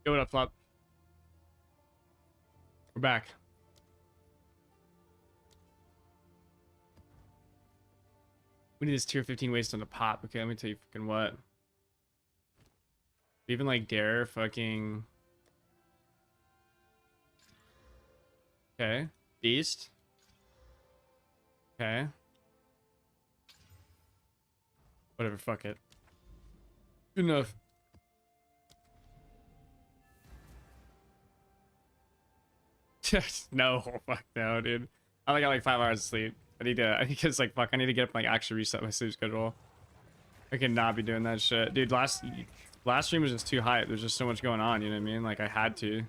Yo, what up, Flop? We're back. We need this tier 15 waste on the pop. Okay, let me tell you fucking what. Even like dare fucking. Okay. Beast. Okay. Whatever, fuck it. Good enough. No, fuck no, dude. I only got like 5 hours of sleep. I need to, it's like, fuck, I need to get up and like actually reset my sleep schedule. I cannot be doing that shit. Dude, last stream was just too hype. There's just so much going on, you know what I mean? Like, I had to.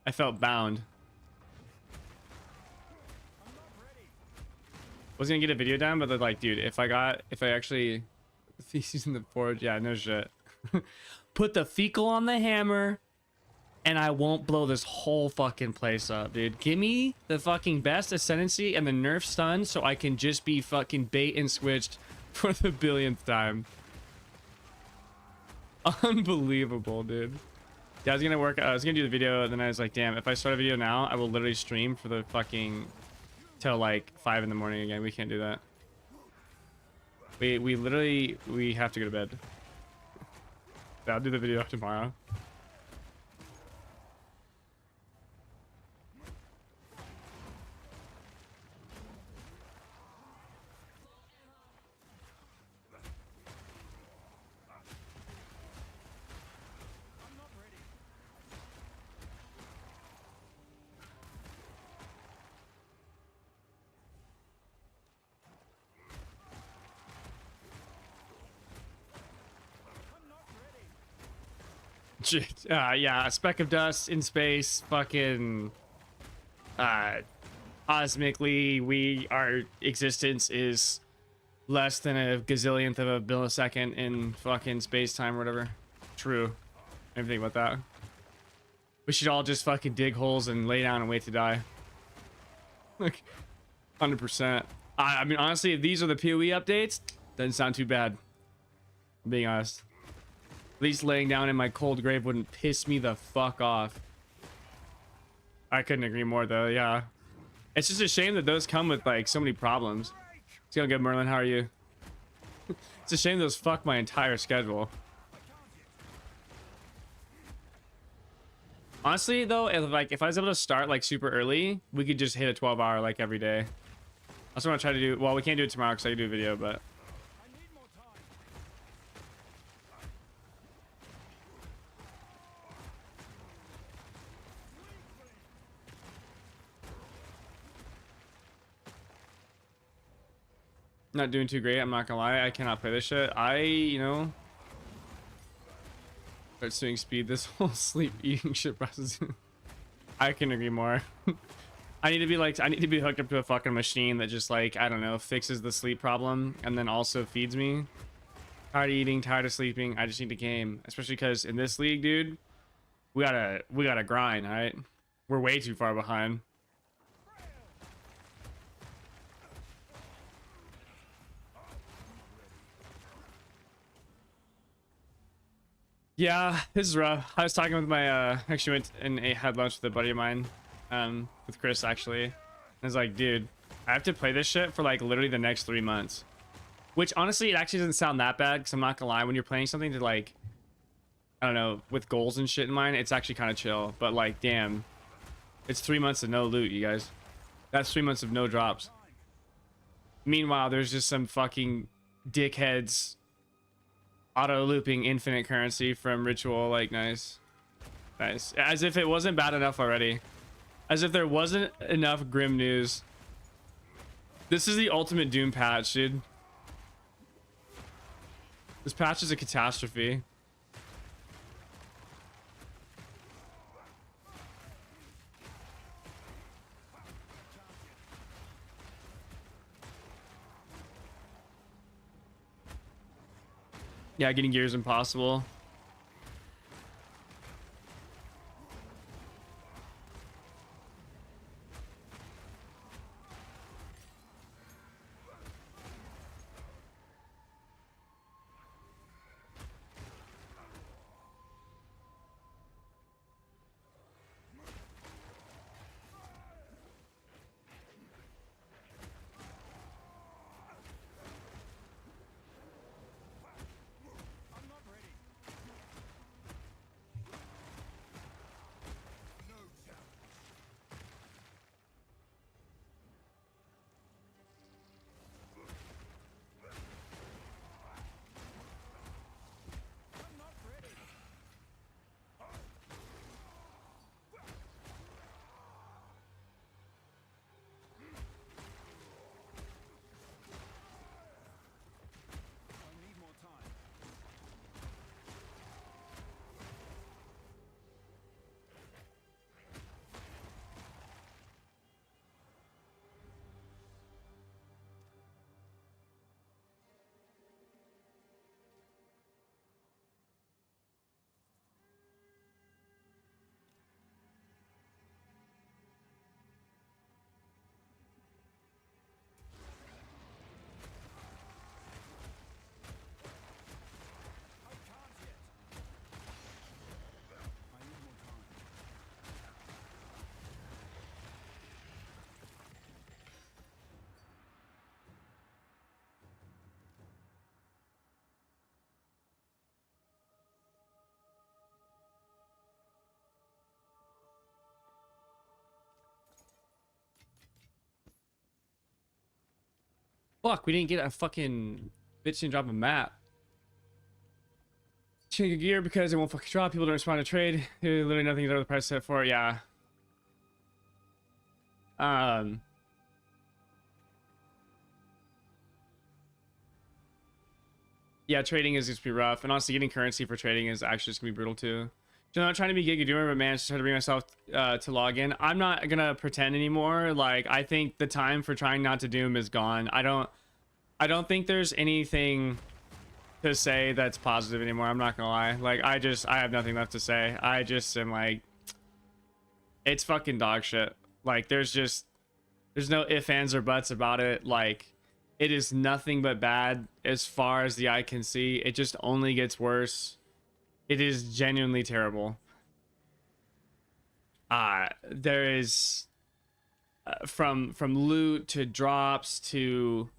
I felt bound. Was gonna get a video done, but they're like, dude, if I actually feces in the forge, yeah, no shit. Put the fecal on the hammer and I won't blow this whole fucking place up, dude. Give me the fucking best ascendancy and the nerf stun so I can just be fucking bait and switched for the billionth time. Unbelievable, dude. Yeah, I was gonna do the video, and then I was like, damn, if I start a video now, I will literally stream for the fucking till like 5 in the morning again. We can't do that. We literally have to go to bed. Yeah, I'll do the video tomorrow. Yeah, a speck of dust in space, fucking cosmically, our existence is less than a gazillionth of a millisecond in fucking space-time or whatever. True. Everything about that. We should all just fucking dig holes and lay down and wait to die. Like, 100%. I mean, honestly, if these are the PoE updates, doesn't sound too bad. I'm being honest. At least laying down in my cold grave wouldn't piss me the fuck off. I couldn't agree more, though. Yeah, it's just a shame that those come with like so many problems. It's gonna good, Merlin. How are you? It's a shame those fuck my entire schedule. Honestly, though, if I was able to start like super early, we could just hit a 12-hour like every day. I also want to try to do. Well, we can't do it tomorrow because I can do a video, but. Not doing too great, I'm not gonna lie. I cannot play this shit. You know, start doing speed this whole sleep eating shit process. I can agree more. I need to be hooked up to a fucking machine that just like, I don't know, fixes the sleep problem and then also feeds me. Tired of eating, tired of sleeping. I just need to game, especially because in this league, dude, we gotta grind, all right? We're way too far behind. Yeah, this is rough. I was talking with my actually went and had lunch with a buddy of mine, with Chris actually. I was like, dude, I have to play this shit for like literally the next 3 months. Which honestly, it actually doesn't sound that bad, because I'm not gonna lie, when you're playing something to like, I don't know, with goals and shit in mind, it's actually kind of chill. But like, damn, it's 3 months of no loot, you guys. That's 3 months of no drops. Meanwhile, there's just some fucking dickheads auto looping infinite currency from ritual. Like, nice, as if it wasn't bad enough already, as if there wasn't enough grim news. This is the ultimate doom patch, dude. This patch is a catastrophe. Yeah, getting gear is impossible. Fuck, we didn't get a fucking bitch didn't drop a map. Change your gear because it won't fucking drop. People don't respond to trade. There's literally nothing to the price set for it. Yeah. Yeah, trading is just be rough, and honestly, getting currency for trading is actually just gonna be brutal too. I'm not trying to be Giga Doomer, but man, just trying to bring myself to log in. I'm not gonna pretend anymore. Like, I think the time for trying not to doom is gone. I don't think there's anything to say that's positive anymore. I'm not gonna lie. Like, I have nothing left to say. I just am like, it's fucking dog shit. Like, there's no ifs, ands, or buts about it. Like, it is nothing but bad as far as the eye can see. It just only gets worse. It is genuinely terrible. There is from loot to drops to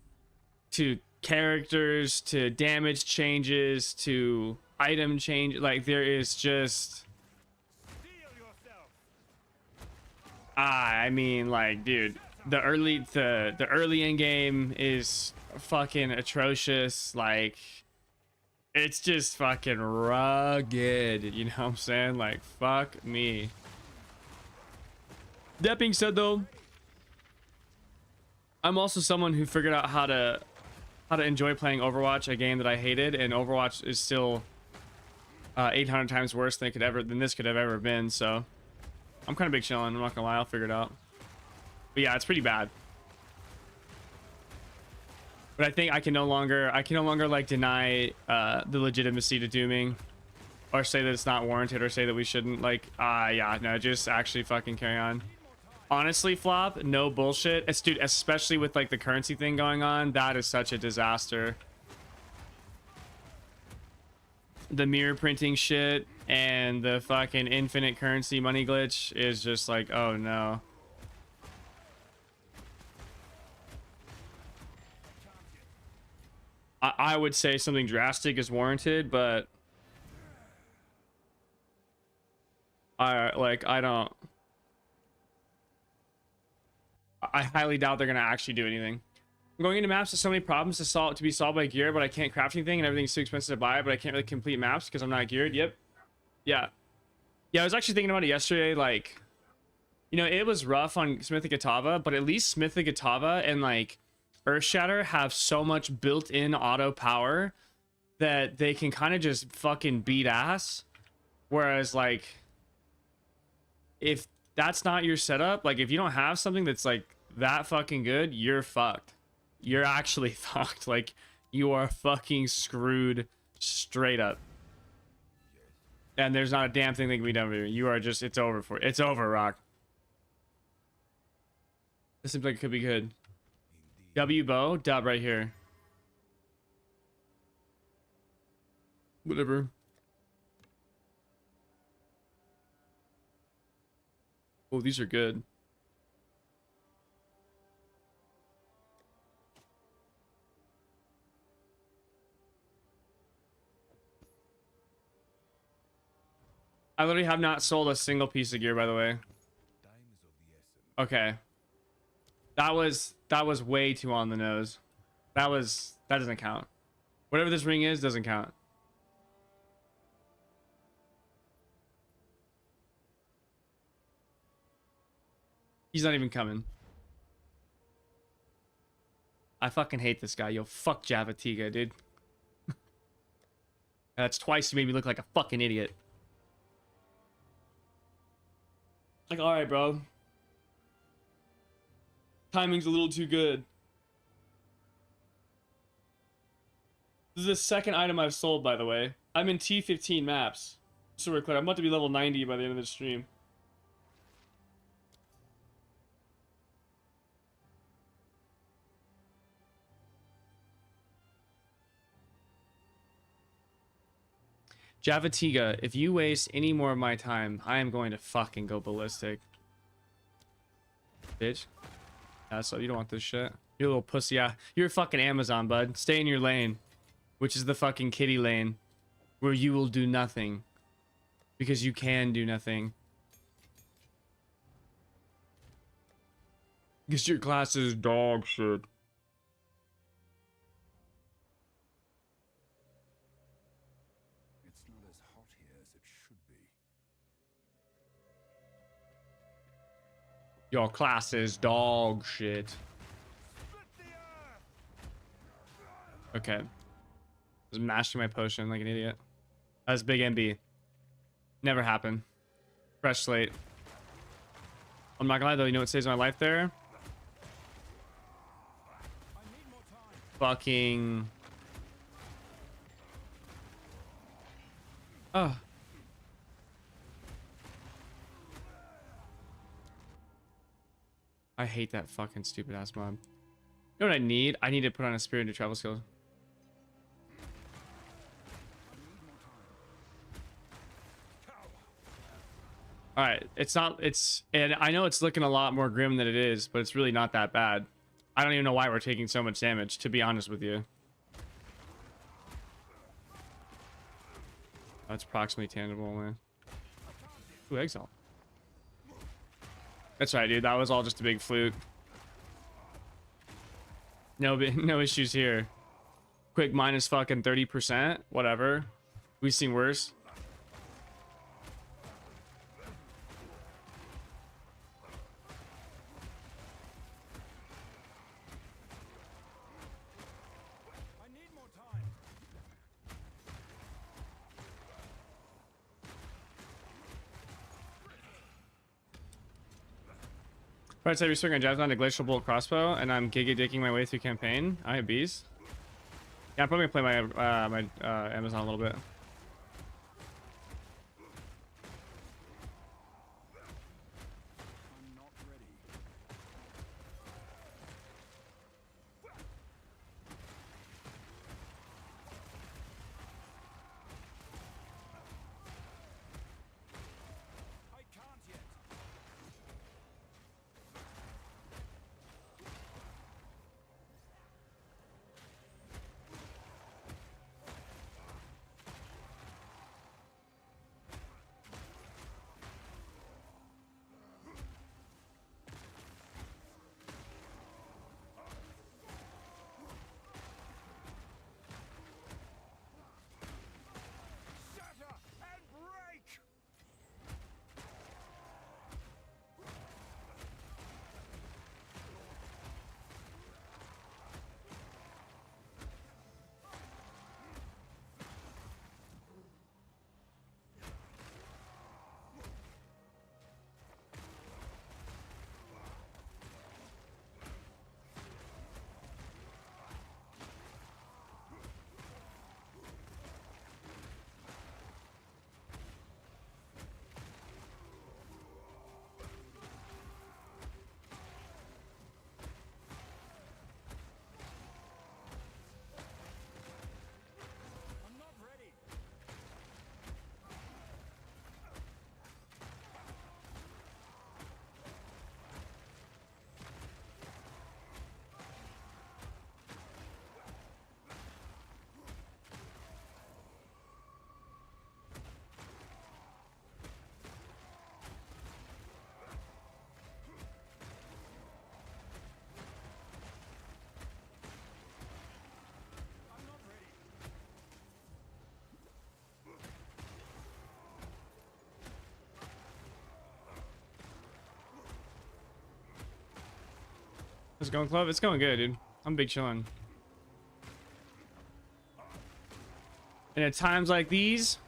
characters to damage changes to item change. Like, there is just I mean, like, dude, the early in game is fucking atrocious. Like, it's just fucking rugged, you know what I'm saying? Like, fuck me. That being said, though, I'm also someone who figured out how to enjoy playing Overwatch, a game that I hated, and Overwatch is still 800 times worse than this could have ever been. So I'm kind of big chilling. I'm not gonna lie, I'll figure it out. But yeah, it's pretty bad. But I think I can no longer like deny the legitimacy to dooming, or say that it's not warranted, or say that we shouldn't. Like, yeah, no, just actually fucking carry on. Honestly, Flop, no bullshit. Dude, especially with like the currency thing going on, that is such a disaster. The mirror printing shit and the fucking infinite currency money glitch is just like, oh no. I would say something drastic is warranted, but I highly doubt they're gonna actually do anything. I'm going into maps with so many problems to be solved by gear, but I can't craft anything, and everything's too expensive to buy, but I can't really complete maps because I'm not geared. Yep. Yeah. I was actually thinking about it yesterday. Like, you know, it was rough on Smithig Atava, but at least Smithig Atava and like Earthshatter have so much built-in auto power that they can kind of just fucking beat ass. Whereas, like, if that's not your setup, like, if you don't have something that's like that fucking good, you're fucked. You're actually fucked. Like, you are fucking screwed straight up. And there's not a damn thing that can be done with you. You are just, it's over for you. It's over, Rock. This seems like it could be good. W bow, dub right here. Whatever. Oh, these are good. I literally have not sold a single piece of gear, by the way. Okay. That was way too on the nose. That doesn't count. Whatever this ring is doesn't count. He's not even coming. I fucking hate this guy. Yo, fuck Javatiga, dude. That's twice you made me look like a fucking idiot. Like, alright, bro. Timing's a little too good. This is the second item I've sold, by the way. I'm in T15 maps. So we're clear. I'm about to be level 90 by the end of the stream. Javatiga, if you waste any more of my time, I am going to fucking go ballistic. Bitch. So you don't want this shit. You're a little pussy. Yeah, you're a fucking Amazon, bud. Stay in your lane, which is the fucking kitty lane, where you will do nothing because you can do nothing. Because your class is dog shit. Your class is dog shit. Okay. Just mashing my potion like an idiot. That's big MB. Never happened. Fresh slate. I'm not gonna lie though, you know what saves my life there? Fucking... Oh. I hate that fucking stupid ass mob. You know what I need? I need to put on a spirit to travel skills. All right, and I know it's looking a lot more grim than it is, but it's really not that bad. I don't even know why we're taking so much damage, to be honest with you. That's approximately tangible, man. Ooh, exile. That's right, dude. That was all just a big fluke. No issues here. Quick minus fucking 30%. Whatever. We've seen worse. Right, so you're swinging jabs on a glacial bolt crossbow, and I'm giga dicking my way through campaign. I have bees. Yeah, I'm probably gonna play my Amazon a little bit. How's it going, club? It's going good, dude. I'm big chilling. And at times like these,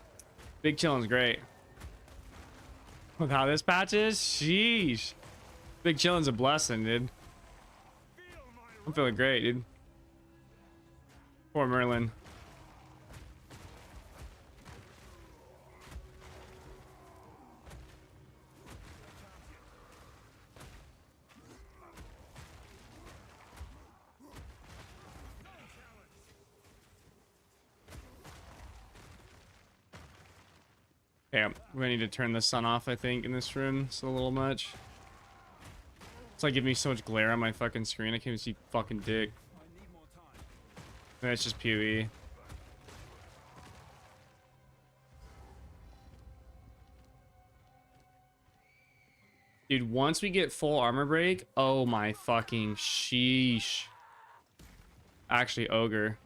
big chilling's great. With how this patch is, sheesh. Big chilling's a blessing, dude. I'm feeling great, dude. Poor Merlin. Yeah, we're gonna need to turn the sun off, I think, in this room. It's a little much. It's like giving me so much glare on my fucking screen. I can't even see fucking dick. That's just PoE. Dude, once we get full armor break, oh my fucking sheesh. Actually, ogre.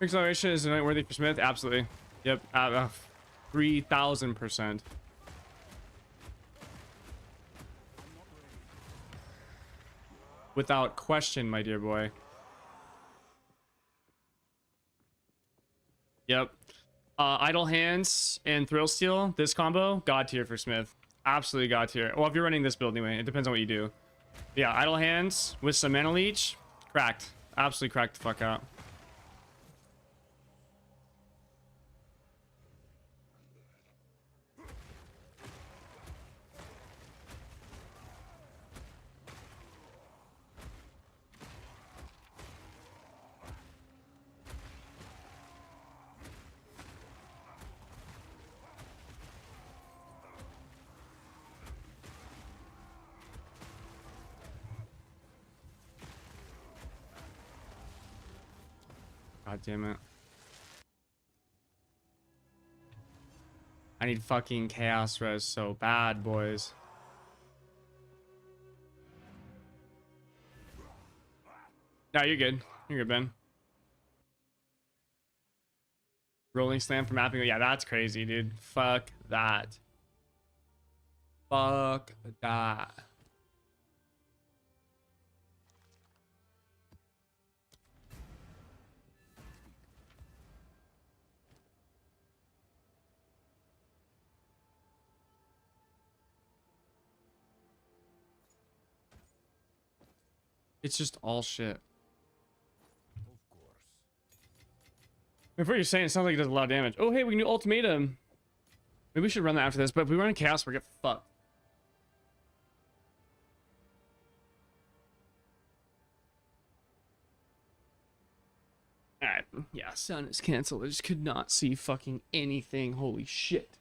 Acceleration is not worthy for Smith. Absolutely. Yep. 3,000%. Without question, my dear boy. Yep. Idle Hands and Thrill Steel, this combo, god tier for Smith. Absolutely god tier. Well, if you're running this build anyway, it depends on what you do. But yeah, Idle Hands with some Mana Leech, cracked. Absolutely cracked the fuck out. God damn it. I need fucking Chaos Res so bad, boys. No, you're good. You're good, Ben. Rolling Slam for mapping. Yeah, that's crazy, dude. Fuck that. Fuck that. It's just all shit. If what you're saying, it sounds like it does a lot of damage. Oh, hey, we can do Ultimatum. Maybe we should run that after this, but if we run in Chaos, we're get fucked. Alright, yeah, Sun is canceled. I just could not see fucking anything. Holy shit.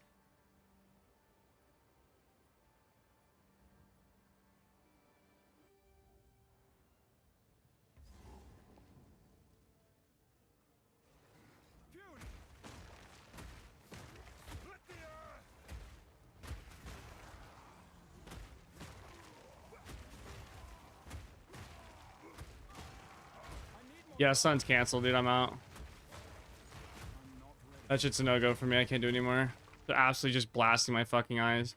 Yeah, Sun's canceled, dude. I'm out. That shit's a no-go for me. I can't do it anymore. They're absolutely just blasting my fucking eyes.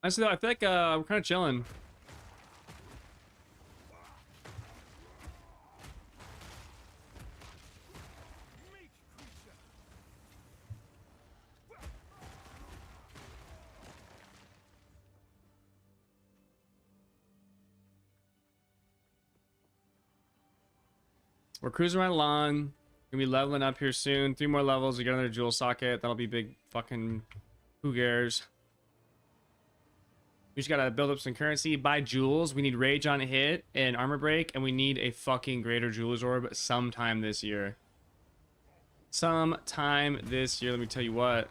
Honestly, though, I feel like we're kind of chilling. We're cruising right along. Gonna be leveling up here soon. 3 more levels. We get another jewel socket. That'll be big fucking who cares. We just gotta build up some currency, buy jewels. We need rage on hit and armor break, and we need a fucking greater jewel's orb sometime this year. Sometime this year, let me tell you what.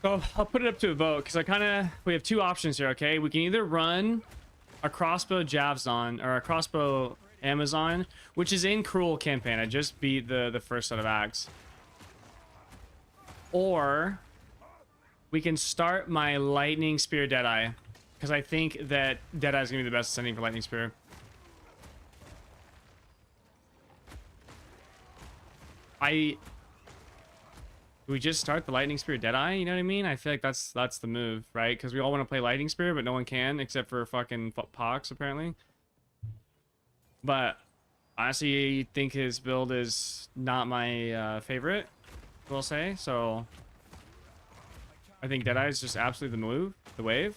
So I'll put it up to a vote because we have two options here. Okay, we can either run a crossbow Javzon or a crossbow Amazon, which is in Cruel campaign. I just beat the first set of acts. Or we can start my Lightning Spear Deadeye, because I think that Deadeye is gonna be the best ascending for Lightning Spear. Do we just start the Lightning Spear Deadeye? You know what I mean? I feel like that's the move, right? Because we all want to play Lightning Spear, but no one can except for fucking Pox apparently. But honestly, I think his build is not my favorite, we'll say. So I think Deadeye is just absolutely the move, the wave.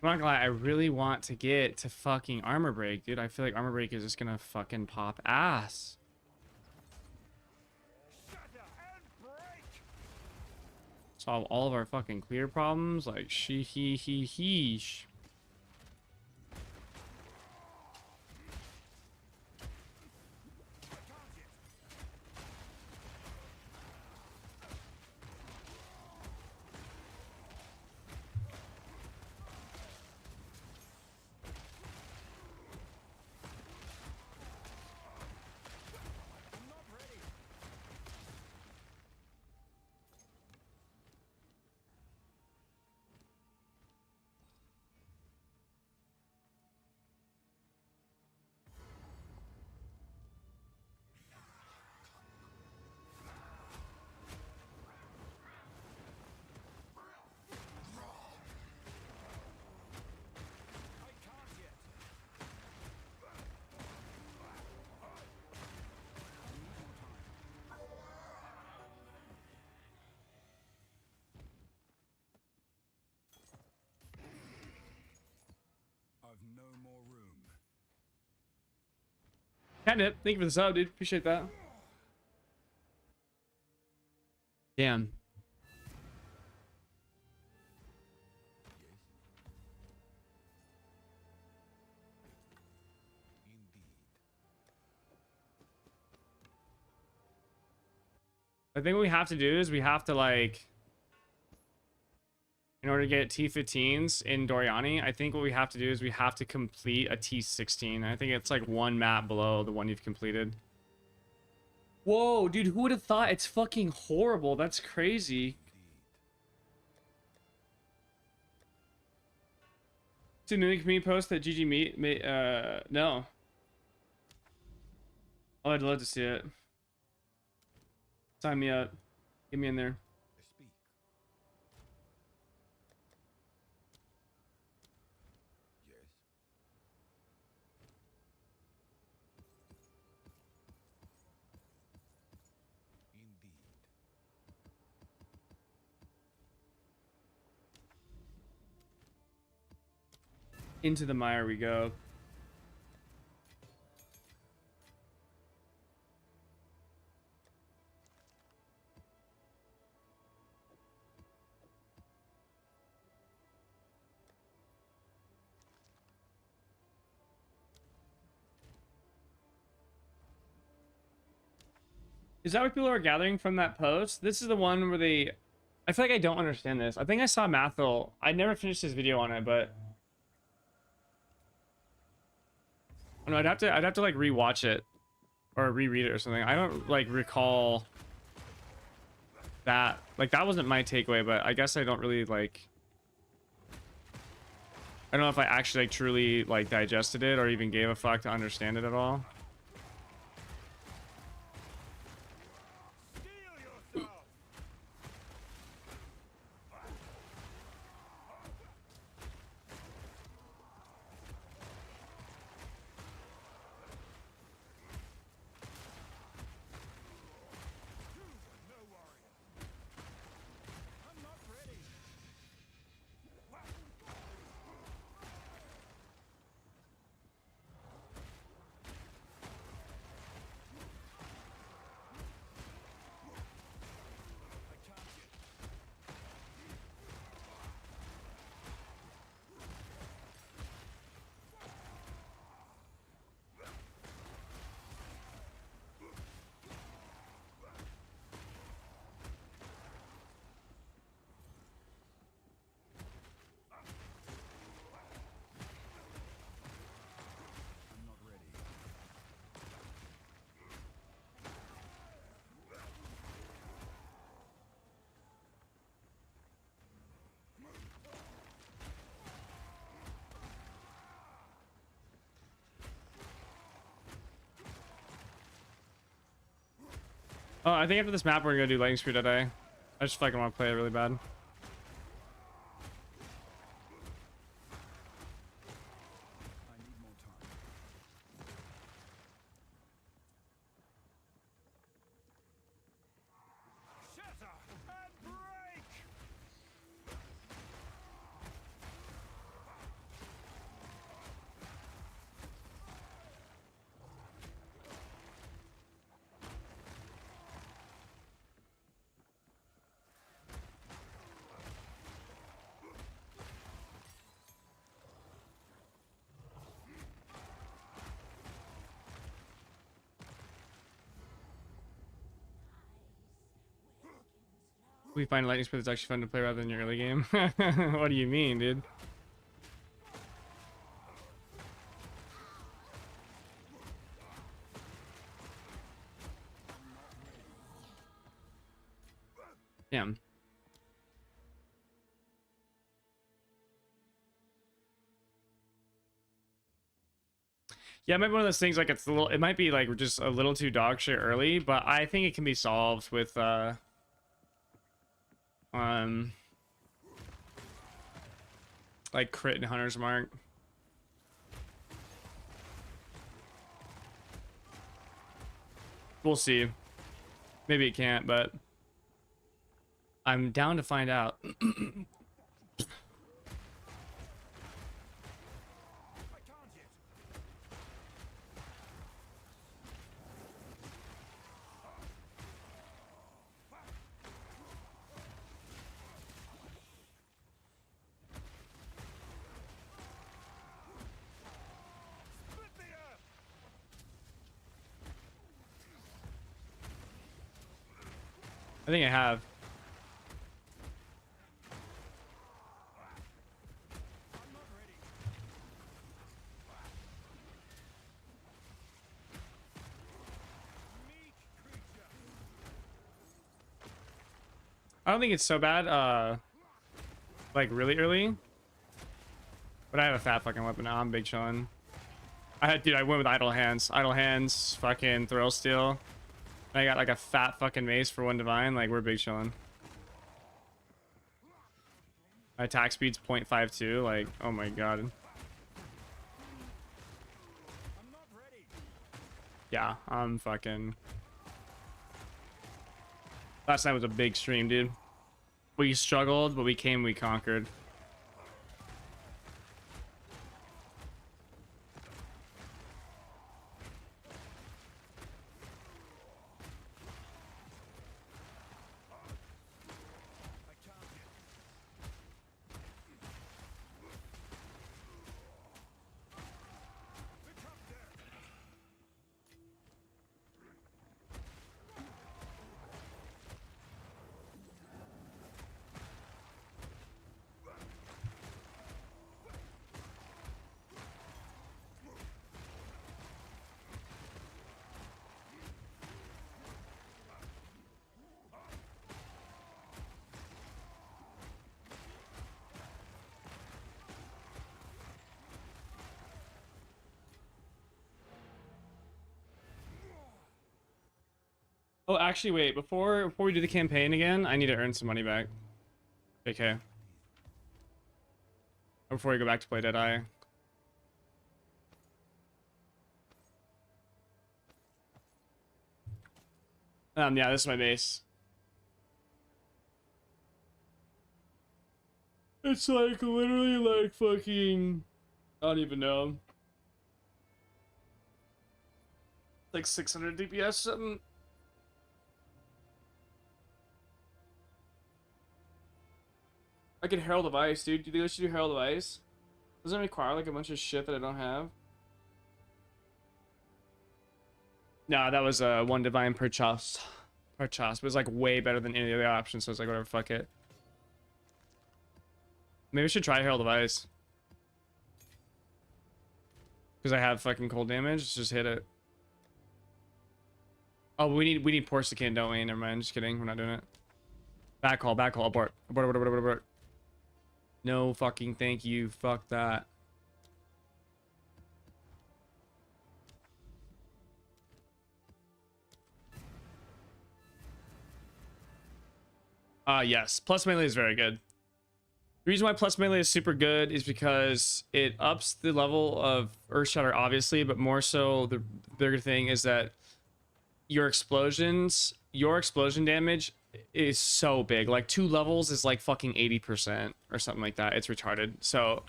I'm not gonna lie, I really want to get to fucking Armor Break, dude. I feel like Armor Break is just gonna fucking pop ass. Solve all of our fucking clear problems, like sheesh. No more room. Catnip, thank you for the sub, dude. Appreciate that. Damn. I think what we have to do is we have to, like, in order to get T15s in Doriani, I think what we have to do is we have to complete a T16. I think it's like one map below the one you've completed. Whoa, dude, who would have thought? It's fucking horrible. That's crazy. To mimic me post that GG meet, no. Oh, I'd love to see it. Sign me up. Get me in there. Into the mire we go. Is that what people are gathering from that post? This is the one where they... I feel like I don't understand this. I think I saw Mathil. I never finished his video on it, but... Oh, no, I'd have to like rewatch it or reread it or something. I don't like recall that. Like that wasn't my takeaway, but I guess I don't really like... I don't know if I actually like truly like digested it or even gave a fuck to understand it at all. Oh, I think after this map we're gonna do lightning speed today. I just fucking want to play it really bad. I need more time. Shatter and break! We find lightning speed is actually fun to play rather than your early game. What do you mean, dude? Damn. Yeah, it might be one of those things like it's a little, it might be like just a little too dog shit early, but I think it can be solved with like crit and hunter's mark. We'll see. Maybe it can't, but I'm down to find out. I can't yet. Split the earth! I think I have. I'm not ready. Meek creature. I don't think it's so bad, like really early. But I have a fat fucking weapon now. I'm big chillin'. Dude, I went with idle hands. Idle hands, fucking thrill steel. And I got like a fat fucking mace for one divine. Like, we're big chillin'. My attack speed's 0.52. Like, oh my god. I'm not ready. Yeah, I'm fucking... Last night was a big stream, dude. We struggled, but we came, we conquered. I can't yet. Become dead. Oh, actually, wait. Before we do the campaign again, I need to earn some money back. Okay. Before we go back to play Deadeye. Yeah, this is my base. It's like literally like fucking... I don't even know. Like 600 DPS something. I can Herald of Ice, dude. Do you think I should do Herald of Ice? Doesn't it require like a bunch of shit that I don't have? No, that was one divine per chest. Per chest. It was like way better than any of the other options, so I was like, whatever, fuck it. Maybe I should try Herald of Ice. Because I have fucking cold damage. Let's just hit it. Oh, we need Porcican, don't we? Never mind. Just kidding. We're not doing it. Back call, abort. Abort, abort, abort, abort, abort. No fucking thank you. Fuck that. Yes, plus melee is very good. The reason why plus melee is super good is because it ups the level of Earthshatter, obviously, but more so the bigger thing is that your explosion damage is so big. Like 2 levels is like fucking 80% or something like that. It's retarded. So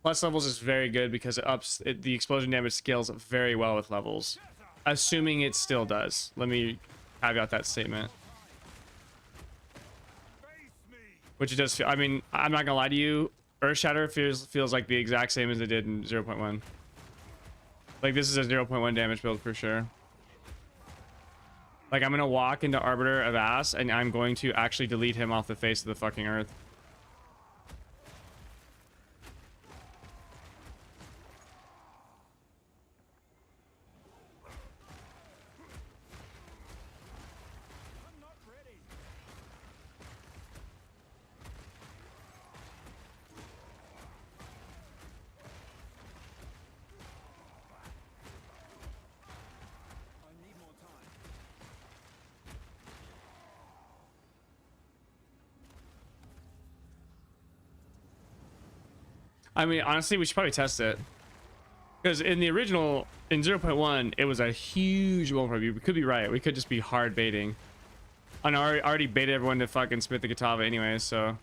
plus levels is very good because it ups the explosion damage scales very well with levels, assuming it still does. Let me caveat that statement. Which it does feel, I mean, I'm not gonna lie to you, Earthshatter feels like the exact same as it did in 0.1. Like this is a 0.1 damage build for sure. Like I'm gonna walk into Arbiter of Ass and I'm going to actually delete him off the face of the fucking earth. I mean, honestly, we should probably test it. Because in the original, in 0.1, it was a huge one for you. We could be right. We could just be hard baiting. I know I already baited everyone to fucking Smith the Katava anyway, so...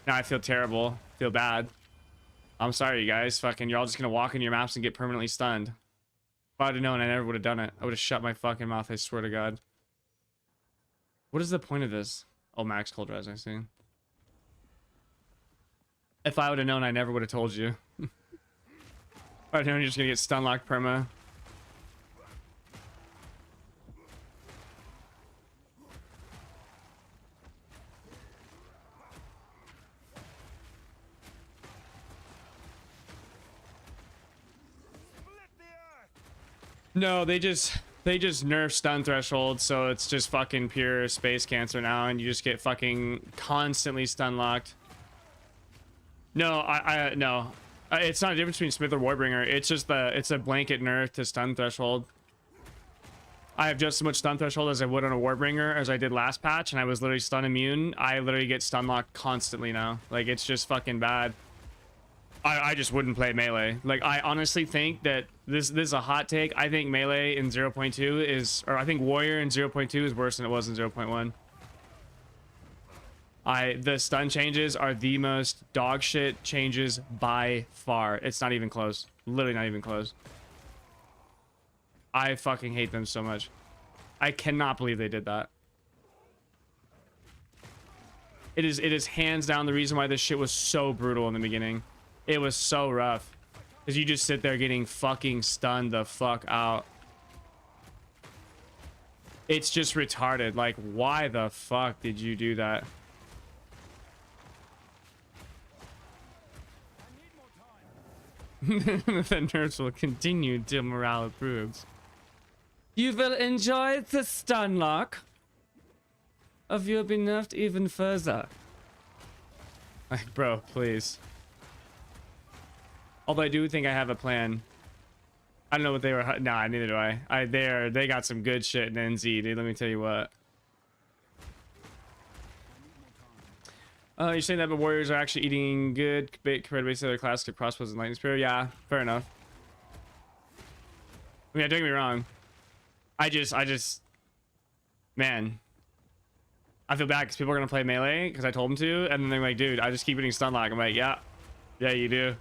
Now I feel terrible. Feel bad. I'm sorry, you guys. Fucking, you're all just gonna walk in your maps and get permanently stunned. If I'd have known, I never would have done it. I would have shut my fucking mouth, I swear to God. What is the point of this? Oh, max cold res, I see. If I would have known, I never would have told you. If I'd known you're just gonna get stun locked perma. No, they just nerf stun threshold, so it's just fucking pure space cancer now, and you just get fucking constantly stun locked. No, no. It's not a difference between Smith or Warbringer. It's just it's a blanket nerf to stun threshold. I have just as much stun threshold as I would on a Warbringer as I did last patch, and I was literally stun immune. I literally get stun locked constantly now. Like, it's just fucking bad. I just wouldn't play melee. Like, I honestly think that this is a hot take. I think melee in 0.2 is, or I think warrior in 0.2 is worse than it was in 0.1. The stun changes are the most dog shit changes by far. It's not even close. Literally not even close. I fucking hate them so much. I cannot believe they did that. It is hands down the reason why this shit was so brutal in the beginning. It was so rough. Because you just sit there getting fucking stunned the fuck out. It's just retarded. Like, why the fuck did you do that? The nerfs will continue till morale improves. You will enjoy the stun lock of you'll be nerfed even further. Like, bro, please. Although I do think I have a plan. I don't know what they were. Nah, neither do I. They got some good shit in NZ, dude. Let me tell you what. You're saying that the warriors are actually eating good compared to base other classic crossbows and lightning spear? Yeah, fair enough. I mean, don't get me wrong. I just, man, I feel bad because people are gonna play melee because I told them to, and then they're like, dude, I just keep getting stun lock. I'm like, yeah, you do.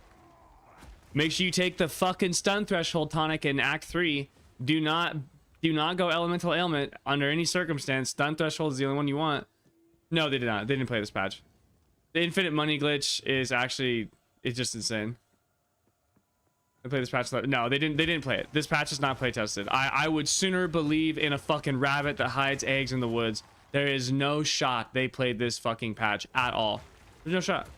Make sure you take the fucking stun threshold tonic in Act 3. Do not go elemental ailment under any circumstance. Stun threshold is the only one you want. No, they did not. They didn't play this patch. The infinite money glitch is actually, it's just insane. They play this patch. No, they didn't play it. This patch is not play tested. I would sooner believe in a fucking rabbit that hides eggs in the woods. There is no shot they played this fucking patch at all. There's no shot.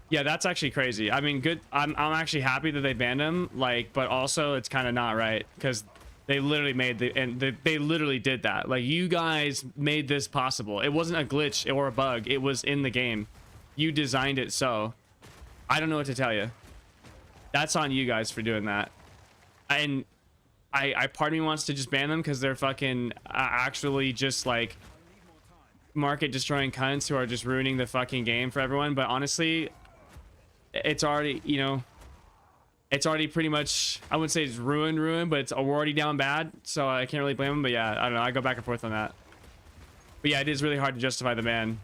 Yeah, that's actually crazy. I mean, good. I'm actually happy that they banned him. Like, but also it's kind of not right because they literally made they literally did that. Like, you guys made this possible. It wasn't a glitch or a bug. It was in the game. You designed it so. I don't know what to tell you. That's on you guys for doing that. And I part of me wants to just ban them because they're fucking actually just like market destroying cunts who are just ruining the fucking game for everyone. But honestly, it's already, you know, it's already pretty much, I wouldn't say it's ruined, but it's, we're already down bad. So I can't really blame them. But yeah, I don't know. I go back and forth on that. But yeah, it is really hard to justify the ban.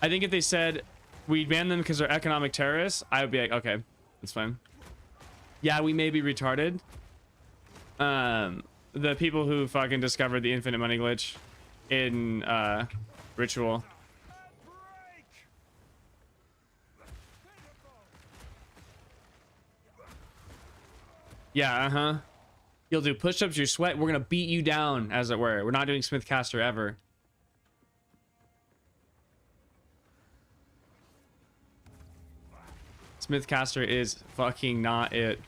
I think if they said we ban them because they're economic terrorists, I would be like, okay, that's fine. Yeah, we may be retarded. The people who fucking discovered the infinite money glitch in Ritual. Yeah, You'll do push-ups, you sweat, we're gonna beat you down, as it were. We're not doing Smithcaster ever. Smithcaster is fucking not it.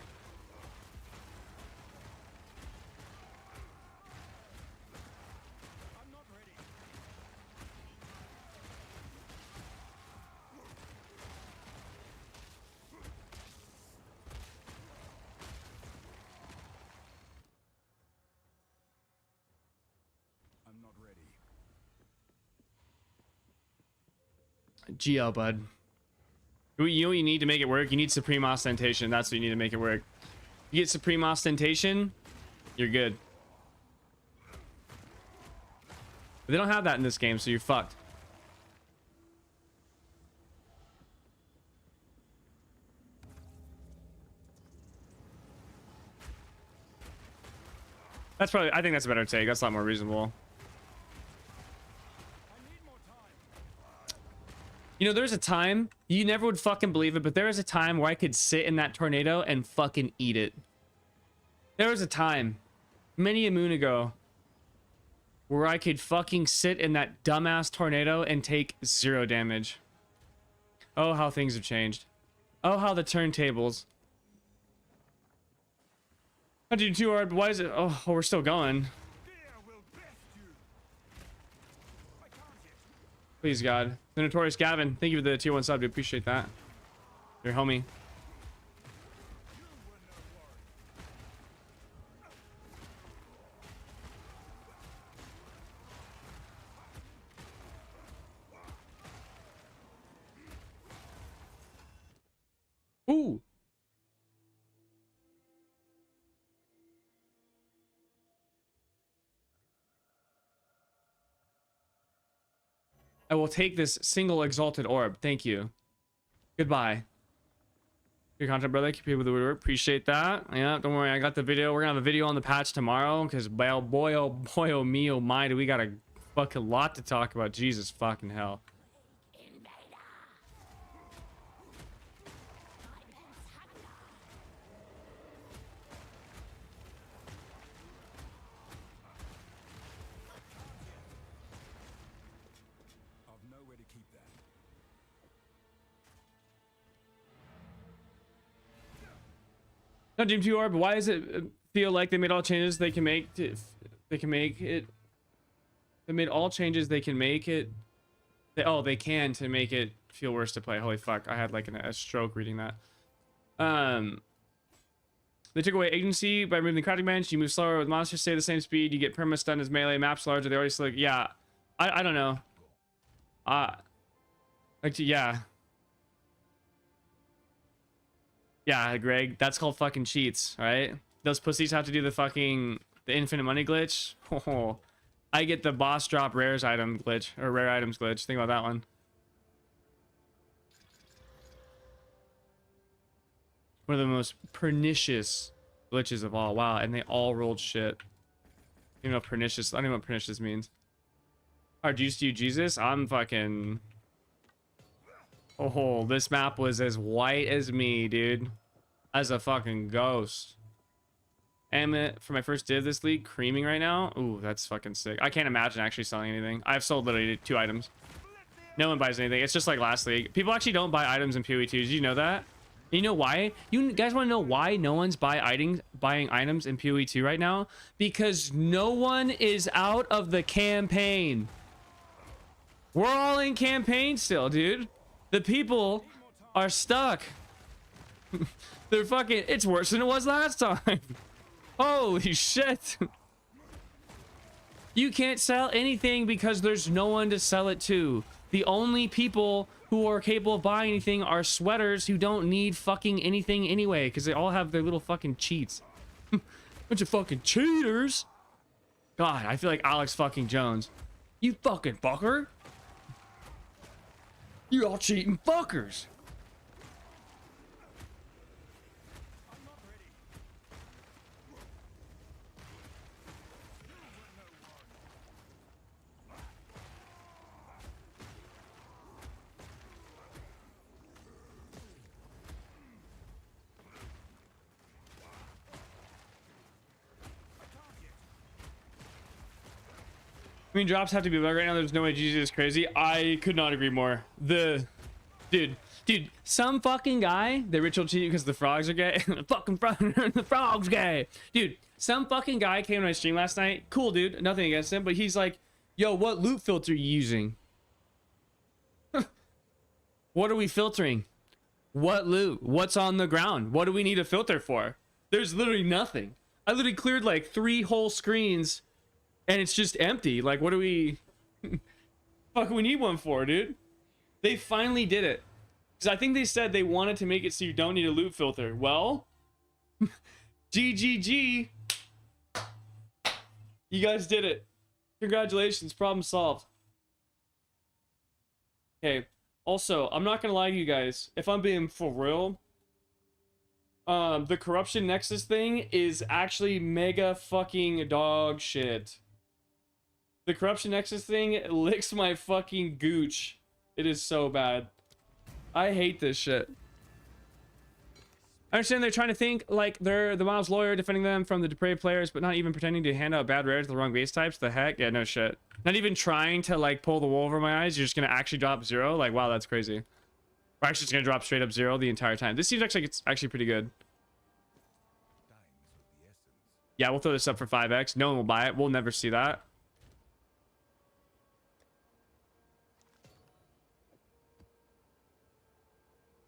I'm not ready. I'm not ready. GL, bud. You know what you need to make it work? You need Supreme Ostentation. That's what you need to make it work. You get Supreme Ostentation, you're good. But they don't have that in this game, so you're fucked. That's probably, I think that's a better take. That's a lot more reasonable. I need more time. You know, there's a time, you never would fucking believe it, but there was a time where I could sit in that tornado and fucking eat it. There was a time, many a moon ago, where I could fucking sit in that dumbass tornado and take 0 damage. Oh, how things have changed. Oh, how the turntables. I do too hard, but why is it? Oh, we're still going. Fear will best you. I can't yet. Please, God. The Notorious Gavin, thank you for the tier 1 sub, dude. Appreciate that. Your homie. You were no warrior. Ooh. I will take this single exalted orb. Thank you. Goodbye. Your content, brother. Keep up with the work. Appreciate that. Yeah, don't worry. I got the video. We're gonna have a video on the patch tomorrow because boy, oh boy, oh me, oh my, do we got a fucking lot to talk about. Jesus fucking hell. I've nowhere to keep that. No, Doom 2 Orb, why does it feel like they made all changes they can make to, they made all changes they can make it they can to make it feel worse to play. Holy fuck, I had like a stroke reading that. They took away agency by removing the crafting bench. You move slower with monsters, stay the same speed. You get perma stun as melee. Maps larger. They already slick. Yeah, I don't know. Yeah. Yeah, Greg, that's called fucking cheats, right? Those pussies have to do the infinite money glitch. Oh, I get the boss drop rares item glitch, or rare items glitch. Think about that one. One of the most pernicious glitches of all. Wow, and they all rolled shit. You know, pernicious. I don't know what pernicious means. Our juice to you, Jesus. I'm fucking. Oh, this map was as white as me, dude. As a fucking ghost. And for my first div this league, creaming right now. Ooh, that's fucking sick. I can't imagine actually selling anything. I've sold literally 2 items. No one buys anything. It's just like last league. People actually don't buy items in PoE2. Did you know that? You know why? You guys want to know why no one's buying items in PoE2 right now? Because no one is out of the campaign. We're all in campaign still, dude. The people are stuck. They're fucking, it's worse than it was last time. Holy shit. You can't sell anything because there's no one to sell it to. The only people who are capable of buying anything are sweaters who don't need fucking anything anyway, because they all have their little fucking cheats. Bunch of fucking cheaters. God, I feel like Alex fucking Jones. You fucking fucker. You all cheating fuckers. I mean, drops have to be low right now. There's no way GG is crazy. I could not agree more. Dude, some fucking guy, the ritual cheat because the frogs are gay. The fucking the frog's gay. Dude, some fucking guy came to my stream last night. Cool, dude. Nothing against him, but he's like, yo, what loot filter are you using? What are we filtering? What loot? What's on the ground? What do we need a filter for? There's literally nothing. I literally cleared like 3 whole screens and it's just empty. Like, what do we fuck we need one for, dude? They finally did it. Because I think they said they wanted to make it so you don't need a loot filter. Well, GGG. You guys did it. Congratulations, problem solved. Okay, also, I'm not gonna lie to you guys. If I'm being for real, the corruption nexus thing is actually mega fucking dog shit. The corruption nexus thing licks my fucking gooch. It is so bad. I hate this shit. I understand they're trying to think like they're the Miles lawyer defending them from the depraved players, but not even pretending to hand out bad rares to the wrong base types. The heck? Yeah, no shit. Not even trying to like pull the wool over my eyes. You're just gonna actually drop 0? Like, wow, that's crazy. We're actually just gonna drop straight up 0 the entire time. This seems actually like it's actually pretty good. Yeah, we'll throw this up for 5x. No one will buy it. We'll never see that.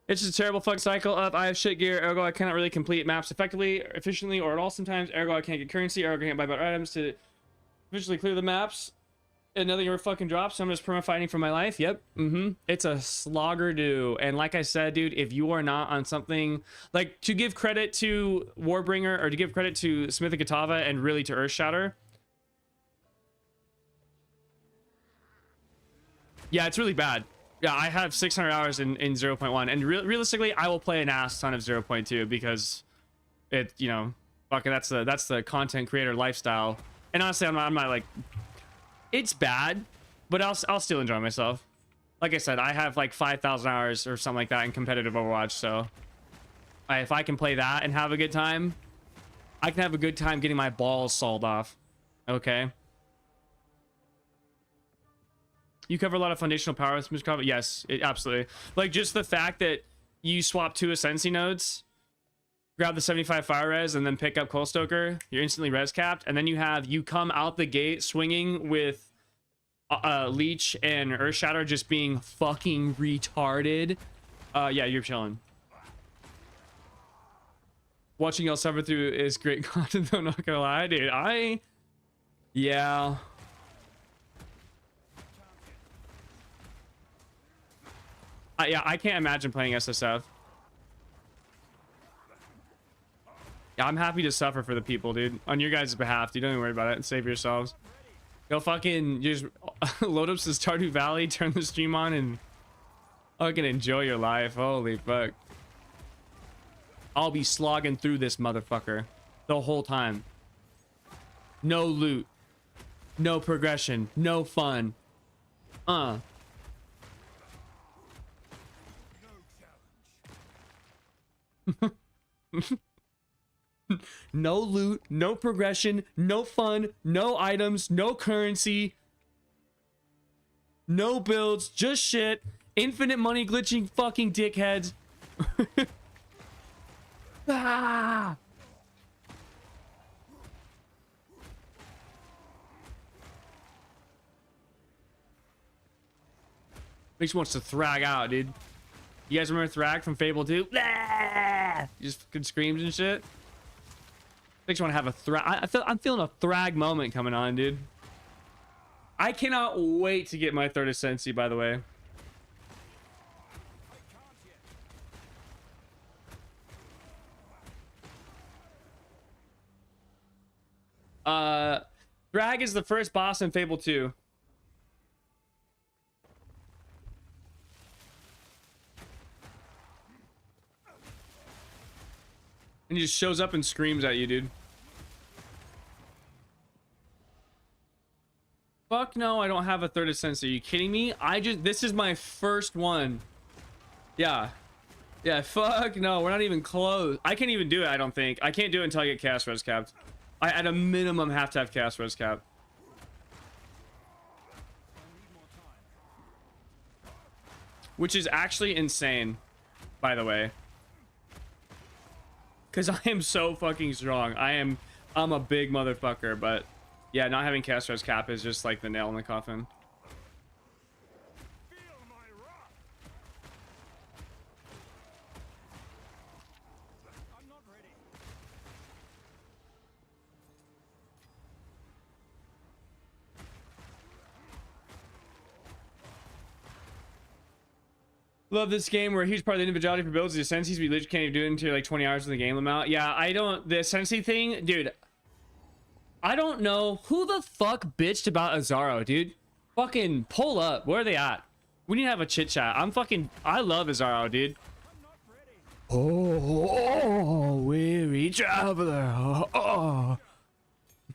It's just a terrible fuck cycle of I have shit gear, ergo I cannot really complete maps effectively, efficiently, or at all sometimes, ergo I can't get currency, ergo I can't buy better items to efficiently clear the maps, and nothing ever fucking drops, so I'm just perma-fighting for my life. Yep, It's a slogger do, and like I said, dude, if you are not on something, like, to give credit to Warbringer, or to give credit to Smith and Katava, and really to Earthshatter, yeah, it's really bad. Yeah, I have 600 hours in 0.1, and realistically, I will play an ass ton of 0.2 because it, you know, fucking that's the content creator lifestyle. And honestly, I'm not like, it's bad, but I'll still enjoy myself. Like I said, I have like 5,000 hours or something like that in competitive Overwatch, so if I can play that and have a good time, I can have a good time getting my balls sawed off. Okay. You cover a lot of foundational power with Mr. Cover. Yes, absolutely. Like, just the fact that you swap 2 Ascendancy nodes, grab the 75 fire res, and then pick up Coal Stoker, you're instantly res capped, and then you come out the gate swinging with Leech and Earthshatter just being fucking retarded. Yeah, you're chilling. Watching y'all suffer through is great content, though, not gonna lie, dude. Yeah. Yeah, I can't imagine playing SSF. Yeah, I'm happy to suffer for the people, dude. On your guys' behalf, dude. Don't even worry about it and save yourselves. Go fucking just load up some Stardew Valley, turn the stream on, and fucking enjoy your life. Holy fuck. I'll be slogging through this motherfucker the whole time. No loot. No progression. No fun. No loot, no progression, no fun, no items, no currency, no builds, just shit, infinite money glitching fucking dickheads. Ah! Makes me wants to thrag out, dude. You guys remember Thrag from Fable 2? Ah! Just fucking screams and shit. Makes you want to have a Thrag. I'm feeling a Thrag moment coming on, dude. I cannot wait to get my third Ascensi, by the way. Drag is the first boss in Fable 2. And he just shows up and screams at you, dude. Fuck no, I don't have a third Ascensi. Are you kidding me? This is my first one. Yeah. Yeah, fuck no, we're not even close. I can't even do it, I don't think. I can't do it until I get Chaos Res capped. I, at a minimum, have to have Chaos Res capped. Which is actually insane, by the way. Because I am so fucking strong. I'm a big motherfucker, but yeah, not having Chaos Res cap is just like the nail in the coffin. Love this game where a huge part of the individuality for builds is the Sensi's, we literally can't even do it until like 20 hours of the game amount. Yeah, I don't, the Sensi thing, dude, I don't know who the fuck bitched about Azaro, dude. Fucking pull up. Where are they at? We need to have a chit chat. I love Azaro, dude. Oh, weary traveler. Oh.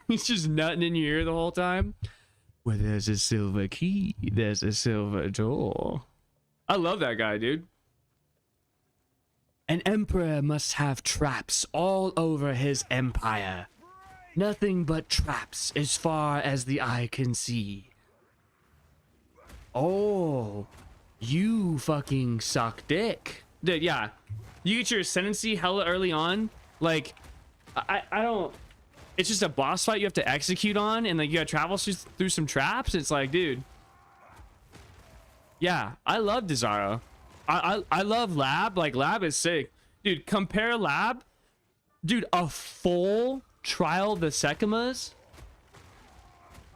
He's just nutting in your ear the whole time. Where there's a silver key, there's a silver door. I love that guy, dude. An emperor must have traps all over his empire. Nothing but traps as far as the eye can see. Oh, you fucking suck dick. Dude, yeah. You get your ascendancy hella early on. Like, I don't... It's just a boss fight you have to execute on, and like you gotta travel through some traps. It's like, dude... Yeah, I love Desaro. I love Lab. Like, Lab is sick. Dude, compare Lab. Dude, a full Trial of the Sekimas.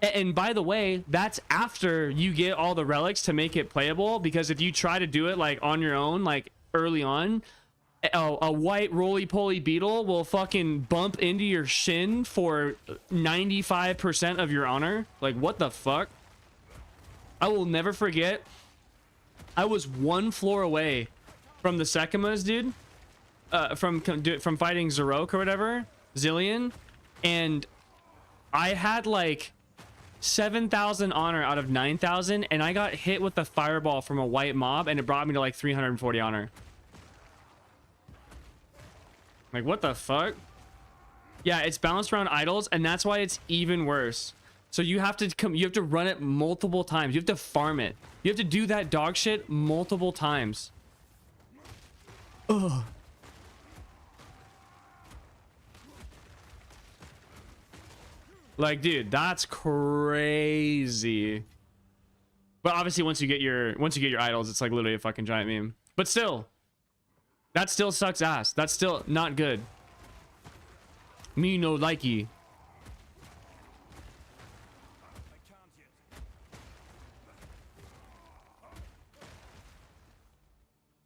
And by the way, that's after you get all the relics to make it playable. Because if you try to do it, like, on your own, like, early on, a white roly-poly beetle will fucking bump into your shin for 95% of your honor. Like, what the fuck? I will never forget... I was one floor away from the Sekimas, dude. From fighting Zarok or whatever, Zillion, and I had like 7,000 honor out of 9,000, and I got hit with a fireball from a white mob, and it brought me to like 340 honor. Like, what the fuck? Yeah, it's balanced around idols, and that's why it's even worse. So you have to run it multiple times. You have to farm it. You have to do that dog shit multiple times. Ugh. Like, dude, that's crazy. But obviously once you get your idols, it's like literally a fucking giant meme. But still, that still sucks ass. That's still not good. Me no likey.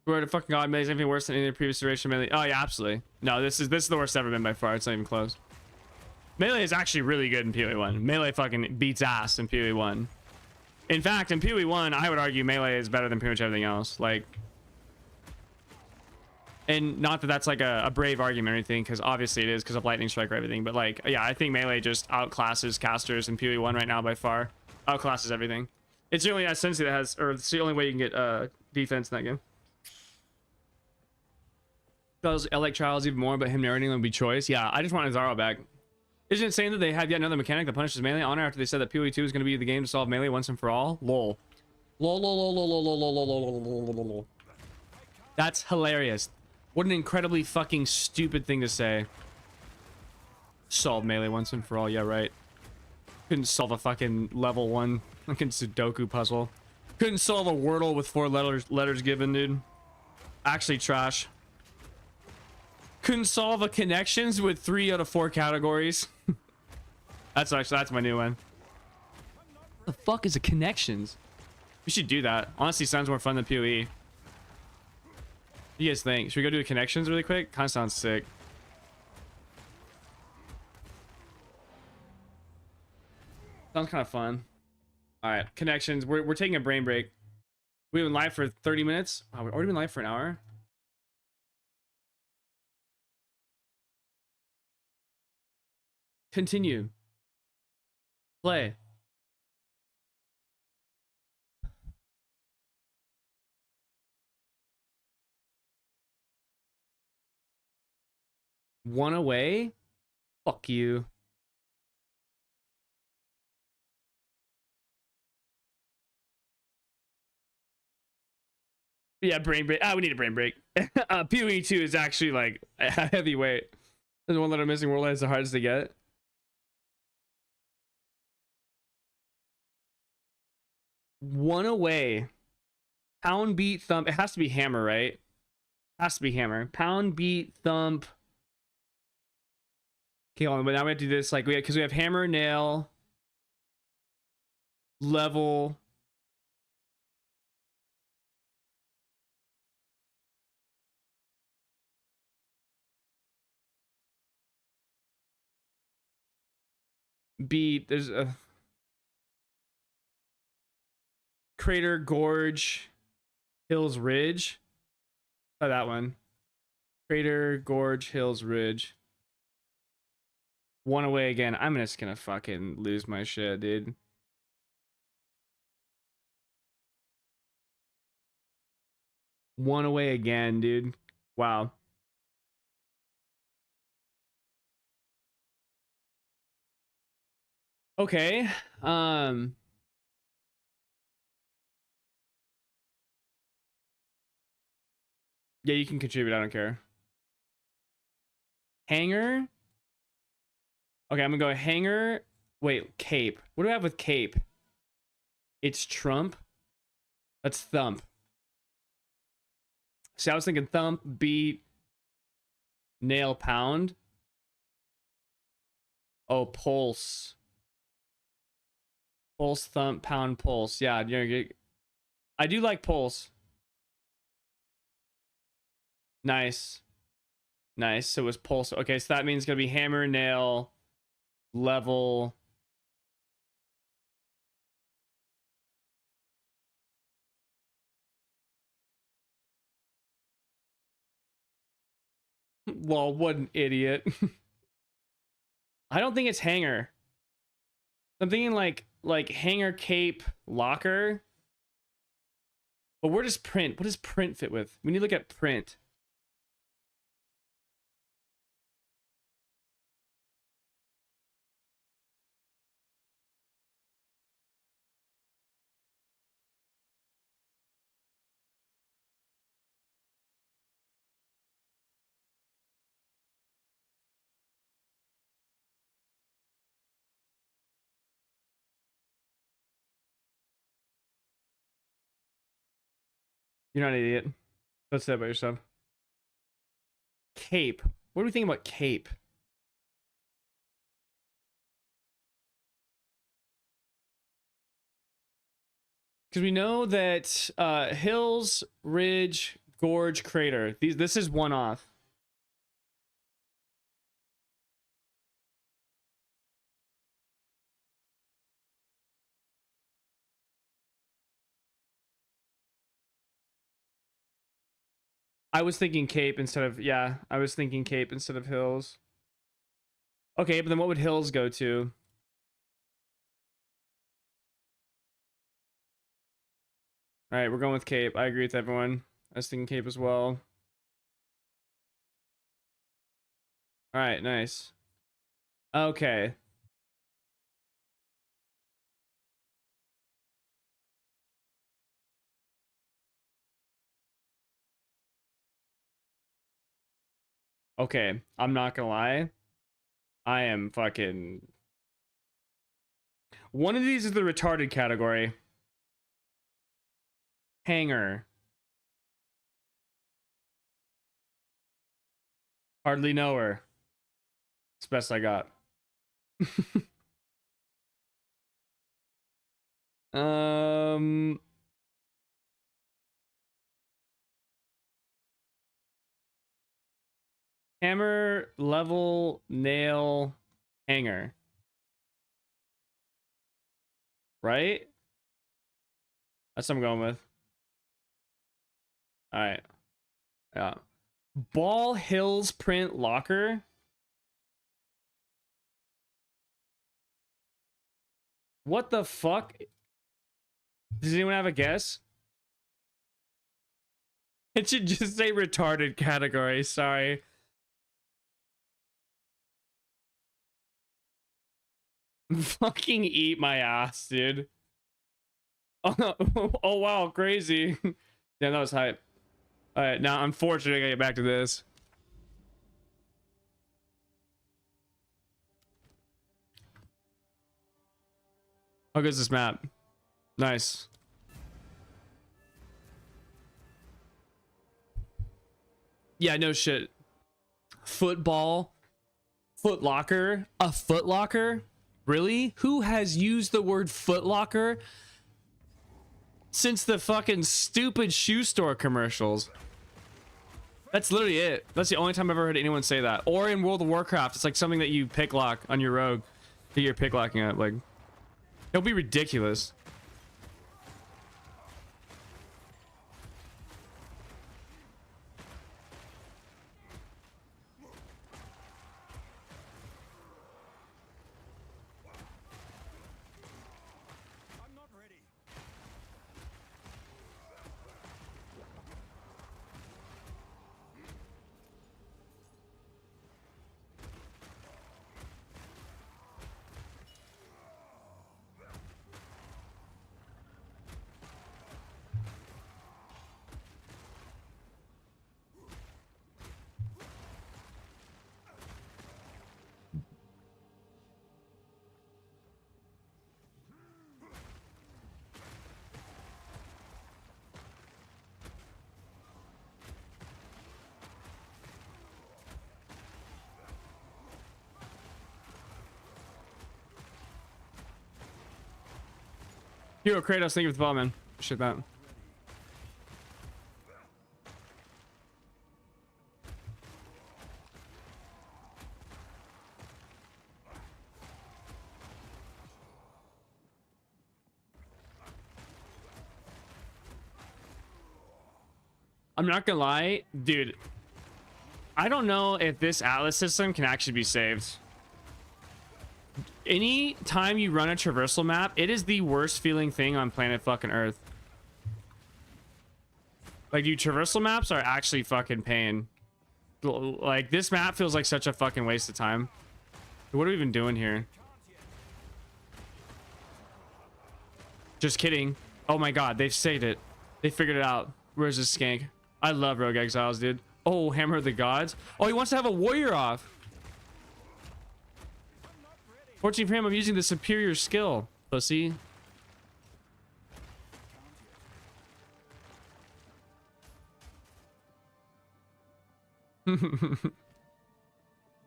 Where the fucking god makes anything worse than any previous iteration melee. Oh yeah, absolutely. No, this is the worst ever been by far. It's not even close. Melee is actually really good in PoE 1. Melee fucking beats ass in PoE 1. In fact, in PoE 1, I would argue Melee is better than pretty much everything else. Like, and not that that's like a brave argument or anything, because obviously it is because of Lightning Strike or everything. But like, yeah, I think Melee just outclasses casters in PoE 1 right now by far. Outclasses everything. It's the only Ascensi that has, or it's the only way you can get defense in that game. I like Trials even more, but him narrating would be choice. Yeah, I just want Azaro back. Isn't it saying that they have yet another mechanic that punishes melee honor after they said that PoE 2 is going to be the game to solve melee once and for all? Lol. Lol, lol, lol, lol, lol, lol, lol, lol, lol, lol, lol. That's hilarious. What an incredibly fucking stupid thing to say. Solve melee once and for all, yeah, right. Couldn't solve a fucking level 1 fucking Sudoku puzzle. Couldn't solve a Wordle with 4 letters given, dude. Actually trash. Couldn't solve a connections with 3 out of 4 categories. That's my new one. The fuck is the connections? We should do that. Honestly, sounds more fun than PoE. What do you guys think? Should we go do the connections really quick? Kind of sounds sick. Sounds kind of fun. All right, connections. We're taking a brain break. We've been live for 30 minutes. Wow, we've already been live for an hour. Continue. Play. One away? Fuck you. Yeah, brain break. Ah, we need a brain break. PoE 2 is actually like a heavy weight. The one that I'm missing world is the hardest to get. One away. Pound, beat, thump. It has to be hammer, right? Has to be hammer. Pound, beat, thump. Okay, hold on, but now we have to do this like because we have hammer, nail, level. Beat. There's a crater, gorge, hills, ridge. Oh, that one. Crater, gorge, hills, ridge. One away again. I'm just gonna fucking lose my shit, dude. One away again, dude. Wow. Okay. Yeah, you can contribute. I don't care. Hanger. Okay, I'm gonna go hanger. Wait, cape. What do I have with cape? It's trump. That's thump. See, I was thinking thump, beat, nail, pound. Oh, pulse. Pulse, thump, pound, pulse. Yeah, I do like pulse. Nice. Nice. So it was pulse. Okay, so that means it's gonna be hammer, nail, level. Well, what an idiot. I don't think it's hanger. I'm thinking like hanger, cape, locker. But where does print? What does print fit with? We need to look at print. You're not an idiot. Don't say that about yourself. Cape. What do we think about cape? Because we know that hills, ridge, gorge, crater. This is one off. I was thinking cape instead of I was thinking cape instead of hills. Okay, but then what would hills go to? All right, we're going with cape. I agree with everyone. I was thinking cape as well. All right, nice. Okay. Okay, I'm not gonna lie. I am fucking... One of these is the retarded category. Hanger. Hardly know her. It's the best I got. Um, hammer, level, nail, hanger. Right? That's what I'm going with. All right. Yeah. Ball Hills print locker. What the fuck? Does anyone have a guess? It should just say retarded category. Sorry. Fucking eat my ass, dude. Oh, oh wow, crazy. Damn, that was hype. All right, now unfortunately, I gotta get back to this. How good is this map? Nice. Yeah, no shit. Football. Foot locker. A foot locker? Really? Who has used the word foot locker since the fucking stupid shoe store commercials? That's literally it. That's the only time I've ever heard anyone say that. Or in World of Warcraft, it's like something that you pick lock on your rogue that you're pick locking at. Like, it'll be ridiculous. I'm not ready. Hero Kratos, thank you for the ball, man. Shit that. I'm not gonna lie, dude. I don't know if this Atlas system can actually be saved. Any time you run a traversal map, it is the worst feeling thing on planet fucking Earth. Like, dude, traversal maps are actually fucking pain. Like, this map feels like such a fucking waste of time. What are we even doing here? Just kidding. Oh my god, they've saved it. They figured it out. Where's this skank? I love Rogue Exiles, dude. Oh, Hammer of the Gods. Oh, he wants to have a warrior off. Fortunately for him, I'm using the superior skill. Pussy.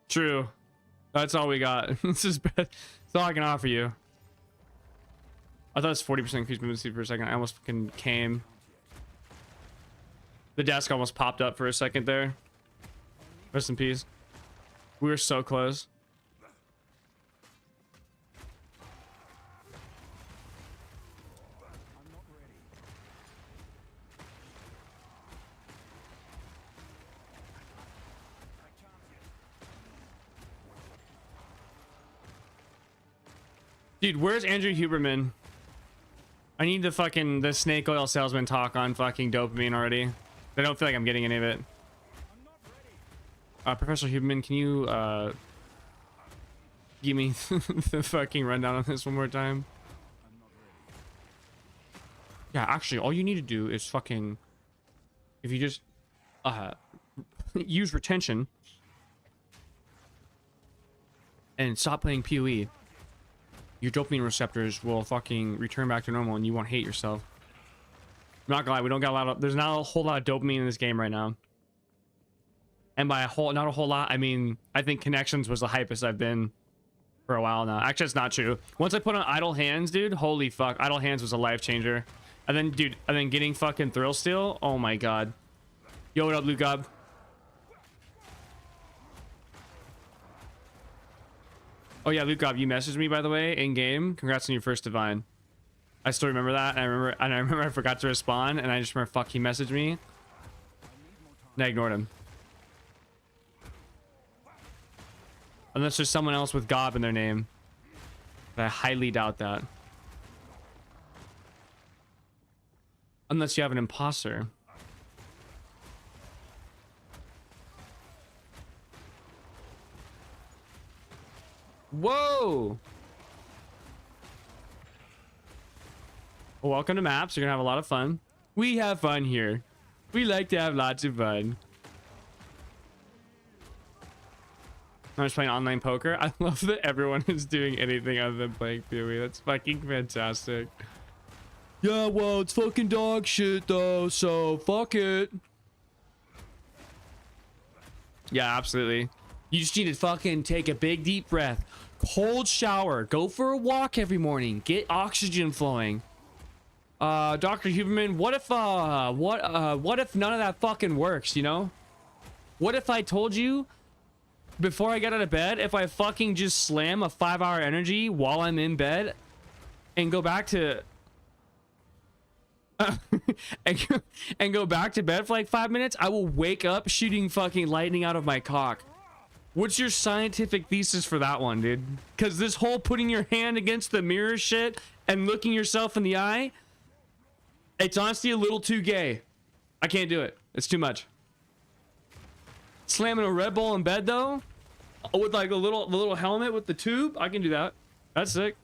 True. That's all we got. This is bad. That's all I can offer you. I thought it's 40% increased movement speed for a second. I almost fucking came. The desk almost popped up for a second there. Rest in peace. We were so close. Dude, where's Andrew Huberman? I need the snake oil salesman talk on fucking dopamine already. I don't feel like I'm getting any of it. Professor Huberman, can you give me the fucking rundown on this one more time? Yeah, actually, all you need to do is fucking, if you just use retention and stop playing PoE, your dopamine receptors will fucking return back to normal and you won't hate yourself. I'm not gonna lie, we don't got a lot of, there's not a whole lot of dopamine in this game right now. And by not a whole lot, I mean, I think Connections was the hypest I've been for a while now. Actually, it's not true. Once I put on Idle Hands, dude, holy fuck. Idle Hands was a life changer. And then, dude, and then getting fucking Thrill Steel. Oh my god. Yo, what up, Luke Gob? Oh yeah, Luke Gob, you messaged me, by the way, in game. Congrats on your first divine. I still remember that. And I remember I forgot to respond, and I just remember, fuck, he messaged me. And I ignored him. Unless there's someone else with Gob in their name. But I highly doubt that. Unless you have an imposter. Whoa! Well, welcome to maps. You're gonna have a lot of fun. We have fun here. We like to have lots of fun. I'm just playing online poker. I love that everyone is doing anything other than playing PoE. That's fucking fantastic. Yeah, well, it's fucking dog shit though, so fuck it. Yeah, absolutely. You just need to fucking take a big deep breath, cold shower, go for a walk every morning, get oxygen flowing. Dr. Huberman, what if none of that fucking works, you know? What if I told you before I get out of bed, if I fucking just slam a 5-hour energy while I'm in bed and go back to and go back to bed for like 5 minutes, I will wake up shooting fucking lightning out of my cock. What's your scientific thesis for that one, dude? Because this whole putting your hand against the mirror shit and looking yourself in the eye, it's honestly a little too gay. I can't do it. It's too much. Slamming a Red Bull in bed though, with like the little helmet with the tube, I can do that. That's sick.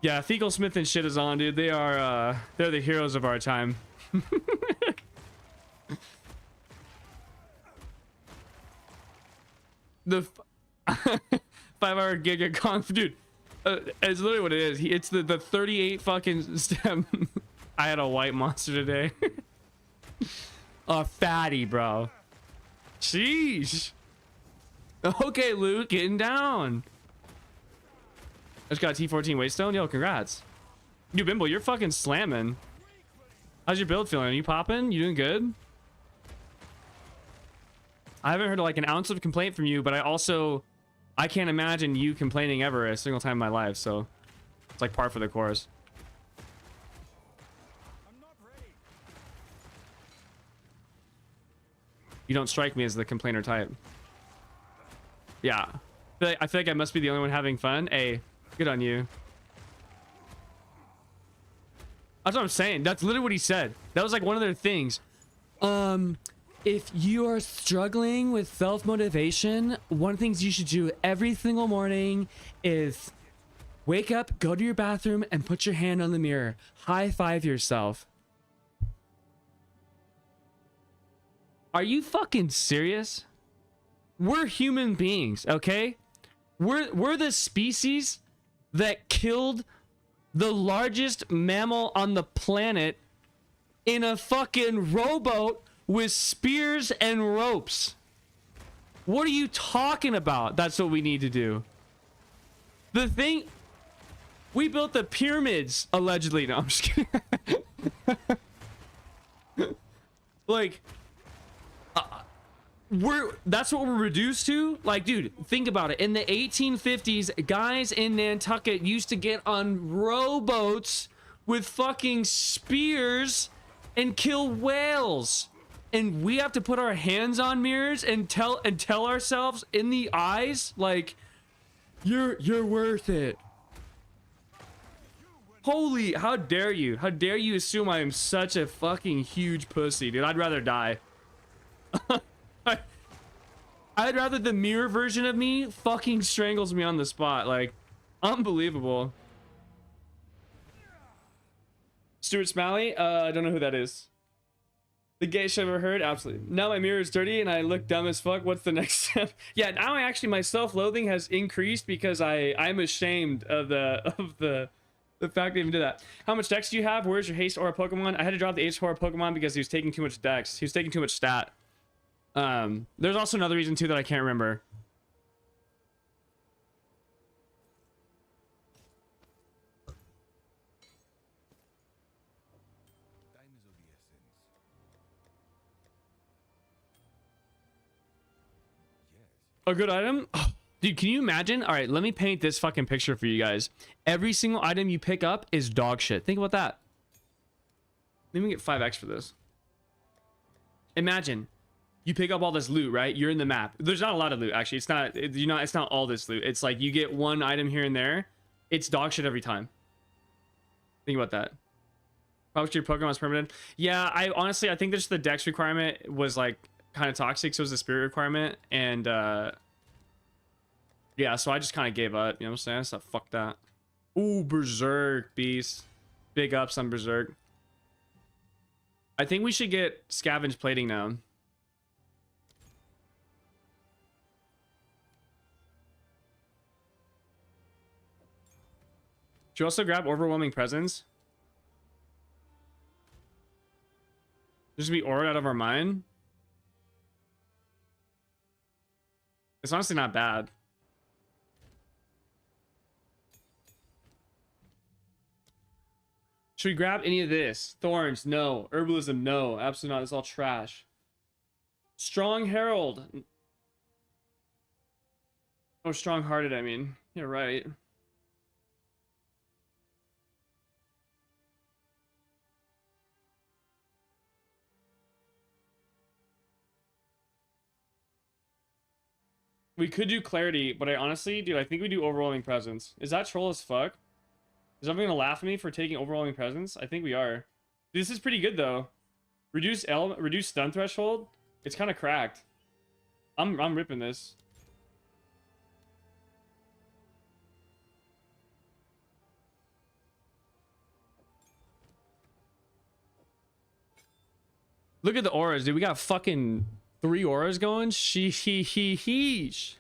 Yeah, Fecal Smith and Shittazon, dude. They are they're the heroes of our time. The 5-hour giga conf, dude. It's literally what it is. It's the 38 fucking step. I had a white monster today. A fatty, bro. Sheesh. Okay, Luke, getting down. I just got a T14 Waystone. Yo, congrats. Dude, Bimble, you're fucking slamming. How's your build feeling? Are you popping? You doing good? I haven't heard like an ounce of complaint from you, but I can't imagine you complaining ever a single time in my life, so it's like par for the course. I'm not ready. You don't strike me as the complainer type. Yeah. I feel like I must be the only one having fun. Hey, good on you. That's what I'm saying. That's literally what he said. That was like one of their things. If you are struggling with self-motivation, one of the things you should do every single morning is wake up, go to your bathroom, and put your hand on the mirror. High five yourself. Are you fucking serious? We're human beings, okay? We're the species that killed the largest mammal on the planet in a fucking rowboat with spears and ropes. What are you talking about? That's what we need to do. The thing, we built the pyramids allegedly. No, I'm just kidding. Like, that's what we're reduced to. Like, dude, think about it. In the 1850s, guys in Nantucket used to get on rowboats with fucking spears and kill whales. And we have to put our hands on mirrors and tell ourselves in the eyes, like, you're worth it. Holy, how dare you? How dare you assume I am such a fucking huge pussy, dude? I'd rather die. I'd rather the mirror version of me fucking strangles me on the spot. Like, unbelievable. Stuart Smalley? I don't know who that is. The gayest I've ever heard? Absolutely. Now my mirror is dirty and I look dumb as fuck. What's the next step? Yeah, now my self-loathing has increased because I'm ashamed of the fact that I even did that. How much dex do you have? Where's your haste aura Pokemon? I had to drop the haste aura Pokemon because he was taking too much dex. He was taking too much stat. There's also another reason too that I can't remember. A good item? Oh, dude, can you imagine? All right, let me paint this fucking picture for you guys. Every single item you pick up is dog shit. Think about that. Let me get 5x for this. Imagine you pick up all this loot, right? You're in the map. There's not a lot of loot, actually. It's not, it's not all this loot. It's like you get one item here and there. It's dog shit every time. Think about that. Probably your Pokemon is permanent. Yeah, I honestly, I think just the dex requirement was like kind of toxic. So it was the spirit requirement. And yeah, so I just kind of gave up. You know what I'm saying? So fuck that. Ooh, Berserk beast. Big ups on Berserk. I think we should get scavenge plating now. Should you also grab overwhelming presence? Just be aura out of our mind. It's honestly not bad. Should we grab any of this? Thorns, no. Herbalism, no. Absolutely not. It's all trash. Strong Herald. Oh, strong-hearted, I mean. You're right. We could do clarity, but I honestly, dude, I think we do overwhelming presence. Is that troll as fuck? Is everyone gonna laugh at me for taking overwhelming presence? I think we are. This is pretty good though. Reduce stun threshold. It's kind of cracked. I'm ripping this. Look at the auras, dude. We got fucking 3 auras going. Sheesh.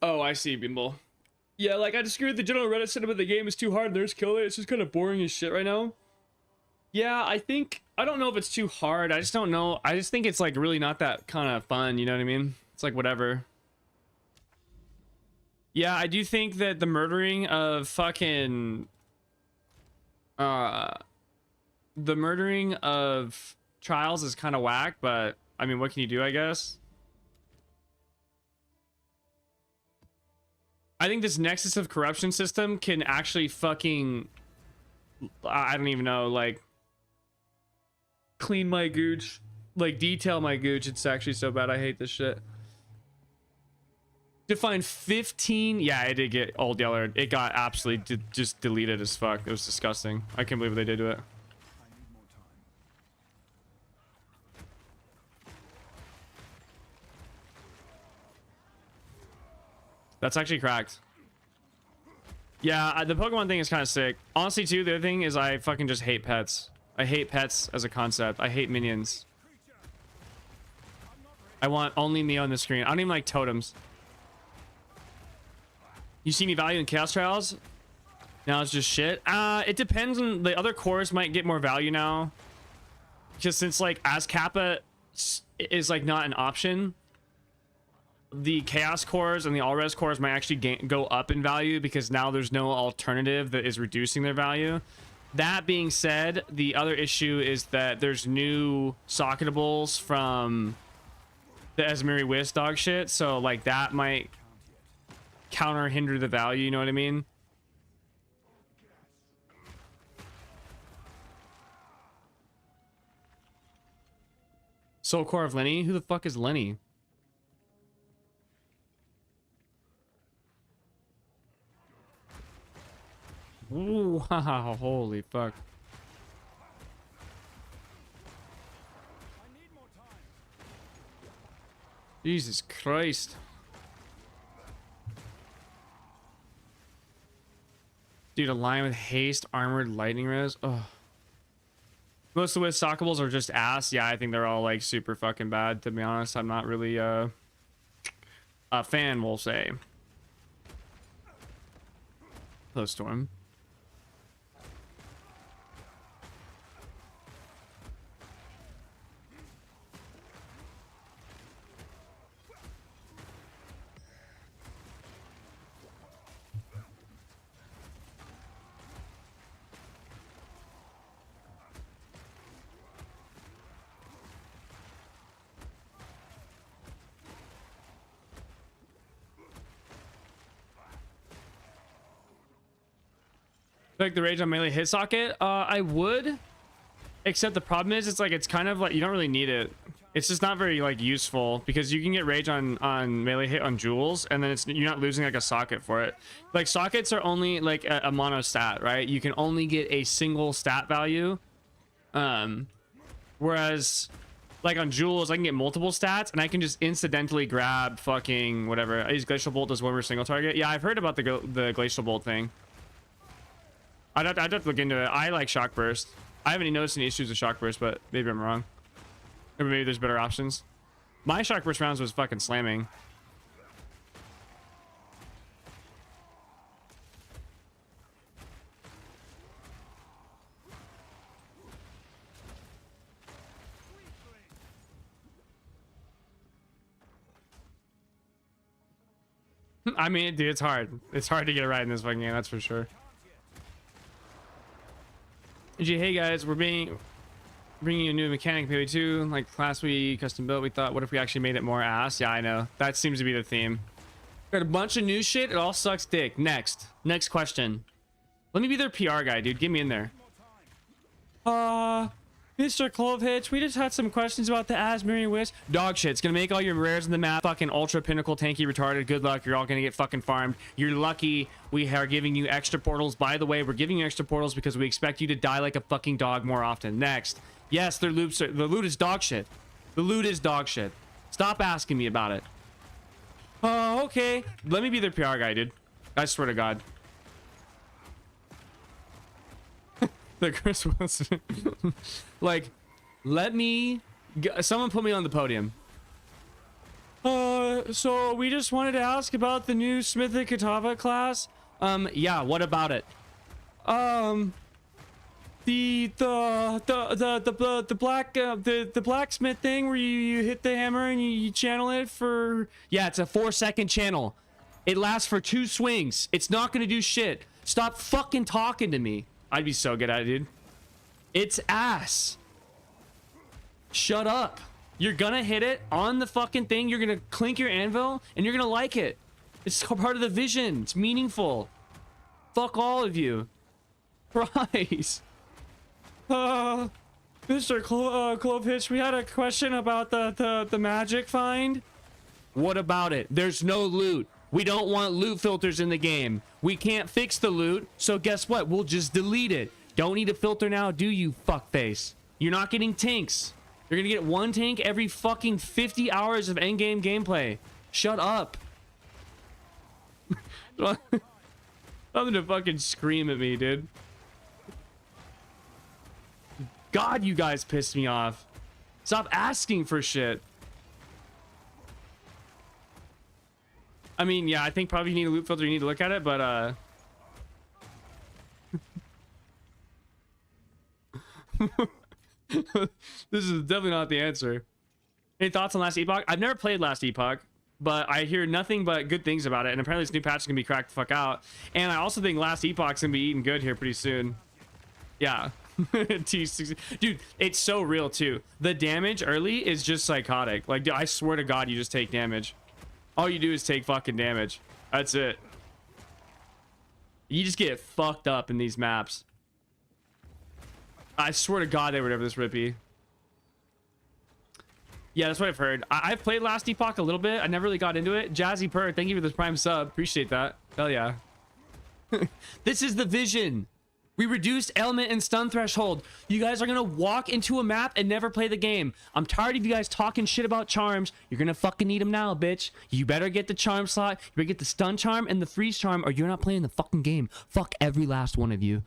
Oh, I see, Bimble. Yeah, like I disagree with the general Reddit sentiment. The game is too hard. There's kill it. It's just kind of boring as shit right now. Yeah, I don't know if it's too hard. I just don't know. I just think it's like really not that kind of fun. You know what I mean? It's like whatever. Yeah, I do think that the murdering of fucking the murdering of Trials is kind of whack, but I mean, what can you do, I guess? I think this Nexus of Corruption system can actually fucking, I don't even know, like clean my gooch, like detail my gooch. It's actually so bad. I hate this shit. To find 15, yeah, it did get old yeller. It got absolutely just deleted as fuck. It was disgusting. I can't believe what they did to it. That's actually cracked. Yeah, the Pokemon thing is kind of sick. Honestly, too, the other thing is I fucking just hate pets. I hate pets as a concept. I hate minions. I want only me on the screen. I don't even like totems. You see any value in Chaos Trials? Now it's just shit. It depends on the other cores might get more value now. Because since like as Kappa is like not an option, the Chaos cores and the All-Res cores might actually go up in value because now there's no alternative that is reducing their value. That being said, the other issue is that there's new socketables from the Esmeri Wisp dog shit, so like that might counter hinder the value, you know what I mean? Soul Core of Lenny? Who the fuck is Lenny? Ooh, wow, holy fuck. Jesus Christ. Dude, a lion with haste, armored lightning res. Oh. Most of the stockables are just ass. Yeah, I think they're all like super fucking bad, to be honest. I'm not really a fan, we'll say. Hello, Storm. Like the rage on melee hit socket? I would. Except the problem is, it's like, it's kind of like, you don't really need it. It's just not very like useful because you can get rage on melee hit on jewels, and then you're not losing like a socket for it. Like sockets are only like a mono stat, right? You can only get a single stat value. Whereas like on jewels, I can get multiple stats, and I can just incidentally grab fucking whatever. I use glacial bolt as one per single target. Yeah, I've heard about the glacial bolt thing. I'd have to look into it. I like shock burst. I haven't even noticed any issues with shock burst, but maybe I'm wrong. Or maybe there's better options. My shock burst rounds was fucking slamming. I mean, dude, it's hard. It's hard to get it right in this fucking game, that's for sure. Hey guys, we're bringing you a new mechanic maybe too. Like last week, custom built. We thought, what if we actually made it more ass? Yeah, I know. That seems to be the theme. Got a bunch of new shit. It all sucks dick. Next question. Let me be their PR guy, dude. Get me in there. Mr. Clovehitch, we just had some questions about the Asmiri Wisp. Dog shit. It's gonna make all your rares in the map fucking ultra pinnacle tanky retarded. Good luck. You're all gonna get fucking farmed. You're lucky we are giving you extra portals. By the way, we're giving you extra portals because we expect you to die like a fucking dog more often. Next. Yes, their loops are, the loot is dog shit. The loot is dog shit. Stop asking me about it. Oh, okay. Let me be their PR guy, dude. I swear to God. The Chris Wilson. Like, let me... Someone put me on the podium. So we just wanted to ask about the new Smithic Katava class. Yeah, what about it? The blacksmith thing where you hit the hammer and you channel it for... Yeah, it's a 4-second channel. It lasts for 2 swings. It's not gonna do shit. Stop fucking talking to me. I'd be so good at it, dude. It's ass. Shut up. You're gonna hit it on the fucking thing. You're gonna clink your anvil and you're gonna like it. It's part of the vision. It's meaningful. Fuck all of you. Christ. Mr. Clovehitch, we had a question about the magic find. What about it? There's no loot. We don't want loot filters in the game. We can't fix the loot, so guess what? We'll just delete it. Don't need a filter now, do you, fuckface? You're not getting tinks. You're gonna get 1 tank every fucking 50 hours of endgame gameplay. Shut up. I'm gonna fucking scream at me, dude. God, you guys pissed me off. Stop asking for shit. I mean, yeah, I think probably you need a loot filter, you need to look at it, but this is definitely not the answer. Any thoughts on Last Epoch? I've never played Last Epoch, but I hear nothing but good things about it, and apparently this new patch is gonna be cracked the fuck out. And I also think Last Epoch's gonna be eating good here pretty soon. Yeah. T60. Dude, it's so real too. The damage early is just psychotic. Like, dude, I swear to God, you just take damage. All you do is take fucking damage. That's it. You just get fucked up in these maps. I swear to God, they were never this rippy. Yeah, that's what I've heard. I've played Last Epoch a little bit. I never really got into it. Jazzy Purr, thank you for this prime sub. Appreciate that. Hell yeah. This is the vision. We reduced element and stun threshold. You guys are gonna walk into a map and never play the game. I'm tired of you guys talking shit about charms. You're gonna fucking need them now, bitch. You better get the charm slot. You better get the stun charm and the freeze charm, or you're not playing the fucking game. Fuck every last one of you.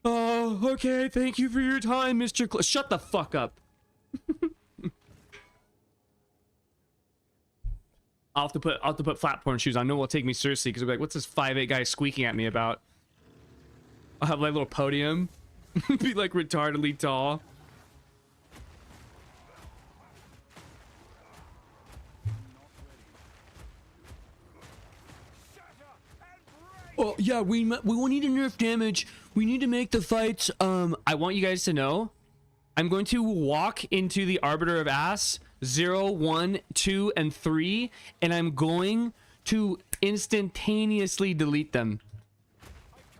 Oh, okay. Thank you for your time, Mr. Shut the fuck up. I'll have to put flat porn shoes on. No one will take me seriously because they'll be like, what's this 5'8" guy squeaking at me about? I'll have my little podium. Be like retardedly tall. Oh yeah, we need to nerf damage. We need to make the fights. I want you guys to know, I'm going to walk into the Arbiter of Ass 0, 1, 2, and 3, and I'm going to instantaneously delete them.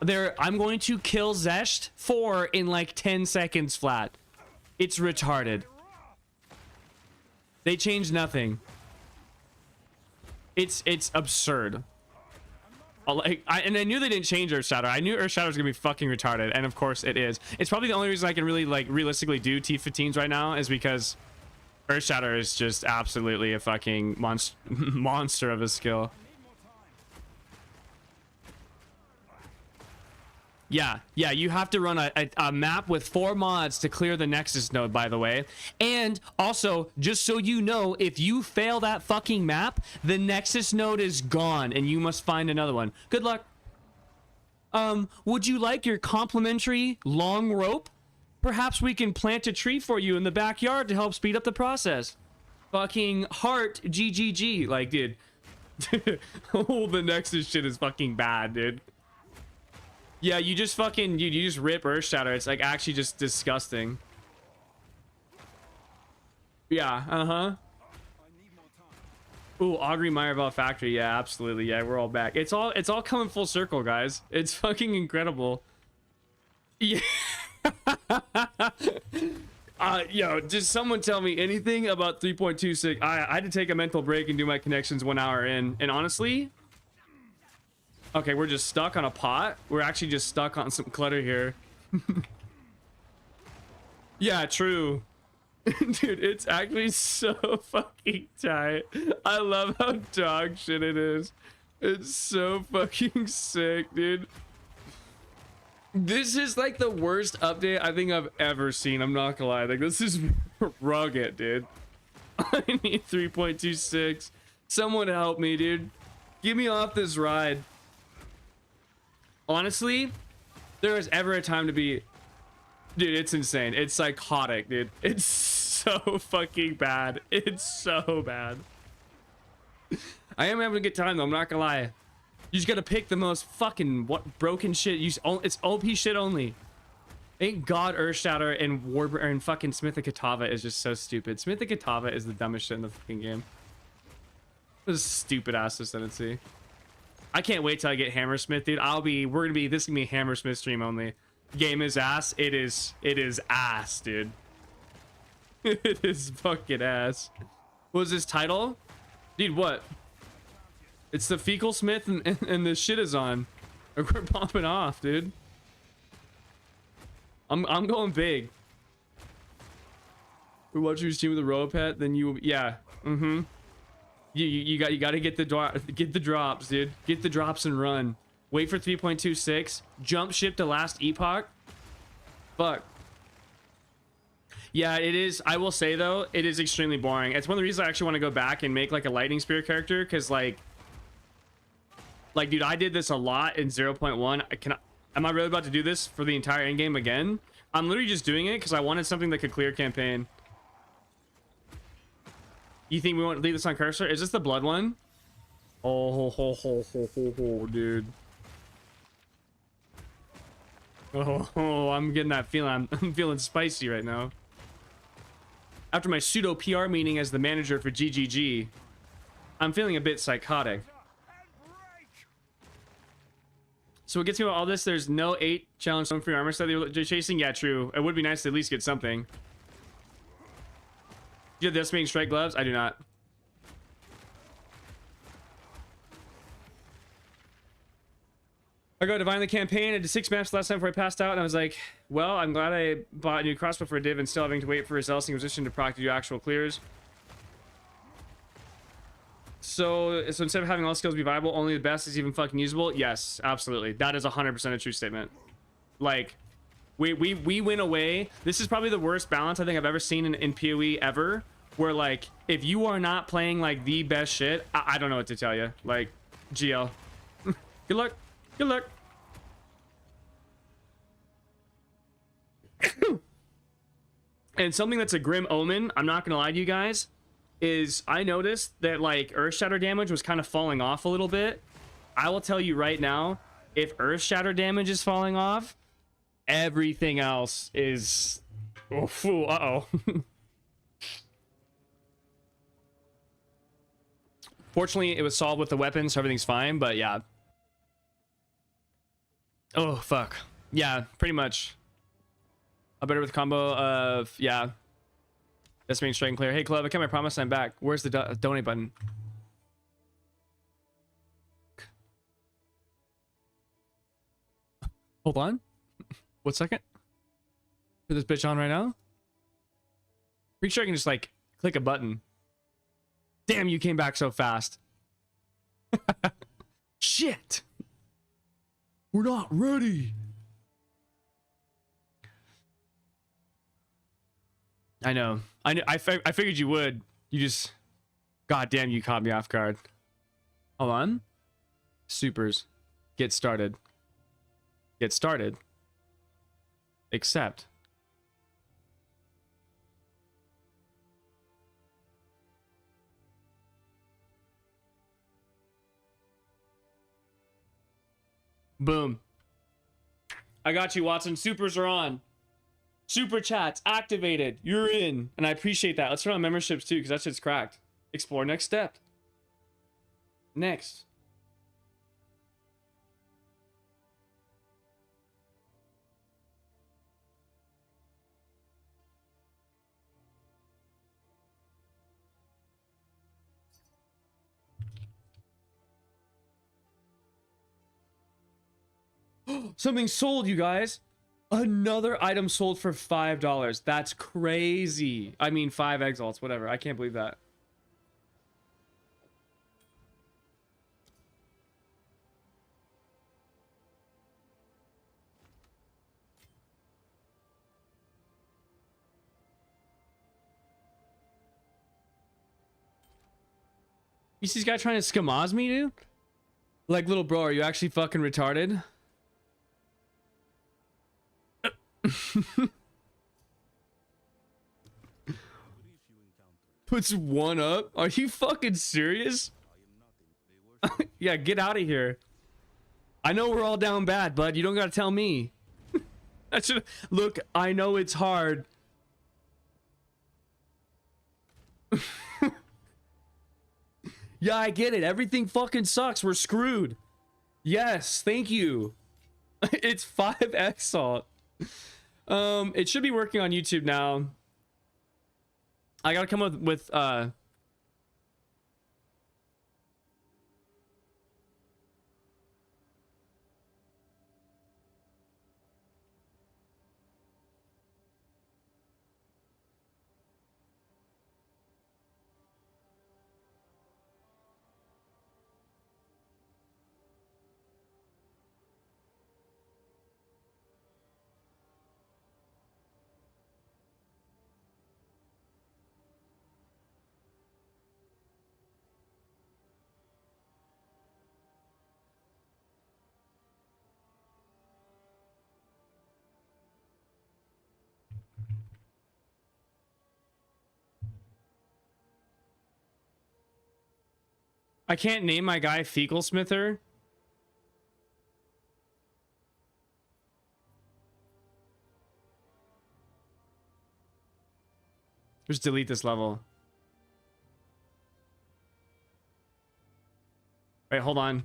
I'm going to kill Zesht 4 in like 10 seconds flat. It's retarded. They changed nothing. It's absurd. Like, and I knew they didn't change Earthshatter. I knew Earthshatter was gonna be fucking retarded, and of course it is. It's probably the only reason I can really like realistically do T15s right now is because Earthshatter is just absolutely a fucking monster of a skill. Yeah, you have to run a map with 4 mods to clear the Nexus node, by the way. And also, just so you know, if you fail that fucking map, the Nexus node is gone and you must find another one. Good luck. Would you like your complimentary long rope? Perhaps we can plant a tree for you in the backyard to help speed up the process. Fucking heart GGG. Like, dude. Oh, the Nexus shit is fucking bad, dude. Yeah, you just fucking, dude, you just rip Earthshatter. It's like actually just disgusting. Yeah, uh-huh. Ooh, Augury Meyerville Factory. Yeah, absolutely. Yeah, we're all back. It's all coming full circle, guys. It's fucking incredible. Yeah. Yo, just someone tell me anything about 3.26. I had to take a mental break and do my connections 1 hour in. And honestly, okay, we're just stuck on a pot. We're actually just stuck on some clutter here. Yeah, true. Dude, it's actually so fucking tight. I love how dog shit it is. It's so fucking sick, dude. This is like the worst update I think I've ever seen. I'm not gonna lie. Like, this is rugged, dude. I need 3.26. Someone help me, dude. Get me off this ride. Honestly, there was ever a time to be... Dude, it's insane. It's psychotic, dude. It's so fucking bad. It's so bad. I am having a good time, though. I'm not gonna lie. You just gotta pick the most fucking broken shit. It's OP shit only. Thank God Earthshatter and fucking Smith of Katava is just so stupid. Smith of Katava is the dumbest shit in the fucking game. This is stupid ass ascendancy. I can't wait till I get Hammersmith, dude. This is gonna be Hammersmith stream only. Game is ass. It is ass, dude. It is fucking ass. What was his title? Dude, what? It's the Fecal Smith and the Shittazon. We're popping off, dude. I'm going big. We watch you stream with a robo pet, then you, yeah. Mm-hmm. You got to get the drops, dude. Get the drops and run. Wait for 3.26. Jump ship to last epoch. Fuck. Yeah, it is. I will say though, it is extremely boring. It's one of the reasons I actually want to go back and make like a lightning spear character, because like, dude, I did this a lot in 0.1. Am I really about to do this for the entire end game again? I'm literally just doing it because I wanted something that could clear campaign. You think we want to leave this on cursor? Is this the blood one? Oh, dude. Oh, I'm getting that feeling. I'm feeling spicy right now. After my pseudo PR meeting as the manager for GGG, I'm feeling a bit psychotic. So what gets me about all this, there's no 8 challenge zone free armor set they're chasing. Yeah, true. It would be nice to at least get something. Do you have the estimating strike gloves? I do not. I got Divine the campaign. I did 6 maps last time before I passed out, and I was like, well, I'm glad I bought a new crossbow for a div and still having to wait for his Elsing position to proc to do actual clears. So instead of having all skills be viable, only the best is even fucking usable? Yes, absolutely. That is 100% a true statement. Like, we went away. This is probably the worst balance I think I've ever seen in PoE ever, where like, if you are not playing like the best shit, I don't know what to tell you. Like, GL. Good luck. Good luck. And something that's a grim omen, I'm not gonna lie to you guys, is I noticed that like Earthshatter damage was kind of falling off a little bit. I will tell you right now, if Earthshatter damage is falling off, everything else is... Oh, uh-oh. Fortunately, it was solved with the weapon, so everything's fine, but yeah. Oh, fuck. Yeah, pretty much. A better with combo of, yeah. That's being straight and clear. Hey, Club, I kept my promise. I'm back. Where's the donate button? Hold on. 1 second. Put this bitch on right now. Pretty sure I can just, like, click a button. Damn, you came back so fast. Shit. We're not ready. I know. I figured you would. You just... God damn, you caught me off guard. Hold on. Supers. Get started. Get started. Accept. Boom. I got you, Watson. Supers are on. Super chats activated. You're in. And I appreciate that. Let's turn on memberships too, because that shit's cracked. Explore next step. Next. Something sold, you guys. Another item sold for $5. That's crazy. I mean, 5 exalts, whatever. I can't believe that. You see this guy trying to scamaz me, dude? Like, little bro, are you actually fucking retarded? Puts one up? Are you fucking serious? Yeah, get out of here. I know we're all down bad, bud. You don't gotta tell me. I should look. I know it's hard. Yeah, I get it. Everything fucking sucks. We're screwed. Yes, thank you. It's 5x salt. It should be working on YouTube now. I gotta come up with I can't name my guy Fecal Smither. Just delete this level. Wait, hold on.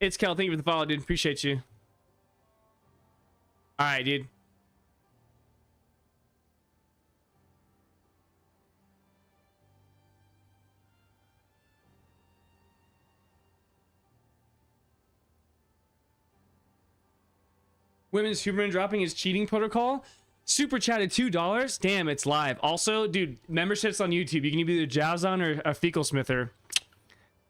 It's Kel. Thank you for the follow, dude. Appreciate you. All right, dude. Women's Superman dropping his cheating protocol. Super chatted $2. Damn, it's live. Also, dude, memberships on YouTube. You can either Shittazon or a Fecal Smither.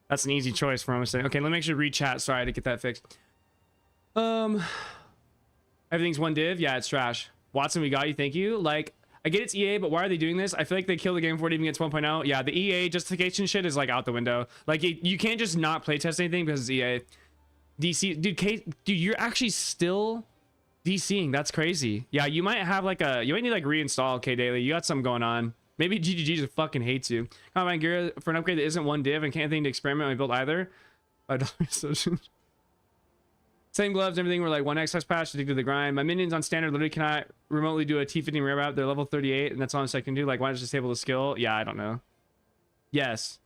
That's an easy choice for him to say. Okay, let me make sure to read chat. Sorry, to get that fixed. Everything's one div. Yeah, it's trash. Watson, we got you. Thank you. Like, I get it's EA, but why are they doing this? I feel like they kill the game before it even gets 1.0. Yeah, the EA justification shit is like out the window. Like, you can't just not playtest anything because it's EA. DC, dude, dude, you're actually still DCing. That's crazy. Yeah, you might have like you might need like reinstall K Daily. You got something going on. Maybe GGG just fucking hates you. Combine gear for an upgrade that isn't one div and can't anything to experiment when build either. $5. Same gloves, everything were like 1x patch to dig to the grind. My minions on standard literally cannot remotely do a T15 rare route. They're level 38 and that's all I can do. Like, why not just disable the skill? Yeah, I don't know. Yes.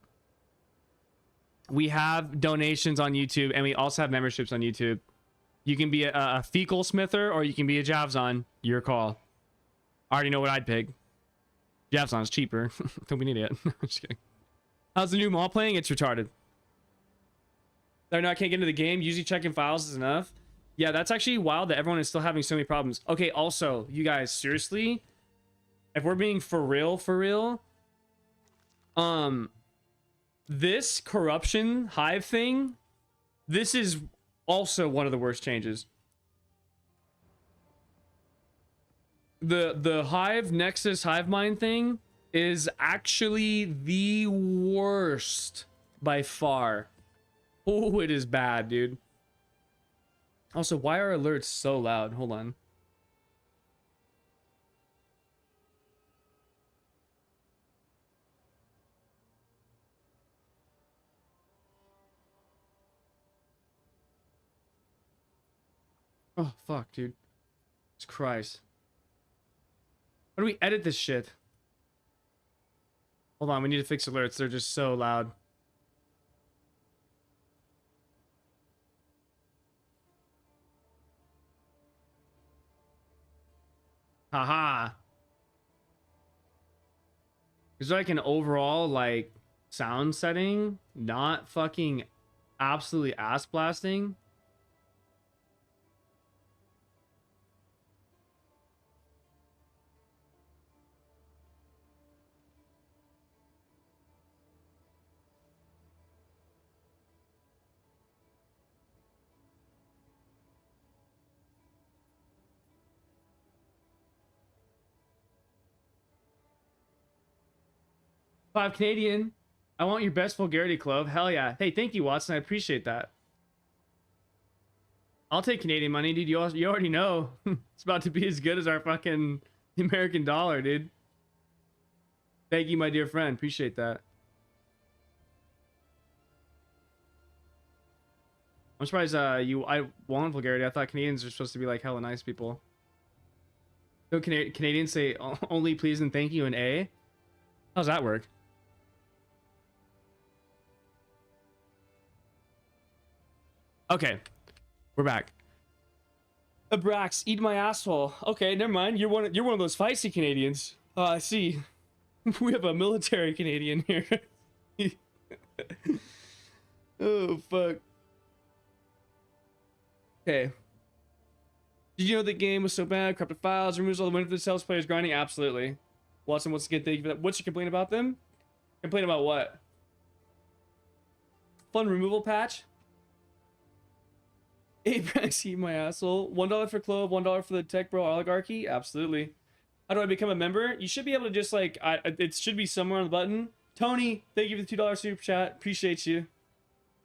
We have donations on YouTube, and we also have memberships on YouTube. You can be a Fecal Smither, or you can be a Shittazon. Your call. I already know what I'd pick. Shittazon is cheaper. Don't we need it? I'm just kidding. How's the new mall playing? It's retarded. I know I can't get into the game. Usually checking files is enough. Yeah, that's actually wild that everyone is still having so many problems. Okay, also, you guys, seriously, if we're being for real, this corruption hive thing, this is also one of the worst changes. The hive nexus hive mind thing is actually the worst by far. Oh, it is bad, dude. Also, why are alerts so loud? Hold on. Oh, fuck, dude. Jesus Christ. How do we edit this shit? Hold on, we need to fix alerts. They're just so loud. Haha. Is there like an overall like sound setting not fucking absolutely ass blasting? $5 Canadian. I want your best vulgarity club. Hell yeah. Hey, thank you, Watson. I appreciate that. I'll take Canadian money, dude. You already know. It's about to be as good as our fucking American dollar, dude. Thank you, my dear friend. Appreciate that. I'm surprised I want vulgarity. I thought Canadians are supposed to be like hella nice people. No, Canadians say only please and thank you and A. How's that work? Okay, we're back. Brax, eat my asshole. Okay, never mind. You're one of those feisty Canadians. I see. We have a military Canadian here. Oh fuck. Okay. Did you know the game was so bad? Corrupted files, removes all the windows, sales players grinding. Absolutely. Watson, once again, thank you for that. What's your complaint about them? Complain about what? Fun removal patch. Apex, eat my asshole. $1 for Clove, $1 for the Tech Bro Oligarchy. Absolutely. How do I become a member? You should be able to just like, it should be somewhere on the button. Tony, thank you for the $2 super chat. Appreciate you.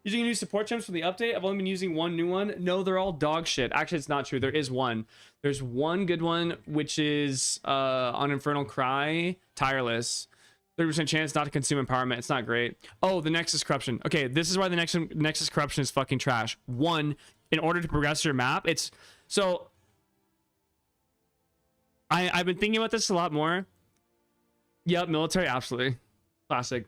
Using new support gems from the update. I've only been using one new one. No, they're all dog shit. Actually, it's not true. There is one. There's one good one, which is on Infernal Cry, Tireless. 30% chance not to consume empowerment. It's not great. Oh, the Nexus Corruption. Okay, this is why the Nexus Corruption is fucking trash. One, in order to progress your map, it's... So, I've been thinking about this a lot more. Yep, military, absolutely. Classic.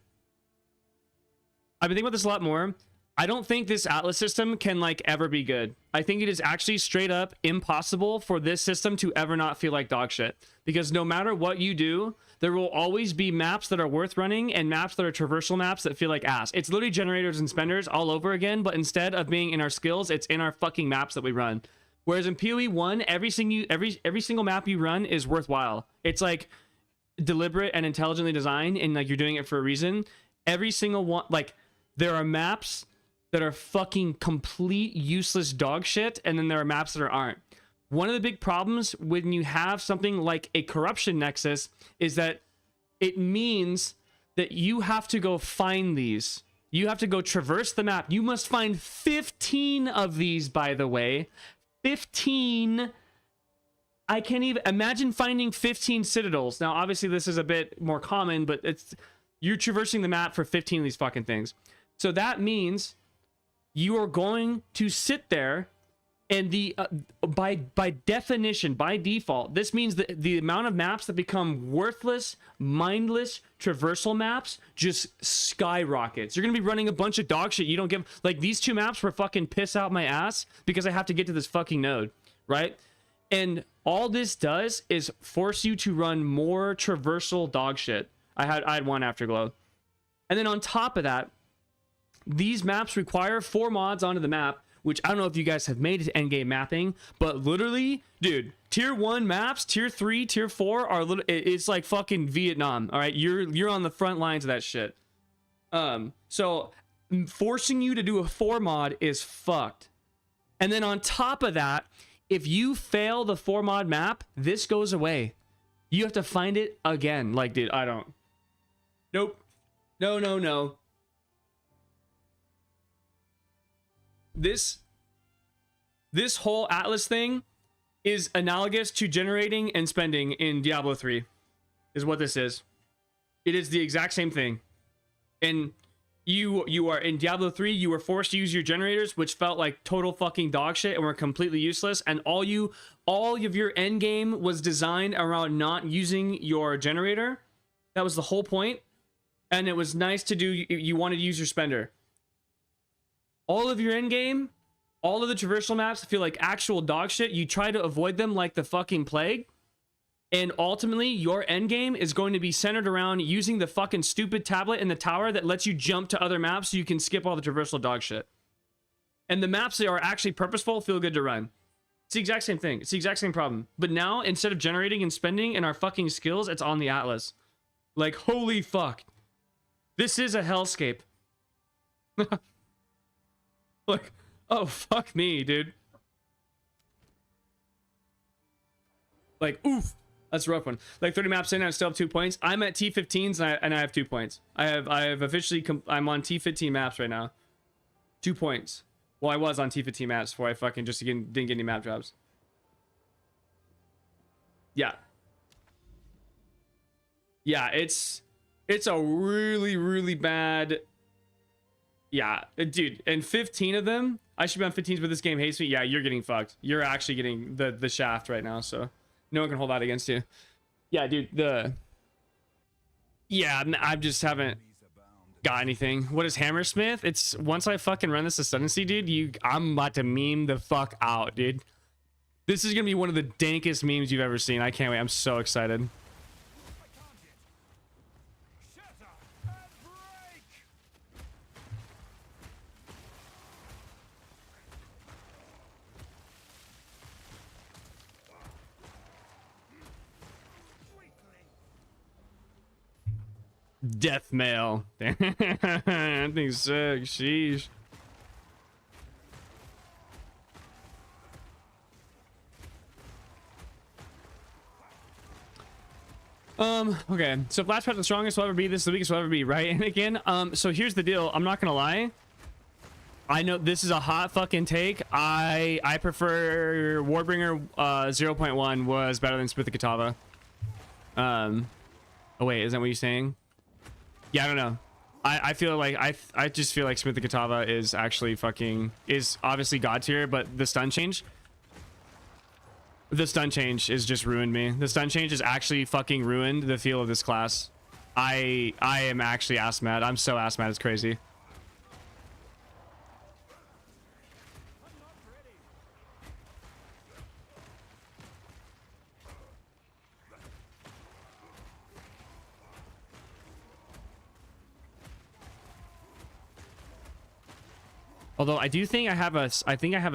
I've been thinking about this a lot more. I don't think this Atlas system can like ever be good. I think it is actually straight up impossible for this system to ever not feel like dog shit. Because no matter what you do, there will always be maps that are worth running and maps that are traversal maps that feel like ass. It's literally generators and spenders all over again, but instead of being in our skills, it's in our fucking maps that we run. Whereas in PoE 1, every single map you run is worthwhile. It's like deliberate and intelligently designed, and like you're doing it for a reason. Every single one, like there are maps that are fucking complete useless dog shit, and then there are maps that aren't. One of the big problems when you have something like a corruption nexus is that it means that you have to go find these. You have to go traverse the map. You must find 15 of these, by the way. 15. I can't even imagine finding 15 citadels. Now, obviously, this is a bit more common, but you're traversing the map for 15 of these fucking things. So that means you are going to sit there And the by definition, by default, this means that the amount of maps that become worthless, mindless traversal maps just skyrockets. You're gonna be running a bunch of dog shit you don't give. Like, these 2 maps were fucking piss out my ass because I have to get to this fucking node, right? And all this does is force you to run more traversal dog shit. I had 1 afterglow, and then on top of that, these maps require 4 mods onto the map, which I don't know if you guys have made it to endgame mapping, but literally, dude, tier 1 maps, tier 3, tier 4 are little. It's like fucking Vietnam. All right, you're on the front lines of that shit. So forcing you to do a 4 mod is fucked. And then on top of that, if you fail the 4 mod map, this goes away. You have to find it again. Like, dude, I don't. Nope. No. This whole Atlas thing is analogous to generating and spending in Diablo 3, is what this is. It is the exact same thing. And you are in Diablo 3, you were forced to use your generators, which felt like total fucking dog shit and were completely useless. And all of your end game was designed around not using your generator. That was the whole point. And it was nice to do. You wanted to use your spender. All of your end game, all of the traversal maps feel like actual dog shit. You try to avoid them like the fucking plague. And ultimately, your end game is going to be centered around using the fucking stupid tablet in the tower that lets you jump to other maps so you can skip all the traversal dog shit. And the maps that are actually purposeful feel good to run. It's the exact same thing. It's the exact same problem. But now, instead of generating and spending in our fucking skills, it's on the Atlas. Like, holy fuck. This is a hellscape. Like, oh, fuck me, dude. Like, oof. That's a rough one. Like 30 maps in, I still have 2 points. I'm at T15s and I have 2 points. I have officially, I'm on T15 maps right now. 2 points. Well, I was on T15 maps before I fucking just didn't get any map jobs. Yeah. Yeah, it's a really, really bad. Yeah, dude, and 15 of them, I should be on 15s, but this game hates me. Yeah, you're getting fucked. You're actually getting the shaft right now, so no one can hold out against you. Yeah, dude, I just haven't got anything. What is Hammersmith? It's once I fucking run this ascendancy, dude, I'm about to meme the fuck out, dude. This is gonna be one of the dankest memes you've ever seen. I can't wait. I'm so excited. Death mail. That thing's sick. Sheesh. Okay, so Flashback the strongest will ever be, this is the weakest will ever be, right? And again, so here's the deal. I'm not gonna lie. I know this is a hot fucking take. I prefer Warbringer 0.1 was better than Smith the Katava. Oh wait, is that what you're saying? Yeah, I don't know. I feel like I just feel like Smith the Katava is actually fucking is obviously god tier, but the stun change is just ruined me. The stun change has actually fucking ruined the feel of this class. I am actually ass mad. I'm so ass mad, it's crazy. Although I do think I have a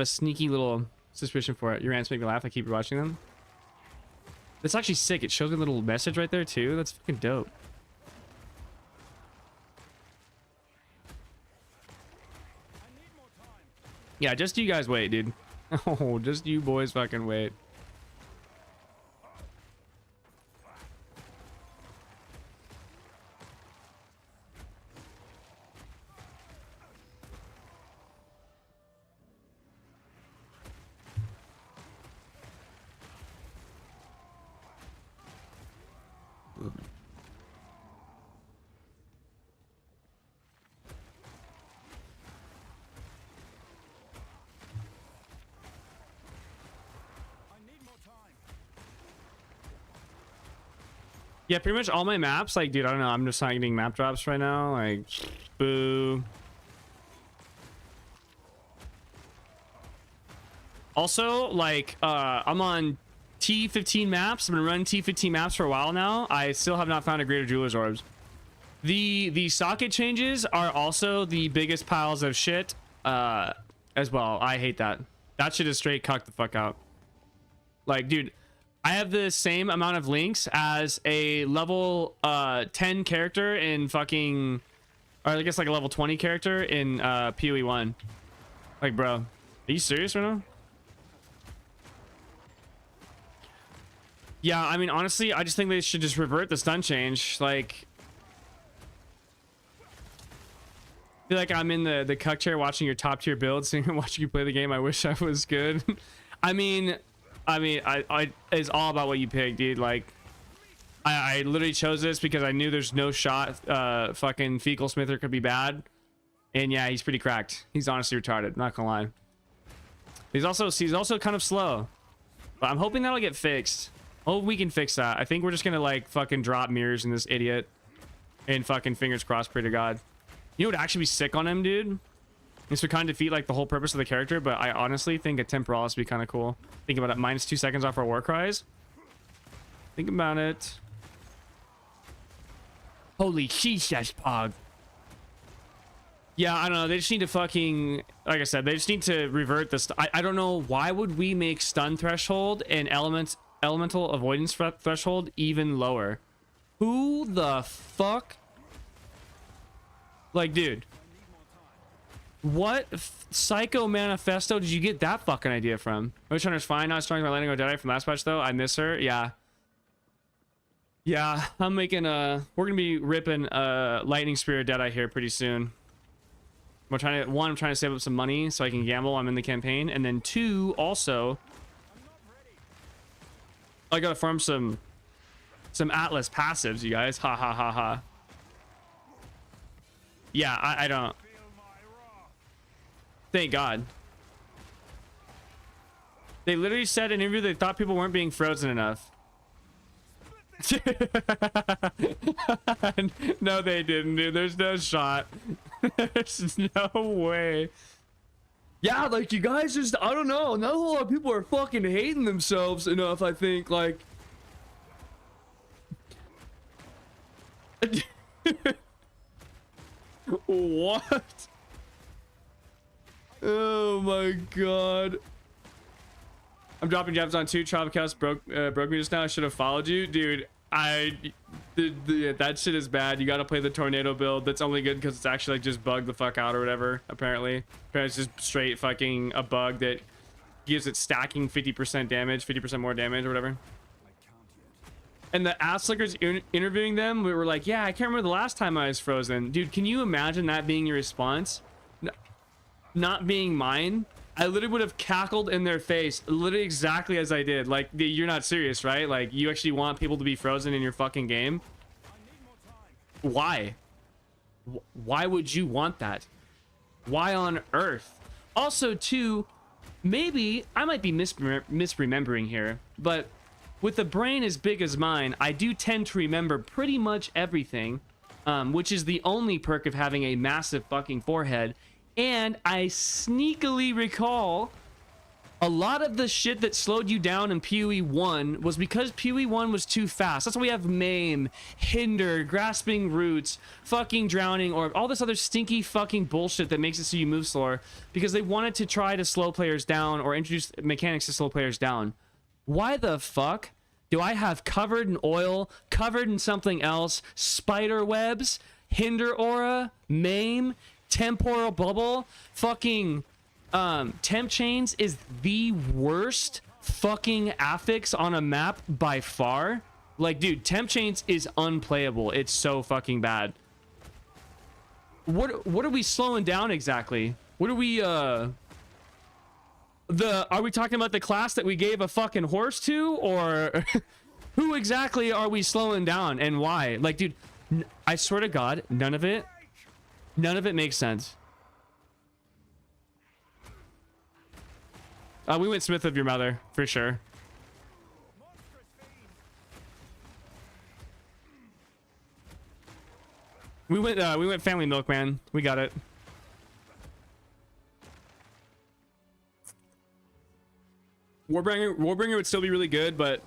sneaky little suspicion for it. Your rants make me laugh. I keep watching them. That's actually sick. It shows me a little message right there too. That's fucking dope. Yeah, just you guys wait, dude. Oh, just you boys fucking wait. Yeah, pretty much all my maps, like, dude, I don't know, I'm just not getting map drops right now, like, boo. Also, like, I'm on T15 maps. I've been running T15 maps for a while now. I still have not found a Greater Jeweler's Orbs. The socket changes are also the biggest piles of shit, as well. I hate that. That shit is straight cuck the fuck out. Like, dude, I have the same amount of links as a level 10 character in fucking, or I guess like a level 20 character in PoE 1. Like, bro, are you serious right now? Yeah, I mean, honestly, I just think they should just revert the stun change. Like, I feel like I'm in the cuck chair watching your top tier builds, watching you play the game. I wish I was good. I mean, it's all about what you pick, dude. Like, I literally chose this because I knew there's no shot fucking Fecal Smither could be bad. And yeah, he's pretty cracked. He's honestly retarded, not gonna lie. He's also kind of slow. But I'm hoping that'll get fixed. Oh, we can fix that. I think we're just gonna like fucking drop mirrors in this idiot. And fucking fingers crossed, pray to God. You know what would actually be sick on him, dude? This would kind of defeat like the whole purpose of the character, but I honestly think a Temporalis would be kind of cool. Think about it, -2 seconds off our war cries. Think about it. Holy Jesus, Pog. Yeah, I don't know. They just need to fucking, like I said, they just need to revert this. I don't know, why would we make stun threshold and elemental avoidance threshold even lower? Who the fuck? Like, dude, what psycho manifesto did you get that fucking idea from? Witch Hunter's fine. Not as strong as my Lightning or Jedi from last patch though. I miss her. Yeah. Yeah, I'm making we're gonna be ripping Lightning Spear Deadeye here pretty soon. I'm trying to save up some money so I can gamble. I'm in the campaign, and then 2, also, I gotta farm some Atlas passives, you guys. Ha ha ha ha. Yeah, I don't. Thank God. They literally said in an interview they thought people weren't being frozen enough. No, they didn't, dude. There's no shot. There's no way. Yeah, like, you guys just, I don't know. Not a whole lot of people are fucking hating themselves enough, I think. Like, what? Oh my God. I'm dropping jabs on 2. Tropicast broke me just now. I should have followed you, dude. That shit is bad. You got to play the tornado build. That's only good because it's actually like just bugged the fuck out or whatever. Apparently it's just straight fucking a bug that gives it stacking 50% damage, 50% more damage or whatever. And the ass slickers interviewing them, we were like, yeah, I can't remember the last time I was frozen. Dude, can you imagine that being your response? Not being mine? I literally would have cackled in their face, literally exactly as I did. Like, you're not serious, right? Like, you actually want people to be frozen in your fucking game? Why? Why would you want that? Why on earth? Also, too, maybe I might be misremembering here, but with a brain as big as mine, I do tend to remember pretty much everything, which is the only perk of having a massive fucking forehead. And I sneakily recall a lot of the shit that slowed you down in PoE 1 was because PoE 1 was too fast. That's why we have Maim, Hinder, Grasping Roots, fucking Drowning, or all this other stinky fucking bullshit that makes it so you move slower, because they wanted to try to slow players down or introduce mechanics to slow players down. Why the fuck do I have covered in oil, covered in something else, spider webs, Hinder Aura, Maim, Temporal Bubble, fucking Temp Chains is the worst fucking affix on a map by far. Like, dude, Temp Chains is unplayable. It's so fucking bad. What are we slowing down exactly? What are we are we talking about the class that we gave a fucking horse to, or who exactly are we slowing down and why? Like, dude, I swear to God, none of it makes sense. We went Smith of your mother for sure. We went family milk, man. We got it. Warbringer would still be really good, but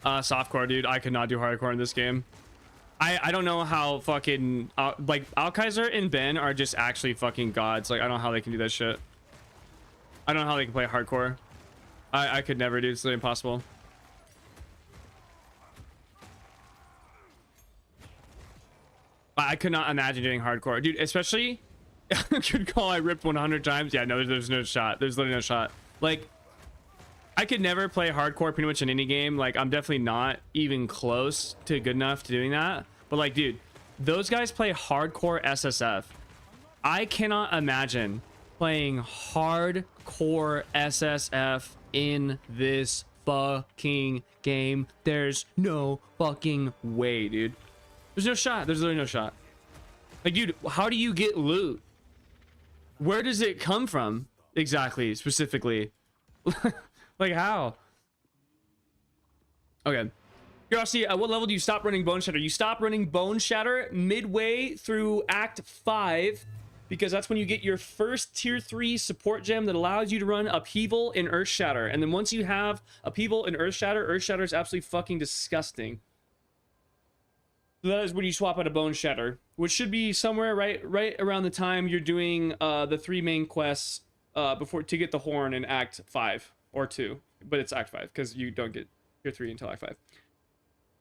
softcore, dude. I could not do hardcore in this game. I don't know how fucking like Alkaiser and Ben are just actually fucking gods. Like I don't know how they can do that shit. I don't know how they can play hardcore. I could never, dude. It's literally impossible. I could not imagine doing hardcore, dude. Especially, good call. I ripped 100 times. Yeah, no, there's no shot. There's literally no shot. Like, I could never play hardcore pretty much in any game. Like, I'm definitely not even close to good enough to doing that. But like, dude, those guys play hardcore SSF. I cannot imagine playing hardcore SSF in this fucking game. There's no fucking way, dude. There's no shot. There's literally no shot. Like, dude, how do you get loot? Where does it come from? Exactly, specifically. Like, how? Okay. Curiosity, at what level do you stop running Bone Shatter? You stop running Bone Shatter midway through Act 5, because that's when you get your first tier 3 support gem that allows you to run Upheaval and Earth Shatter. And then once you have Upheaval and Earth Shatter is absolutely fucking disgusting. That is when you swap out a Bone Shatter, which should be somewhere right around the time you're doing the 3 main quests before to get the horn in Act 5 or 2, but it's Act 5 because you don't get tier 3 until Act 5.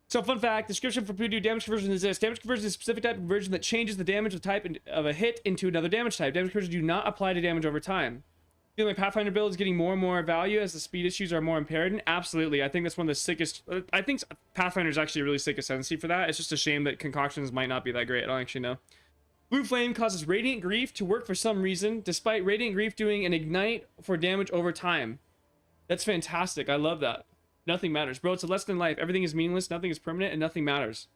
So, fun fact: description for Voodoo damage conversion is this: damage conversion is a specific type of conversion that changes the damage of type of a hit into another damage type. Damage conversion do not apply to damage over time. Feeling like Pathfinder build is getting more and more value as the speed issues are more impaired. Absolutely, I think that's one of the sickest. I think Pathfinder is actually a really sick ascendancy for that. It's just a shame that concoctions might not be that great. I don't actually know. Blue Flame causes Radiant Grief to work for some reason, despite Radiant Grief doing an ignite for damage over time. That's fantastic. I love that. Nothing matters, bro. It's a lesson in life. Everything is meaningless. Nothing is permanent, and nothing matters.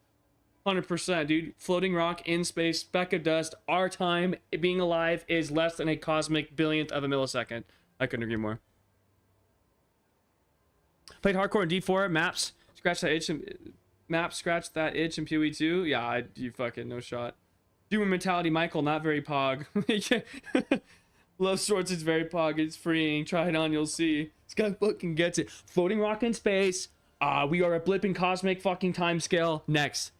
100%, dude. Floating rock in space, speck of dust. Our time being alive is less than a cosmic billionth of a millisecond. I couldn't agree more. Played hardcore in D4 maps. Scratch that itch. Maps scratch that itch in PoE 2. Yeah, you fucking no shot. Human mentality, Michael. Not very pog. Love Swords is very pog. It's freeing. Try it on, you'll see. This guy fucking gets it. Floating rock in space. We are a blip in cosmic fucking time scale. Next.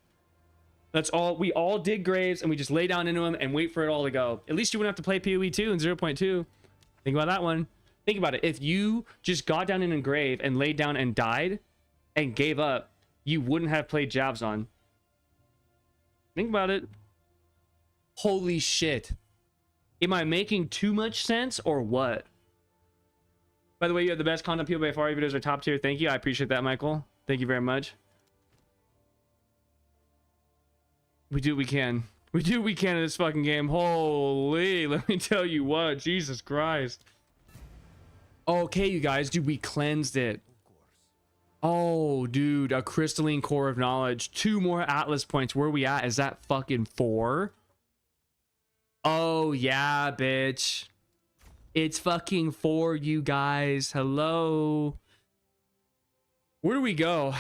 That's all. We all dig graves and we just lay down into them and wait for it all to go. At least you wouldn't have to play PoE 2 and 0.2. Think about that one. Think about it. If you just got down in a grave and laid down and died and gave up, you wouldn't have played Shittazon. Think about it. Holy shit. Am I making too much sense or what? By the way, you have the best content. People by far. Your videos are top tier. Thank you. I appreciate that, Michael. Thank you very much. We do what we can. We do what we can in this fucking game. Holy, let me tell you what. Jesus Christ. Okay, you guys. Dude, we cleansed it. Oh, dude. A crystalline core of knowledge. 2 more Atlas points. Where are we at? Is that fucking 4? Oh, yeah, bitch. It's fucking 4, you guys. Hello. Where do we go?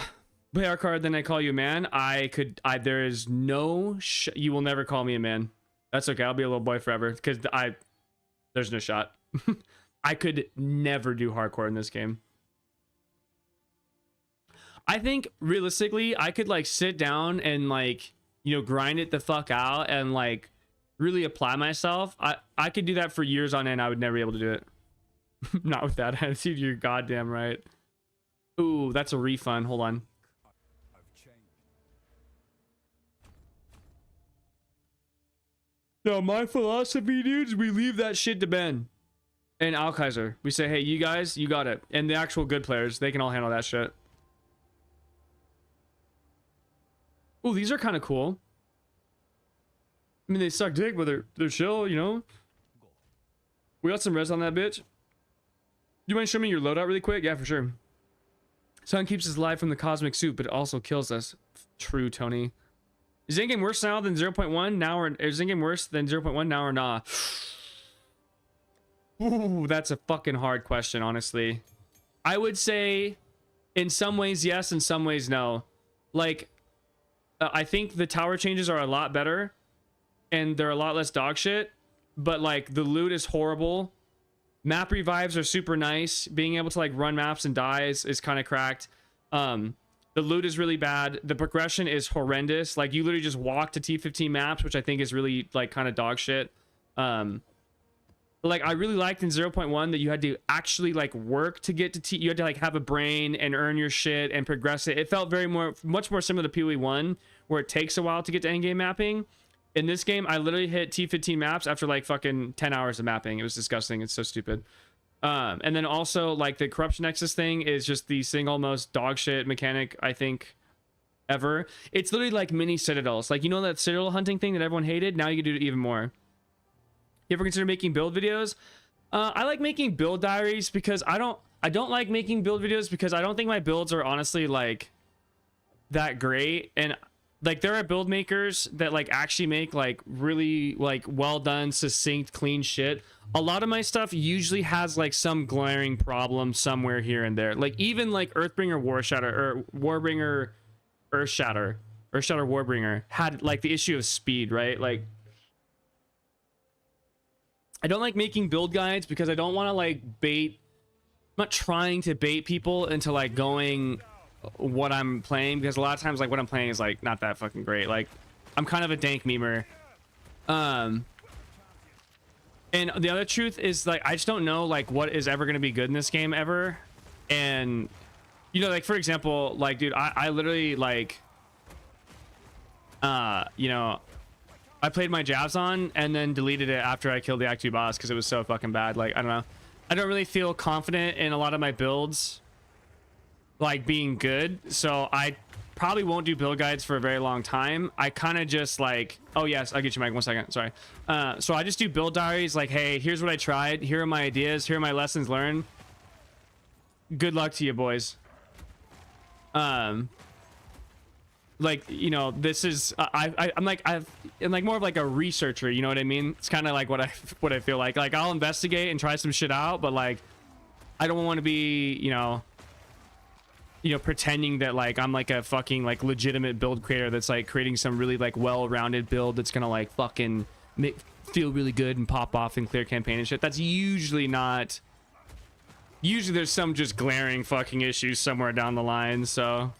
Play our card, then I call you a man. There is no you will never call me a man. That's okay. I'll be a little boy forever because there's no shot. I could never do hardcore in this game. I think realistically, I could like sit down and like, you know, grind it the fuck out and like really apply myself. I could do that for years on end. I would never be able to do it. Not with that attitude. You're goddamn right. Ooh, that's a refund. Hold on. No, my philosophy, dudes, we leave that shit to Ben and Alkaiser. We say, hey, you guys, you got it. And the actual good players, they can all handle that shit. Oh, these are kind of cool. I mean, they suck dick, but they're chill, you know? We got some res on that bitch. You mind showing me your loadout really quick? Yeah, for sure. Sun keeps us alive from the cosmic soup, but it also kills us. True, Tony. Is in-game worse now than 0.1 now, or is in-game worse than 0.1 now or nah? Ooh, that's a fucking hard question, honestly. I would say in some ways yes, in some ways no. Like, I think the tower changes are a lot better and they're a lot less dog shit, but like the loot is horrible. Map revives are super nice. Being able to like run maps and die is kind of cracked. The loot is really bad. The progression is horrendous. Like you literally just walk to T15 maps, which I think is really like kind of dog shit. Like I really liked in 0.1 that you had to actually like work to get to T. You had to like have a brain and earn your shit and progress it. It felt much more similar to PoE 1, where it takes a while to get to endgame mapping. In this game, I literally hit T15 maps after like fucking 10 hours of mapping. It was disgusting. It's so stupid. And then also like the corruption nexus thing is just the single most dog shit mechanic I think ever. It's literally like mini citadels. Like, you know that citadel hunting thing that everyone hated? Now you can do it even more. You ever consider making build videos? I like making build diaries because I don't like making build videos because I don't think my builds are honestly like that great. And like there are build makers that like actually make like really like well done, succinct, clean shit. A lot of my stuff usually has like some glaring problem somewhere here and there. Like even like Earthbringer Warshatter or Warbringer Earthshatter Warbringer had like the issue of speed, right? Like I don't like making build guides because I don't want to like bait. I'm not trying to bait people into like going what I'm playing, because a lot of times like what I'm playing is like not that fucking great. Like I'm kind of a dank memer. And the other truth is like I just don't know like what is ever going to be good in this game ever. And you know, like for example, like dude, I literally like you know, I played my Shittazon and then deleted it after I killed the Act 2 boss because it was so fucking bad. Like, I don't know. I don't really feel confident in a lot of my builds, like, being good. So I probably won't do build guides for a very long time. I kind of just, like... Oh, yes. I'll get you, Mike. 1 second. Sorry. So I just do build diaries. Like, hey, here's what I tried. Here are my ideas. Here are my lessons learned. Good luck to you, boys. Like, you know, this is I'm like more of like a researcher, you know what I mean? It's kind of like what I feel like I'll investigate and try some shit out, but like I don't want to be, you know, pretending that like I'm like a fucking like legitimate build creator that's like creating some really like well-rounded build that's gonna like fucking feel really good and pop off in clear campaign and shit. That's usually not. Usually there's some just glaring fucking issues somewhere down the line. So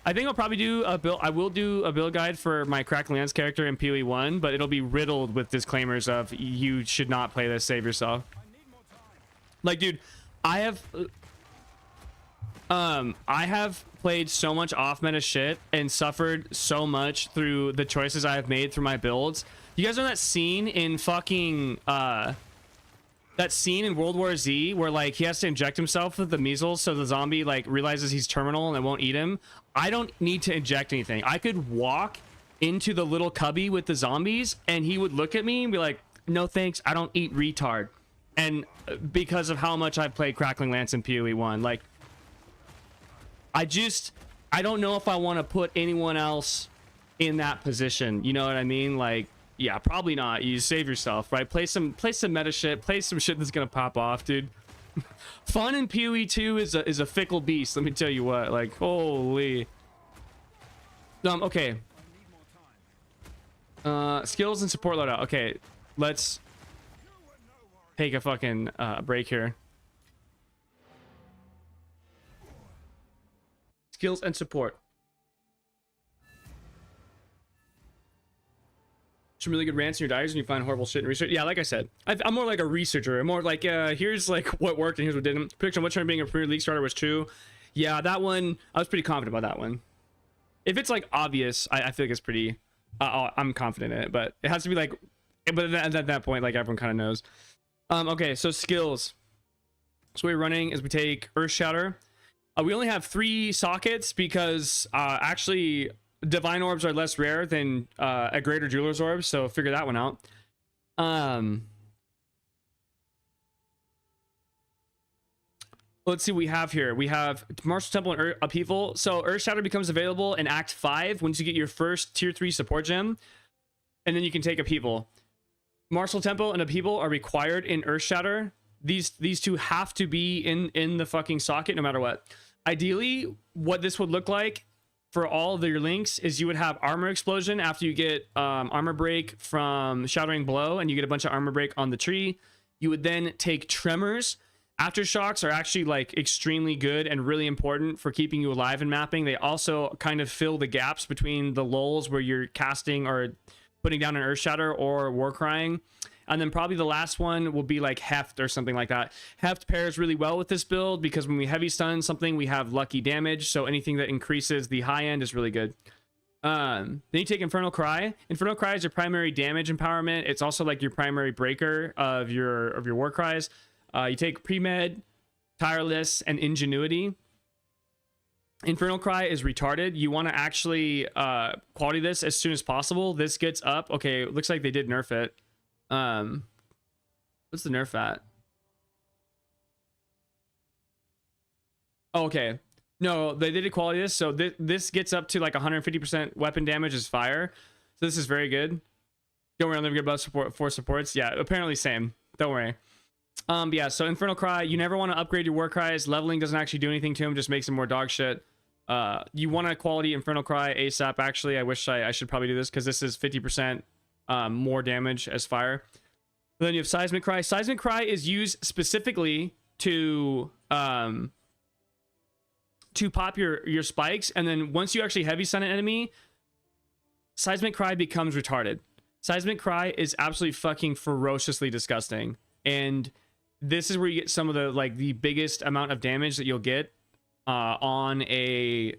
I think I'll probably do a build. I will do a build guide for my Crackling Lance character in PoE 1, but it'll be riddled with disclaimers of you should not play this, save yourself. Like, dude, I have played so much off meta shit and suffered so much through the choices I have made through my builds. You guys know that scene in fucking that scene in World War Z where like he has to inject himself with the measles so the zombie like realizes he's terminal and it won't eat him? I don't need to inject anything. I could walk into the little cubby with the zombies and he would look at me and be like, no thanks, I don't eat retard. And because of how much I've played Crackling Lance in PoE 1, like I don't know if I want to put anyone else in that position, you know what I mean? Like, yeah, probably not. You save yourself, right? Play some meta shit, play some shit that's gonna pop off, dude. Fun in PoE 2 is a fickle beast, let me tell you what. Like, holy. Okay. Skills and support loadout. Okay, let's take a fucking break here. Skills and support. Some really good rants in your diaries and you find horrible shit in research. Yeah, like I said, I'm more like a researcher. I'm more like, here's like what worked and here's what didn't. Prediction on what turn being a Premier League starter was true. Yeah, that one, I was pretty confident about that one. If it's like obvious, I feel like it's pretty, I'm confident in it, but it has to be like, but at that point, like everyone kind of knows. Okay, so skills. So what we're running is we take Earth Shatter. We only have 3 sockets because actually divine orbs are less rare than a greater jeweler's orb, so figure that one out. Let's see what we have here. We have Martial Temple and Upheaval. So Earth Shatter becomes available in Act 5 once you get your first tier 3 support gem, and then you can take Upheaval. Martial Temple and Upheaval are required in Earth Shatter. These two have to be in the fucking socket no matter what. Ideally, what this would look like for all of your links is you would have armor explosion after you get armor break from shattering blow, and you get a bunch of armor break on the tree. You would then take tremors. Aftershocks are actually like extremely good and really important for keeping you alive in mapping. They also kind of fill the gaps between the lulls where you're casting or putting down an earth shatter or war crying. And then probably the last one will be like Heft or something like that. Heft pairs really well with this build because when we heavy stun something, we have lucky damage. So anything that increases the high end is really good. Then you take Infernal Cry. Infernal Cry is your primary damage empowerment. It's also like your primary breaker of your war cries. You take Pre-Med, Tireless, and Ingenuity. Infernal Cry is retarded. You want to actually quality this as soon as possible. This gets up. Okay, it looks like they did nerf it. What's the nerf at? Oh, okay. No, they did equality this. So this gets up to like 150% weapon damage as fire. So this is very good. Don't worry, I'm never good about support for supports. Yeah, apparently same. Don't worry. Yeah, so Infernal Cry, you never want to upgrade your war cries. Leveling doesn't actually do anything to them, just makes them more dog shit. You want to quality Infernal Cry ASAP. Actually, I wish I should probably do this because this is 50% more damage as fire. And then you have Seismic Cry. Seismic Cry is used specifically to pop your spikes, and then once you actually heavy stun an enemy, Seismic Cry becomes retarded. Seismic Cry is absolutely fucking ferociously disgusting, and this is where you get some of the like the biggest amount of damage that you'll get on a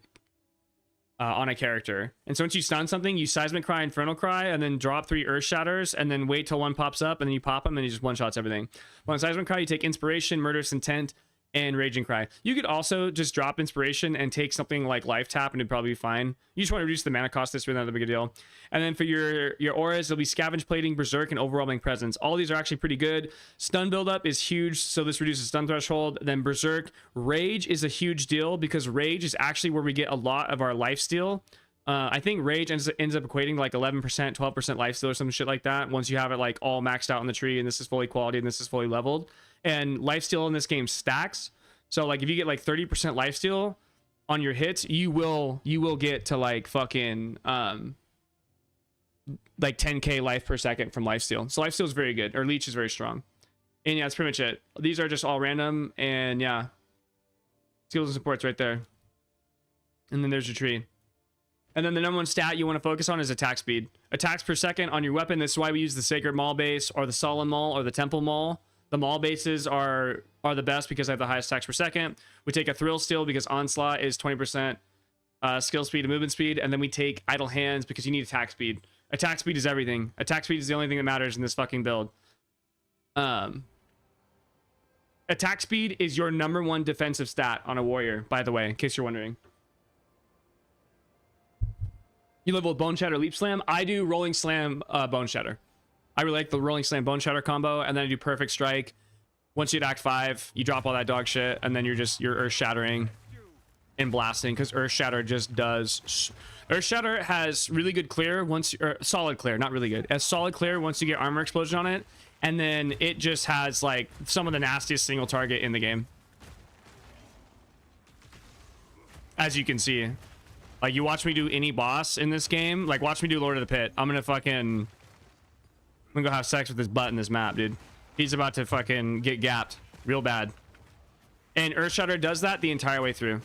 character. And so once you stun something, you Seismic Cry, Infernal Cry, and then drop 3 Earth Shatters, and then wait till one pops up, and then you pop them, and he just one-shots everything. Well, on Seismic Cry, you take Inspiration, Murderous Intent, and Raging Cry. You could also just drop Inspiration and take something like Life Tap, and it'd probably be fine. You just want to reduce the mana cost. This is not a big deal. And then for your auras, it'll be Scavenge Plating, Berserk, and Overwhelming Presence. All these are actually pretty good. Stun buildup is huge, so this reduces stun threshold. Then Berserk. Rage is a huge deal because Rage is actually where we get a lot of our lifesteal. I think Rage ends up equating to like 11%, 12% lifesteal or some shit like that once you have it like all maxed out in the tree, and this is fully quality and this is fully leveled. And lifesteal in this game stacks. So like if you get like 30% lifesteal on your hits, you will get to like fucking like 10k life per second from lifesteal. So lifesteal is very good, or leech is very strong. And yeah, that's pretty much it. These are just all random, and yeah, skills and supports right there. And then there's your tree. And then the number one stat you want to focus on is attack speed. Attacks per second on your weapon. This is why we use the Sacred Maul base or the Solemn Maul or the Temple Maul. The Maul bases are the best because they have the highest attacks per second. We take a Thrill Steel because Onslaught is 20% skill speed and movement speed. And then we take Idle Hands because you need attack speed. Attack speed is everything. Attack speed is the only thing that matters in this fucking build. Attack speed is your number one defensive stat on a warrior, by the way, in case you're wondering. You level with Bone Shatter, Leap Slam. I do Rolling Slam, Bone Shatter. I really like the Rolling Slam, Bone Shatter combo, and then I do Perfect Strike. Once you hit Act 5, you drop all that dog shit, and then you're Earth Shattering and blasting, because Earth Shatter just does... Earth Shatter has really good clear once... Or solid clear, not really good. It has solid clear once you get Armor Explosion on it, and then it just has, like, some of the nastiest single target in the game. As you can see. Like, you watch me do any boss in this game, like, watch me do Lord of the Pit. I'm gonna go have sex with this butt in this map, dude. He's about to fucking get gapped real bad. And Earthshatter does that the entire way through.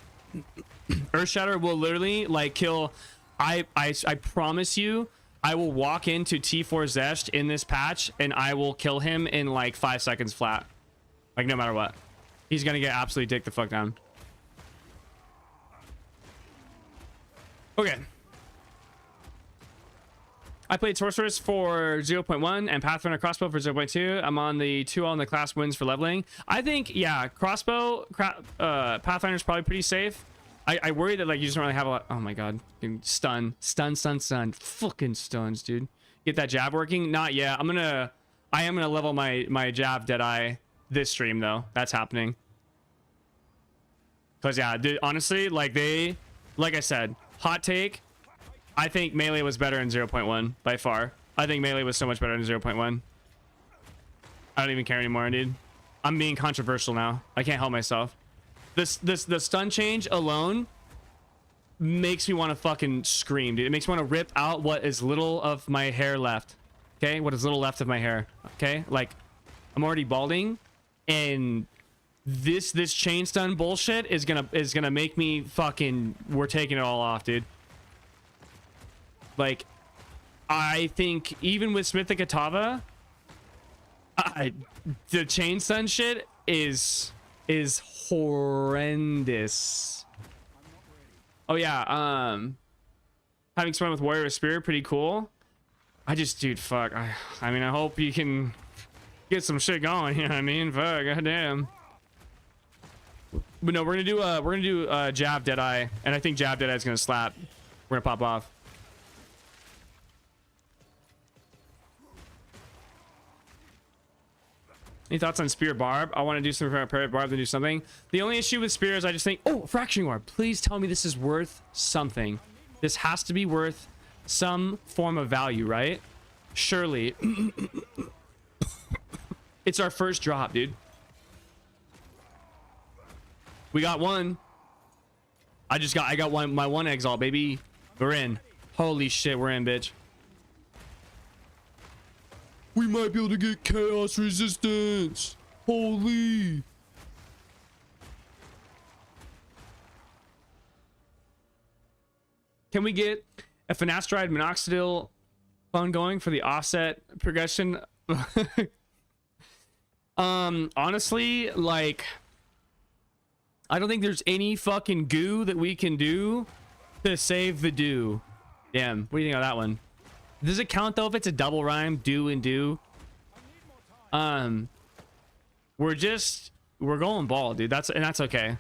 Earthshatter will literally, like, kill... I promise you, I will walk into T4 Zesht in this patch, and I will kill him in, like, 5 seconds flat. Like, no matter what. He's gonna get absolutely dick the fuck down. Okay. I played Sorceress for 0.1 and Pathfinder Crossbow for 0.2. I'm on the 2 on the class wins for leveling. I think, yeah, Crossbow, Pathfinder's probably pretty safe. I worry that, like, you just don't really have a lot. Oh my god. Stun. Fucking stuns, dude. Get that jab working? Not yet. I am gonna level my jab Deadeye this stream, though. That's happening. Because, yeah, dude, honestly, like I said, hot take, I think melee was better in 0.1 by far. I think melee was so much better in 0.1. I don't even care anymore, dude. I'm being controversial now. I can't help myself. The stun change alone makes me want to fucking scream, dude. It makes me want to rip out what is little of my hair left. Okay, what is little left of my hair. Okay, like I'm already balding, and this chain stun bullshit is gonna make me fucking. We're taking it all off, dude. Like, I think even with Smith the Katava, the chain stun shit is horrendous. Oh yeah, having someone with Warrior Spirit, pretty cool. Dude, fuck. I mean, I hope you can get some shit going. You know what I mean? Fuck, goddamn. But no, we're gonna do jab Deadeye, and I think jab Deadeye is gonna slap. We're gonna pop off. Any thoughts on Spear Barb? I want to do something for Parrot Barb to do something. The only issue with Spear is I just think, oh, Fracturing Orb. Please tell me this is worth something. This has to be worth some form of value, right? Surely. It's our first drop, dude. We got one. I got my one exalt, baby. We're in. Holy shit, we're in, bitch. We might be able to get chaos resistance. Holy. Can we get a finasteride minoxidil fun going for the offset progression? Honestly, like, I don't think there's any fucking goo that we can do to save the do. Damn, what do you think of that one? Does it count though if it's a double rhyme, do and do? We're going ball, dude. That's okay.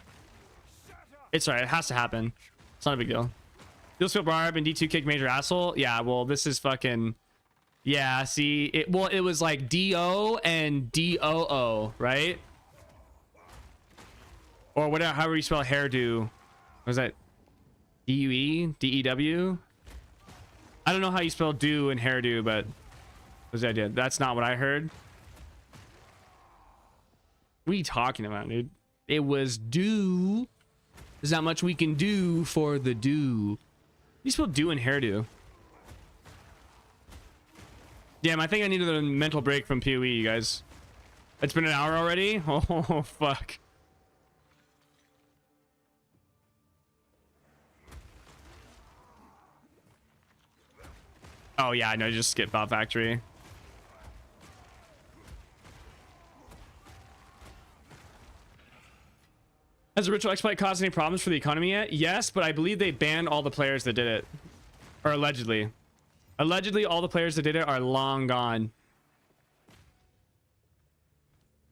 It's alright, it has to happen. It's not a big deal. You'll split Barb and D2 kick major asshole. Yeah, well, this is fucking. Yeah, see, it was like DO and DOO, right? Or whatever, however you spell hairdo. What was that? DUE? DEW? I don't know how you spell do and hairdo, but was the idea. That's not what I heard. What are you talking about, dude? It was do. There's not much we can do for the do. You spell do and hairdo. Damn, I think I needed a mental break from PoE, you guys. It's been an hour already? Oh, fuck. Oh, yeah, I know. Just skip Bot Factory. Has the ritual exploit caused any problems for the economy yet? Yes, but I believe they banned all the players that did it. Or allegedly. Allegedly, all the players that did it are long gone.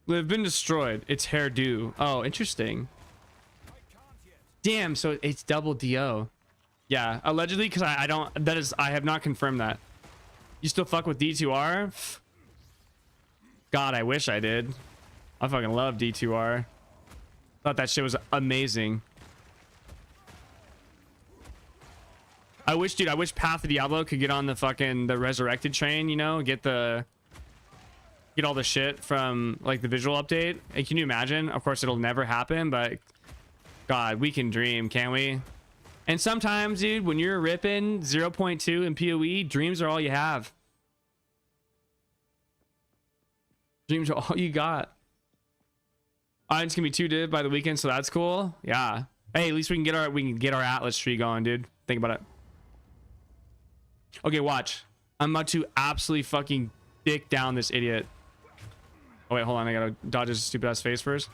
They've been destroyed. It's hairdo. Oh, interesting. Damn, so it's double DO. Yeah, allegedly, because I don't. I have not confirmed that. You still fuck with D2R? God, I wish I did. I fucking love D2R. Thought that shit was amazing. I wish, dude, I wish Path of Diablo could get on the fucking the resurrected train, you know, get all the shit from like the visual update. Hey, can you imagine? Of course it'll never happen, but God, we can dream, can't we? And sometimes, dude, when you're ripping 0.2 in PoE, dreams are all you have. Dreams are all you got. It's gonna be 2 div by the weekend, so that's cool. Yeah. Hey, at least we can get our Atlas tree going, dude. Think about it. Okay, watch. I'm about to absolutely fucking dick down this idiot. Oh wait, hold on. I gotta dodge his stupid ass face first.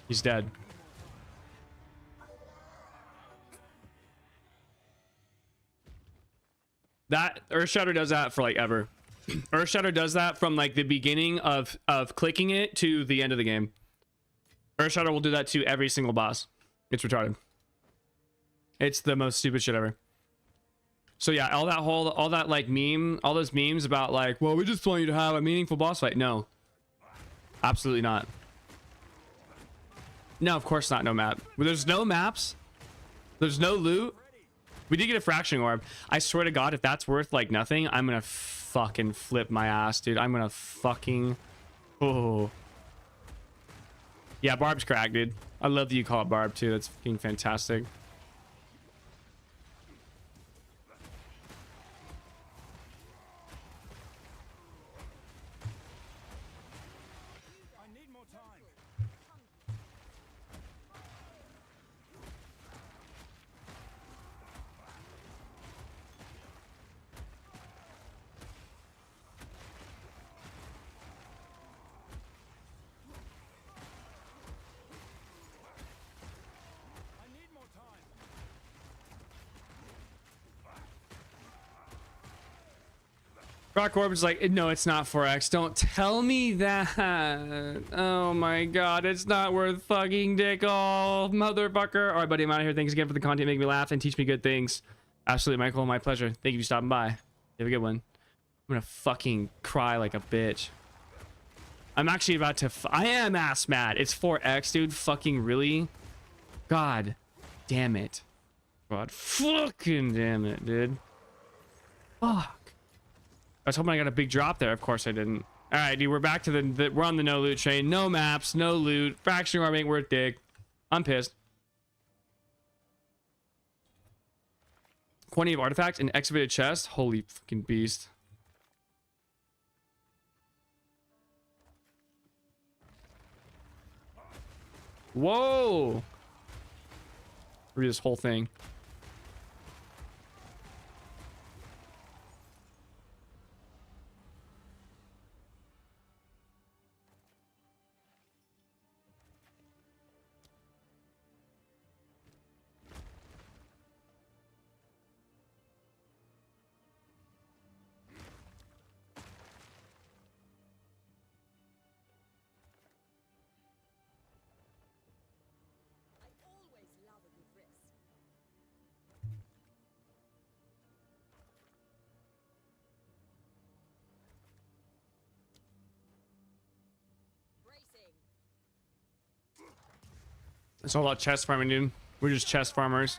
He's dead. That Earthshatter does that for like ever. Earthshatter does that from like the beginning of clicking it to the end of the game. Earthshatter will do that to every single boss. It's retarded. It's the most stupid shit ever. So yeah, all that like meme, all those memes about like, well, we just want you to have a meaningful boss fight. No, absolutely not. No, of course not. No map. There's no maps. There's no loot. We did get a fracturing orb. I swear to God, if that's worth like nothing, I'm gonna fucking flip my ass, dude. I'm gonna fucking. Oh. Yeah, Barb's cracked, dude. I love that you call it Barb too. That's fucking fantastic. I need more time. I need more time. Rock Orb's like, no, it's not 4x. Don't tell me that. Oh my god, it's not worth fucking dick all, motherfucker. All right, buddy, I'm out of here. Thanks again for the content. Make me laugh and teach me good things. Absolutely, Michael, my pleasure. Thank you for stopping by. Have a good one. I'm gonna fucking cry like a bitch. I'm actually about to. I am ass mad. It's 4x, dude. Fucking really? God damn it. God fucking damn it, dude. Fuck. I was hoping I got a big drop there. Of course I didn't. All right, dude. We're back to the we're on the no loot train. No maps, no loot. Fracturing arm ain't worth dick. I'm pissed. Quantity of artifacts and excavated chest. Holy fucking beast. Whoa. Read this whole thing. It's all about chest farming, dude. We're just chest farmers.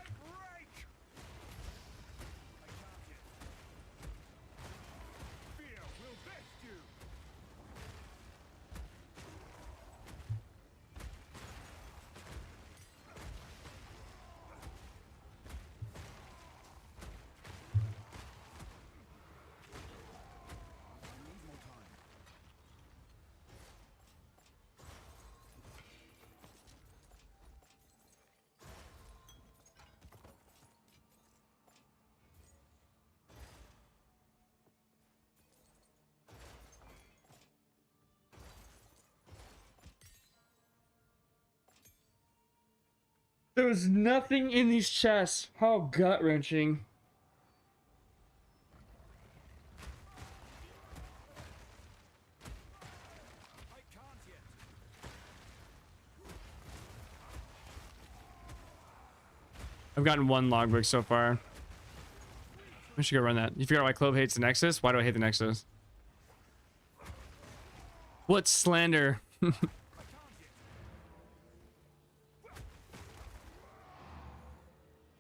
Fear will best you. I need more time. There was nothing in these chests. How gut-wrenching. I can't yet. I've gotten one logbook so far. I should go run that. You figure out why Clove hates the Nexus? Why do I hate the Nexus? What's slander?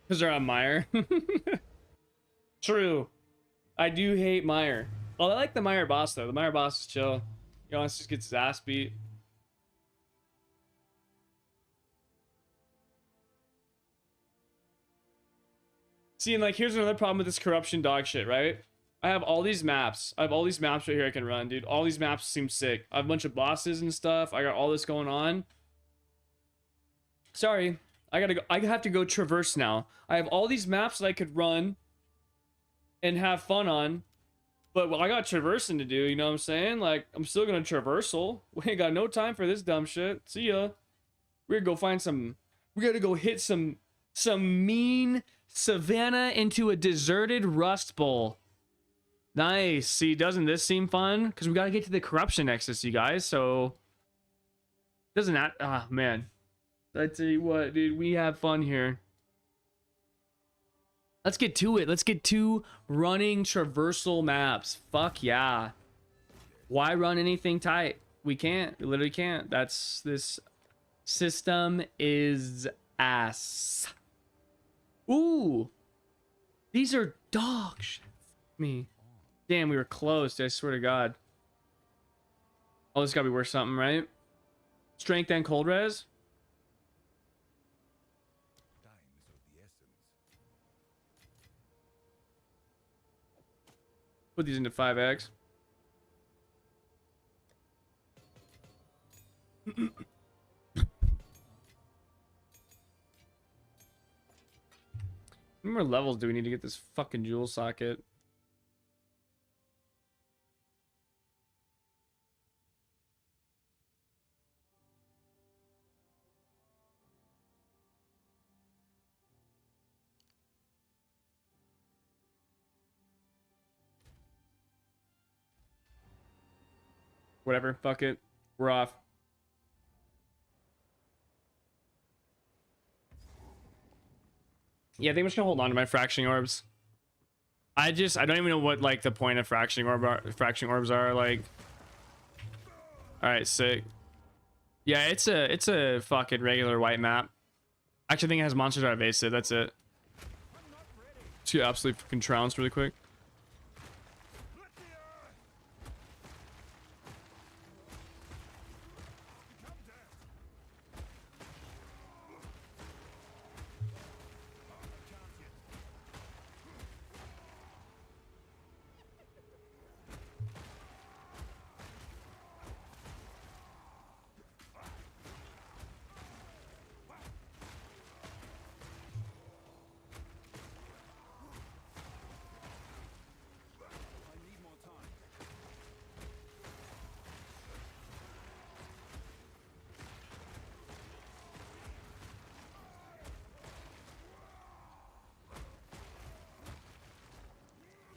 Because they're on Meyer. True. I do hate Meyer. Well, I like the Meyer boss, though. The Meyer boss is chill. He honestly just gets his ass beat. See, and like, here's another problem with this corruption dog shit, right? I have all these maps. I have all these maps right here I can run, dude. All these maps seem sick. I have a bunch of bosses and stuff. I got all this going on. Sorry. I gotta go. I have to go traverse now. I have all these maps that I could run and have fun on, but well, I got traversing to do. You know what I'm saying? Like, I'm still gonna traversal. We ain't got no time for this dumb shit. See ya. We're gonna go find some. We gotta go hit some mean savannah into a deserted rust bowl. Nice. See, doesn't this seem fun? Because we gotta get to the corruption nexus, you guys. So doesn't that? Ah, man. I tell you what, dude, we have fun here. Let's get to it. Let's get to running traversal maps. Fuck yeah. Why run anything tight? We can't. We literally can't. That's this system is ass. Ooh. These are dog shit. Me. Damn, we were close. I swear to God. Oh, this gotta be worth something, right? Strength and cold res. Time is of the essence. Put these into 5x. How many more levels do we need to get this fucking jewel socket? Whatever, fuck it. We're off. Yeah, I think I'm just gonna hold on to my fracturing orbs. I don't even know what like the point of fracturing orbs are like. All right, sick. Yeah, it's a fucking regular white map. Actually, I think it has monsters that are evasive. That's it. Let's get absolutely fucking trounced really quick.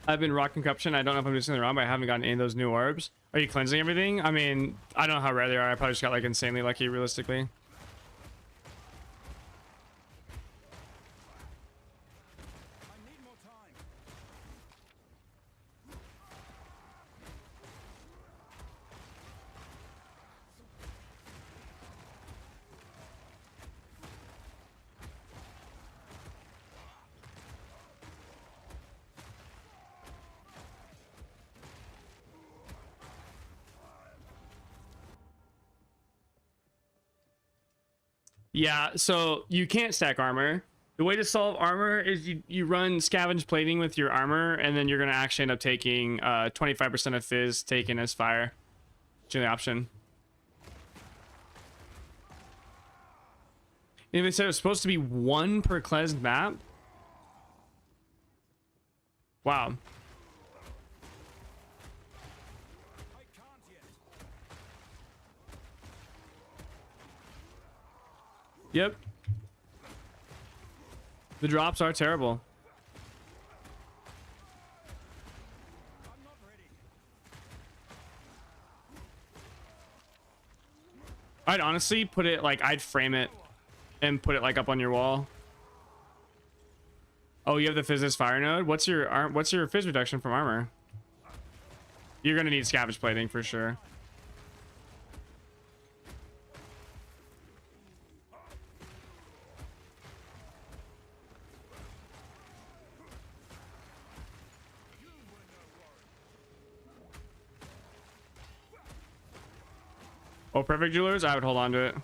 I've been rocking corruption. I don't know if I'm doing something wrong, but I haven't gotten any of those new orbs. Are you cleansing everything? I mean, I don't know how rare they are. I probably just got like insanely lucky, realistically. Yeah, so you can't stack armor. The way to solve armor is you run scavenge plating with your armor, and then you're gonna actually end up taking 25% of fizz taken as fire. It's the only option. And they said it was supposed to be 1 per cleansed map. Wow. Yep. The drops are terrible. I'd honestly put it like I'd frame it and put it like up on your wall. Oh, you have the fizz as fire node. What's your fizz reduction from armor? You're gonna need scavenge plating for sure. Oh, perfect jewelers. I would hold on to it.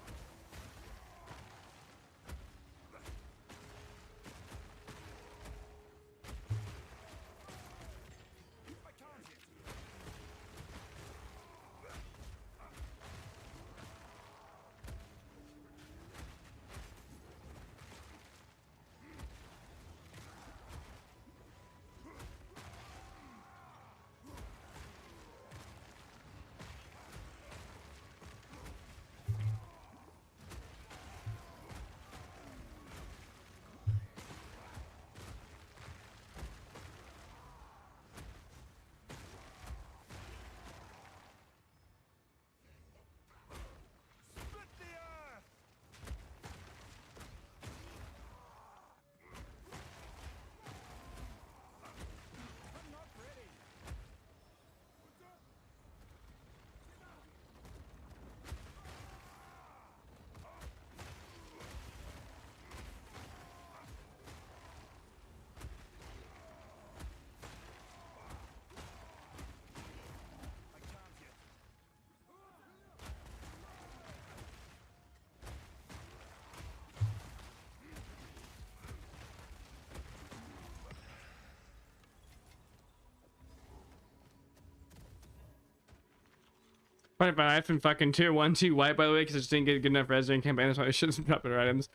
Fight my life in fucking tier 1, 2 white, by the way, because I just didn't get good enough res during campaign. That's why I should have dropped better items.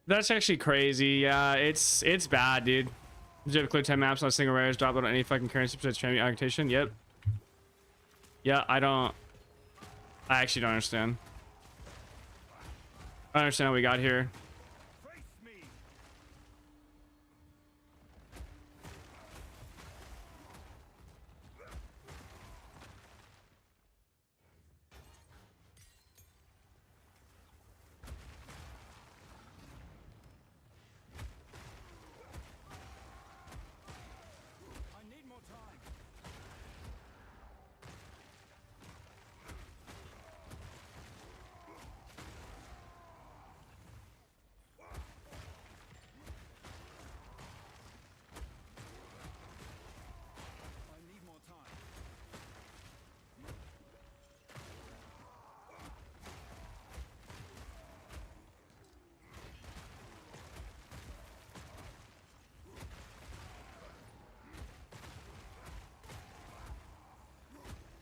That's actually crazy. Yeah, it's bad, dude. Did you have clear 10 maps on a single rares, drop on any fucking currency besides training augmentation? Yep. Yeah, I actually don't understand. I don't understand how we got here. Face me. I need more time. I need more time.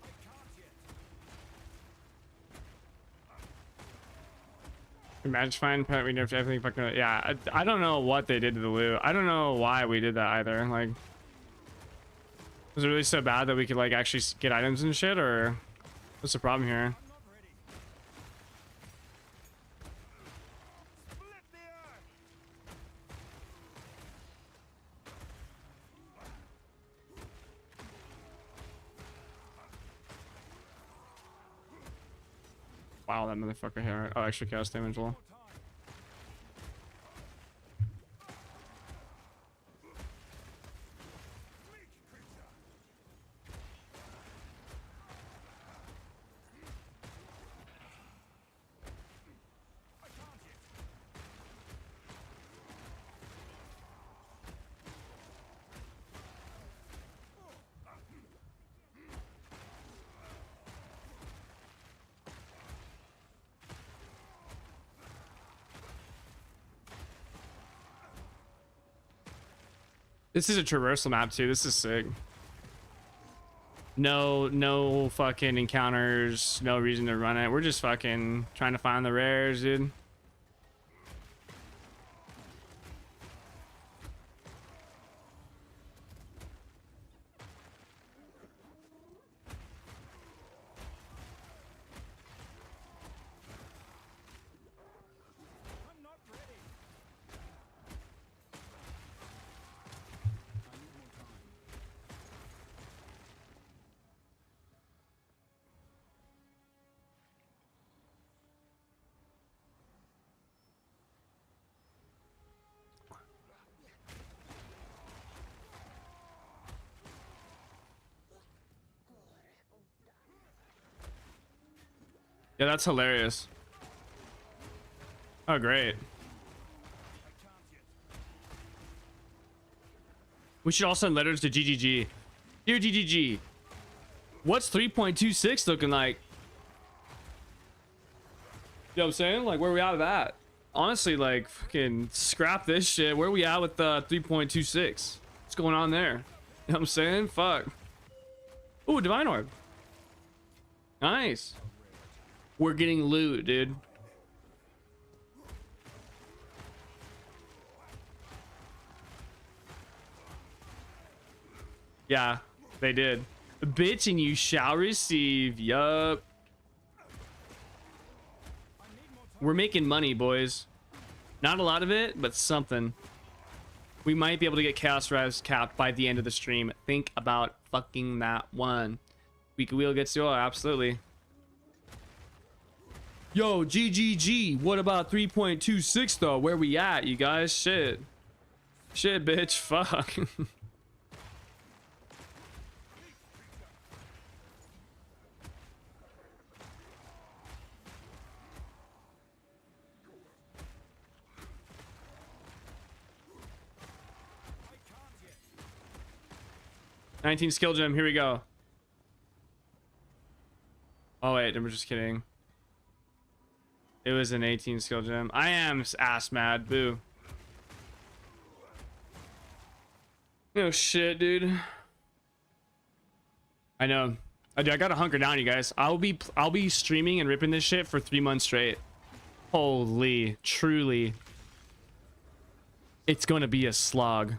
I can't yet. Imagine fine, we nerfed everything fucking. Yeah, I don't know what they did to the loot. I don't know why we did that either. Like, was it really so bad that we could like actually get items and shit, or what's the problem here? I'm not ready. Split the earth. Wow, that motherfucker here. Oh, extra cast damage. Well, More time. Weak creature. I can't yet. this is a traversal map too. This is sick. No fucking encounters. No reason to run it. We're just fucking trying to find the rares, dude. I'm not ready. I need more time. Yeah, that's hilarious. Oh, great. I can't yet. We should all send letters to GGG. Dear GGG, what's 3.26 looking like? You know what I'm saying? Like, where are we out of that? Honestly, like, fucking scrap this shit. Where are we at with 3.26? What's going on there? You know what I'm saying? Fuck. Ooh, Divine Orb. Nice. We're getting loot, dude. Yeah, they did. Bitch, and you shall receive. Yup. We're making money, boys. Not a lot of it, but something. We might be able to get Chaos Res capped by the end of the stream. Think about fucking that one. We could wheel get still, absolutely. Yo, GGG. What about 3.26 though? Where we at, you guys? Shit. Shit, bitch. Fuck. I can't yet. 19 skill gem. Here we go. Oh wait, we're just kidding. It was an 18 skill gem. I am ass mad. Boo. No shit, dude. I know. I gotta hunker down, you guys. I'll be streaming and ripping this shit for 3 months straight. Holy, truly. It's gonna be a slog.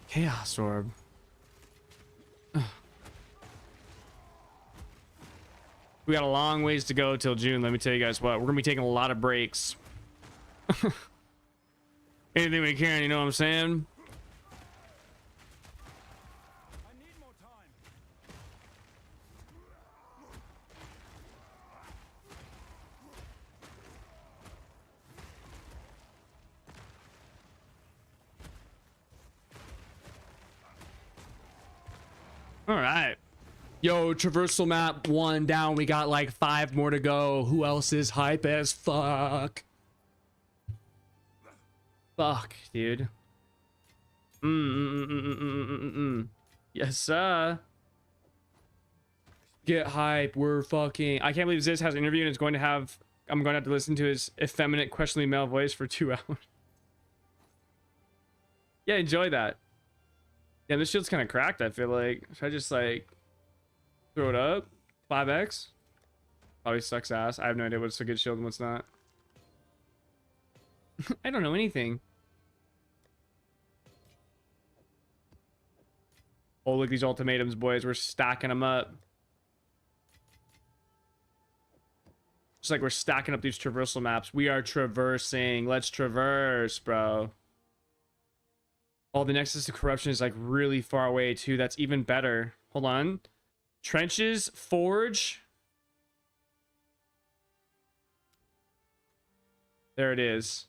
Chaos Orb. We got a long ways to go till June. Let me tell you guys what. We're gonna be taking a lot of breaks. Anything we can, you know what I'm saying? I need more time. All right. Yo, traversal map 1 down. We got like 5 more to go. Who else is hype as fuck? Fuck, dude. Yes, sir. Get hype. We're fucking. I can't believe Ziz has an interview and is going to have. I'm going to have to listen to his effeminate, questionably male voice for 2 hours. Yeah, enjoy that. Yeah, this shield's kind of cracked. I feel like. Should I just like throw it up? 5x? Probably sucks ass. I have no idea what's a good shield and what's not. I don't know anything. Oh, look, these ultimatums, boys. We're stacking them up. Just like we're stacking up these traversal maps. We are traversing. Let's traverse, bro. Oh, the Nexus of Corruption is like really far away, too. That's even better. Hold on. Trenches, Forge. There it is.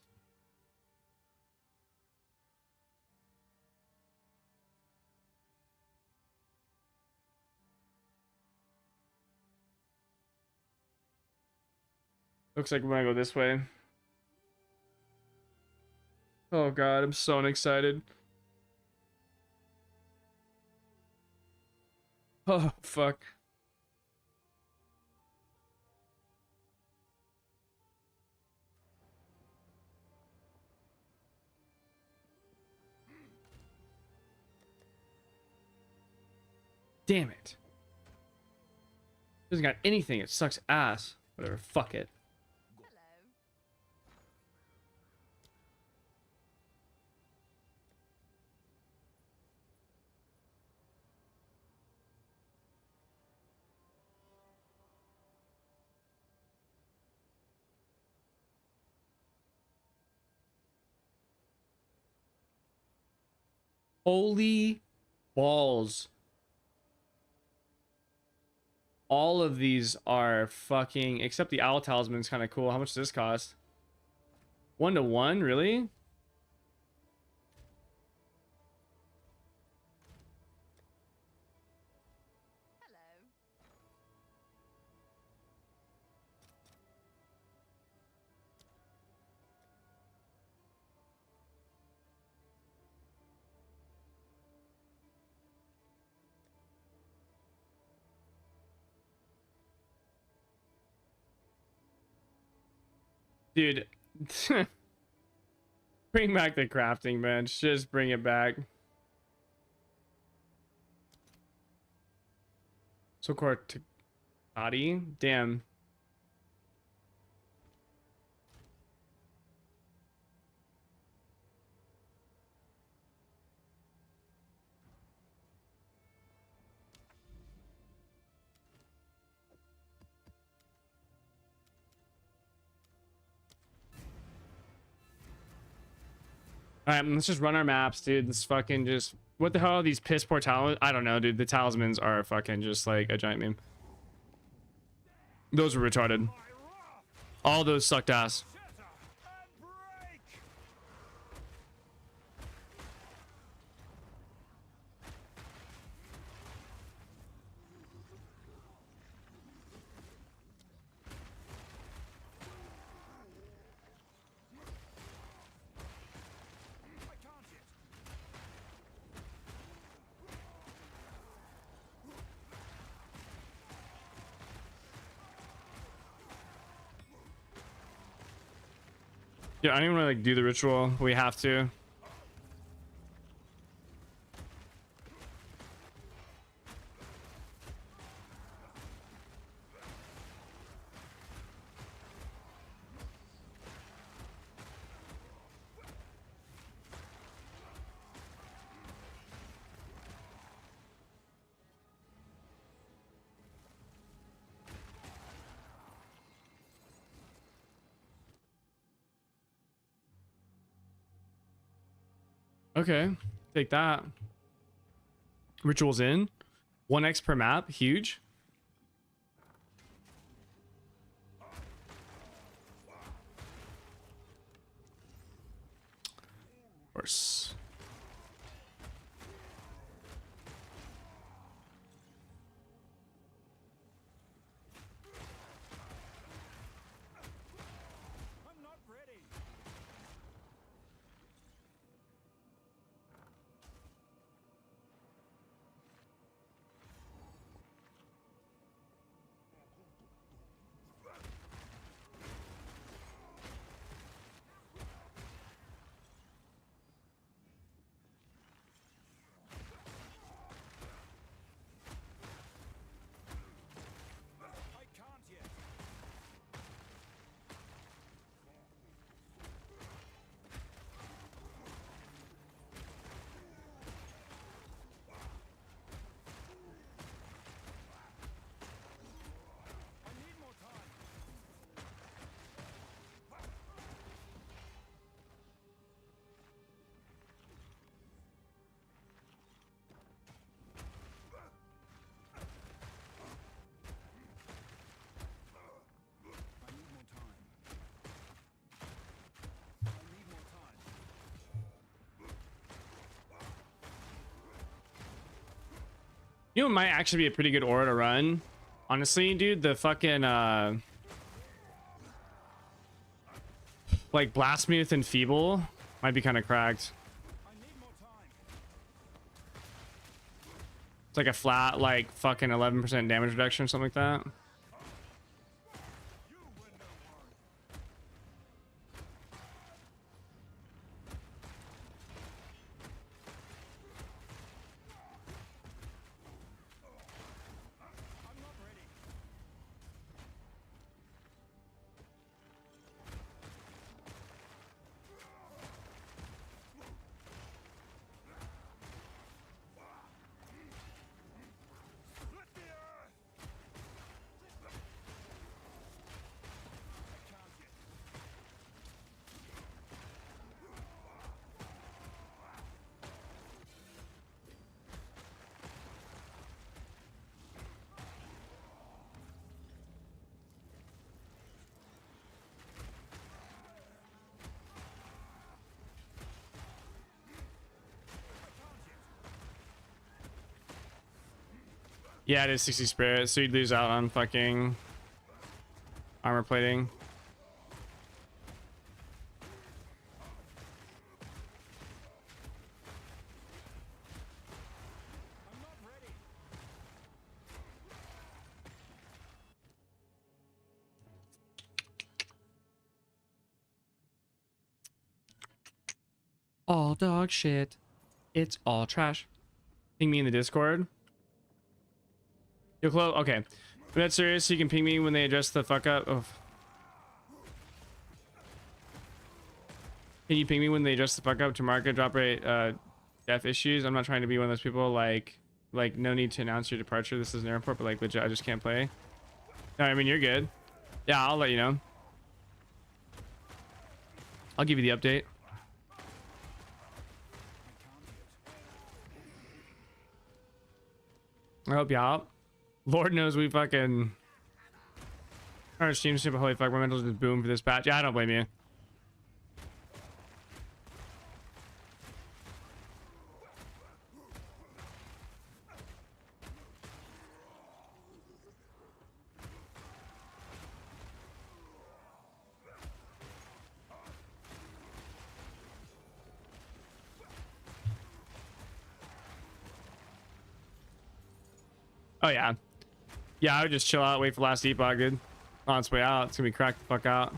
Looks like we're gonna go this way. Oh god, I'm so excited. Oh fuck. Damn it. Doesn't got anything. It sucks ass. Whatever. Fuck it. Holy balls. All of these are fucking, except the owl talisman's kind of cool. How much does this cost? 1-to-1, really? Dude. Bring back the crafting bench. Just bring it back. So body. Damn. Alright, let's just run our maps, dude. This fucking just... What the hell are these piss poor talismans? I don't know, dude. The talismans are fucking just like a giant meme. Those were retarded. All those sucked ass. Yeah, I don't even want to like do the ritual. We have to. Okay, take that. Rituals in 1x per map, huge. Of course. I'm not ready. I can't yet. I need more time. I need more time. I need more time. You know, it might actually be a pretty good aura to run. Honestly, dude, the fucking like Blasmuth and Feeble might be kind of cracked. I need more time. It's like a flat, like fucking 11% damage reduction or something like that. You win no one. I'm not ready. Split the earth. I can't yet. Yeah, it is 60 spirit, so you'd lose out on fucking armor plating. I'm not ready. All dog shit. It's all trash. Ping me in the Discord. You'll close. Okay. If that's serious, you can ping me when they address the fuck up. Oh. Can you ping me when they address the fuck up to market drop rate death issues? I'm not trying to be one of those people like no need to announce your departure. This is an airport, but like legit, I just can't play. No, I mean you're good. Yeah, I'll let you know. I'll give you the update. I help you out. Lord knows we fucking our stream super holy fuck, my mental just boom for this patch. Yeah, I don't blame you. Oh yeah. Yeah, I would just chill out, wait for last debug, dude. On its way out, it's gonna be cracked the fuck out.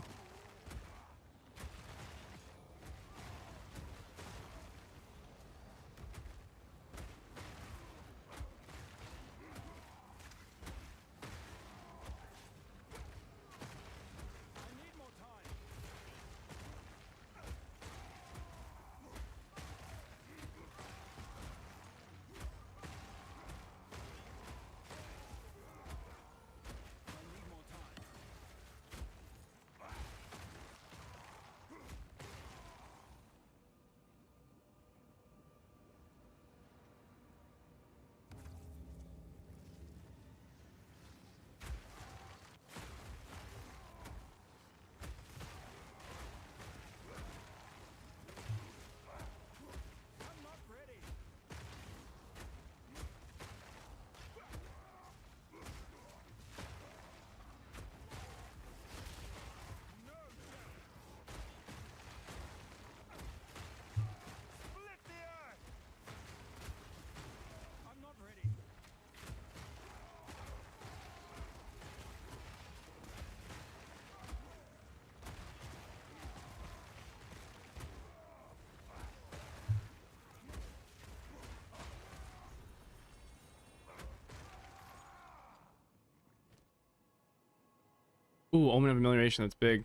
Ooh, Omen of Amelioration. That's big.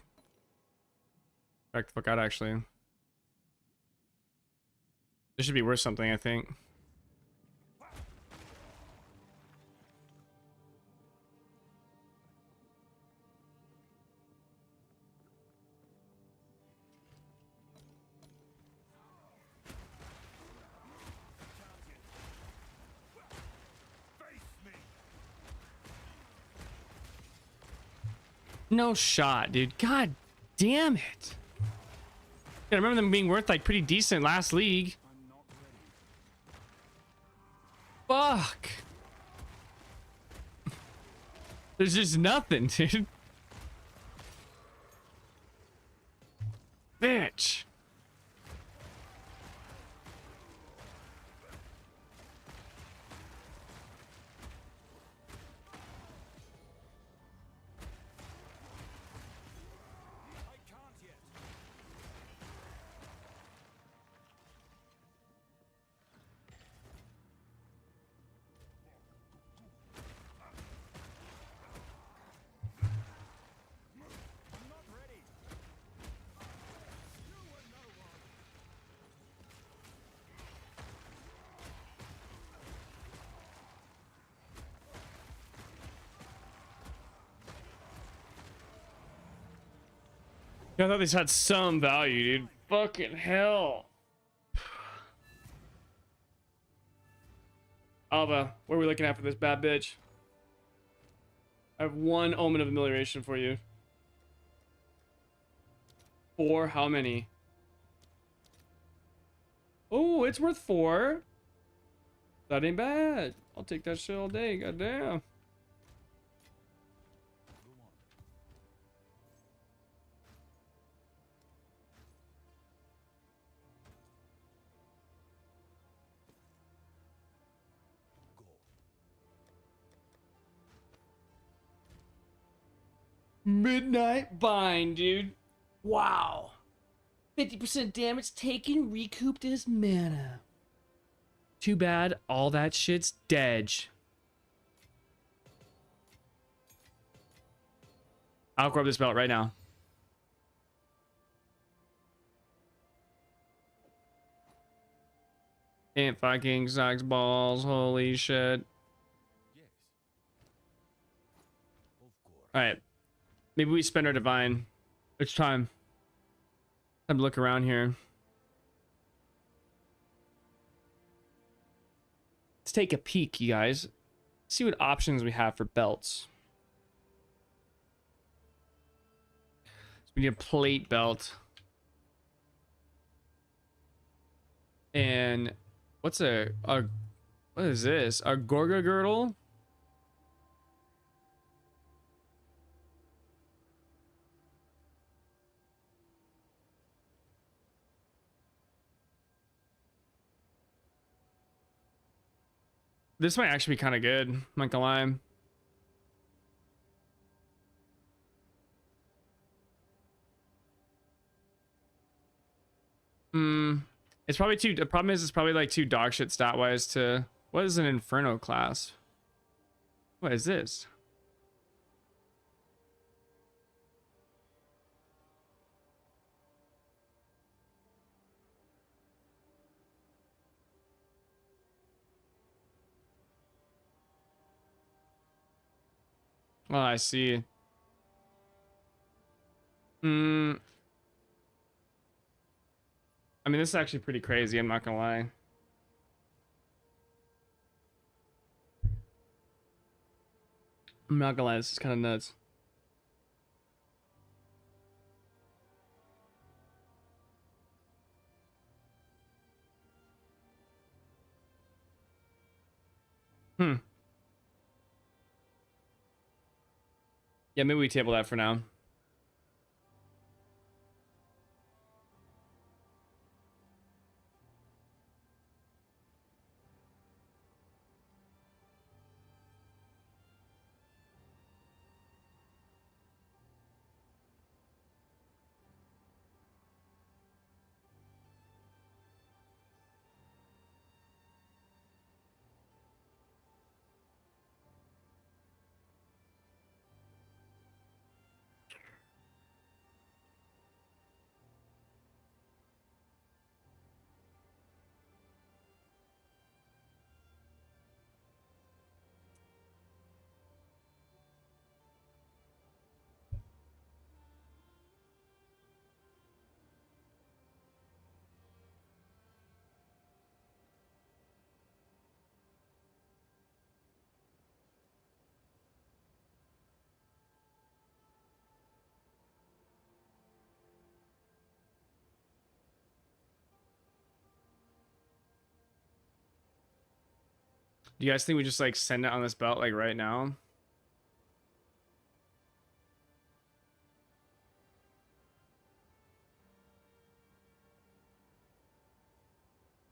Back the fuck out, actually. This should be worth something, I think. No shot, dude. God damn it. I remember them being worth like pretty decent last league. Fuck. There's just nothing, dude. Bitch. I thought these had some value, dude. Fucking hell. Alva, what are we looking at for this bad bitch? I have one Omen of Amelioration for you. 4, how many? Oh, it's worth 4. That ain't bad. I'll take that shit all day, goddamn. Midnight Bind, dude. Wow. 50% damage taken, recouped his mana. Too bad all that shit's dead. I'll grab this belt right now. It fucking sucks balls. Holy shit. Yes. Of course. Alright. Maybe we spend our divine. It's time. Time to look around here. Let's take a peek, you guys. See what options we have for belts. So we need a plate belt. And what's what is this? A Gorga girdle? This might actually be kind of good. I'm not gonna lie. It's probably too. The problem is, it's probably like too dog shit stat wise to. What is an Inferno class? What is this? Oh, I see. I mean, this is actually pretty crazy. I'm not gonna lie. I'm not gonna lie. This is kind of nuts. Yeah, maybe we table that for now. Do you guys think we just like send it on this belt like right now?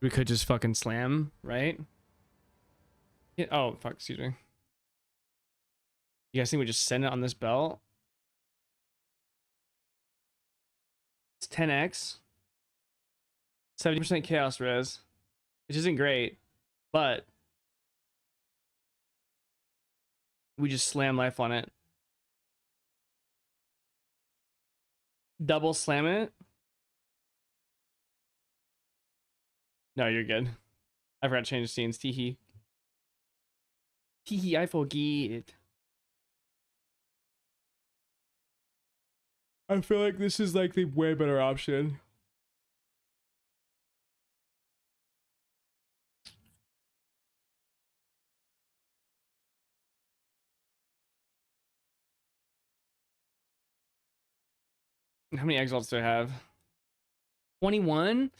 We could just fucking slam, right? Yeah, oh, fuck, excuse me. You guys think we just send it on this belt? It's 10x. 70% chaos res, which isn't great, but we just slam life on it. Double slam it. No, you're good. I forgot to change the scenes. Teehee. Teehee, I forget. I feel like this is like the way better option. How many exalts do I have? 21?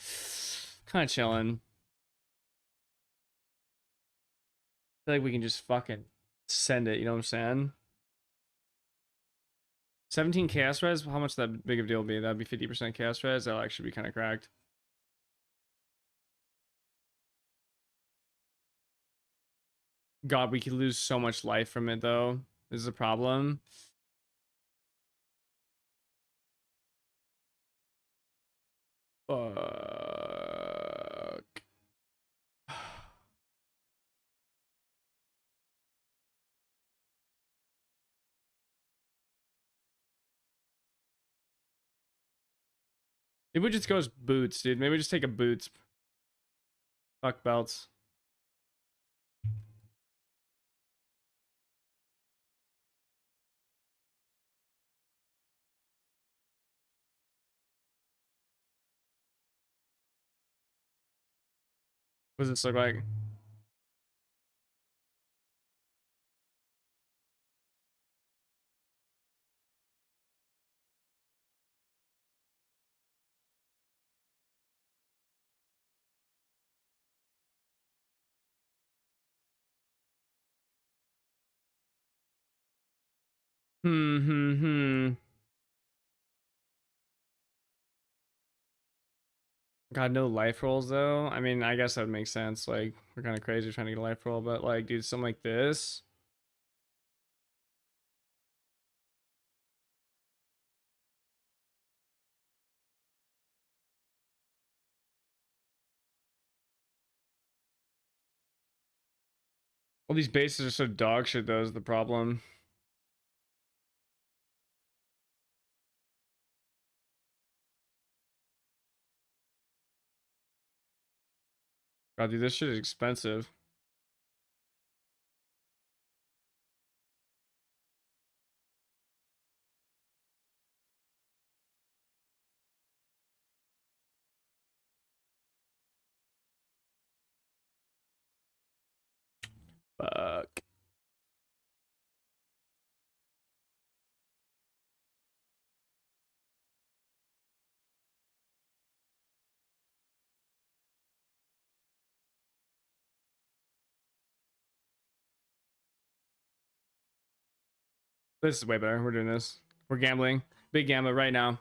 Kind of chilling. I feel like we can just fucking send it, you know what I'm saying? 17 chaos res? How much that big of a deal would be? That'd be 50% chaos res. That'll actually be kind of cracked. God, we could lose so much life from it though. This is a problem. Fuck. Maybe we just goes boots, dude. Maybe we just take a boots. Fuck belts. What does this look like? Hmm. God, no life rolls though. I mean, I guess that would make sense. Like, we're kind of crazy trying to get a life roll, but like, dude, something like this. All these bases are so dog shit though, is the problem. God, dude, this shit is expensive. Fuck. This is way better. We're doing this. We're gambling. Big gambler right now.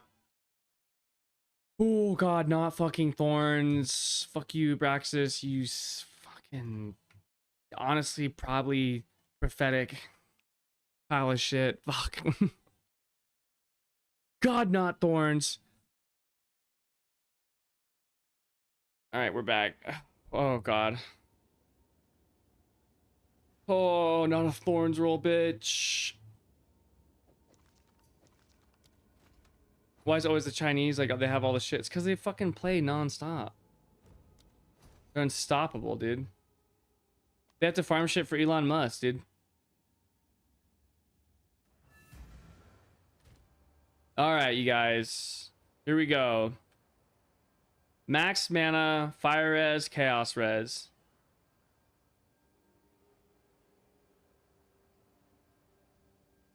Oh god, not fucking thorns. Fuck you, Braxis. You fucking honestly probably prophetic pile of shit. Fuck. God, not thorns. All right, we're back. Oh god. Oh, not a thorns roll, bitch. Why is it always the Chinese? Like, they have all the shit. It's because they fucking play nonstop. They're unstoppable, dude. They have to farm shit for Elon Musk, dude. All right, you guys. Here we go. Max mana, fire res, chaos res.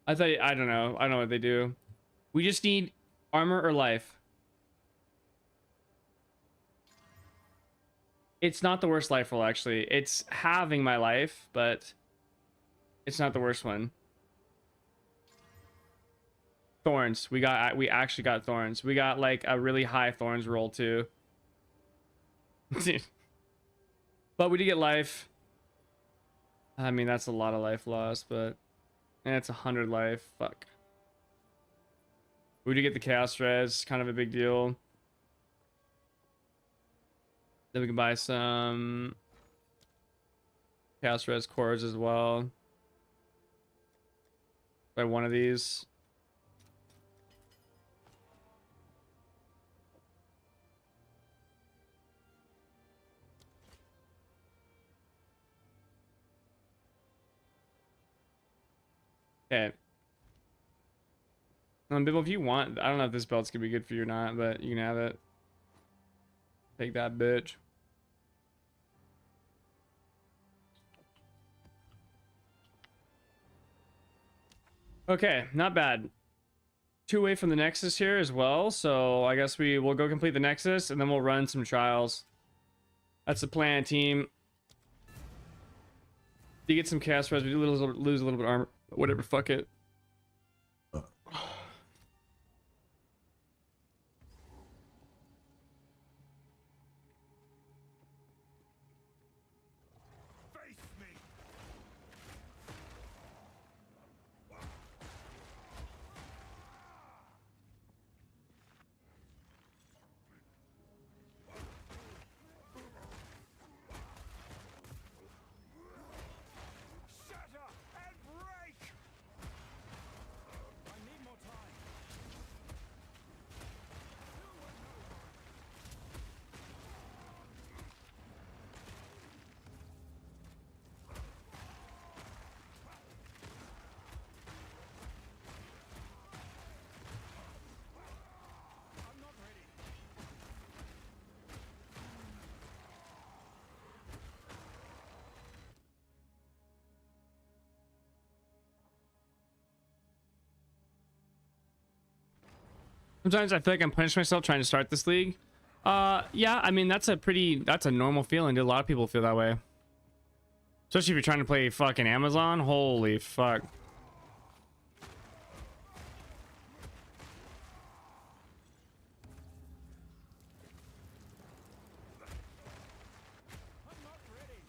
I don't know. I don't know what they do. We just need armor or life. It's not the worst life roll, actually. It's halving my life, but it's not the worst one. Thorns. We actually got thorns. We got like a really high thorns roll too. But we did get life. I mean, that's a lot of life lost, but it's 100 life. Fuck. We did get the chaos res, kind of a big deal. Then we can buy some chaos res cores as well. Buy one of these. Okay. Bibble, if you want, I don't know if this belt's gonna be good for you or not, but you can have it. Take that, bitch. Okay, not bad. 2 away from the Nexus here as well, so I guess we will go complete the Nexus and then we'll run some trials. That's the plan, team. You get some cast res, we do lose a little bit of armor, but whatever, fuck it. Face me. Shatter and break. I need more time. I'm not ready. Sometimes I feel like I'm punishing myself trying to start this league. Yeah, I mean, that's a normal feeling. A lot of people feel that way. Especially if you're trying to play fucking Amazon. Holy fuck. I'm not ready.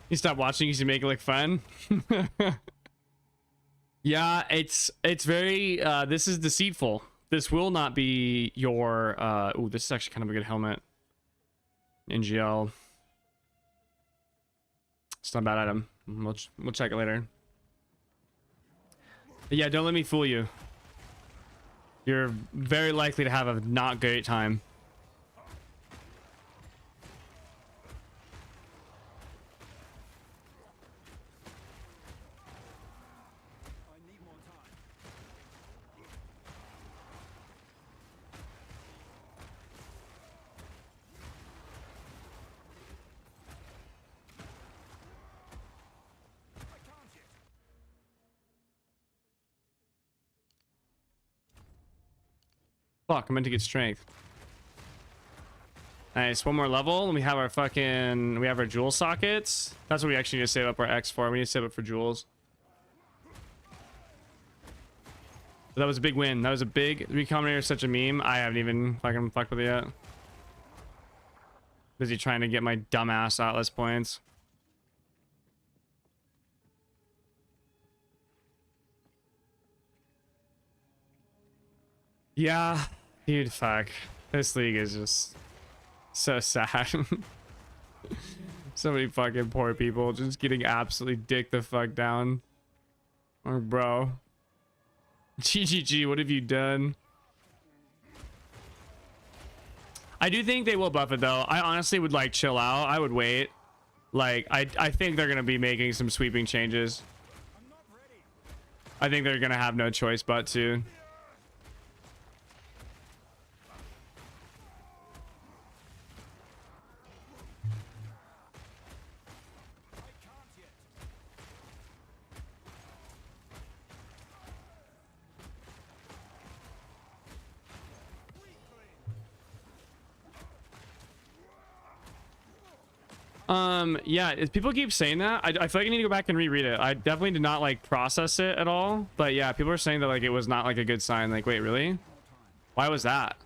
You stop watching because you make it look fun. Yeah, it's very this is deceitful. This will not be your ooh, this is actually kind of a good helmet. NGL. It's not a bad item. We'll check it later. But yeah, don't let me fool you. You're very likely to have a not great time. I need more time. I can't yet. Fuck, I meant to get strength. Nice, one more level, and we have our fucking, we have our jewel sockets. That's what we actually need to save up our X for. We need to save up for jewels. But that was a big win. That was a big, Recombinator is such a meme. I haven't even fucking fucked with it yet. Busy trying to get my dumbass Atlas points. Yeah, dude, fuck. This league is just so sad. So many fucking poor people just getting absolutely dicked the fuck down. Oh, bro. GGG, what have you done? I do think they will buff it though. I honestly would like chill out. I would wait. Like, I think they're gonna be making some sweeping changes. I'm not ready. I think they're gonna have no choice but to. Yeah, people keep saying that. I feel like I need to go back and reread it. I definitely did not like process it at all, but yeah, people are saying that like it was not like a good sign. Like, wait, really? Why was that?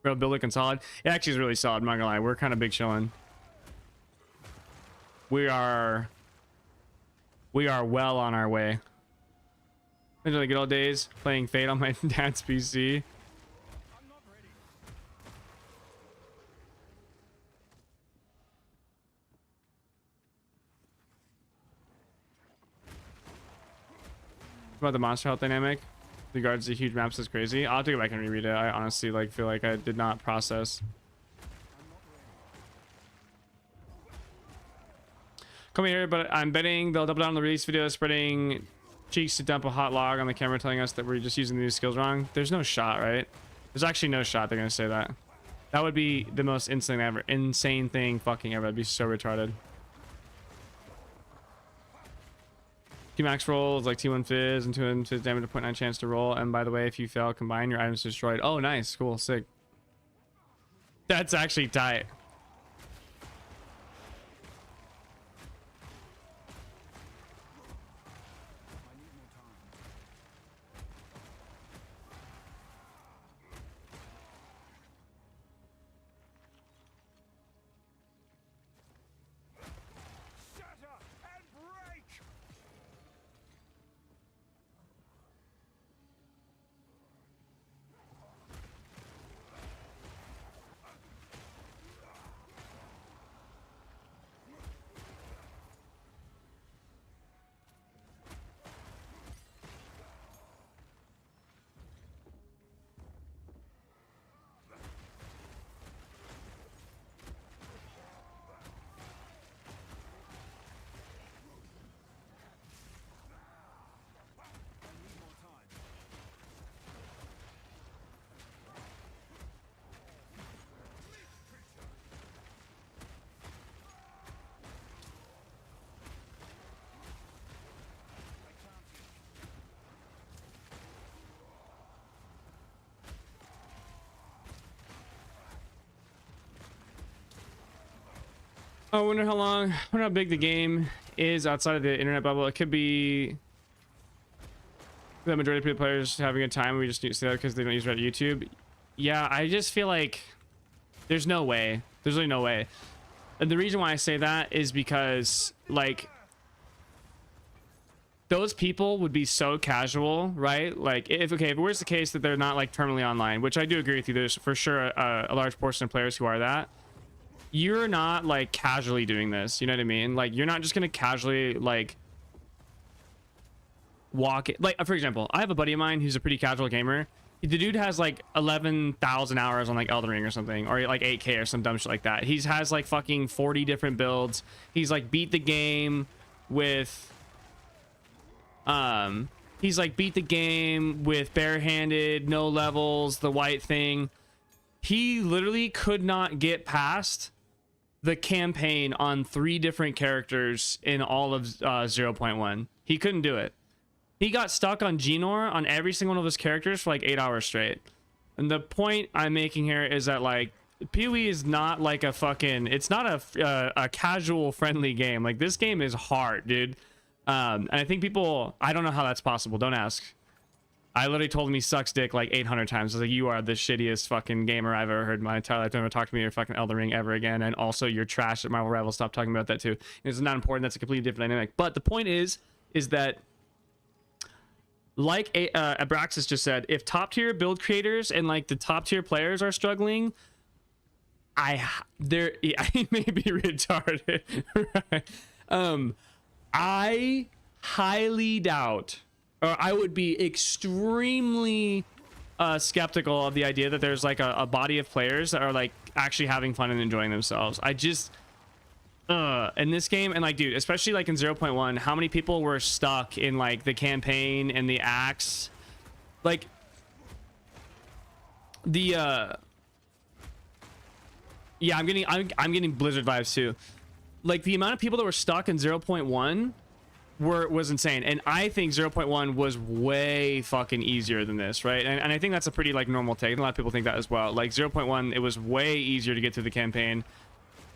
Bro, build a consolid. It actually is really solid, I'm not gonna lie. We're kind of big chilling. We are well on our way. Into the good old days playing Fate on my dad's PC. About the monster health dynamic regards to huge maps is crazy. I'll have to go back and reread it. I honestly like feel like I did not process. Come here, but I'm betting they'll double down on the release video, spreading cheeks to dump a hot log on the camera, telling us that we're just using these skills wrong. There's no shot, right? There's actually no shot they're gonna say that. That would be the most insane thing fucking ever. That'd be so retarded. T-max rolls like T1 fizz and 2 fizz damage to 0.9 chance to roll. And by the way, if you fail, combine your items destroyed. Oh, nice, cool, sick. That's actually tight. I wonder how big the game is outside of the internet bubble. It could be the majority of players having a time. We just need to see that because they don't use Reddit, YouTube. Yeah, I just feel like there's no way. There's really no way. And the reason why I say that is because like those people would be so casual, right? Like if it was the case that they're not like terminally online, which I do agree with you. There's for sure a large portion of players who are that. You're not like casually doing this, you know what I mean? Like you're not just gonna casually like walk it. Like for example, I have a buddy of mine who's a pretty casual gamer. The dude has like 11,000 hours on like Elden Ring or something, or like 8K or some dumb shit like that. He has like fucking 40 different builds. He's like beat the game with barehanded, no levels, the white thing. He literally could not get past the campaign on 3 different characters in all of 0.1. He couldn't do it. He got stuck on Genor on every single one of his characters for like 8 hours straight. And the point I'm making here is that like PoE is not like a fucking, it's not a casual friendly game. Like this game is hard, dude. And I think people, I don't know how that's possible. Don't ask. I literally told him he sucks dick like 800 times. I was like, you are the shittiest fucking gamer I've ever heard in my entire life. Don't ever talk to me or fucking Elden Ring ever again. And also you're trash at Marvel Rivals. Stop talking about that too. It's not important. That's a completely different dynamic. But the point is that like Abraxas just said, if top tier build creators and like the top tier players are struggling, I may be retarded. Right? I highly doubt, or I would be extremely skeptical of the idea that there's like a body of players that are like actually having fun and enjoying themselves. I just in this game, and like dude, especially like in 0.1, how many people were stuck in like the campaign and the axe, like the yeah, I'm getting Blizzard vibes too. Like the amount of people that were stuck in 0.1 was insane, and I think 0.1 was way fucking easier than this, right? And I think that's a pretty like normal take, and a lot of people think that as well. Like 0.1, it was way easier to get through the campaign.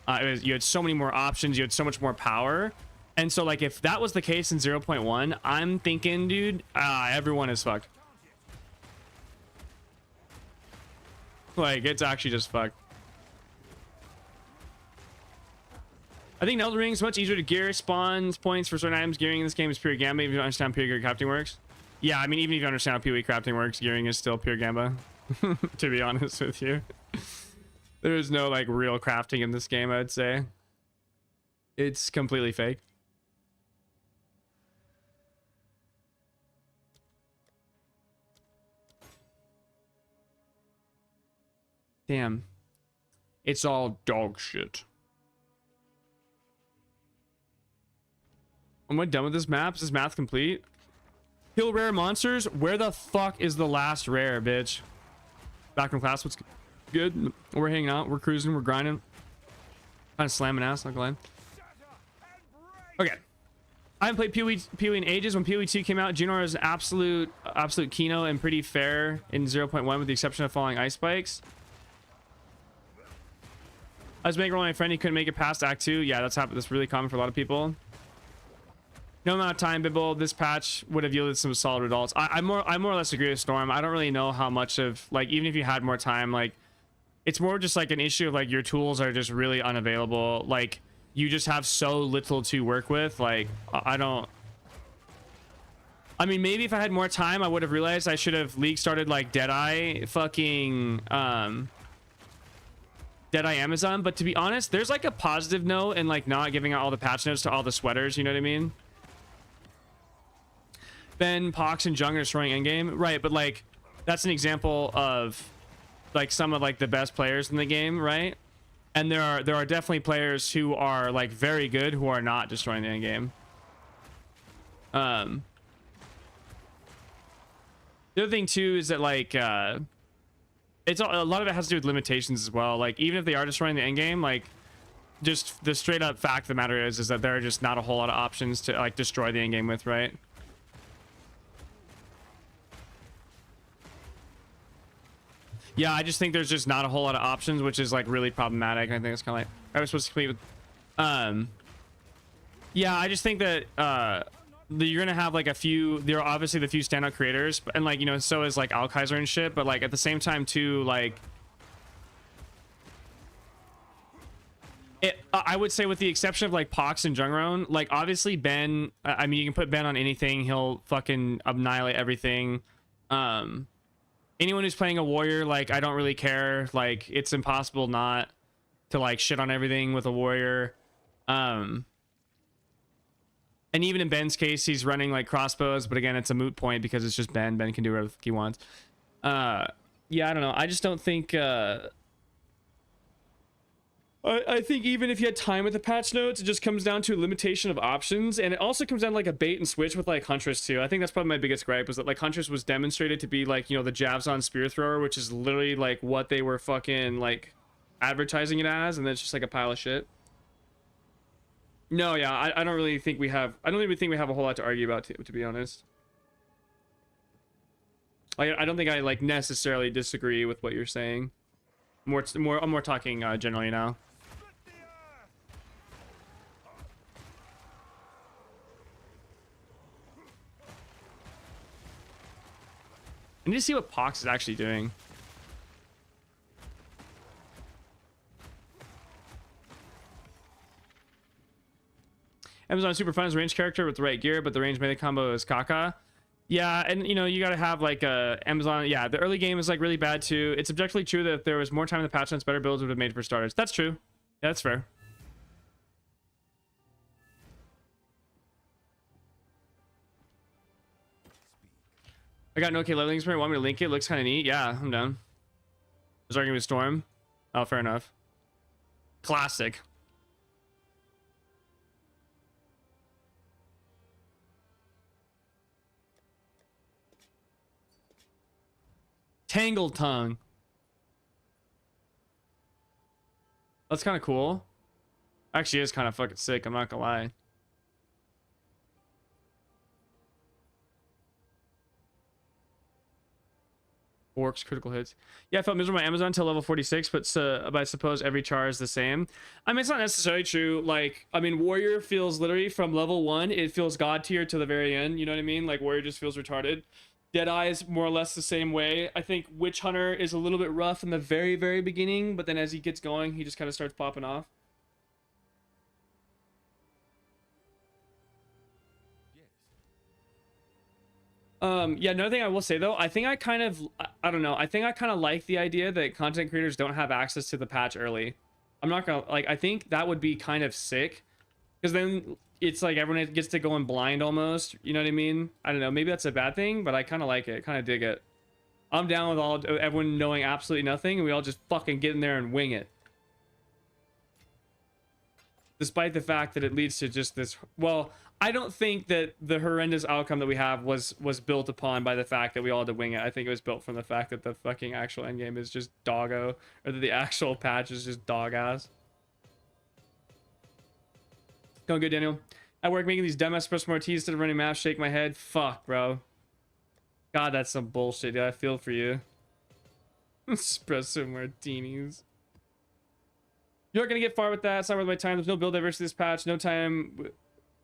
You had so many more options, you had so much more power, and so like if that was the case in 0.1, I'm thinking, dude, everyone is fucked. Like it's actually just fucked. I think in Elden Ring is much easier to gear. Spawns points for certain items. Gearing in this game is pure gamba. If you don't understand how pure gear crafting works. Yeah, I mean, even if you understand how PoE crafting works, gearing is still pure gamba. To be honest with you. There is no like real crafting in this game, I would say. It's completely fake. Damn. It's all dog shit. Am I done with this map? Is this math complete? Kill rare monsters? Where the fuck is the last rare, bitch? Back from class, what's good? We're hanging out, we're cruising, we're grinding. Kind of slamming ass, not gonna lie. Okay. I haven't played PoE in ages. When PoE 2 came out, Junior was absolute kino and pretty fair in 0.1 with the exception of falling ice spikes. I was making roll my friend, he couldn't make it past Act 2. Yeah, that's really common for a lot of people. No amount of time, Bibble. This patch would have yielded some solid results. I more or less agree with Storm. I don't really know how much of like even if you had more time, like it's more just like an issue of like your tools are just really unavailable. Like you just have so little to work with. Like I mean, maybe if I had more time, I would have realized I should have league started like Deadeye fucking Deadeye Amazon. But to be honest, there's like a positive note in like not giving out all the patch notes to all the sweaters. You know what I mean? Ben, Pox, and Jung are destroying endgame, right? But like, that's an example of like some of like the best players in the game, right? And there are definitely players who are like very good who are not destroying the endgame. The other thing too is that like it's a lot of it has to do with limitations as well. Like even if they are destroying the endgame, like just the straight up fact of the matter is that there are just not a whole lot of options to like destroy the endgame with, right? Yeah, I just think there's just not a whole lot of options, which is like really problematic. I think it's kind of like I was supposed to complete with yeah, I just think that you're gonna have like a few, there are obviously the few standout creators, and like, you know, so is like Alkaiser and shit, but like at the same time too, like I would say with the exception of like Pox and Jungron, like obviously Ben, I mean you can put Ben on anything, he'll fucking annihilate everything. Anyone who's playing a warrior, like I don't really care, like it's impossible not to like shit on everything with a warrior. And even in Ben's case, he's running like crossbows, but again it's a moot point because it's just Ben can do whatever he wants. Yeah, I don't know, I just don't think I think even if you had time with the patch notes, it just comes down to a limitation of options, and it also comes down to like a bait and switch with like Huntress too. I think that's probably my biggest gripe, was that like Huntress was demonstrated to be like, you know, the Javzon spear thrower, which is literally like what they were fucking like advertising it as, and then it's just like a pile of shit. No, yeah, I don't really think we have, I don't even think we have a whole lot to argue about to be honest. Like I don't think I like necessarily disagree with what you're saying. I'm more talking generally now. I need to see what Pox is actually doing. Amazon super fun as a range character with the right gear, but the range melee combo is caca. Yeah, and you know, you gotta have like a Amazon. Yeah, the early game is like really bad too. It's objectively true that if there was more time in the patch notes, better builds would have made for starters. That's true. Yeah, that's fair. I got an okay leveling experience. Want me to link it? Looks kind of neat. Yeah, I'm down. I was arguing with Storm. Oh, fair enough. Classic. Tangle tongue. That's kind of cool. Actually, is kind of fucking sick. I'm not gonna lie. Orcs critical hits. Yeah, I felt miserable on Amazon until level 46, but I suppose every char is the same. I mean, it's not necessarily true. Like, I mean, Warrior feels literally from level 1, it feels god tier to the very end. You know what I mean? Like, Warrior just feels retarded. Deadeye is more or less the same way. I think Witch Hunter is a little bit rough in the very, very beginning, but then as he gets going, he just kind of starts popping off. Yeah, another thing I will say though, I think I kind of, I don't know, I think I kind of like the idea that content creators don't have access to the patch early. I'm not gonna, like, I think that would be kind of sick, because then it's like everyone gets to go in blind almost, you know what I mean? I don't know, maybe that's a bad thing, but I kind of like it, kind of dig it. I'm down with everyone knowing absolutely nothing, and we all just fucking get in there and wing it. Despite the fact that it leads to just this, well, I don't think that the horrendous outcome that we have was built upon by the fact that we all had to wing it. I think it was built from the fact that the fucking actual endgame is just doggo, or that the actual patch is just dog ass. Going good, Daniel. At work making these dumb espresso martinis instead of running maps, shake my head. Fuck, bro. God, that's some bullshit, dude. I feel for you. Espresso martinis. You're not gonna get far with that. It's not worth my time. There's no build diversity this patch. No time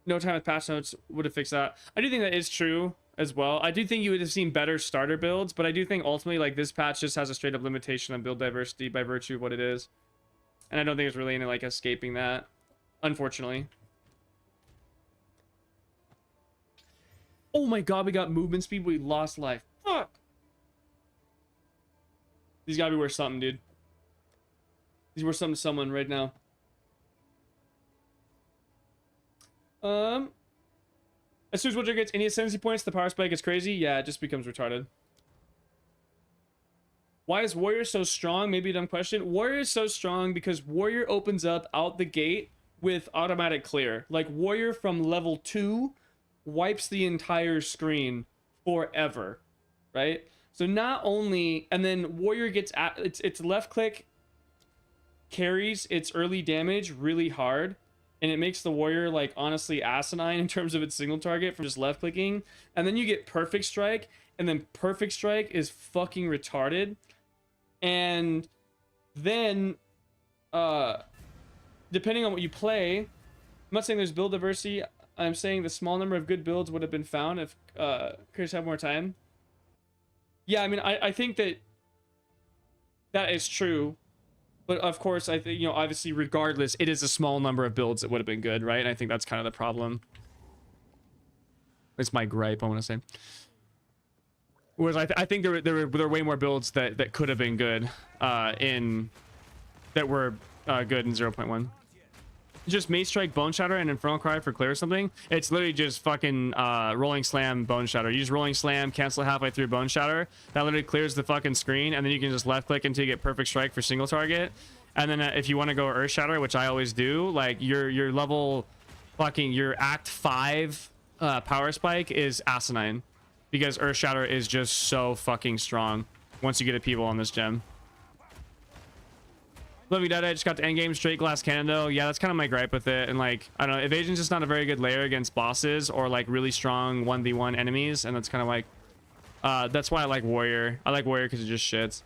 with patch notes would have fixed that. I do think that is true as well. I do think you would have seen better starter builds, but I do think ultimately, like, this patch just has a straight up limitation on build diversity by virtue of what it is, and I don't think it's really any like escaping that, unfortunately. Oh my god, we got movement speed, we lost life. Fuck. These gotta be worth something, dude. These worth something to someone right now. As soon as Witcher gets any ascendancy points, the power spike is crazy. Yeah, it just becomes retarded. Why is Warrior so strong? Maybe a dumb question. Warrior is so strong because Warrior opens up out the gate with automatic clear. Like, Warrior from level 2 wipes the entire screen forever, right? So not only, and then Warrior gets at its left click carries its early damage really hard, and it makes the Warrior, like, honestly asinine in terms of its single target from just left clicking. And then you get perfect strike, and then perfect strike is fucking retarded. And then depending on what you play, I'm not saying there's build diversity, I'm saying the small number of good builds would have been found if creators had more time. Yeah, I mean, I think that is true. But of course, I think, you know, obviously, regardless, it is a small number of builds that would have been good, right? And I think that's kind of the problem. It's my gripe, I want to say. Whereas I think there were way more builds that could have been good that were good in 0.1. Just Mace Strike, Bone Shatter, and Infernal Cry for clear or something. It's literally just fucking Rolling Slam, Bone Shatter. You use Rolling Slam, cancel halfway through Bone Shatter. That literally clears the fucking screen, and then you can just left click until you get Perfect Strike for single target. And then if you want to go Earth Shatter, which I always do, like your level fucking your Act 5 power spike is asinine, because Earth Shatter is just so fucking strong once you get a people on this gem. Love you, Dad. I just got to endgame straight glass cannon though. Yeah, that's kind of my gripe with it. And like, I don't know, evasion's just not a very good layer against bosses or like really strong 1v1 enemies, and that's kind of like that's why I like Warrior. I like Warrior because it just shits.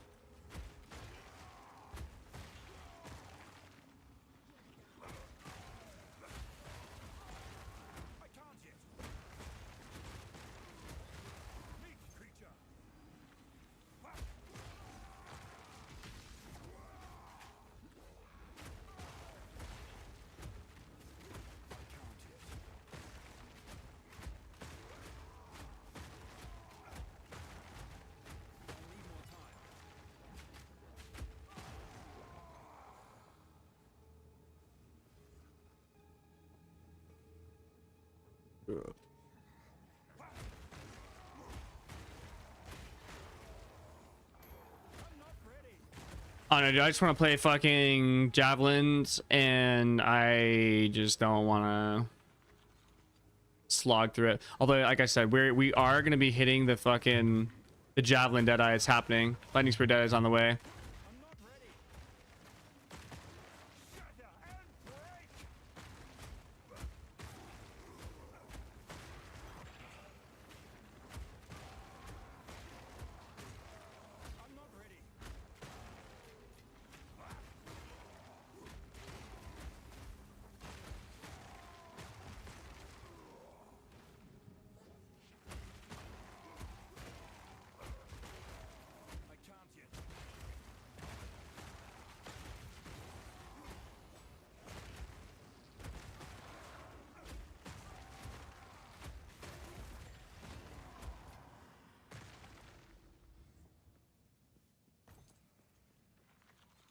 I don't know, dude. I just want to play fucking javelins, and I just don't want to slog through it. Although, like I said, we are going to be hitting the fucking javelin Deadeye. It's happening. Lightning Spear Deadeye is on the way.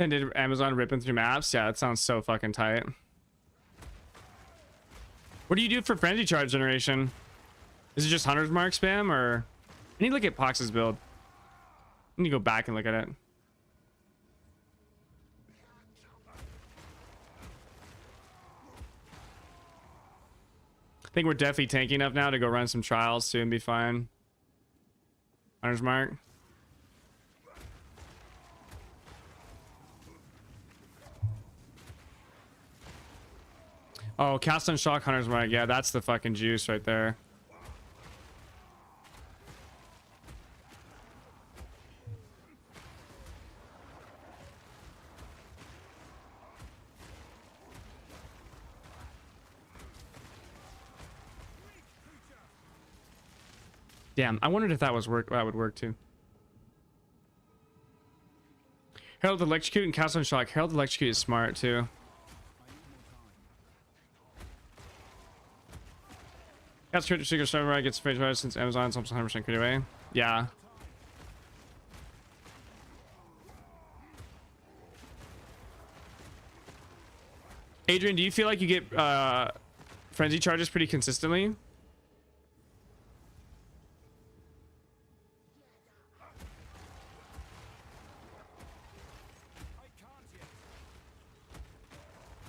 And did Amazon ripping through maps? Yeah, that sounds so fucking tight. What do you do for frenzy charge generation? Is it just Hunter's Mark spam, or I need to look at Pox's build. I need to go back and look at it. I think we're definitely tanky enough now to go run some trials too and be fine. Hunter's Mark. Oh, cast on shock, Hunter's Mark. Yeah, that's the fucking juice right there. Damn, I wondered if that was that would work too. Herald Electrocute and Cast on Shock. Herald Electrocute is smart too. Cast Crit Secret Samurai gets phase rise since Amazon's almost 100% crit away. Yeah. Adrian, do you feel like you get frenzy charges pretty consistently?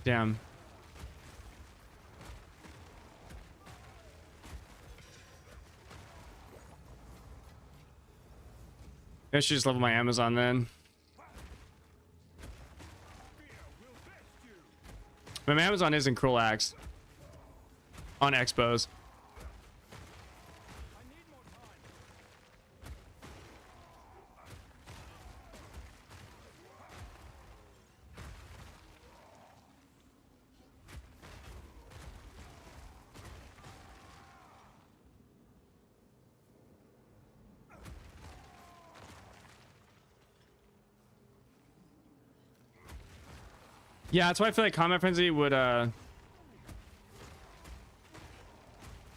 Damn. I should just level my Amazon then. My Amazon is in Cruel Axe on Expos. Yeah, that's why I feel like Combat Frenzy would got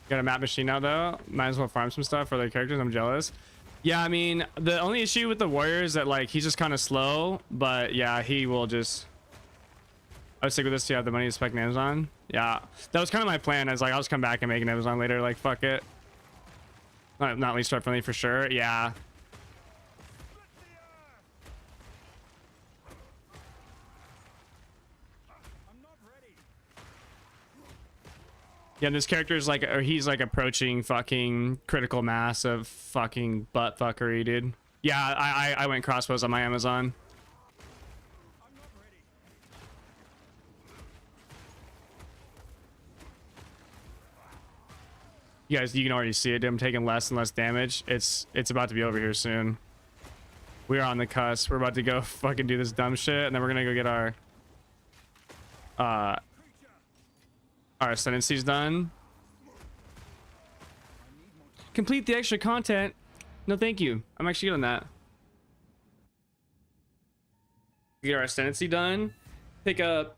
a map machine now though. Might as well farm some stuff for their characters. I'm jealous. Yeah, I mean, the only issue with the warrior is that like he's just kind of slow, but yeah, he will just I was sick with this to have the money to spec an Amazon. Yeah, that was kind of my plan. I was like, I'll just come back and make an Amazon later. Like, fuck it. Not least start friendly for sure. Yeah. Yeah, this character is like, or he's like approaching fucking critical mass of fucking butt fuckery, dude. Yeah, I went crossbows on my Amazon. You guys, you can already see it. I'm taking less and less damage. It's about to be over here soon. We are on the cusp. We're about to go fucking do this dumb shit, and then we're gonna go get our ascendancies done. Complete the extra content. No, thank you. I'm actually doing that. Get our ascendancy done. Pick up.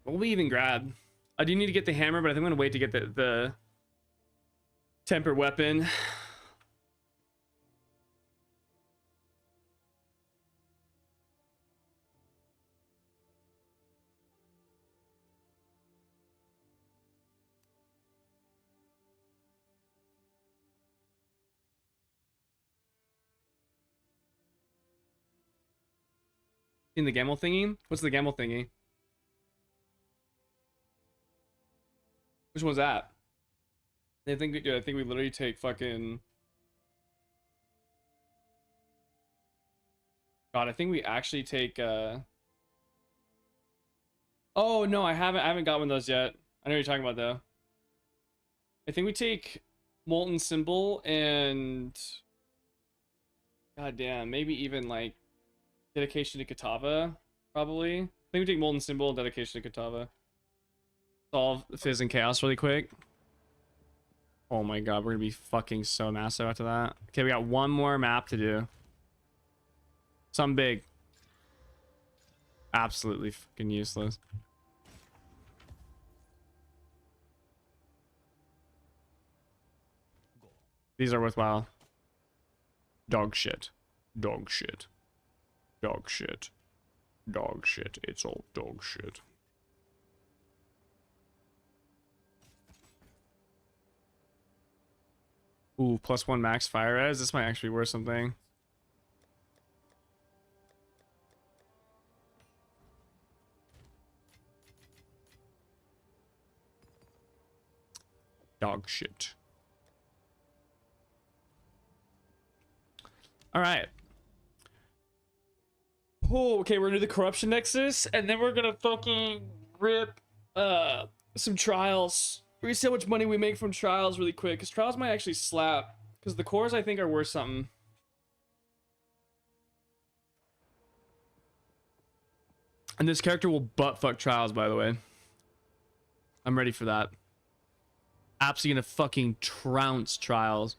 What will we even grab? I do need to get the hammer, but I think I'm gonna wait to get the temper weapon. In the gamble thingy? What's the gamble thingy? Which one's that? I think we literally take fucking. God, I think we actually take oh no, I haven't got one of those yet. I know what you're talking about though. I think we take Molten Symbol and god damn, maybe even like Dedication to Katava, probably. I think we take Molten Symbol and Dedication to Katava. Solve Fizz and Chaos really quick. Oh my god, we're gonna be fucking so massive after that. Okay, we got one more map to do. Something big. Absolutely fucking useless. These are worthwhile. Dog shit. Dog shit. Dog shit. Dog shit. It's all dog shit. Ooh, +1 max fire res. This might actually be worth something. Dog shit. All right. Oh, okay, we're gonna do the corruption nexus, and then we're gonna fucking rip some trials. We're gonna see how much money we make from trials really quick, because trials might actually slap. Because the cores, I think, are worth something. And this character will butt fuck trials, by the way. I'm ready for that. Absolutely gonna fucking trounce trials.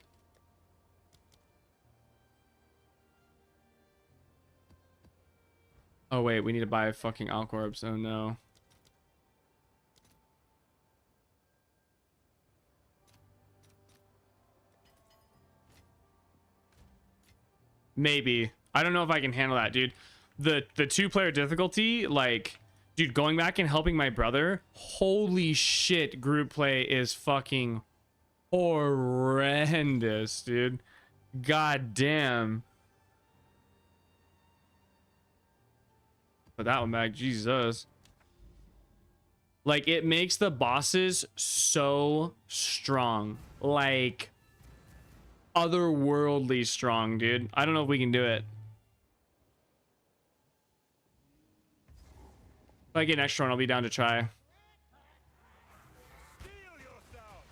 Oh wait, we need to buy fucking Alcorbs. Oh no. Maybe. I don't know if I can handle that, dude. The 2-player difficulty, like, dude, going back and helping my brother, holy shit, group play is fucking horrendous, dude. God damn. Put that one back, Jesus. Like, it makes the bosses so strong. Like, otherworldly strong, dude. I don't know if we can do it. If I get an extra one, I'll be down to try. Steel yourself.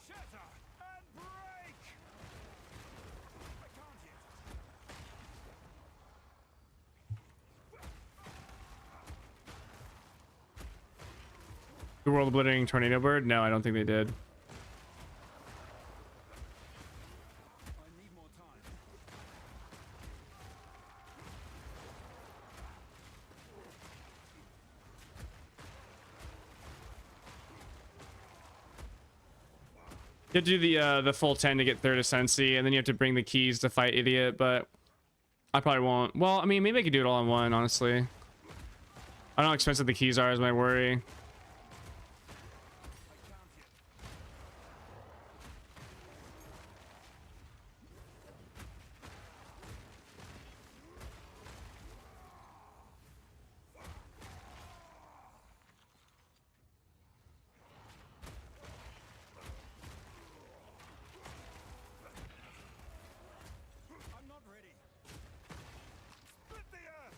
Shatter and break. I can't yet. The World Obliterating Tornado Bird? No, I don't think they did. I need more time. You have to do the full 10 to get third Ascensi, and then you have to bring the keys to fight Idiot, but I probably won't. Well, I mean, maybe I could do it all in one, honestly. I don't know how expensive the keys are is my worry. I'm not ready. Split the earth.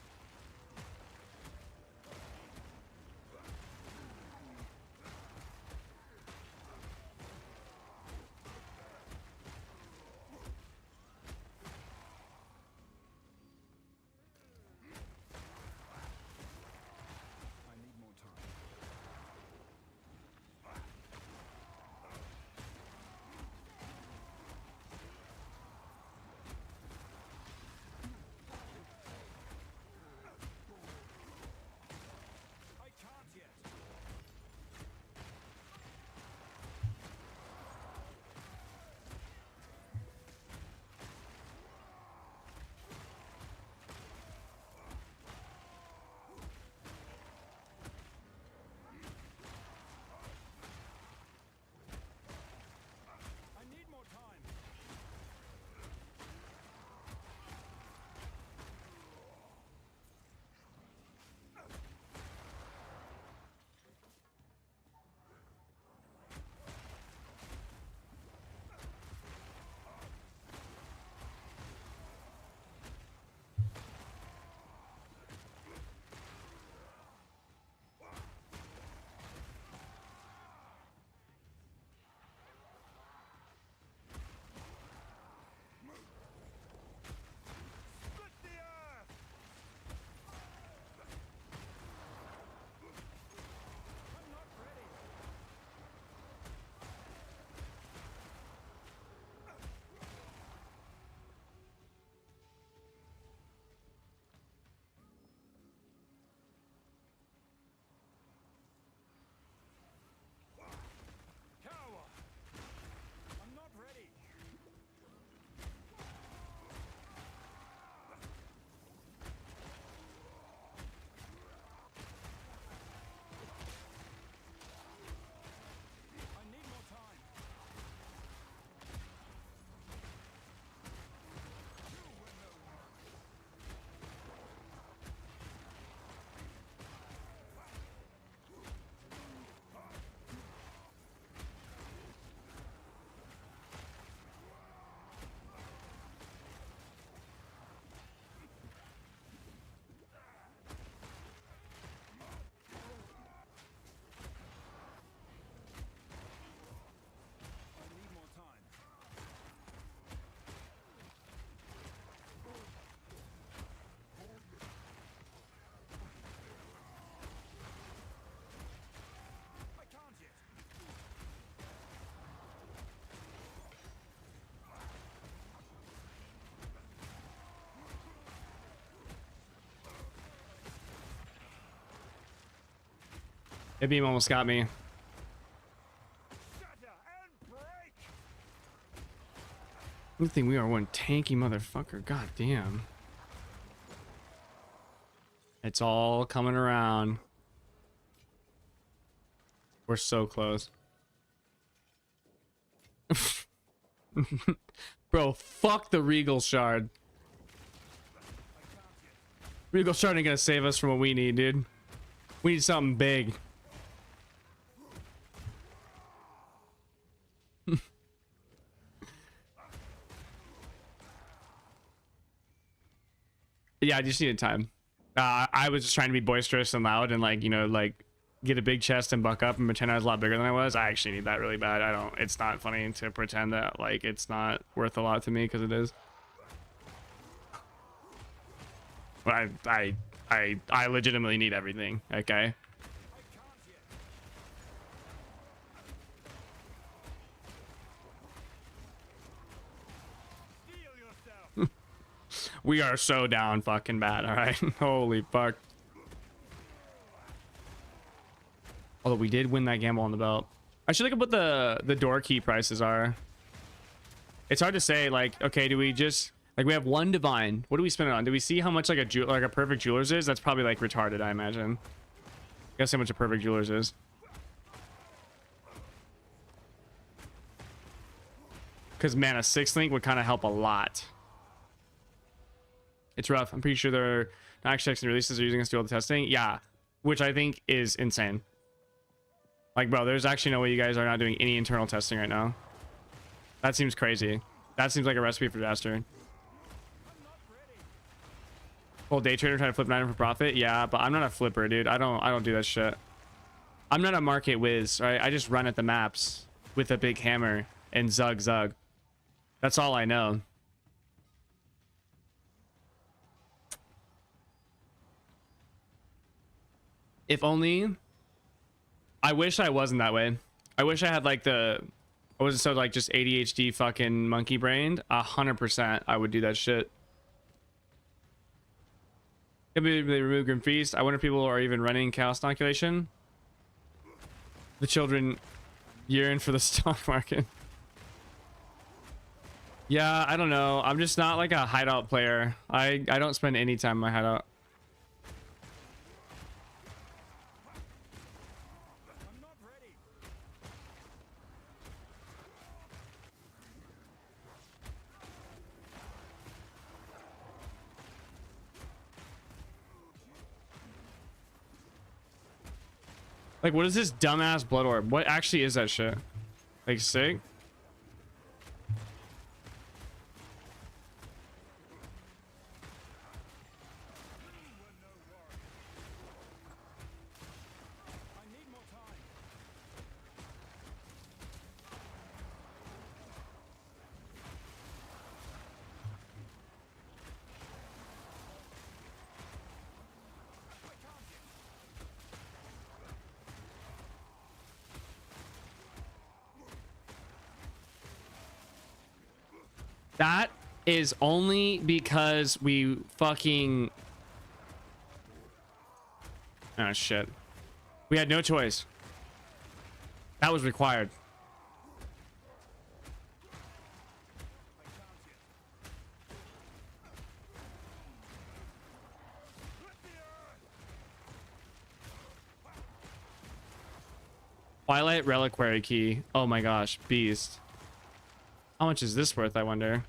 It beam almost got me. Shatter and break. You think we are one tanky motherfucker? God damn. It's all coming around. We're so close. Bro, fuck the Regal Shard. Regal Shard ain't gonna save us from what we need, dude. We need something big. Yeah, I just needed time. I was just trying to be boisterous and loud and, like, you know, like get a big chest and buck up and pretend I was a lot bigger than I was. I actually need that really bad. I don't, it's not funny to pretend that, like, it's not worth a lot to me, because it is. But I legitimately need everything, okay? Heal yourself. We are so down fucking bad, all right? Holy fuck. Although we did win that gamble on the belt. I should look at what the door key prices are. It's hard to say, like, okay, do we just, like, we have one divine. What do we spend it on? Do we see how much like a perfect jeweler's is? That's probably like retarded, I imagine. Guess how much a perfect jeweler's is. Because, man, a 6th link would kind of help a lot. It's rough. I'm pretty sure they're not actually checks and releases are using us to do all the testing. Yeah, which I think is insane. Like, bro, there's actually no way you guys are not doing any internal testing right now. That seems crazy. That seems like a recipe for disaster. Full day trader trying to flip an item for profit. Yeah, but I'm not a flipper, dude. I don't do that shit. I'm not a market whiz, right? I just run at the maps with a big hammer and zug zug. That's all I know. If only. I wish I wasn't that way. I wish I had like I wasn't so like just ADHD fucking monkey brained. 100% I would do that shit. Maybe they remove Grim Feast. I wonder if people are even running Chaos Inoculation. The children yearn for the stock market. Yeah, I don't know. I'm just not like a hideout player. I don't spend any time in my hideout. Like, what is this dumbass blood orb? What actually is that shit? Like, sick? That is only because we fucking... Oh, shit. We had no choice. That was required. Twilight Reliquary Key. Oh my gosh, beast. How much is this worth, I wonder?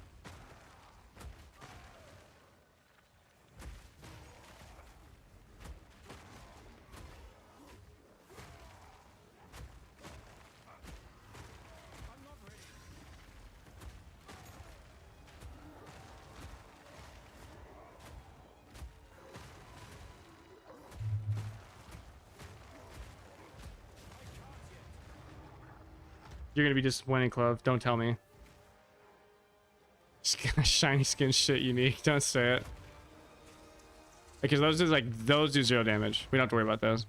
You're gonna be disappointed, Clove. Don't tell me. Shiny skin shit unique. Don't say it. Because those do 0 damage. We don't have to worry about those.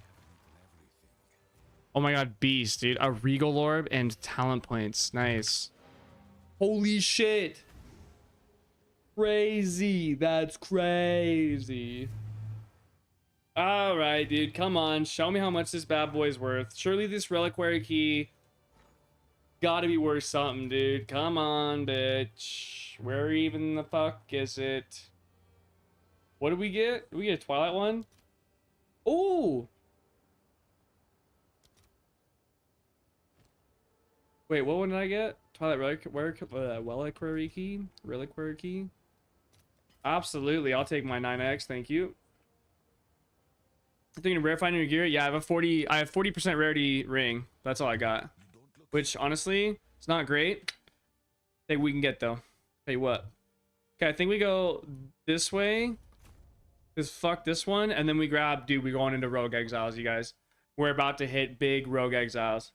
Oh my god, beast, dude. A Regal Orb and talent points. Nice. Holy shit. Crazy. That's crazy. All right, dude. Come on. Show me how much this bad boy's worth. Surely this reliquary key gotta be worth something, dude. Come on, bitch. Where even the fuck is it? What did we get? Did we get a Twilight one? Oh! Wait, what one did I get? Twilight reliquary key? Reliquary key? Absolutely. I'll take my 9x. Thank you. Thinking of rare finding your gear? Yeah, I have a 40% rarity ring. That's all I got. Which honestly, it's not great. I think we can get though. Hey, what? Okay, I think we go this way. Just fuck this one, and then we grab, dude, we're going into Rogue Exiles, you guys. We're about to hit big Rogue Exiles.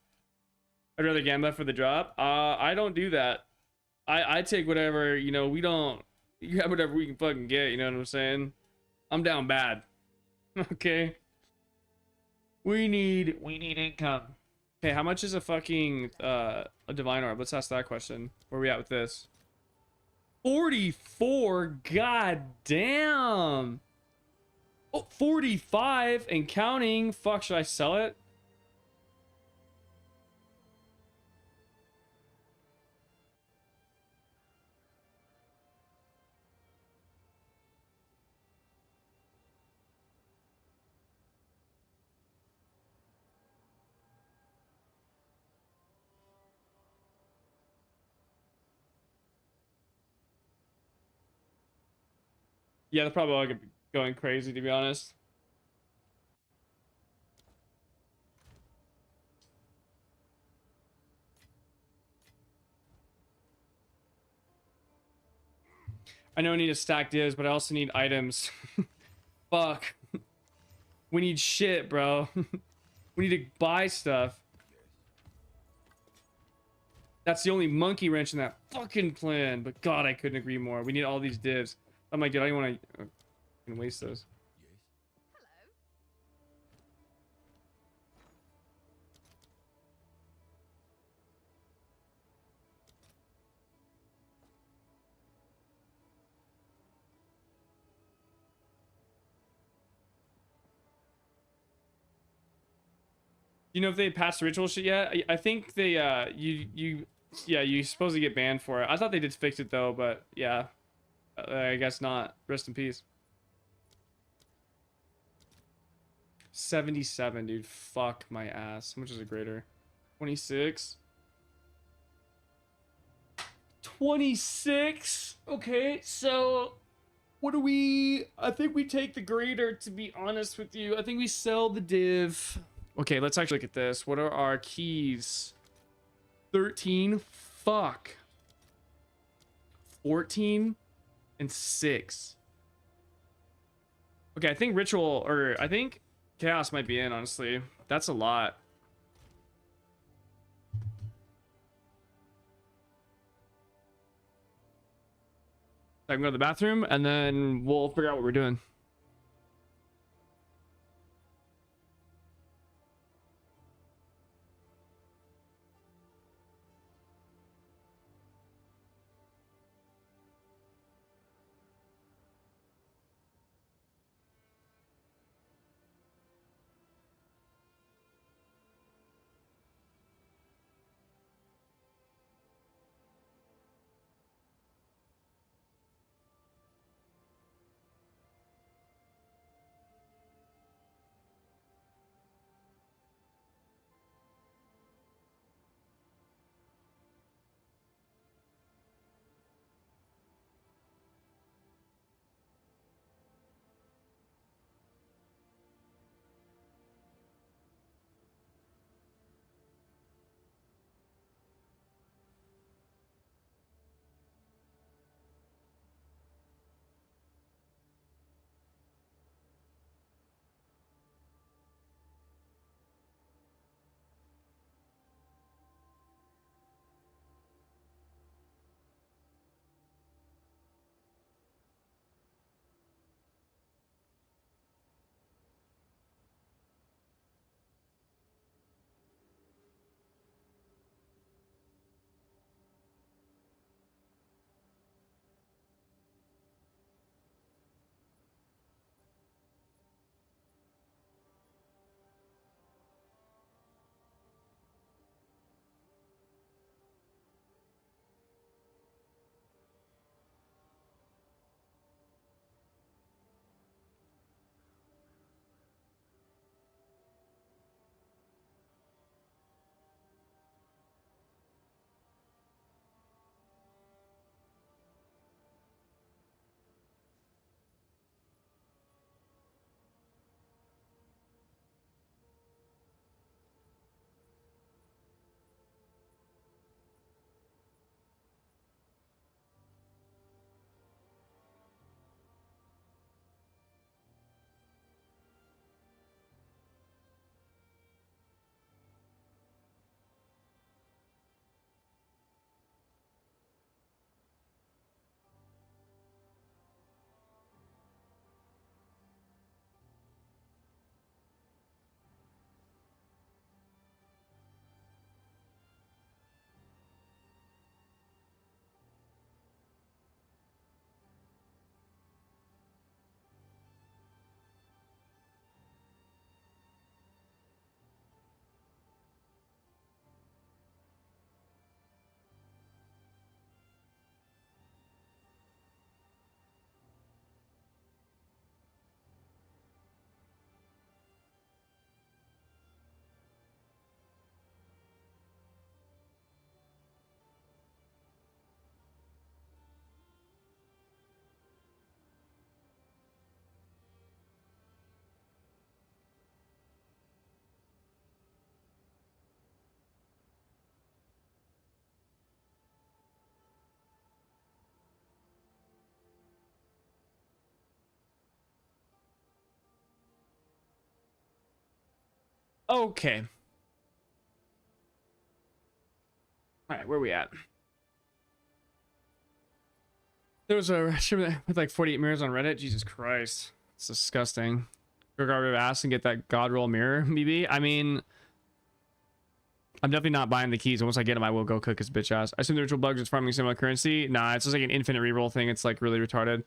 I'd rather gamble for the drop. I don't do that. I take whatever, you know, we don't, you have whatever we can fucking get, you know what I'm saying? I'm down bad. Okay. We need income. Okay, how much is a fucking a divine orb? Let's ask that question. Where are we at with this? 44. God damn. Oh, 45 and counting. Fuck, should I sell it? Yeah, they're probably all gonna be going crazy, to be honest. I know I need to stack divs, but I also need items. Fuck. We need shit, bro. We need to buy stuff. That's the only monkey wrench in that fucking plan. But God, I couldn't agree more. We need all these divs. I'm like, dude, I don't want to waste those. You know if they patched the ritual shit yet? I think they yeah, you supposed to get banned for it. I thought they did fix it though, but yeah, I guess not. Rest in peace. 77, dude. Fuck my ass. How much is a greater? 26. 26. Okay, so what do we? I think we take the greater. To be honest with you, I think we sell the div. Okay, let's actually look at this. What are our keys? 13. Fuck. 14 and 6. Okay, I think ritual, or I think chaos might be in, honestly. That's a lot. I can go to the bathroom and then we'll figure out what we're doing. Okay. All right, where are we at? There was a shipment with like 48 mirrors on Reddit. Jesus Christ. It's disgusting. Go grab your ass and get that god roll mirror, maybe. I mean, I'm definitely not buying the keys. Once I get them, I will go cook his bitch ass. I assume the ritual bugs is farming similar currency. Nah, it's just like an infinite reroll thing. It's like really retarded.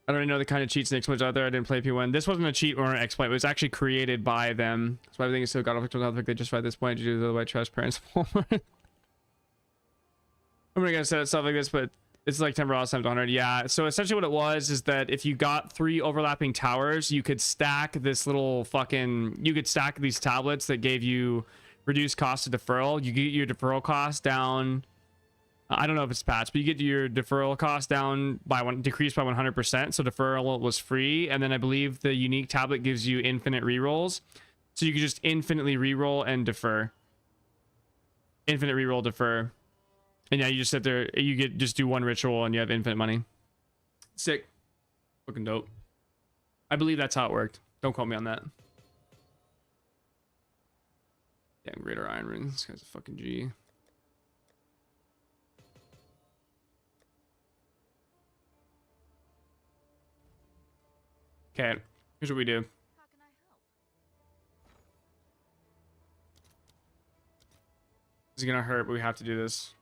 I don't even know the kind of cheats and exploits out there. I didn't play P1. This wasn't a cheat or an exploit. It was actually created by them. That's why everything is so god awful. I think they justify at this point due to the white trash parents. I'm gonna set it stuff like this, but it's like 10 times 100. Yeah. So essentially what it was is that if you got 3 overlapping towers, you could stack this little fucking, you could stack these tablets that gave you reduced cost of deferral. You get your deferral cost down. I don't know if it's patched, but you get your deferral cost down by decreased by 100%. So deferral was free. And then I believe the unique tablet gives you infinite rerolls. So you can just infinitely reroll and defer. Infinite reroll, defer. And yeah, you just sit there, you get just do one ritual and you have infinite money. Sick. Fucking dope. I believe that's how it worked. Don't quote me on that. Damn, Greater Iron Ring. This guy's a fucking G. Okay, here's what we do. How can I help? This is gonna hurt, but we have to do this.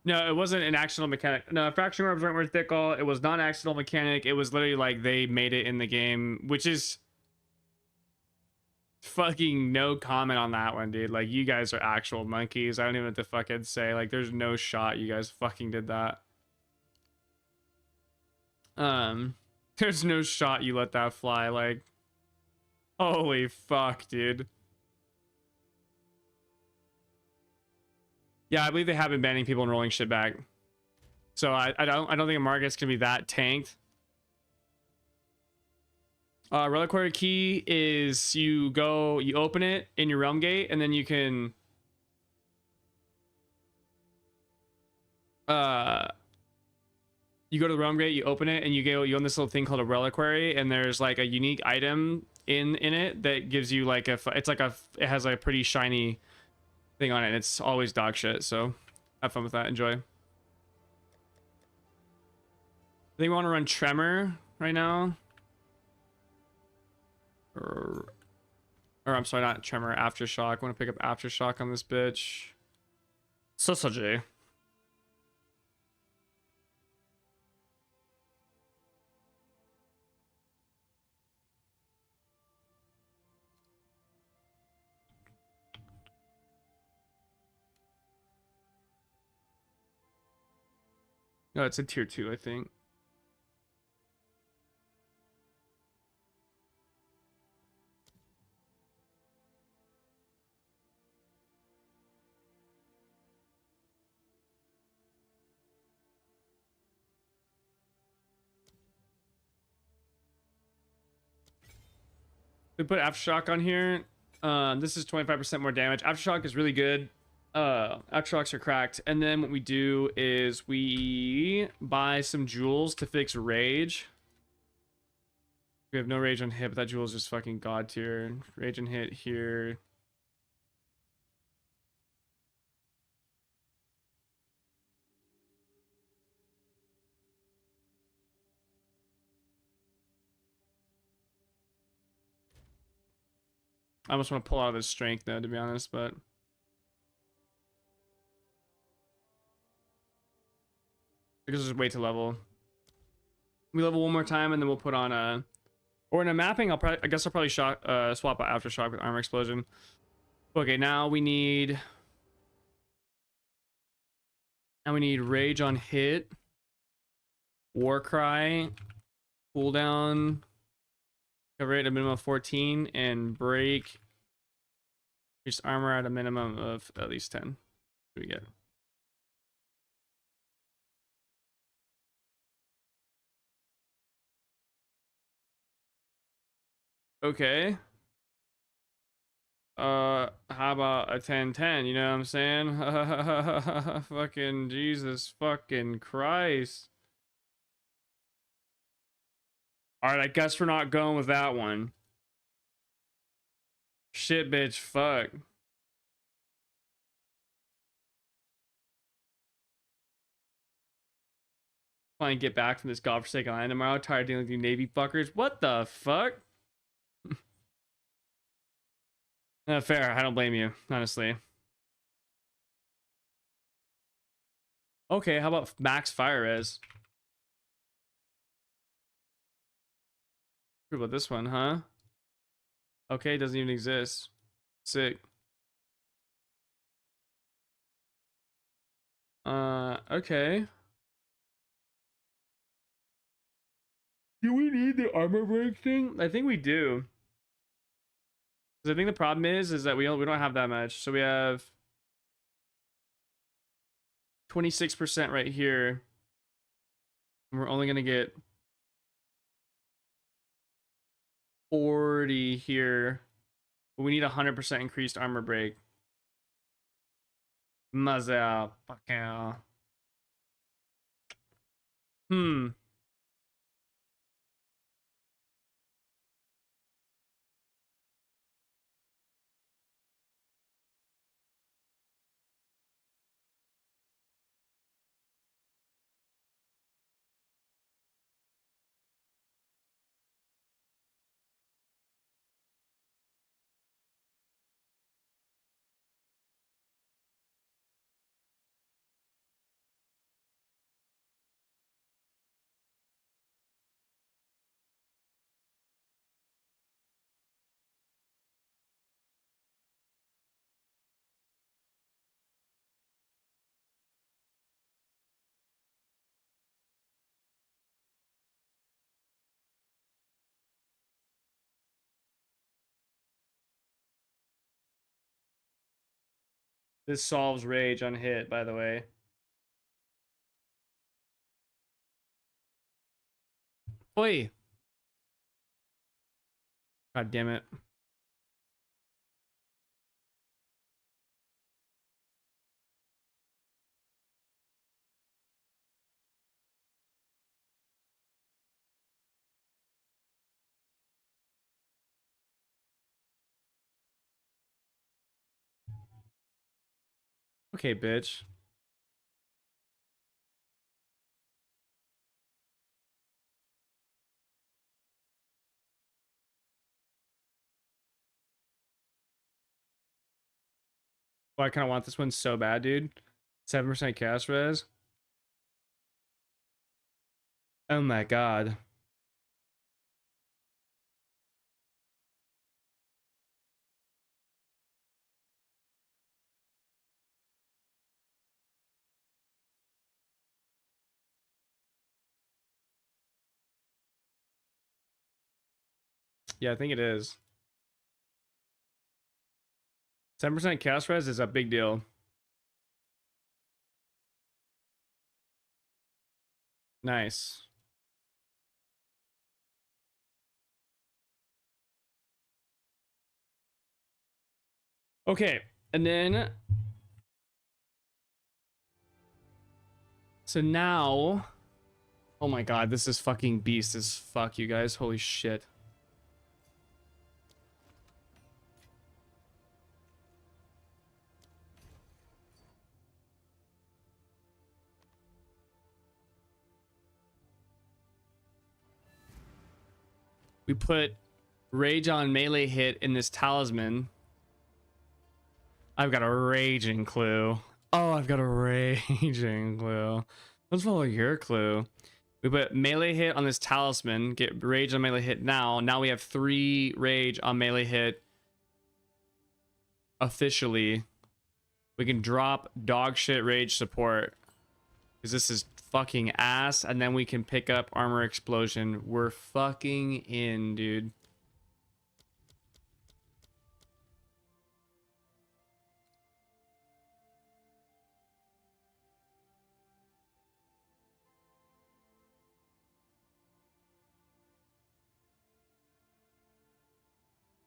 No, it wasn't an accidental mechanic. No, faction orbs weren't worth Fecal. It was not an accidental mechanic. It was literally like they made it in the game, which is fucking no comment on that one, dude. Like, you guys are actual monkeys. I don't even know what to fucking say. Like, there's no shot you guys fucking did that. There's no shot you let that fly. Like, holy fuck, dude. Yeah, I believe they have been banning people and rolling shit back. So I don't think a Margot's gonna be that tanked. Reliquary key is you open it in your realm gate, and then you can you go to the realm gate, you open it, and you own this little thing called a reliquary, and there's like a unique item in it that gives you like it has like a pretty shiny thing on it. It's always dog shit, so have fun with that. Enjoy. I think we want to run Tremor right now, or I'm sorry, not Tremor, Aftershock. I want to pick up Aftershock on this bitch. Sausage. No, it's a tier 2, I think. We put Aftershock on here. This is 25% more damage. Aftershock is really good. Aftershocks are cracked. And then what we do is we buy some jewels to fix rage. We have no rage on hit, but that jewel is just fucking god tier. Rage and hit here. I almost want to pull out of his strength though, to be honest, but because there's way to level. We level one more time and then we'll put on a, or in a mapping, I guess I'll probably swap out Aftershock with Armor Explosion. Okay, now we need Rage on hit, Warcry, cooldown, cover rate a minimum of 14, and break Increased armor at a minimum of at least 10. What do we get? Okay. How about a 10-10? You know what I'm saying? Fucking Jesus fucking Christ. All right, I guess we're not going with that one. Shit, bitch, fuck. Trying to get back from this godforsaken island tomorrow. Tired of dealing with you Navy fuckers. What the fuck? Fair. I don't blame you, honestly. Okay, how about max fire res? What about this one, huh? Okay, doesn't even exist. Sick. Okay. Do we need the armor break thing? I think we do. Because I think the problem is that we don't have that much. So we have 26% right here. And we're only gonna get 40 here. But we need 100% increased armor break. Muzzle. Fuck yeah. This solves rage on hit, by the way. Oi. God damn it. Okay, bitch. Oh, I kind of want this one so bad, dude. 7% cast res. Oh my god. Yeah, I think it is. 7% cast res is a big deal. Nice. Okay, and then so now, oh my god, this is fucking beast as fuck, you guys. Holy shit. We put rage on melee hit in this talisman. I've got a raging clue. Oh, I've got a raging clue. Let's follow your clue. We put melee hit on this talisman. Get rage on melee hit now. Now we have 3 rage on melee hit. Officially. We can drop dog shit rage support. Because this is fucking ass. And then we can pick up armor explosion. We're fucking in, dude.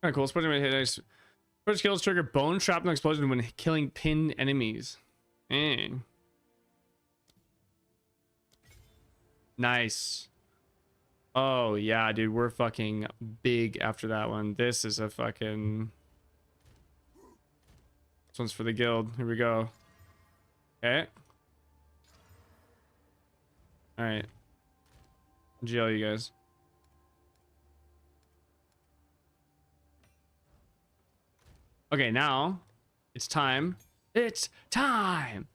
Kind of cool. Explosion when hit. First kills trigger bone shrapnel explosion when killing pinned enemies. Nice. Oh yeah, dude, we're fucking big after that one. This is a fucking. This one's for the guild. Here we go. Okay. All right. GL, you guys. Okay, now it's time. It's time.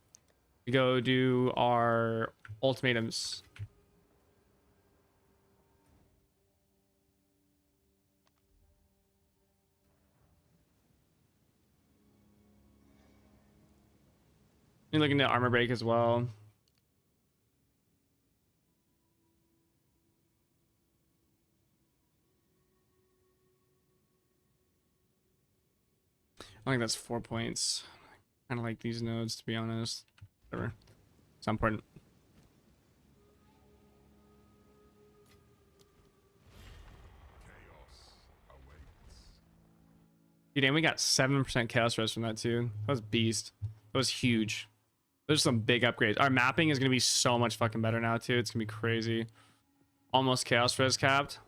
We go do our ultimatums. You're looking at armor break as well. I think that's 4 points. Kind of like these nodes, to be honest. Whatever. It's not important. Dude, and we got 7% chaos res from that too. That was beast. That was huge. There's some big upgrades. Our mapping is gonna be so much fucking better now too. It's gonna be crazy. Almost chaos res capped.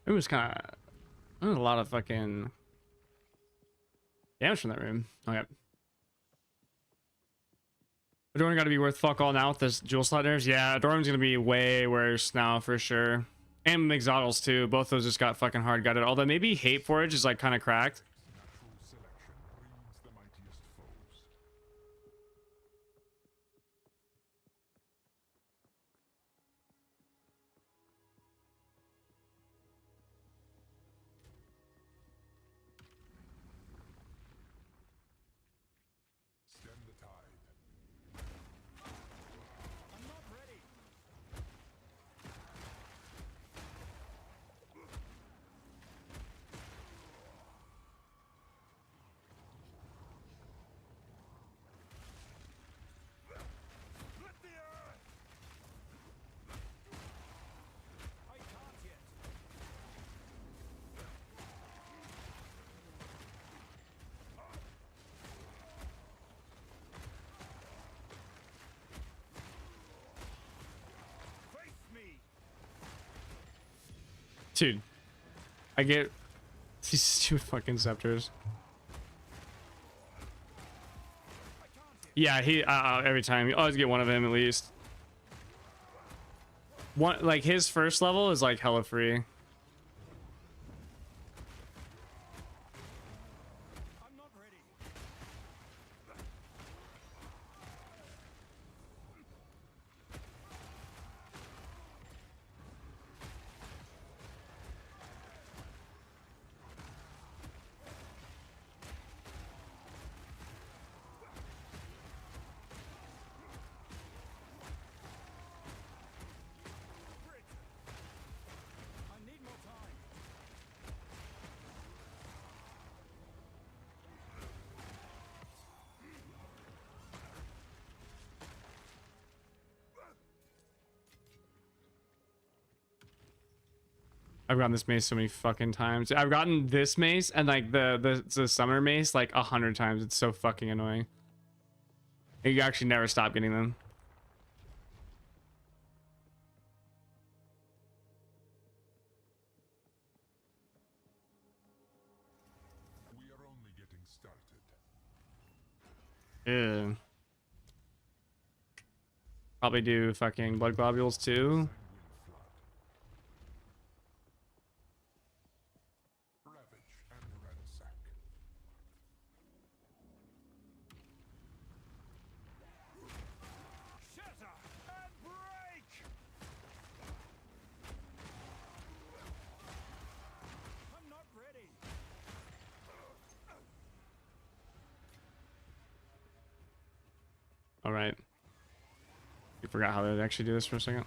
It was kind of a lot of fucking damage from that room. Okay. Adorn got to be worth fuck all now with this jewel slot nerfs. Yeah, Adorn's gonna be way worse now for sure. And Mixottles too. Both those just got fucking hard gutted. Although maybe Hate Forge is like kind of cracked. Dude, I get these stupid fucking scepters. Yeah, he every time you always get one of him at least. One like his first level is like hella free. I've gotten this mace so many fucking times. I've gotten this mace and like the summer mace like 100 times. It's so fucking annoying. You actually never stop getting them. Ew. Probably do fucking blood globules too. Ravage and ransack. Shatter and break! I'm not ready. All right. You forgot how to actually do this for a second.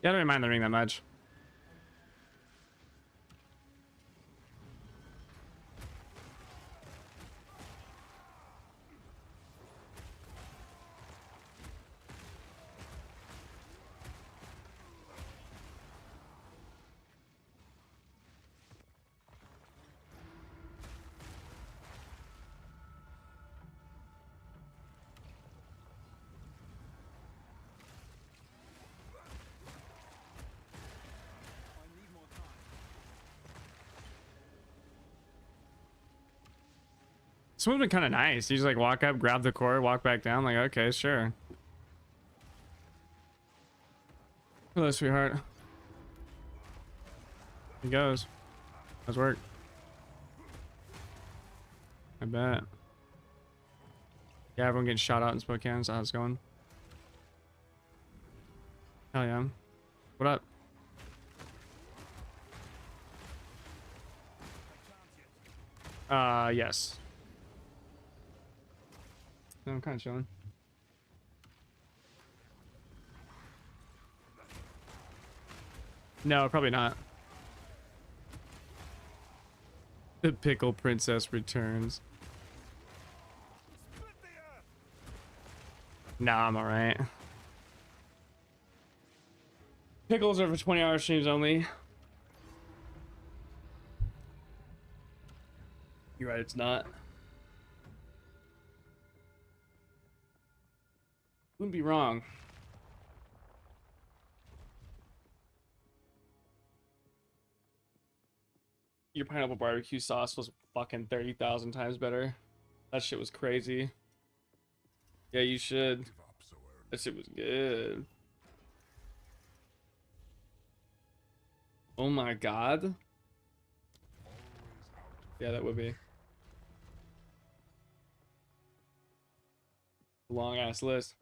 Yeah, I don't really mind the ring that much. I need more time. This one's been kind of nice. You just like walk up, grab the core, walk back down. Like, okay, sure. Hello, sweetheart. He goes. How's work? I bet. Yeah, everyone getting shot out in Spokane. So how's it going? Hell yeah. What up? Yes. No, I'm kind of chilling. No, probably not. The pickle princess returns. Split the earth! Nah, I'm alright. Pickles are for 20-hour streams only. You're right, it's not. Wouldn't be wrong. Your pineapple barbecue sauce was fucking 30,000 times better. That shit was crazy. Yeah, you should. Give up so early. That shit was good. Oh my god. Always out. Yeah, that would be. Long ass list.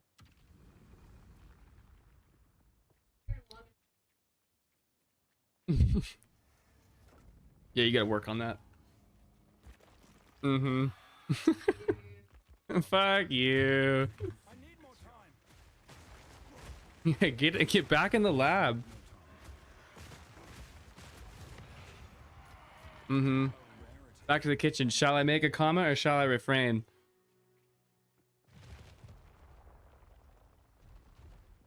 Yeah, you gotta work on that. Mm-hmm. Fuck you. I need more time. Yeah, get back in the lab. Mm-hmm. Back to the kitchen. Shall I make a comment or shall I refrain?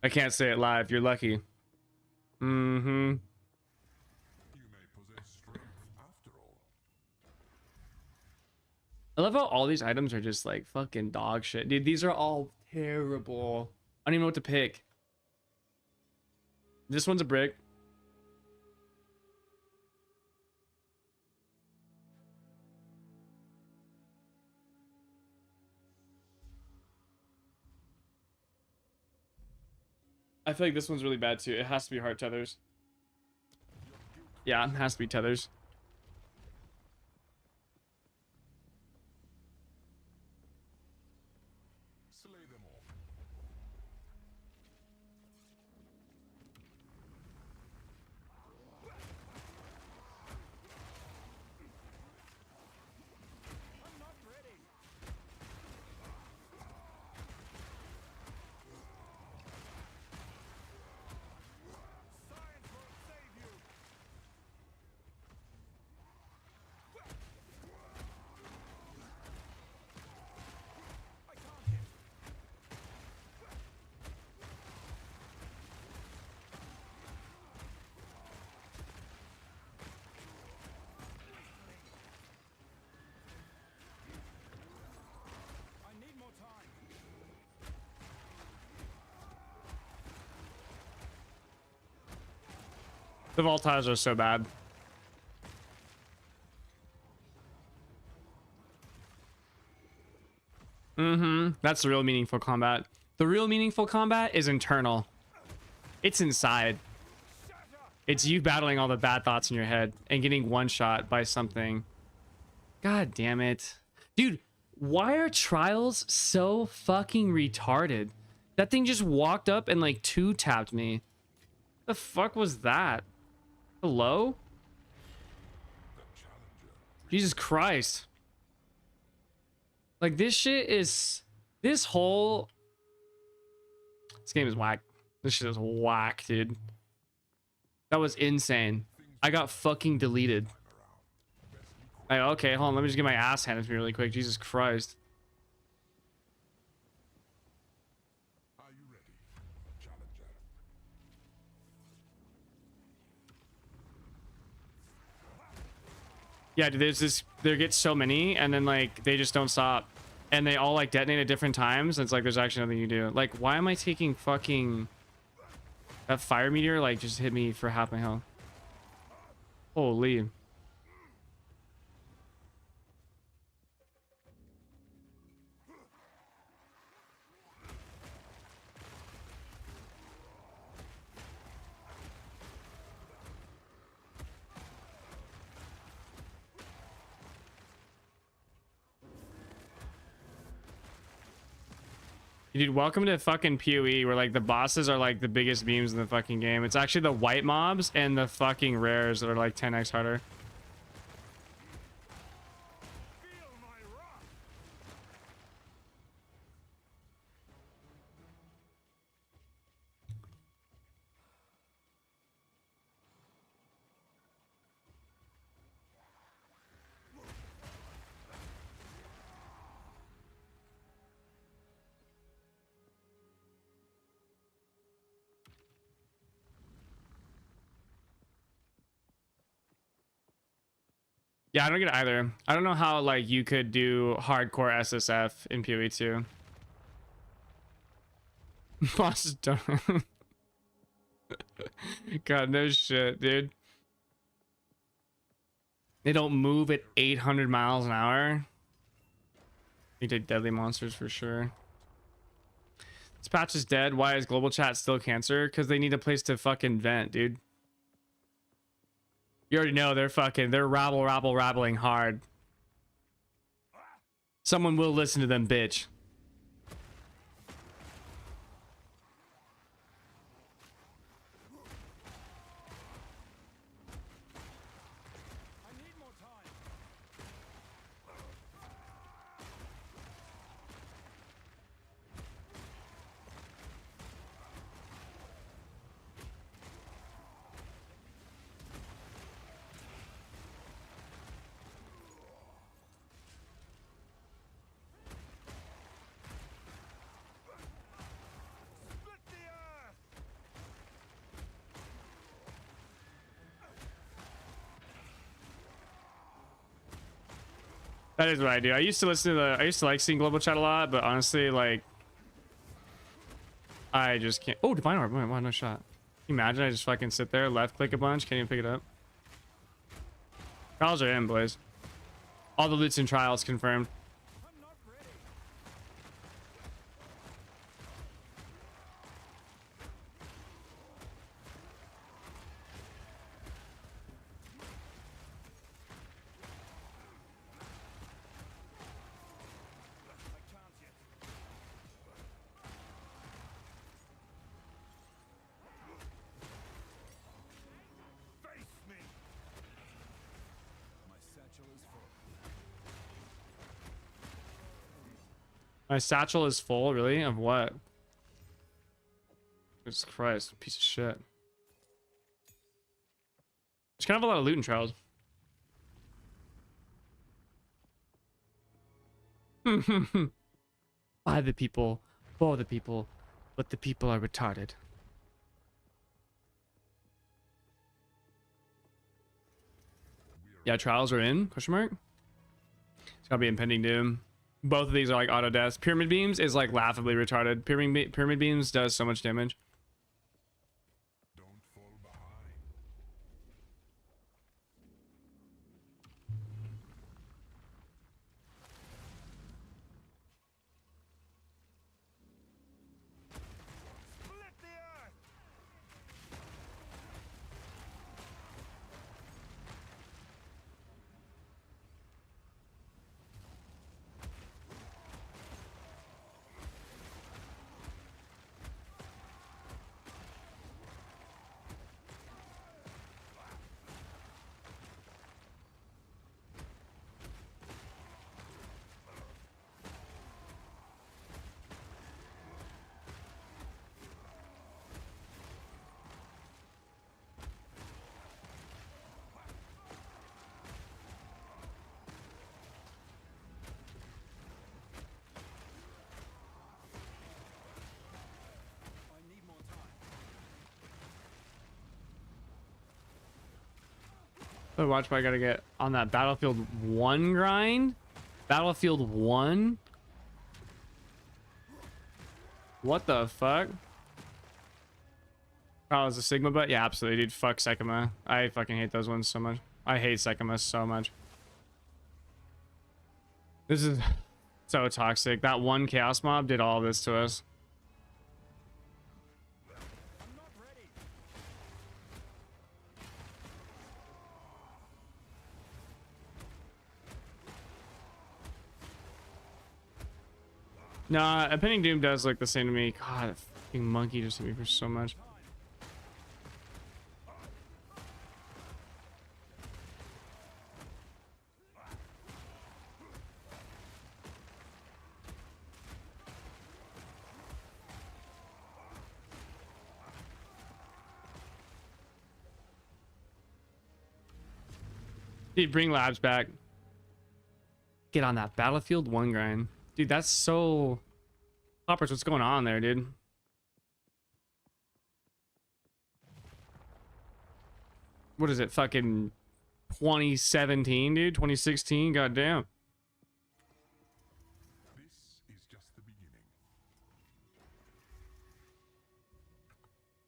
I can't say it live. You're lucky. Mm-hmm. You may possess strength after all. I love how all these items are just like fucking dog shit. Dude, these are all terrible. I don't even know what to pick. This one's a brick. I feel like this one's really bad too. It has to be heart tethers. Yeah, it has to be tethers. Slay them all. I'm not ready. Science won't save you. The volatiles are so bad. That's the real meaningful combat. The real meaningful combat is internal. It's inside. It's you battling all the bad thoughts in your head and getting one shot by something. God damn it. Dude, why are trials so fucking retarded? That thing just walked up and like two-tapped me. The fuck was that? Hello? Jesus Christ. Like, this shit is... This whole... This game is whack. This shit is whack, dude. That was insane. I got fucking deleted. Like, okay, hold on. Let me just get my ass handed to me really quick. Jesus Christ. Are you ready, challenger? Yeah, dude, there's this... There gets so many, and then, like, they just don't stop. And they all, like, detonate at different times. And it's like, there's actually nothing you do. Like, why am I taking fucking... That fire meteor, like, just hit me for half my health. Holy. Dude, welcome to fucking PoE, where like the bosses are like the biggest beams in the fucking game. It's actually the white mobs and the fucking rares that are like 10x harder. Feel my wrath. Yeah, I don't get it either. I don't know how like you could do hardcore SSF in PoE 2. Bosses don't. God, no shit, dude. They don't move at 800 miles an hour. They take deadly monsters for sure. This patch is dead. Why is global chat still cancer? Because they need a place to fucking vent, dude. You already know they're rabbling hard. Someone will listen to them, bitch. I need more time. Split the earth. That is what I do. I used to listen to I used to like seeing global chat a lot, but honestly, like, I just can't. Oh, divine orb. Wow, no shot. Can you imagine I just fucking sit there, left click a bunch, can't even pick it up. Trials are in, boys. All the loots and trials confirmed. I'm not ready. I can't yet. Face me. My satchel is full. My satchel is full, really? Of what? Jesus Christ, piece of shit. There's kind of a lot of loot and trials. By the people, for the people, but the people are retarded. Yeah, trials are in? Question mark? It's gotta be impending doom. Both of these are like auto deaths. Pyramid beams is like laughably retarded. Pyramid beams does so much damage. Don't fall behind. But watch, I gotta get on that Battlefield 1 grind. Battlefield 1? What the fuck? Oh, is a Sigma butt? Yeah, absolutely, dude. Fuck Sekima. I fucking hate those ones so much. I hate Sekima so much. This is so toxic. That one chaos mob did all this to us. I'm not ready. Nah, Impending Doom does look the same to me. God, that fucking monkey just hit me for so much. Dude, bring labs back. Get on that Battlefield 1 grind. Dude, that's so... Poppers, what's going on there, dude? What is it? Fucking 2017, dude? 2016? Goddamn. This is just the beginning.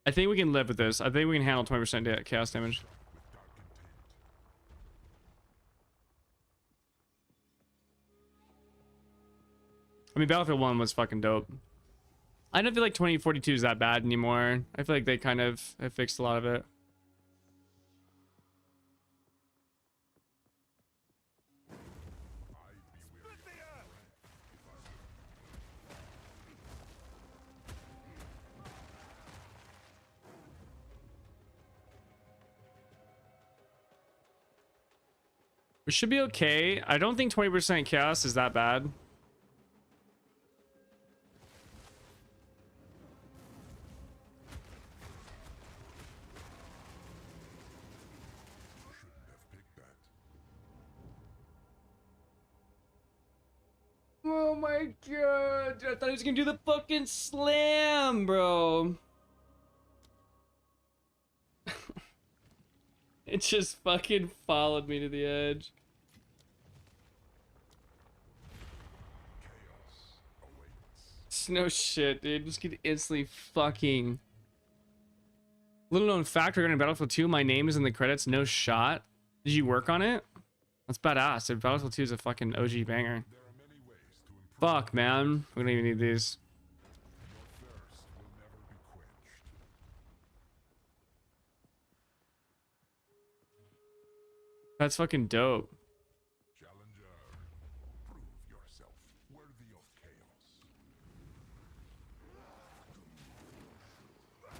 I think we can live with this. I think we can handle 20% chaos damage. With dark intent. I mean, Battlefield 1 was fucking dope. I don't feel like 2042 is that bad anymore. I feel like they kind of have fixed a lot of it. We should be okay. I don't think 20% chaos is that bad. Shouldn't have picked that. Oh my god. I thought he was gonna do the fucking slam, bro. It just fucking followed me to the edge. Chaos awaits. It's no shit, dude. Just get instantly fucking. Little known fact regarding Battlefield 2, my name is in the credits. No shot. Did you work on it? That's badass. Dude, Battlefield 2 is a fucking OG banger. There are many ways to improve. Fuck, man. We don't even need these. Your thirst will never be quenched. That's fucking dope. Challenger, prove yourself worthy of chaos.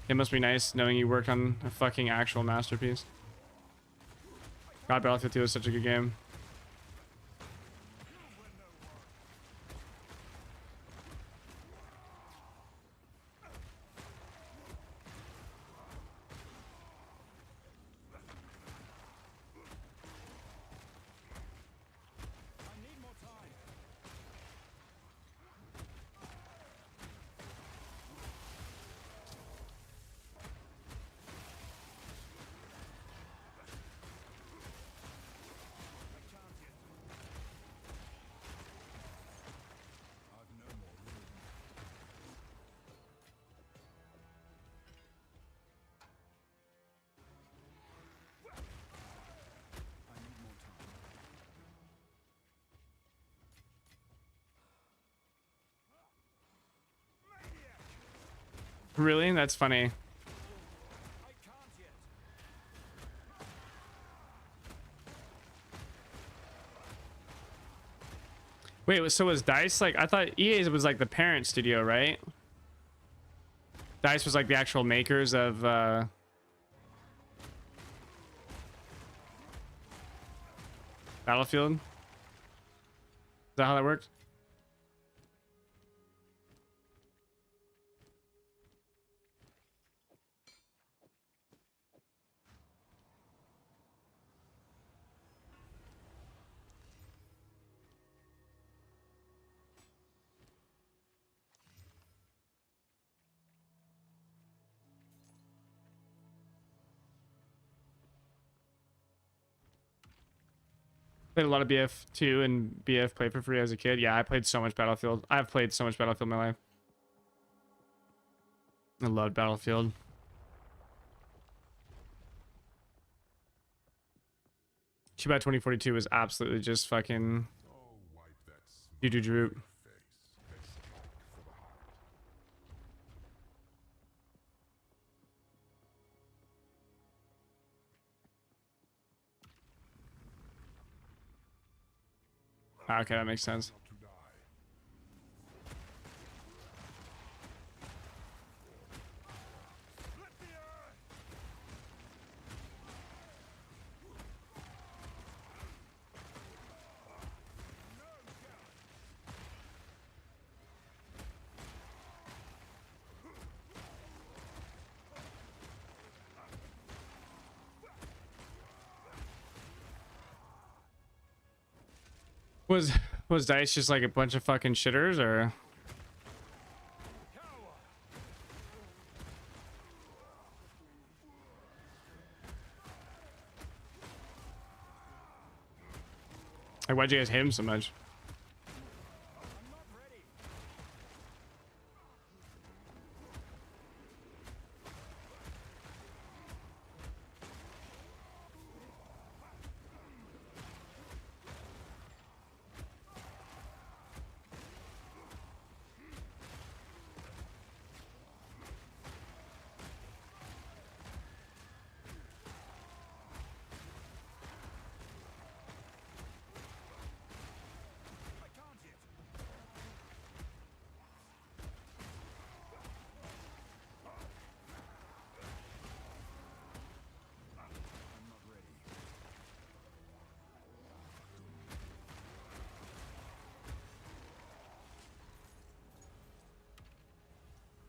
It must be nice knowing you worked on a fucking actual masterpiece. God, Battlefield 2 is such a good game. I need more time. I can't yet. I've no more room. I need more time. Really? That's funny. I can't yet. Wait, so was DICE like, I thought EA was like the parent studio, right? DICE was like the actual makers of Battlefield. Is that how that worked? Played a lot of BF2 and BF played for free as a kid. Yeah, I played so much Battlefield. I've played so much Battlefield in my life. I loved Battlefield. Too bad 2042 was absolutely just fucking doo-doo droop. Okay, that makes sense. Was Dice just like a bunch of fucking shitters, or? Like, why'd you guys hate him so much?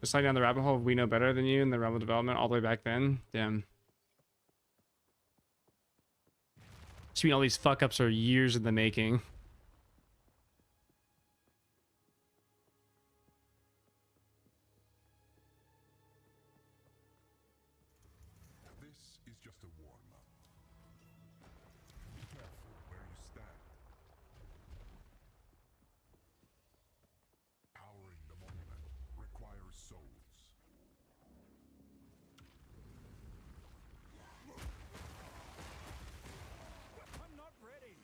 Just slide down the rabbit hole. We know better than you in the realm of development all the way back then. Damn. Just mean all these fuck ups are years in the making. This is just a warm-up. Be careful where you stand. Powering the monument requires souls. I'm not ready.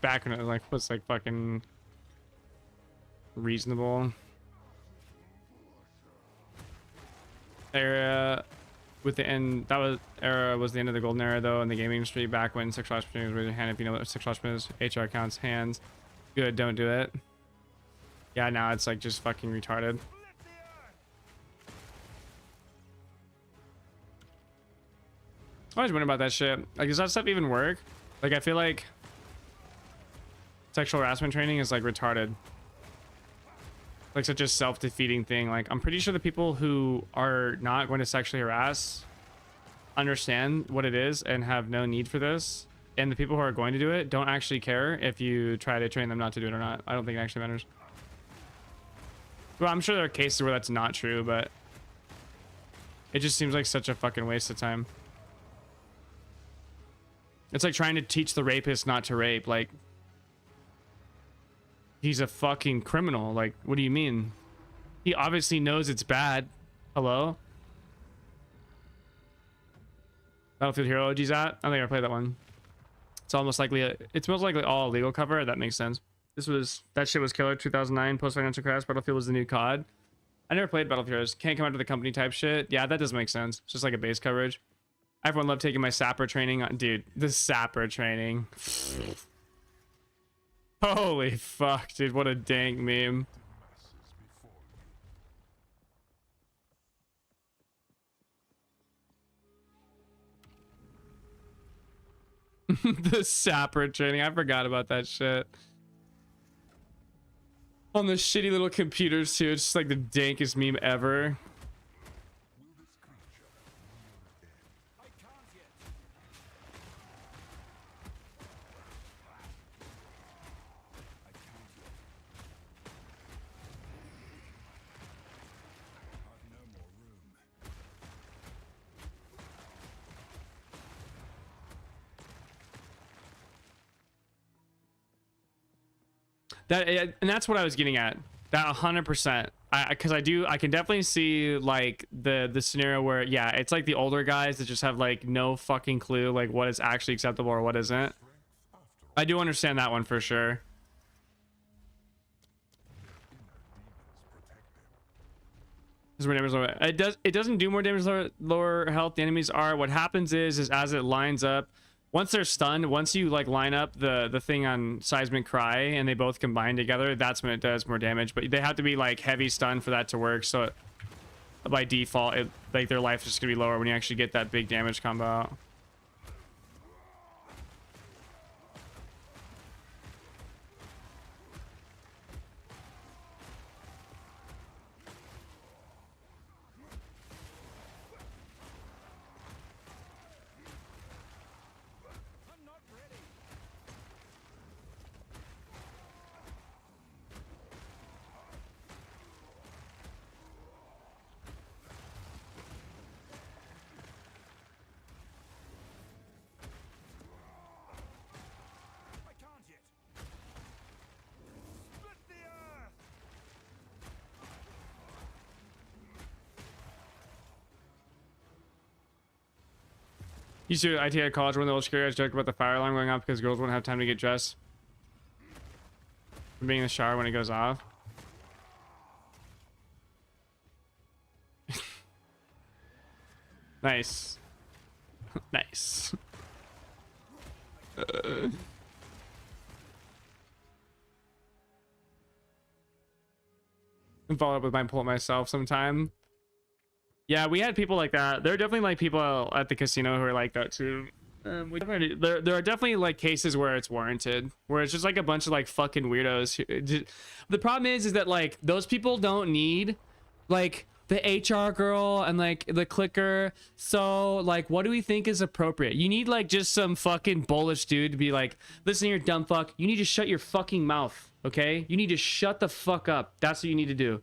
Back when it was like fucking reasonable. Era with the end, that was era was the end of the golden era though in the gaming industry, back when sexual opportunities. Raise your hand if you know what sexual opportunities is. HR counts hands. Good, don't do it. Yeah, now it's like just fucking retarded. I always wonder about that shit. Like, does that stuff even work? Like, I feel like sexual harassment training is like retarded. Like such a self-defeating thing. Like, I'm pretty sure the people who are not going to sexually harass understand what it is and have no need for this. And the people who are going to do it don't actually care if you try to train them not to do it or not. I don't think it actually matters. Well, I'm sure there are cases where that's not true, but it just seems like such a fucking waste of time. It's like trying to teach the rapist not to rape. Like, he's a fucking criminal. Like, what do you mean? He obviously knows it's bad. Hello? Battlefield Hero OG's at? I don't think I played that one. It's almost likely it's most likely all a legal cover. That makes sense. That shit was killer. 2009 post financial crash. Battlefield was the new COD. I never played Battlefield Heroes. Can't come out to the company type shit. Yeah, that does make sense. It's just like a base coverage. Everyone loved taking my sapper training on. Dude, the sapper training. Holy fuck, dude. What a dank meme. The sapper training. I forgot about that shit. On the shitty little computers too. It's just like the dankest meme ever. And that's what I was getting at. That 100%. Because I can definitely see like the scenario where, yeah, it's like the older guys that just have like no fucking clue like what is actually acceptable or what isn't. I do understand that one for sure. More damage lower. It doesn't do more damage lower health. The enemies are. What happens is as it lines up. Once they're stunned, once you like line up the thing on Seismic Cry and they both combine together, that's when it does more damage. But they have to be like heavy stun for that to work. So by default, like their life is just gonna be lower when you actually get that big damage combo out. Used to IT at college when the old scary guys joked about the fire alarm going off because girls won't have time to get dressed from being in the shower when it goes off. Nice. Nice. And follow up with my pull myself sometime. Yeah, we had people like that. There are definitely like people at the casino who are like that too. There are definitely like cases where it's warranted, where it's just like a bunch of like fucking weirdos. The problem is that like those people don't need like the HR girl and like the clicker. So like, what do we think is appropriate? You need like just some fucking bullish dude to be like, listen here, dumb fuck. You need to shut your fucking mouth, okay? You need to shut the fuck up. That's what you need to do.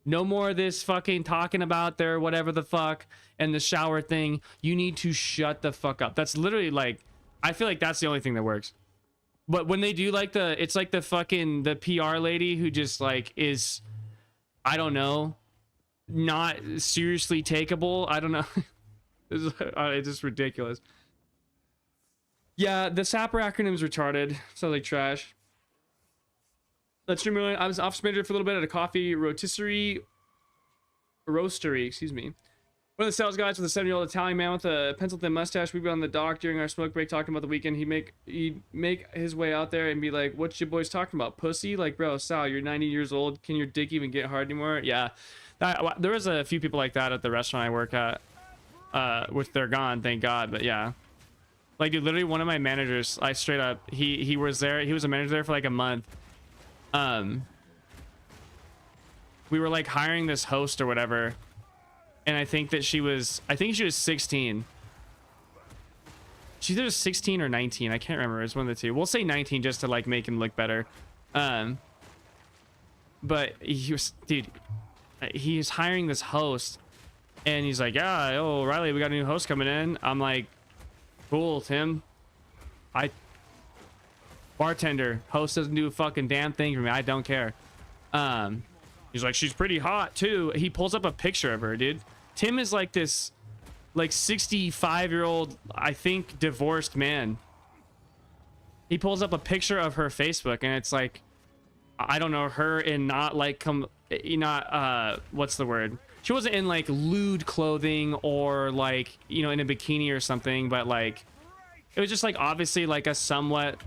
No more of this fucking talking about their whatever the fuck and the shower thing. You need to shut the fuck up. That's literally like, I feel like that's the only thing that works. But when they do like it's like the fucking, the PR lady who just like is, I don't know, not seriously takeable. I don't know. It's just ridiculous. Yeah, the Sapper acronym is retarded. Sounds like trash. Let's stream. I was office manager for a little bit at a coffee roastery, excuse me. One of the sales guys with a 7-year-old Italian man with a pencil thin mustache. We'd be on the dock during our smoke break talking about the weekend. He'd make his way out there and be like, "What's you boys talking about? Pussy?" Like, bro, Sal, you're 90 years old. Can your dick even get hard anymore? Yeah, there was a few people like that at the restaurant I work at. Which they're gone, thank God. But yeah, like, dude, literally one of my managers, I straight up, he was there. He was a manager there for like a month. We were like hiring this host or whatever. And I think she was 16. She's either 16 or 19. I can't remember. It's one of the two. We'll say 19 just to like make him look better. But he was, dude, he's hiring this host and he's like, yeah, oh, Riley, we got a new host coming in. I'm like, cool, Tim. Bartender, host doesn't do a fucking damn thing for me. I don't care. He's like, she's pretty hot too. He pulls up a picture of her, dude. Tim is like this, like 65-year-old, I think, divorced man. He pulls up a picture of her Facebook, and it's like, I don't know, her in not like what's the word? She wasn't in like lewd clothing or like, you know, in a bikini or something, but like, it was just like obviously like a somewhat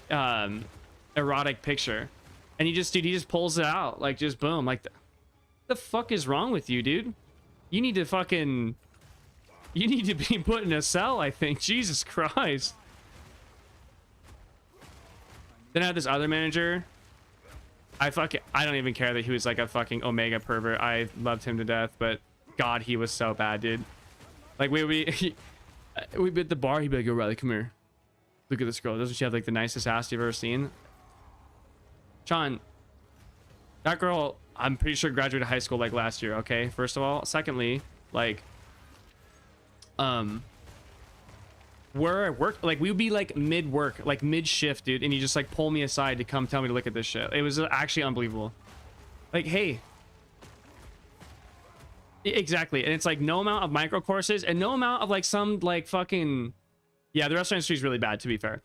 erotic picture. And he just pulls it out, like, just boom, like, the fuck is wrong with you, dude? You need to be put in a cell, I think. Jesus Christ. Then I had this other manager. I don't even care that he was like a fucking Omega pervert. I loved him to death, but God, he was so bad, dude. Like, we'd be at the bar, he'd be like, "Yo, Riley, come here. Look at this girl. Doesn't she have like the nicest ass you've ever seen?" Sean, that girl, I'm pretty sure graduated high school like last year, okay? First of all. Secondly, like, we're at work, like, we would be like mid-work, like mid-shift, dude, and you just like pull me aside to come tell me to look at this shit. It was actually unbelievable. Like, hey. Exactly. And it's like no amount of micro courses and no amount of like some like fucking, yeah, the restaurant industry is really bad, to be fair.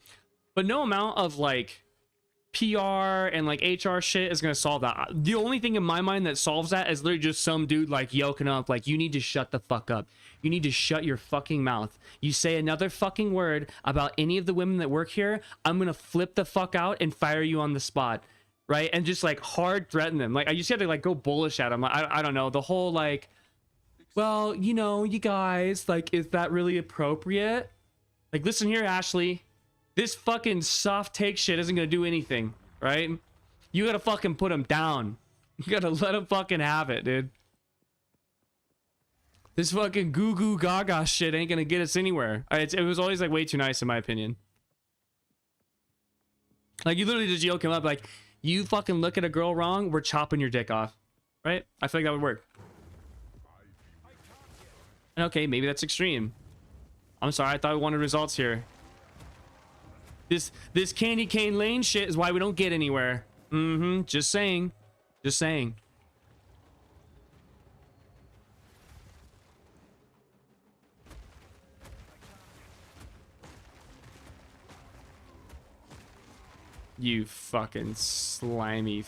But no amount of like PR and like HR shit is gonna solve that. The only thing in my mind that solves that is literally just some dude like yoking up like, you need to shut the fuck up. You need to shut your fucking mouth. You say another fucking word about any of the women that work here, I'm gonna flip the fuck out and fire you on the spot, right? And just like hard threaten them. Like, I just had to like go bullish at them. I don't know, the whole like, well, you know, you guys, like, is that really appropriate? Like, listen here, Ashley. This fucking soft take shit isn't gonna do anything, right? You gotta fucking put him down. You gotta let him fucking have it, dude. This fucking goo goo gaga shit ain't gonna get us anywhere. It was always like way too nice in my opinion. Like, you literally just yoke him up like, you fucking look at a girl wrong, we're chopping your dick off, right? I feel like that would work. And okay, maybe that's extreme. I'm sorry, I thought we wanted results here. This candy cane lane shit is why we don't get anywhere. Just saying. Just saying. You fucking slimy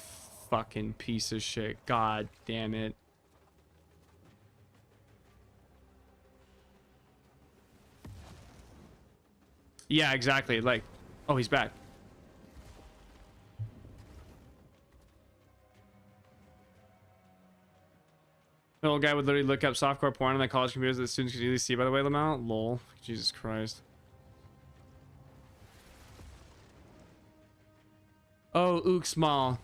fucking piece of shit. God damn it. Yeah, exactly. Like, oh, he's back. The old guy would literally look up softcore porn on the college computers that the students could easily see, by the way, Lamau. Lol. Jesus Christ. Oh, ook small.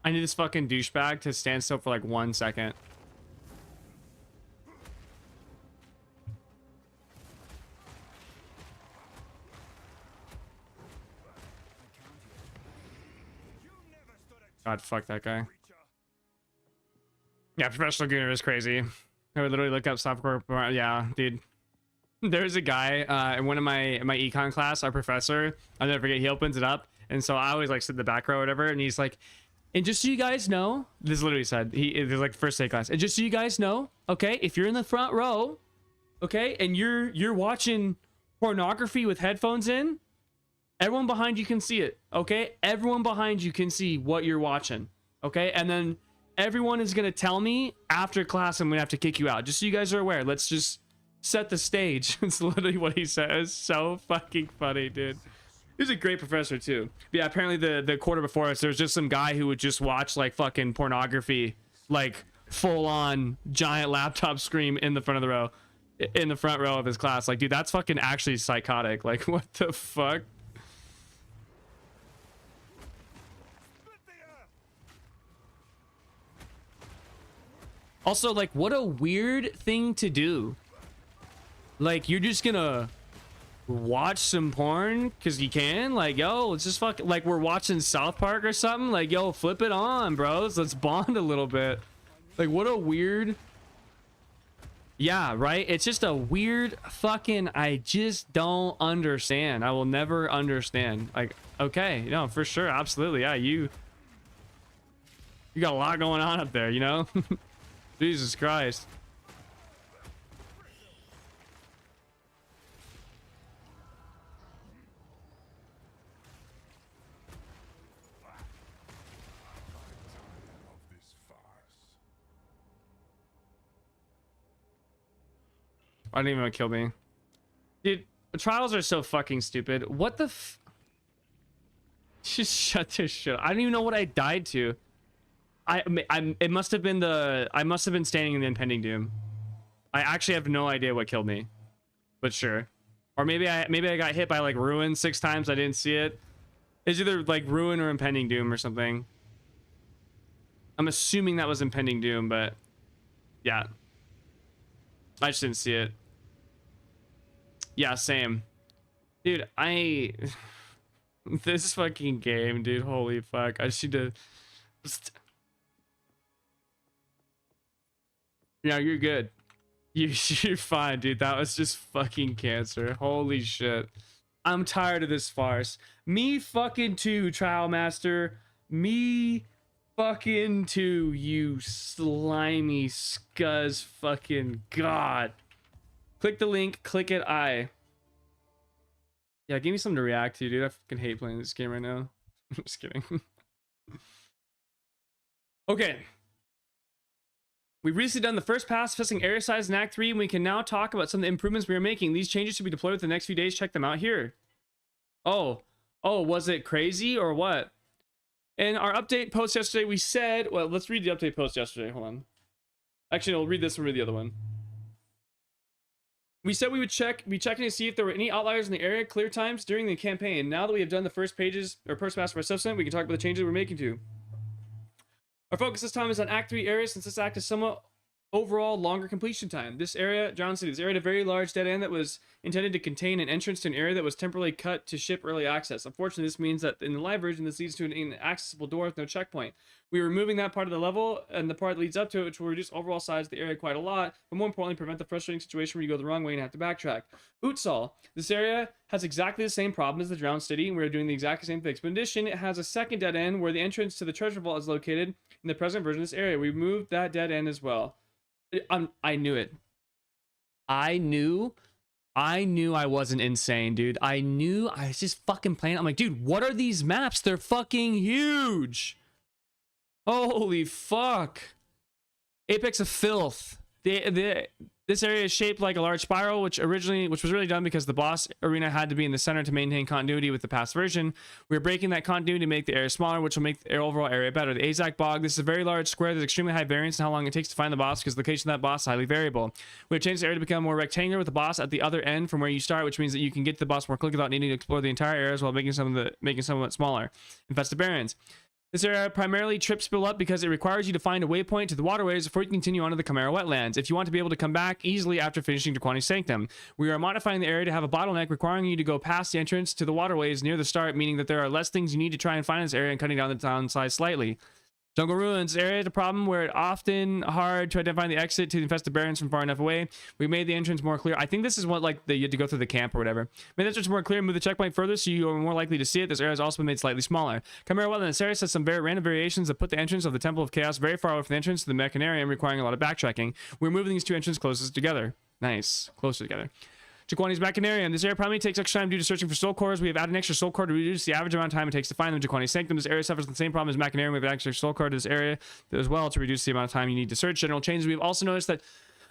I need this fucking douchebag to stand still for like 1 second. God, fuck that guy. Yeah, professional gooner is crazy. I would literally look up software. Yeah, dude. There's a guy in one of my econ class, our professor, I'll never forget, he opens it up, and so I always like sit in the back row or whatever, and he's like, and just so you guys know, this literally said, it was like first day class, and just so you guys know, okay, if you're in the front row, okay, and you're watching pornography with headphones in, everyone behind you can see it, okay? Everyone behind you can see what you're watching, okay? And then everyone is gonna tell me after class I'm gonna have to kick you out, just so you guys are aware. Let's just set the stage. It's literally what he says. So fucking funny, dude. He's a great professor too. But yeah, apparently the quarter before us, there was just some guy who would just watch like fucking pornography, like full on giant laptop screen in the front of the row, in the front row of his class. Like, dude, that's fucking actually psychotic. Like, what the fuck? Also, like, what a weird thing to do. Like, you're just gonna watch some porn because you can? Like, yo, let's just fucking, like, we're watching South Park or something? Like, yo, flip it on, bros. Let's bond a little bit. Like, what a weird... Yeah, right? It's just a weird fucking... I just don't understand. I will never understand. Like, okay, no, for sure, absolutely. Yeah, you got a lot going on up there, you know? Jesus Christ. I didn't even want to kill me. Dude, the trials are so fucking stupid. What the f... Just shut this shit up. I don't even know what I died to. It must have been the... I must have been standing in the impending doom. I actually have no idea what killed me. But sure. Or maybe I got hit by like ruin 6 times. I didn't see it. It's either like ruin or impending doom or something. I'm assuming that was impending doom, but... Yeah. I just didn't see it. Yeah, same. Dude, this fucking game, dude. Holy fuck. I just need to... Yeah, you're good. You're fine, dude. That was just fucking cancer. Holy shit. I'm tired of this farce. Me fucking too, Trial Master. Me fucking too, you slimy scuzz fucking god. Click the link, click it, Yeah, give me something to react to, dude. I fucking hate playing this game right now. I'm just kidding. Okay. We've recently done the first pass testing area size in Act 3, and we can now talk about some of the improvements we are making. These changes should be deployed within the next few days. Check them out here. Oh, was it crazy or what? In our update post yesterday, we said... Well, let's read the update post yesterday. Hold on. Actually, I'll read this and read the other one. We said we would be checking to see if there were any outliers in the area clear times during the campaign. Now that we have done the first pages or first pass of our subset, we can talk about the changes we're making to. Our focus this time is on Act 3 areas, since this act is somewhat overall longer completion time. This area, Drowned City, this area had a very large dead end that was intended to contain an entrance to an area that was temporarily cut to ship early access. Unfortunately, this means that in the live version, this leads to an inaccessible door with no checkpoint. We are removing that part of the level and the part that leads up to it, which will reduce overall size of the area quite a lot, but more importantly, prevent the frustrating situation where you go the wrong way and have to backtrack. Utsal. This area has exactly the same problem as the Drowned City, and we're doing the exact same fix. But in addition, it has a second dead end where the entrance to the treasure vault is located in the present version of this area. We moved that dead end as well. I knew it. I knew I wasn't insane, dude. I knew I was just fucking playing. I'm like, dude, what are these maps? They're fucking huge. Holy fuck. Apex of Filth. This area is shaped like a large spiral, which was really done because the boss arena had to be in the center to maintain continuity with the past version. We're breaking that continuity to make the area smaller, which will make the overall area better. The Azak Bog, this is a very large square. There's extremely high variance in how long it takes to find the boss because the location of that boss is highly variable. We've changed the area to become more rectangular with the boss at the other end from where you start, which means that you can get to the boss more quickly without needing to explore the entire areas while making somewhat smaller. Infested Barrens. This area primarily trips spill up because it requires you to find a waypoint to the waterways before you continue on to the Chimera wetlands if you want to be able to come back easily after finishing Jaquani's Sanctum. We are modifying the area to have a bottleneck requiring you to go past the entrance to the waterways near the start, meaning that there are less things you need to try and find in this area and cutting down the downside slightly. Jungle Ruins area is a problem where it's often hard to identify the exit to the infested barrens from far enough away. We made the entrance more clear. I think this is what like you had to go through the camp or whatever. Made the entrance more clear, move the checkpoint further so you are more likely to see it. This area has also been made slightly smaller. Chimera Wetland. This area has some very random variations that put the entrance of the Temple of Chaos very far away from the entrance to the Mechanarium, requiring a lot of backtracking. We're moving these two entrances closest together. Nice. Closer together. Jaquani's Mechanarium. This area primarily takes extra time due to searching for soul cores. We have added an extra soul core to reduce the average amount of time it takes to find them. Jaquani's Sanctum. This area suffers the same problem as Mechanarium. We have an extra soul core to this area as well to reduce the amount of time you need to search. General changes. We've also noticed that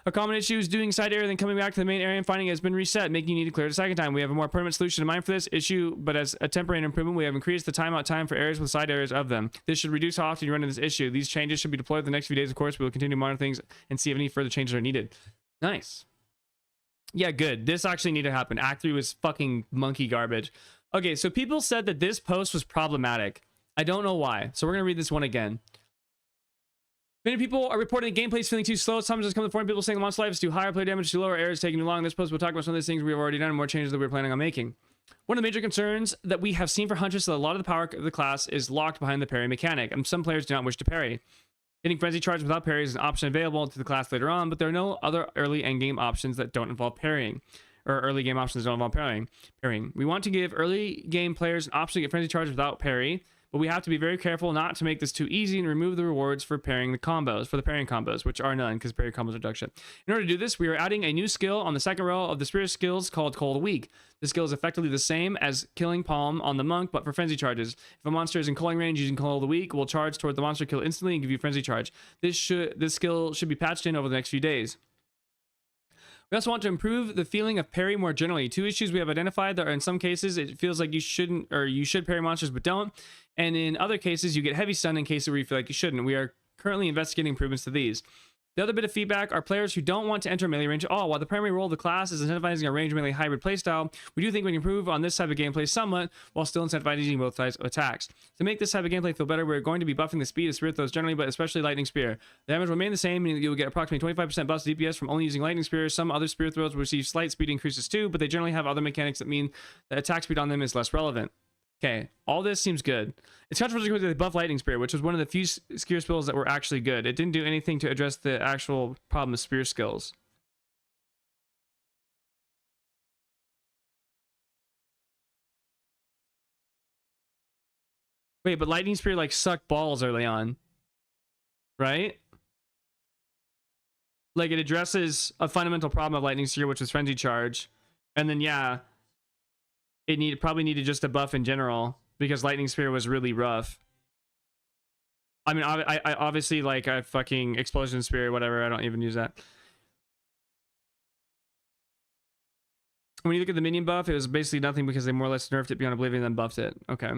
a common issue is doing side area then coming back to the main area and finding it has been reset, making you need to clear it a second time. We have a more permanent solution in mind for this issue, but as a temporary improvement, we have increased the timeout time for areas with side areas of them. This should reduce how often you run into this issue. These changes should be deployed the next few days. Of course, we will continue to monitor things and see if any further changes are needed. Nice. Yeah, good. This actually needed to happen. Act 3 was fucking monkey garbage. Okay, so people said that this post was problematic. I don't know why. So we're going to read this one again. Many people are reporting the gameplay is feeling too slow. Sometimes it's coming to the point people saying the monster life is too high, player damage is too low, or errors taking too long. This post will talk about some of these things we have already done and more changes that we're planning on making. One of the major concerns that we have seen for Huntress is that a lot of the power of the class is locked behind the parry mechanic, and some players do not wish to parry. Getting Frenzy Charge without parry is an option available to the class later on, but there are no other early endgame options that don't involve parrying, or early game options that don't involve parrying. We want to give early game players an option to get Frenzy Charge without parry, but we have to be very careful not to make this too easy and remove the rewards for parrying the combos, for the parrying combos, which are none because parry combos are dog shit. In order to do this, we are adding a new skill on the second row of the spirit skills called Cold Weak. This skill is effectively the same as Killing Palm on the monk, but for frenzy charges. If a monster is in calling range, using Cold Weak will charge toward the monster, kill instantly, and give you frenzy charge. This skill should be patched in over the next few days. We also want to improve the feeling of parry more generally. Two issues we have identified that are in some cases it feels like you shouldn't, or you should parry monsters but don't, and in other cases you get heavy stun in cases where you feel like you shouldn't. We are currently investigating improvements to these. The other bit of feedback are players who don't want to enter melee range at all. While the primary role of the class is incentivizing a range melee hybrid playstyle, we do think we can improve on this type of gameplay somewhat while still incentivizing both types of attacks. To make this type of gameplay feel better, we're going to be buffing the speed of spirit throws generally, but especially lightning spear. The damage will remain the same, meaning that you will get approximately 25% buffs DPS from only using lightning spear. Some other spirit throws will receive slight speed increases too, but they generally have other mechanics that mean that attack speed on them is less relevant. Okay, all this seems good. It's controversial because they buff Lightning Spear, which was one of the few spear skills that were actually good. It didn't do anything to address the actual problem of spear skills. Wait, but Lightning Spear like sucked balls early on, right? Like it addresses a fundamental problem of Lightning Spear, which was Frenzy Charge, and then yeah, it probably needed just a buff in general because Lightning Spear was really rough. I mean, I obviously like a fucking Explosion Spear, whatever. I don't even use that. When you look at the minion buff, it was basically nothing because they more or less nerfed it beyond Oblivion and then buffed it. Okay.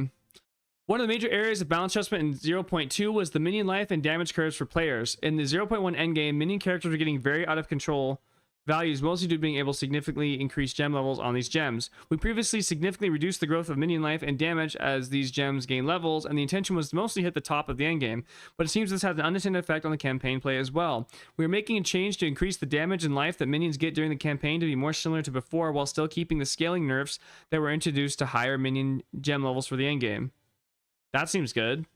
One of the major areas of balance adjustment in 0.2 was the minion life and damage curves for players. In the 0.1 endgame, minion characters were getting very out of control values, mostly due to being able to significantly increase gem levels on these gems. We previously significantly reduced the growth of minion life and damage as these gems gain levels, and the intention was to mostly hit the top of the endgame, but it seems this has an unintended effect on the campaign play as well. We are making a change to increase the damage and life that minions get during the campaign to be more similar to before, while still keeping the scaling nerfs that were introduced to higher minion gem levels for the endgame. That seems good.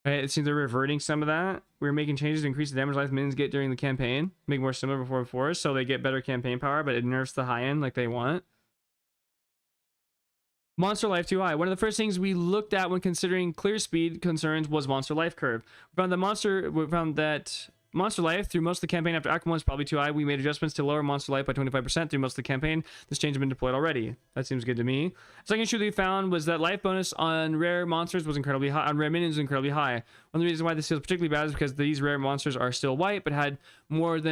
Right, it seems they're reverting some of that. We're making changes to increase the damage life minions get during the campaign, make more similar before, so they get better campaign power, but it nerfs the high end like they want. Monster life too high. One of the first things we looked at when considering clear speed concerns was monster life curve. We found that monster life through most of the campaign after Act 1 is probably too high. We made adjustments to lower monster life by 25% through most of the campaign. This change has been deployed already. That seems good to me. Second issue that we found was that life bonus on rare monsters was incredibly high, on rare minions was incredibly high. One of the reasons why this feels particularly bad is because these rare monsters are still white, but had more life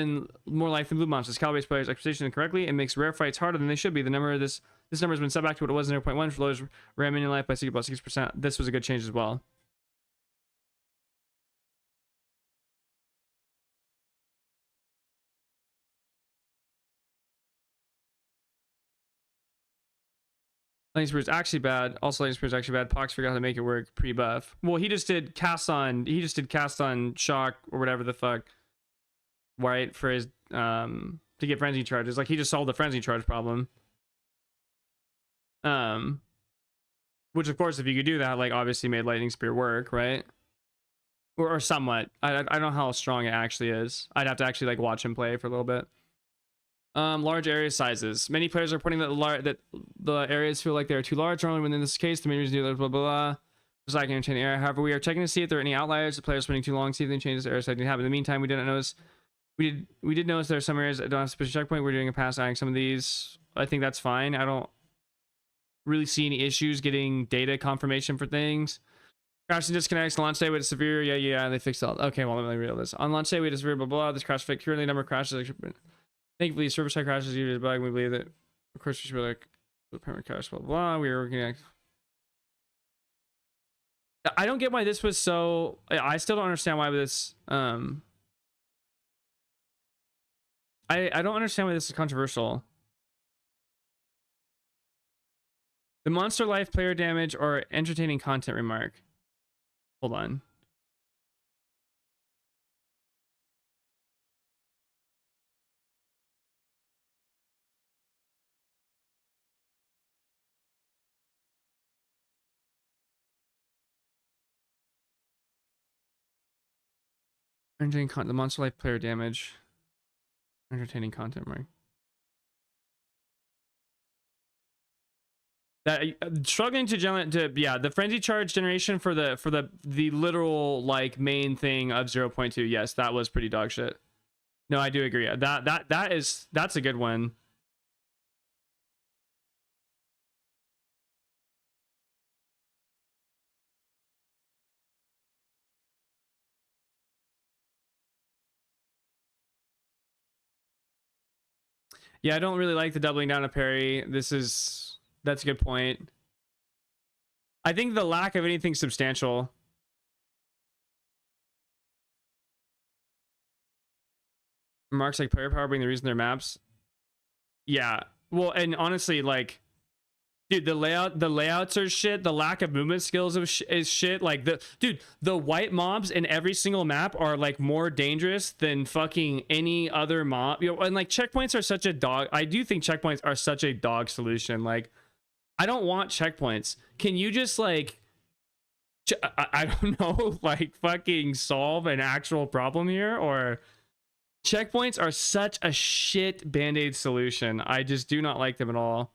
than blue monsters. Calibrates players' expectations incorrectly and makes rare fights harder than they should be. The number of this number has been set back to what it was in 0.1 for lowers rare minion life by about 6%. This was a good change as well. Lightning Spear is actually bad. Also, Lightning Spear is actually bad. Pox figured out how to make it work pre-buff. Well, he just did cast on. He just did cast on shock or whatever the fuck, right? For his to get frenzy charges. Like he just solved the frenzy charge problem. Which of course, if you could do that, like obviously made Lightning Spear work, right? Or somewhat. I don't know how strong it actually is. I'd have to actually like watch him play for a little bit. Large area sizes. Many players are reporting that the areas feel like they're too large. Normally, when in this case, the main reason blah blah blah. Just like entertaining area. However, we are checking to see if there are any outliers. The players spending too long, see if any changes area size can happen. In the meantime, we didn't notice. We did notice there are some areas that don't have a special checkpoint. We're doing a pass adding some of these. I think that's fine. I don't really see any issues getting data confirmation for things. Crash and disconnects. Launch day with severe. Yeah. They fixed all. Okay, well let me read this. On launch day we had a severe blah blah. This crash fixed. Currently, number of crashes. Thankfully, server side crashes due to the bug. We believe that, of course, we should be like the permanent crash. Blah blah. We were working. I don't get why this was so. I still don't understand why this. I don't understand why this is controversial. The monster life, player damage, or entertaining content remark. Hold on. Entertaining content. The monster life, player damage, entertaining content remark. That struggling to yeah, the frenzy charge generation for the literal like main thing of 0.2. Yes, that was pretty dog shit. No, I do agree. That's a good one. Yeah, I don't really like the doubling down of parry. That's a good point. I think the lack of anything substantial. Remarks like player power being the reason their maps. Yeah. Well, and honestly, like, dude, the layouts are shit. The lack of movement skills is shit. Like the white mobs in every single map are like more dangerous than fucking any other mob. You know, and like checkpoints are such a dog. I do think checkpoints are such a dog solution. Like, I don't want checkpoints. Can you just like, I don't know, like fucking solve an actual problem here? Or checkpoints are such a shit band-aid solution. I just do not like them at all.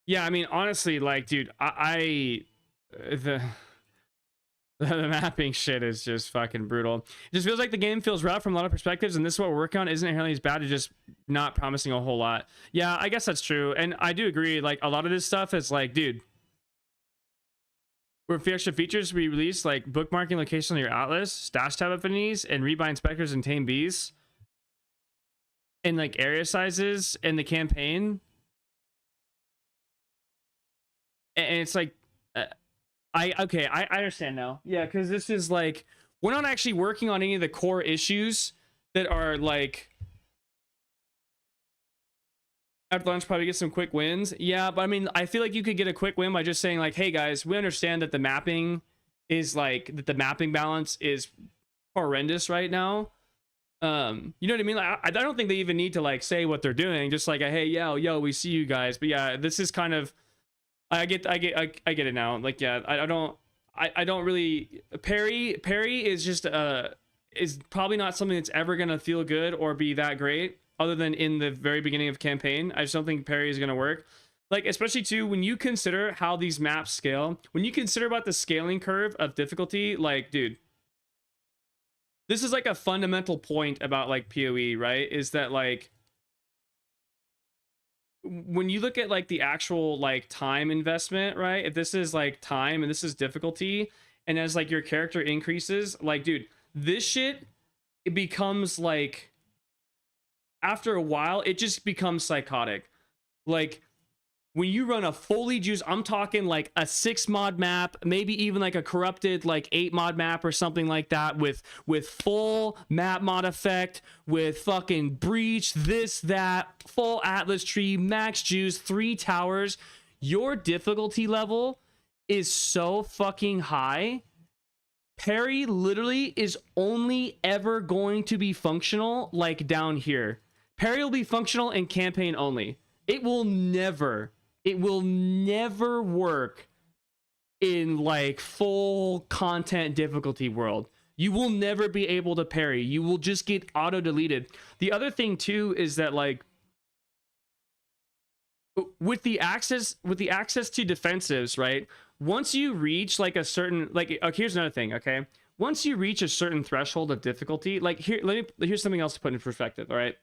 Yeah, I mean, honestly, like, dude, the mapping shit is just fucking brutal. It just feels like the game feels rough from a lot of perspectives, and this is what we're working on isn't inherently as bad as just not promising a whole lot. Yeah, I guess that's true, and I do agree. Like, a lot of this stuff is like, dude, with extra features we released, like bookmarking location on your atlas, stash tab affinities, and rebind specters and tame beasts, and like area sizes in the campaign. And it's like, I understand now. Yeah, because this is like, we're not actually working on any of the core issues that are like, after launch probably get some quick wins. Yeah, but I mean, I feel like you could get a quick win by just saying like, hey guys, we understand that the mapping is like, that the mapping balance is horrendous right now. You know what I mean? Like, I don't think they even need to like say what they're doing. Just like, hey, yo, we see you guys. But yeah, this is kind of, I get it now. Like, yeah, I don't really, parry is just is probably not something that's ever gonna feel good or be that great, other than in the very beginning of campaign. I just don't think parry is gonna work. Like, especially too, when you consider how these maps scale, when you consider about the scaling curve of difficulty, like, dude, this is like a fundamental point about like PoE, right? Is that like, when you look at like the actual like time investment, right? If this is like time and this is difficulty, and as like your character increases, like, dude, this shit, it becomes like after a while, it just becomes psychotic. Like, when you run a fully juiced, I'm talking like a 6 mod map, maybe even like a corrupted like 8 mod map or something like that, with full map mod effect, with fucking breach, this, that, full atlas tree, max juice, 3 towers. Your difficulty level is so fucking high. Parry literally is only ever going to be functional like down here. Parry will be functional in campaign only. It will never work in like full content difficulty world. You will never be able to parry. You will just get auto deleted. The other thing too is that like with the access to defensives, right? Once you reach like a certain, like, okay, here's another thing, okay? Once you reach a certain threshold of difficulty, like here's something else to put in perspective, all right?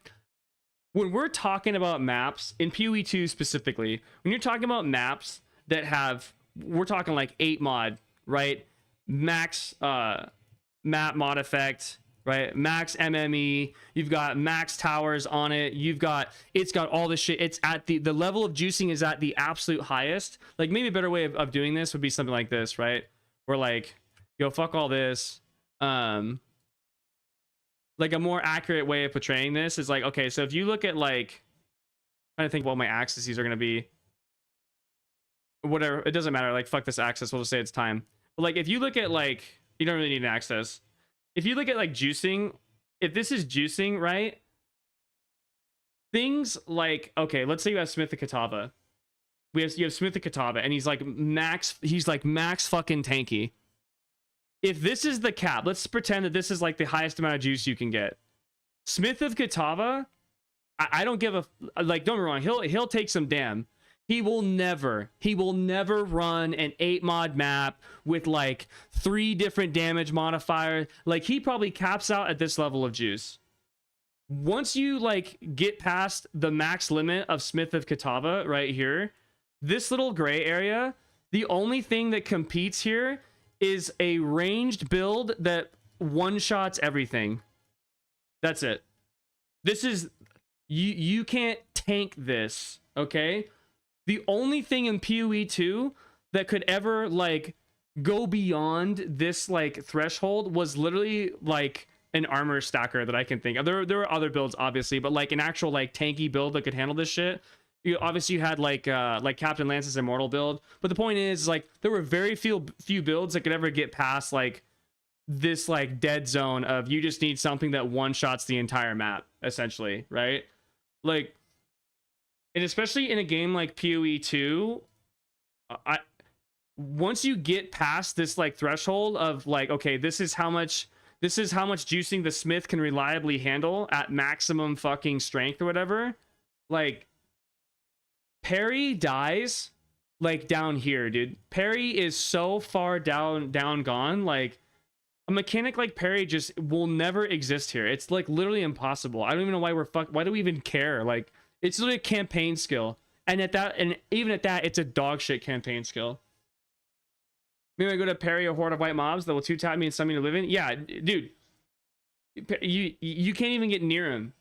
When we're talking about maps in PoE 2 specifically, when you're talking about maps that have, we're talking like 8 mod, right? Max map mod effect, right? Max MME, you've got max towers on it, it's got all this shit. It's at the level of juicing is at the absolute highest. Like, maybe a better way of doing this would be something like this, right? Where like, yo, fuck all this. Like a more accurate way of portraying this is like, okay, so if you look at like, I'm trying to think what my axes are going to be, whatever, it doesn't matter, like fuck this axis, we'll just say it's time. But like, if you look at like, you don't really need an axis. If you look at like juicing, if this is juicing, right? Things like, okay, let's say you have Smith the Katava. You have Smith the Katava, and he's like max fucking tanky. If this is the cap, let's pretend that this is like the highest amount of juice you can get. Smith of Katava, I don't give a, like, don't get me wrong, he'll take some damn. He will never run an 8 mod map with like 3 different damage modifiers. Like, he probably caps out at this level of juice. Once you like get past the max limit of Smith of Katava right here, this little gray area, the only thing that competes here is a ranged build that one-shots everything. That's it. This is, you can't tank this, okay? The only thing in PoE 2 that could ever like go beyond this like threshold was literally like an armor stacker that I can think of. There were other builds obviously, but like an actual like tanky build that could handle this shit. You had like Captain Lance's immortal build, but the point is like there were very few builds that could ever get past like this like dead zone of you just need something that one shots the entire map essentially, right? Like, and especially in a game like PoE 2, once you get past this like threshold of like, okay, this is how much juicing the Smith can reliably handle at maximum fucking strength or whatever, like, parry dies like down here, dude. Parry is so far down gone. Like, a mechanic like parry just will never exist here. It's like literally impossible. I don't even know why why do we even care? Like, it's literally a campaign skill, and even at that, it's a dog shit campaign skill. Maybe I go to parry a horde of white mobs that will 2-tap me and summon me to live in. Yeah, dude, you can't even get near him.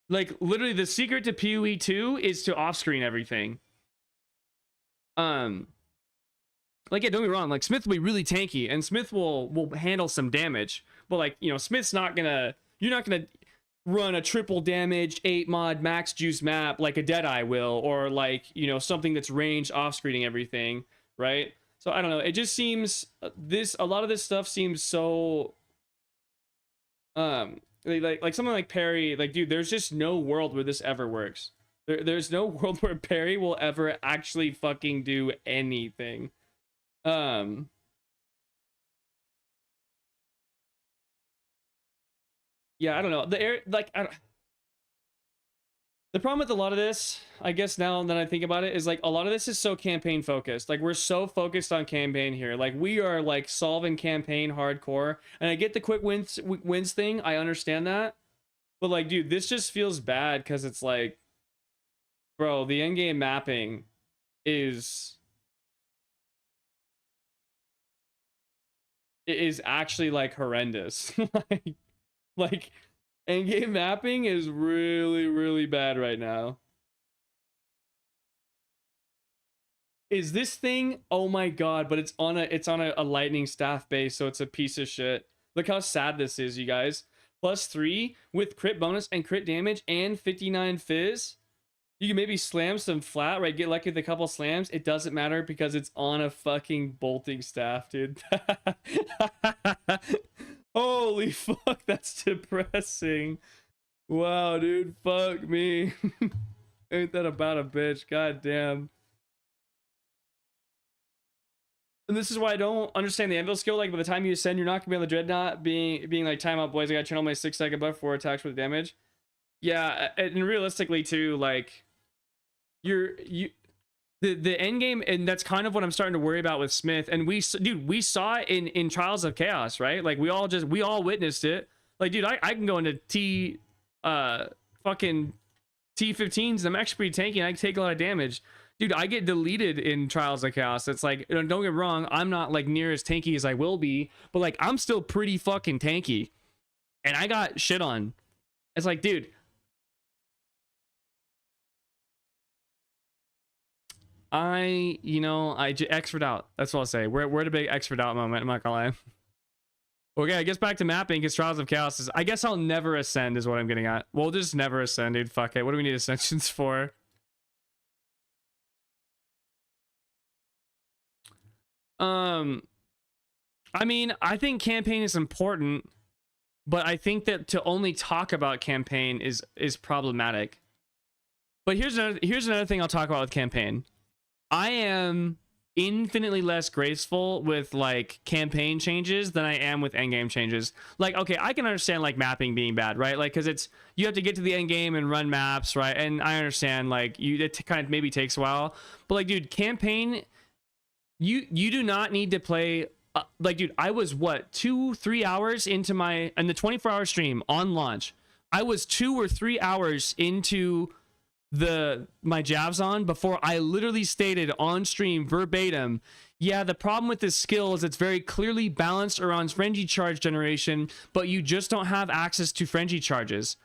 Like, literally, the secret to PoE 2 is to off-screen everything. Like, yeah, don't get me wrong. Like, Smith will be really tanky, and Smith will handle some damage. But, like, you know, Smith's not gonna... You're not gonna run a triple damage 8 mod max juice map like a Deadeye will, or, like, you know, something that's ranged off-screening everything, right? So, I don't know. It just seems... A lot of this stuff seems so... Like something like parry, like, dude, there's just no world where this ever works. There's no world where parry will ever actually fucking do anything. Yeah, I don't know. The problem with a lot of this, I guess now that I think about it, is like a lot of this is so campaign focused. Like, we're so focused on campaign here. Like, we are like solving campaign hardcore. And I get the quick wins thing. I understand that. But like, dude, this just feels bad because it's like, bro, the endgame mapping is actually like horrendous. like Endgame mapping is really, really bad right now. Is this thing? Oh my god! But it's on a lightning staff base, so it's a piece of shit. Look how sad this is, you guys. +3 with crit bonus and crit damage and 59 fizz. You can maybe slam some flat, right? Get lucky with a couple slams. It doesn't matter because it's on a fucking bolting staff, dude. Holy fuck, that's depressing. Wow, dude, fuck me. Ain't that about a bitch? God damn. And this is why I don't understand the anvil skill. Like, by the time you ascend, you're not gonna be on the dreadnought being like, time out, boys. I gotta channel my 6-second buff for attacks with damage. Yeah, and realistically too, like, the end game, and that's kind of what I'm starting to worry about with Smith. And we saw it in Trials of Chaos, right? Like, we all witnessed it. Like, dude, I can go into fucking T15s. I'm actually pretty tanky and I can take a lot of damage. Dude, I get deleted in Trials of Chaos. It's like, don't get me wrong, I'm not like near as tanky as I will be, but like, I'm still pretty fucking tanky. And I got shit on. It's like, dude, I X'd out. That's what I'll say. We're at a big X'd out moment. I'm not gonna lie. Okay, I guess back to mapping because Trials of Chaos is. I guess I'll never ascend is what I'm getting at. We'll just never ascend, dude. Fuck it. What do we need ascensions for? I mean, I think campaign is important, but I think that to only talk about campaign is problematic. But here's another thing I'll talk about with campaign. I am infinitely less graceful with like campaign changes than I am with endgame changes. Like, okay, I can understand like mapping being bad, right? Like, because it's you have to get to the end game and run maps, right? And I understand like it kind of maybe takes a while, but like, dude, campaign, you do not need to play. Like, dude, I was what 2-3 hours into the 24-hour stream on launch. I was 2 or 3 hours into my Shittazon before I literally stated on stream verbatim, yeah, the problem with this skill is it's very clearly balanced around frenzy charge generation, but you just don't have access to frenzy charges.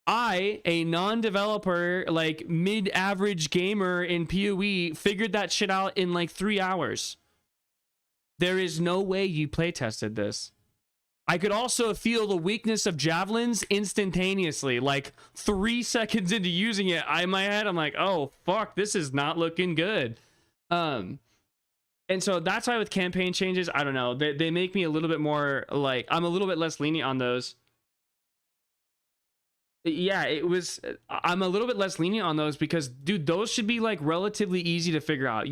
I, a non-developer, like mid-average gamer in PoE, figured that shit out in like 3 hours. There is no way you playtested this. I could also feel the weakness of javelins instantaneously. Like 3 seconds into using it, in my head, I'm like, oh fuck, this is not looking good. And so that's why with campaign changes, I don't know, they make me a little bit more like, I'm a little bit less lenient on those. Yeah, I'm a little bit less lenient on those because, dude, those should be like relatively easy to figure out.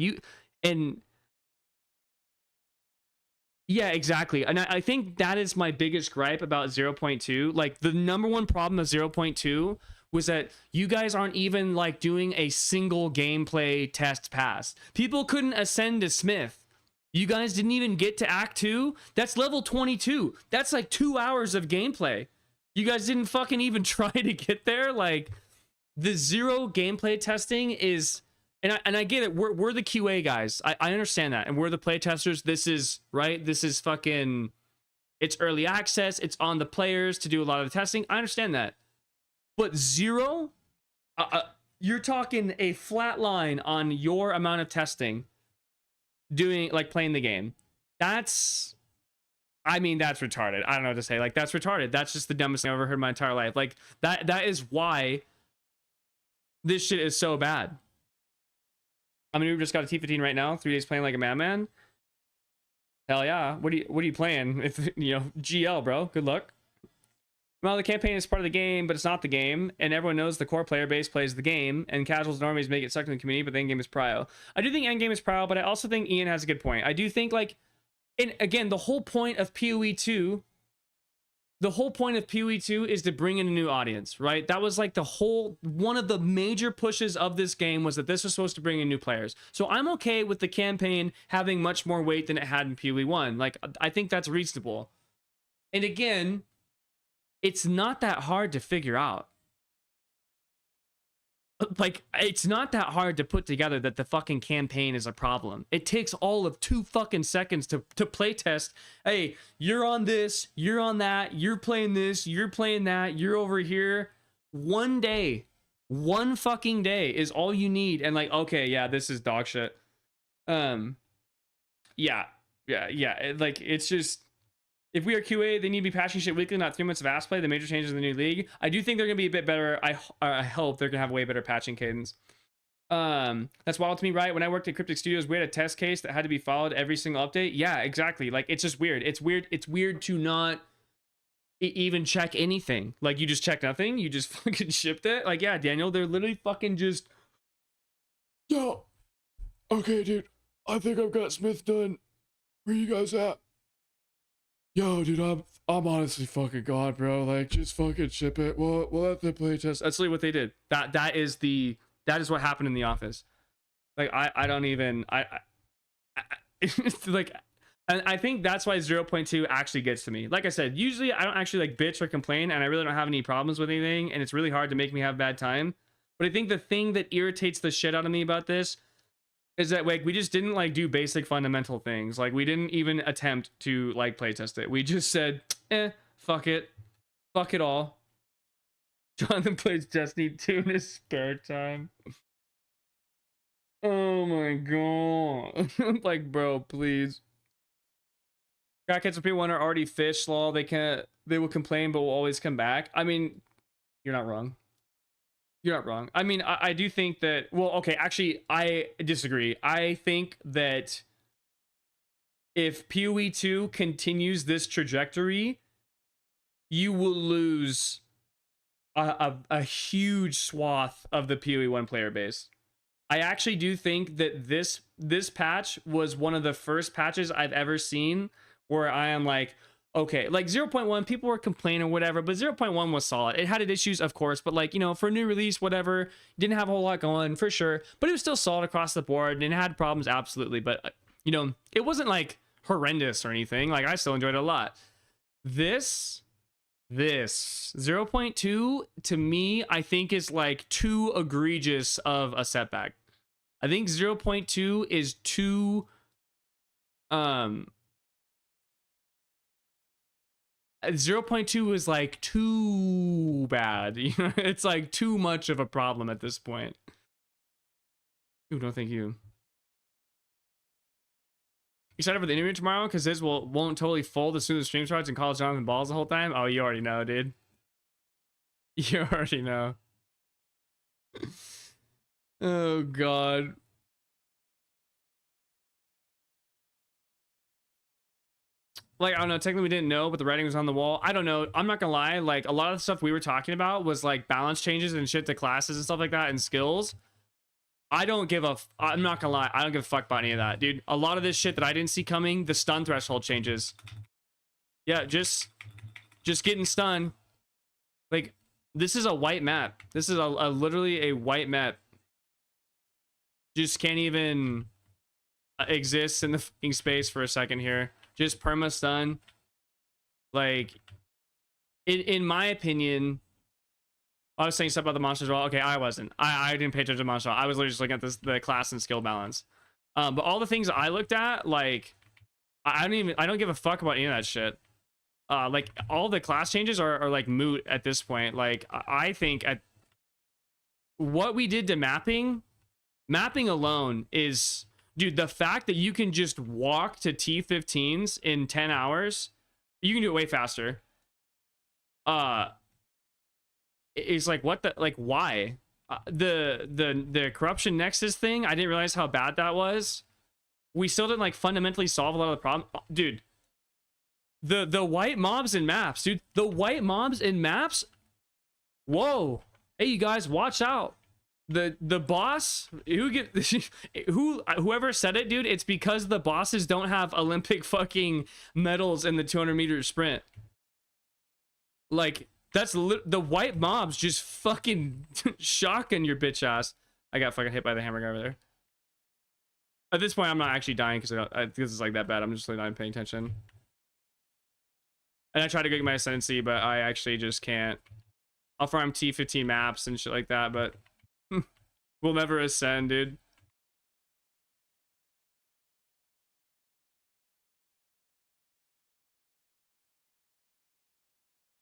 Yeah, exactly. And I think that is my biggest gripe about 0.2. Like, the number one problem of 0.2 was that you guys aren't even like doing a single gameplay test pass. People couldn't ascend to Smith. You guys didn't even get to Act 2. That's level 22. That's like 2 hours of gameplay. You guys didn't fucking even try to get there. Like, the zero gameplay testing is... And I get it. We're the QA guys. I understand that. And we're the play testers. This is, right? This is fucking... It's early access. It's on the players to do a lot of the testing. I understand that. But zero? You're talking a flat line on your amount of testing. Doing, like, playing the game. That's... I mean, that's retarded. I don't know what to say. Like, that's retarded. That's just the dumbest thing I've ever heard in my entire life. Like, that is why this shit is so bad. I mean, we just got a T15 right now. 3 days playing like a madman. Hell yeah. What are you playing? If GL, bro. Good luck. Well, the campaign is part of the game, but it's not the game, and everyone knows the core player base plays the game, and casuals and normies make it suck in the community, but the end game is prio. I do think end game is prio, but I also think Ian has a good point. I do think, like, and again, the whole point of PoE 2 is to bring in a new audience, right? That was like one of the major pushes of this game was that this was supposed to bring in new players. So I'm okay with the campaign having much more weight than it had in PoE 1. Like, I think that's reasonable. And again, it's not that hard to figure out. like, it's not that hard to put together that the fucking campaign is a problem. It takes all of 2 fucking seconds to play test. Hey, you're on this, you're on that, you're playing this, you're playing that, you're over here. One day, one fucking day is all you need. And like, okay, yeah, this is dog shit. Yeah. Like, it's just, if we are QA, they need to be patching shit weekly, not 3 months of ass play. The major changes in the new league. I do think they're gonna be a bit better. I hope they're gonna have way better patching cadence. That's wild to me, right? When I worked at Cryptic Studios, we had a test case that had to be followed every single update. Yeah, exactly. Like, it's just weird. It's weird to not even check anything. Like, you just check nothing. You just fucking shipped it. Like, yeah, Daniel, they're literally fucking just, yo, okay, dude, I think I've got Smith done. Where you guys at? Yo, dude, I'm honestly fucking gone, bro. Like, just fucking ship it. We'll let the play test. That's literally what they did. That is what happened in the office. Like, I don't even it's like, and I think that's why 0.2 actually gets to me. Like I said, usually I don't actually like bitch or complain, and I really don't have any problems with anything, and it's really hard to make me have a bad time. But I think the thing that irritates the shit out of me about this is that, like, we just didn't like do basic fundamental things. Like, we didn't even attempt to like playtest it. We just said, fuck it all. Jonathan plays Destiny 2 in his spare time. Oh my god. Like, bro, please. Crackheads of P1 are already fish law. They will complain but will always come back. I mean, you're not wrong. You're not wrong. I mean, I do think that, well, okay, actually, I disagree. I think that if PoE 2 continues this trajectory, you will lose a huge swath of the PoE 1 player base. I actually do think that this patch was one of the first patches I've ever seen where I am like, okay, like 0.1, people were complaining or whatever, but 0.1 was solid. It had its issues, of course, but like, you know, for a new release, whatever, didn't have a whole lot going for sure, but it was still solid across the board and it had problems, absolutely. But, you know, it wasn't like horrendous or anything. Like, I still enjoyed it a lot. This 0.2 to me, I think is like too egregious of a setback. I think 0.2 is too, 0.2 is like too bad. You know, it's like too much of a problem at this point. Ooh, no, thank you. Excited for the interview tomorrow because this won't totally fold as soon as the stream starts and calls Jonathan balls the whole time. Oh, you already know, dude. You already know. Oh god. Like, I don't know, technically we didn't know, but the writing was on the wall. I don't know. I'm not gonna lie, like, a lot of the stuff we were talking about was like balance changes and shit to classes and stuff like that and skills. I'm not gonna lie, I don't give a fuck about any of that, dude. A lot of this shit that I didn't see coming, the stun threshold changes. Yeah, just getting stunned. Like, this is a white map. This is a literally a white map. Just can't even exist in the fucking space for a second here. Just perma stun. Like, in my opinion, I was saying stuff about the monsters as well. Okay, I wasn't. I didn't pay attention to the monster. I was literally just looking at the class and skill balance. But all the things I looked at, like, I don't give a fuck about any of that shit. Like, all the class changes are like moot at this point. Like, I think at what we did to mapping alone is, dude, the fact that you can just walk to T15s in 10 hours, you can do it way faster. It's like, what the, like, why? The corruption nexus thing, I didn't realize how bad that was. We still didn't like fundamentally solve a lot of the problem. Dude, the white mobs in maps, dude, the white mobs in maps. Whoa. Hey, you guys, watch out. The boss whoever said it, dude, it's because the bosses don't have Olympic fucking medals in the 200-meter sprint. Like, that's the white mobs just fucking shocking your bitch ass. I got fucking hit by the hammer guy over there. At this point, I'm not actually dying because it's like that bad. I'm just like not even paying attention. And I tried to get my ascendancy, but I actually just can't. I'll farm T15 maps and shit like that, but We'll never ascend, dude.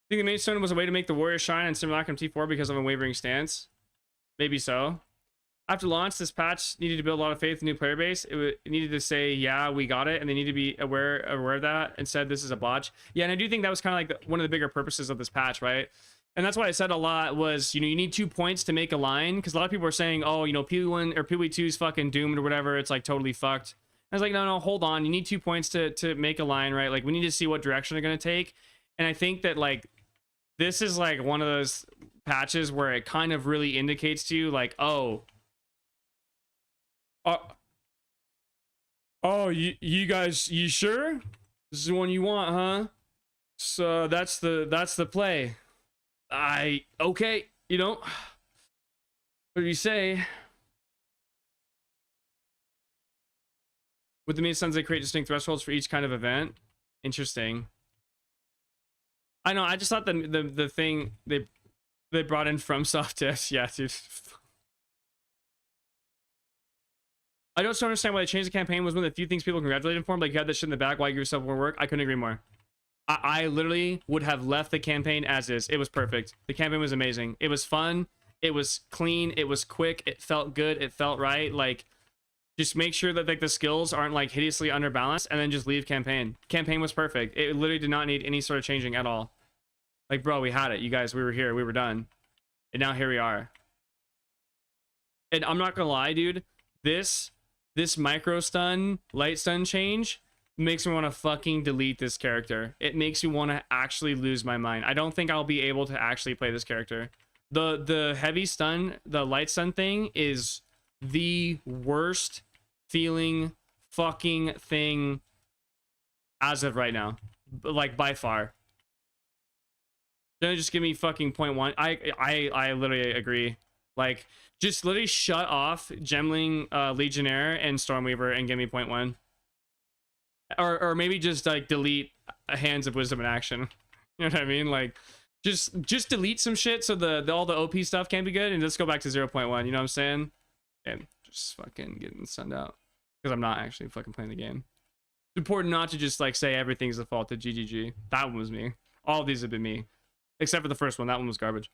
Think the main stone was a way to make the warrior shine and Simulacrum T4 because of a wavering stance? Maybe so. After launch, this patch needed to build a lot of faith in the new player base. It needed to say, yeah, we got it, and they need to be aware of that. Instead, this is a botch. Yeah, and I do think that was kind of like one of the bigger purposes of this patch, right? And that's why I said a lot was, you know, you need 2 points to make a line, because a lot of people are saying, oh, you know, PoE1 or PoE2 is fucking doomed or whatever. It's like totally fucked. I was like, no, hold on. You need 2 points to make a line, right? Like, we need to see what direction they're going to take. And I think that, like, this is like one of those patches where it kind of really indicates to you, like, oh, you guys, you sure this is the one you want, huh? So that's the play. Okay, you know, what do you say? With the main sons, they create distinct thresholds for each kind of event. Interesting. I know, I just thought the thing they brought in from FromSoft, yeah, dude. I don't understand why they changed the campaign. Was one of the few things people congratulated for. Like, you had that shit in the back, why you give yourself more work. I couldn't agree more. I literally would have left the campaign as is. It was perfect. The campaign was amazing. It was fun. It was clean. It was quick. It felt good. It felt right. Like, just make sure that like the skills aren't like hideously underbalanced, and then just leave campaign. Campaign was perfect. It literally did not need any sort of changing at all. Like, bro, we had it. You guys, we were here. We were done. And now here we are. And I'm not gonna lie, dude. This micro stun, light stun change makes me want to fucking delete this character. It makes me want to actually lose my mind. I don't think I'll be able to actually play this character. The heavy stun, the light stun thing is the worst feeling fucking thing as of right now. Like, by far. Don't just give me fucking 0.1. I literally agree. Like, just literally shut off Gemling, Legionnaire, and Stormweaver and give me 0.1. Or maybe just like delete Hands of Wisdom in action. You know what I mean? Like, just delete some shit so all the OP stuff can be good, and just go back to 0.1. You know what I'm saying? And just fucking getting sunned out because I'm not actually fucking playing the game. It's important not to just like say everything's the fault of GGG. That one was me. All of these have been me, except for the first one. That one was garbage.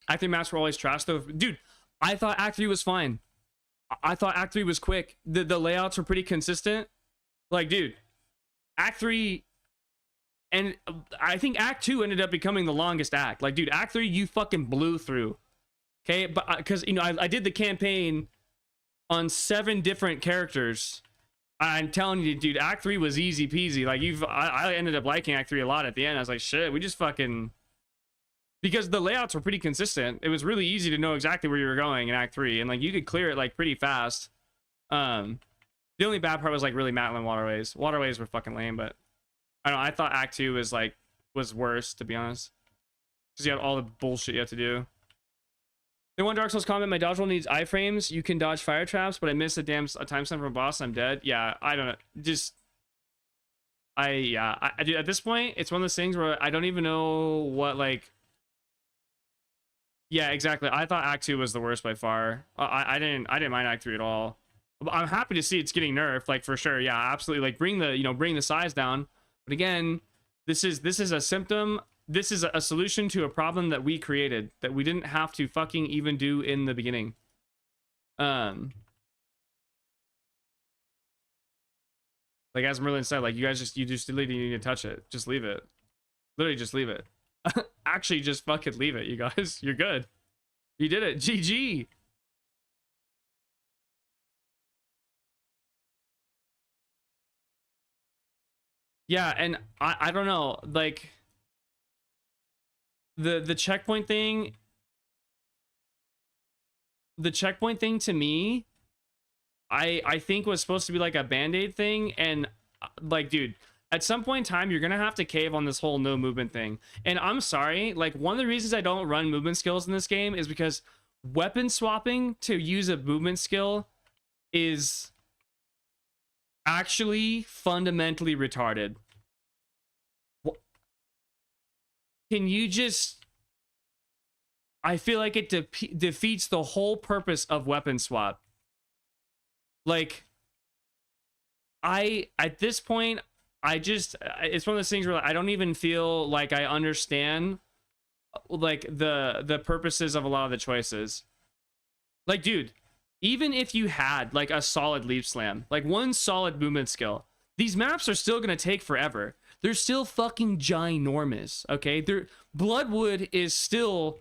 Act 3 maps were always trash though. Dude, I thought Act 3 was fine. I thought Act 3 was quick. The layouts were pretty consistent. Like, dude, Act 3, and I think Act 2 ended up becoming the longest act. Like, dude, Act 3 you fucking blew through. Okay, but because you know I did the campaign on 7 different characters. I'm telling you, dude, Act 3 was easy peasy. Like, I ended up liking Act 3 a lot at the end. I was like, shit, we just fucking, because the layouts were pretty consistent. It was really easy to know exactly where you were going in Act 3, and like you could clear it like pretty fast. The only bad part was like really Matlin Waterways. Waterways were fucking lame, but I don't know. I thought Act 2 was worse, to be honest, because you had all the bullshit you had to do. The one Dark Souls comment, my dodge roll needs iframes. You can dodge fire traps, but I missed a time stun from a boss. I'm dead. Yeah, I don't know. Just I do at this point. It's one of those things where I don't even know what like. Yeah, exactly. I thought Act 2 was the worst by far. I didn't mind Act 3 at all. I'm happy to see it's getting nerfed, like, for sure. Yeah, absolutely. Like, bring the size down. But again, this is a symptom. This is a solution to a problem that we created, that we didn't have to fucking even do in the beginning. Like, as Merlin said, like, you just delete it, you need to touch it. Just leave it. Literally just leave it. Actually, just fucking leave it, you guys. You're good. You did it. GG. Yeah, and I don't know, like, the checkpoint thing, to me, I think was supposed to be like a band-aid thing, and like, dude, at some point in time you're gonna have to cave on this whole no movement thing. And I'm sorry, like, one of the reasons I don't run movement skills in this game is because weapon swapping to use a movement skill is actually fundamentally retarded. Can you just I feel like it defeats the whole purpose of weapon swap. Like, at this point, it's one of those things where I don't even feel like I understand like the purposes of a lot of the choices. Like, dude, even if you had like a solid leap slam, like one solid movement skill, these maps are still gonna take forever. They're still fucking ginormous, okay? Bloodwood is still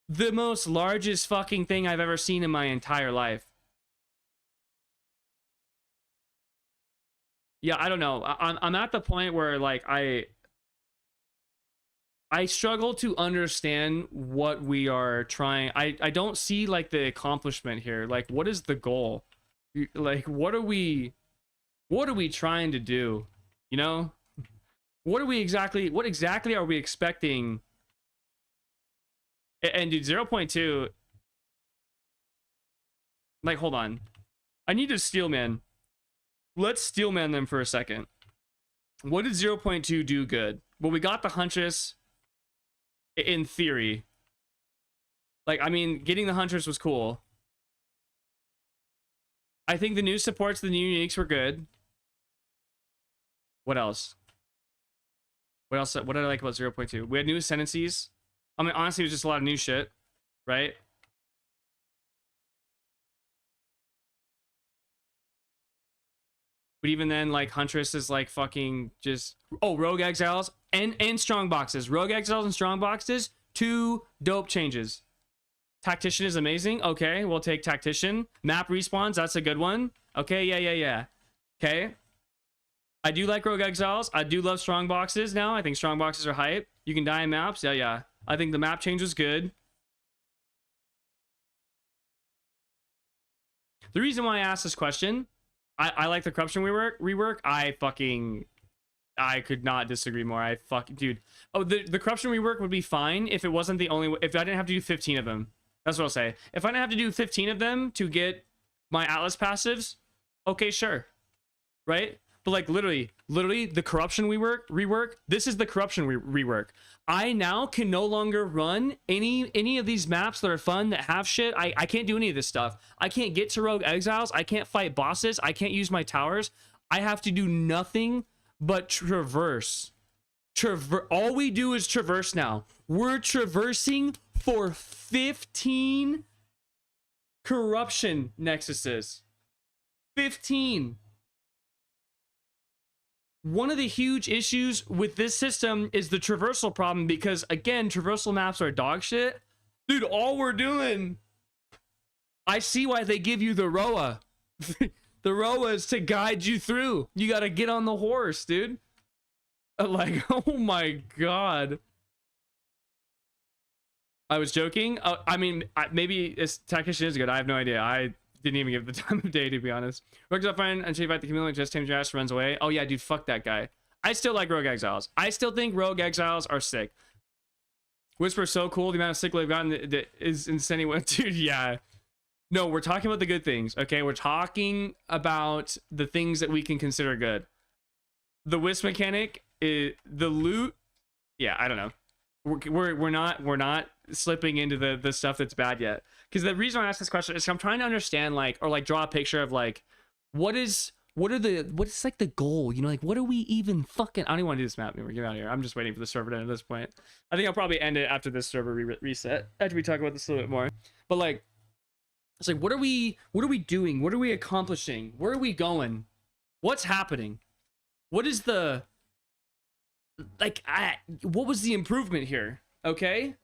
the most largest fucking thing I've ever seen in my entire life. Yeah, I don't know. I'm at the point where like I struggle to understand what we are trying. I don't see like the accomplishment here. Like, what is the goal? Like, what are we trying to do? You know? What exactly are we expecting? And dude, 0.2, like, hold on. I need to Steelman. Let's Steelman them for a second. What did 0.2 do good? Well, we got the Huntress in theory. Like, I mean, getting the Huntress was cool. I think the new supports, the new uniques were good. What else? What else? What did I like about 0.2? We had new ascendancies. I mean, honestly, it was just a lot of new shit, right? But even then, like, Huntress is like fucking just... Oh, Rogue Exiles and Strong Boxes. Rogue Exiles and Strong Boxes, 2 dope changes. Tactician is amazing. Okay, we'll take Tactician. Map respawns, that's a good one. Okay, yeah. Okay. I do like Rogue Exiles. I do love Strong Boxes now. I think Strong Boxes are hype. You can die in maps. Yeah. I think the map change was good. The reason why I asked this question, I like the corruption rework. I could not disagree more. Dude. Oh, the corruption rework would be fine if it wasn't the only, if I didn't have to do 15 of them. That's what I'll say. If I didn't have to do 15 of them to get my Atlas passives, okay, sure. Right? But like literally the corruption rework, this is the corruption rework. I now can no longer run any of these maps that are fun, that have shit. I can't do any of this stuff. I can't get to Rogue Exiles. I can't fight bosses. I can't use my towers. I have to do nothing but traverse. All we do is traverse now. We're traversing for 15 corruption nexuses. 15. One of the huge issues with this system is the traversal problem, because again, traversal maps are dog shit. Dude, all we're doing, I see why they give you the Roa. The Roa is to guide you through. You got to get on the horse, dude. Like, oh my god. I was joking. I mean, maybe this tactician is good. I have no idea. I didn't even give the time of day, to be honest. Rogue's up fine until you fight the chameleon, just tames your ass, runs away. Oh yeah, dude, fuck that guy. I still like Rogue Exiles. I still think Rogue Exiles are sick. Whisper's so cool. The amount of sick they've gotten that is insane. Dude, yeah. No, we're talking about the good things, okay? We're talking about the things that we can consider good. The Wisp mechanic, the loot, yeah, I don't know. We're not slipping into the stuff that's bad yet. Because the reason I ask this question is I'm trying to understand, like, or like draw a picture of like what's like the goal, you know, like what are we even fucking... I don't even want to do this map anymore. Get out of here. I'm just waiting for the server to end at this point. I think I'll probably end it after this server reset, after we talk about this a little bit more. But like, it's like, what are we doing? What are we accomplishing? Where are we going? What's happening? What is the, like, what was the improvement here? Okay.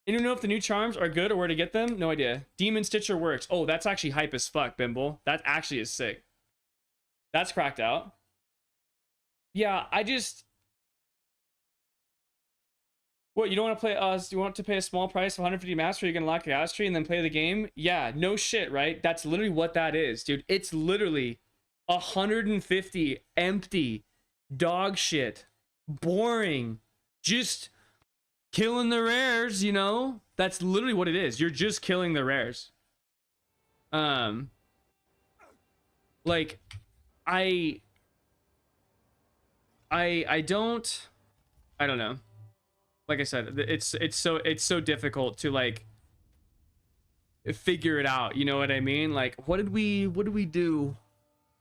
Anyone know if the new charms are good or where to get them? No idea. Demon Stitcher works. Oh, that's actually hype as fuck, Bimble. That actually is sick. That's cracked out. Yeah, I just... What, you don't want to play us? You want to pay a small price of 150 maps where you're going to lock your ass tree and then play the game? Yeah, no shit, right? That's literally what that is, dude. It's literally 150 empty dog shit. Boring. Just... killing the rares, you know? That's literally what it is. You're just killing the rares. Like, I don't know. like I said, it's so difficult to like figure it out. You know what I mean? Like, what did we do?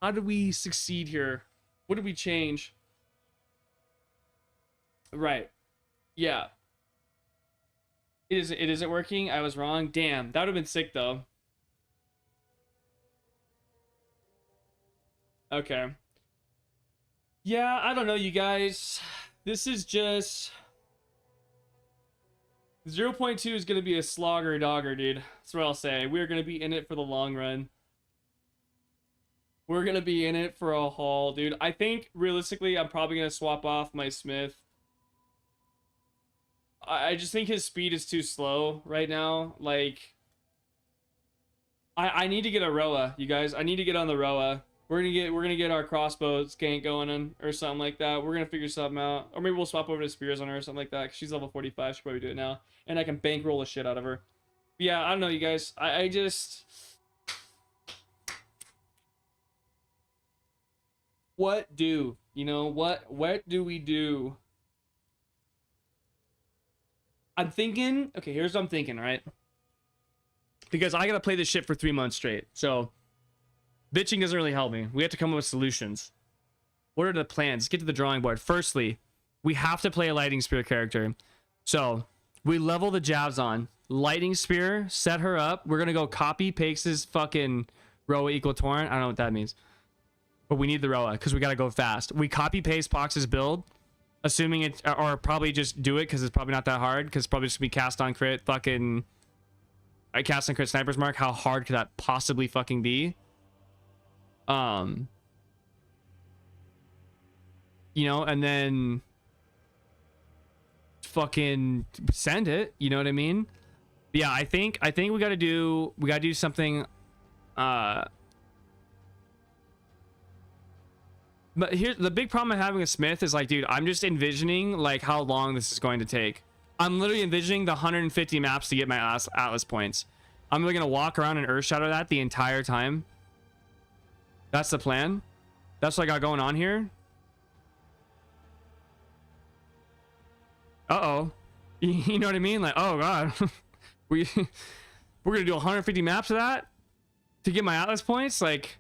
How did we succeed here? What did we change? Right. Yeah. It isn't working. I was wrong. Damn, that would have been sick though. Okay. Yeah, I don't know, you guys. This is just 0.2 is gonna be a slogger dogger, dude. That's what I'll say. We're gonna be in it for the long run. We're gonna be in it for a haul, dude. I think realistically, I'm probably gonna swap off my Smith. I just think his speed is too slow right now. Like, I need to get a Roa, you guys. I need to get on the Roa. We're gonna get our crossbow skank going on or something like that. We're gonna figure something out, or maybe we'll swap over to spears on her or something like that. 'Cause she's level 45. She'll probably do it now, and I can bankroll the shit out of her. But yeah, I don't know, you guys. I just, what do you know? What do we do? I'm thinking. Okay, here's what I'm thinking. Right, because I gotta play this shit for 3 months straight. So bitching doesn't really help me. We have to come up with solutions. What are the plans? Let's get to the drawing board. Firstly, we have to play a lightning spear character. So we level the Shittazon. Lightning spear, set her up. We're gonna go copy Pax's fucking Roa equal torrent. I don't know what that means, but we need the Roa because we gotta go fast. We copy paste Pox's build, assuming it, or probably just do it because it's probably not that hard. Because it's probably just gonna be cast on crit. Fucking, I cast on crit sniper's mark. How hard could that possibly fucking be? You know, and then fucking send it, you know what I mean? But yeah, I think we got to do something but here's the big problem of having a Smith is like, dude, I'm just envisioning like how long this is going to take. I'm literally envisioning the 150 maps to get my Atlas points. I'm really gonna walk around and Earth Shadow that the entire time. That's the plan. That's what I got going on here. Uh-oh. You know what I mean? Like, oh god. we're gonna do 150 maps of that to get my Atlas points? Like,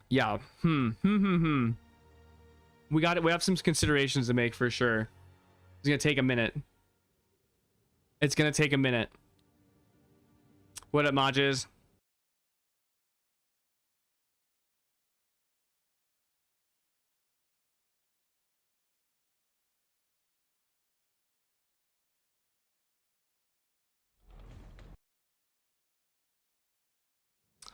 yeah. We got it. We have some considerations to make for sure. It's gonna take a minute. It's gonna take a minute. What up, Majes?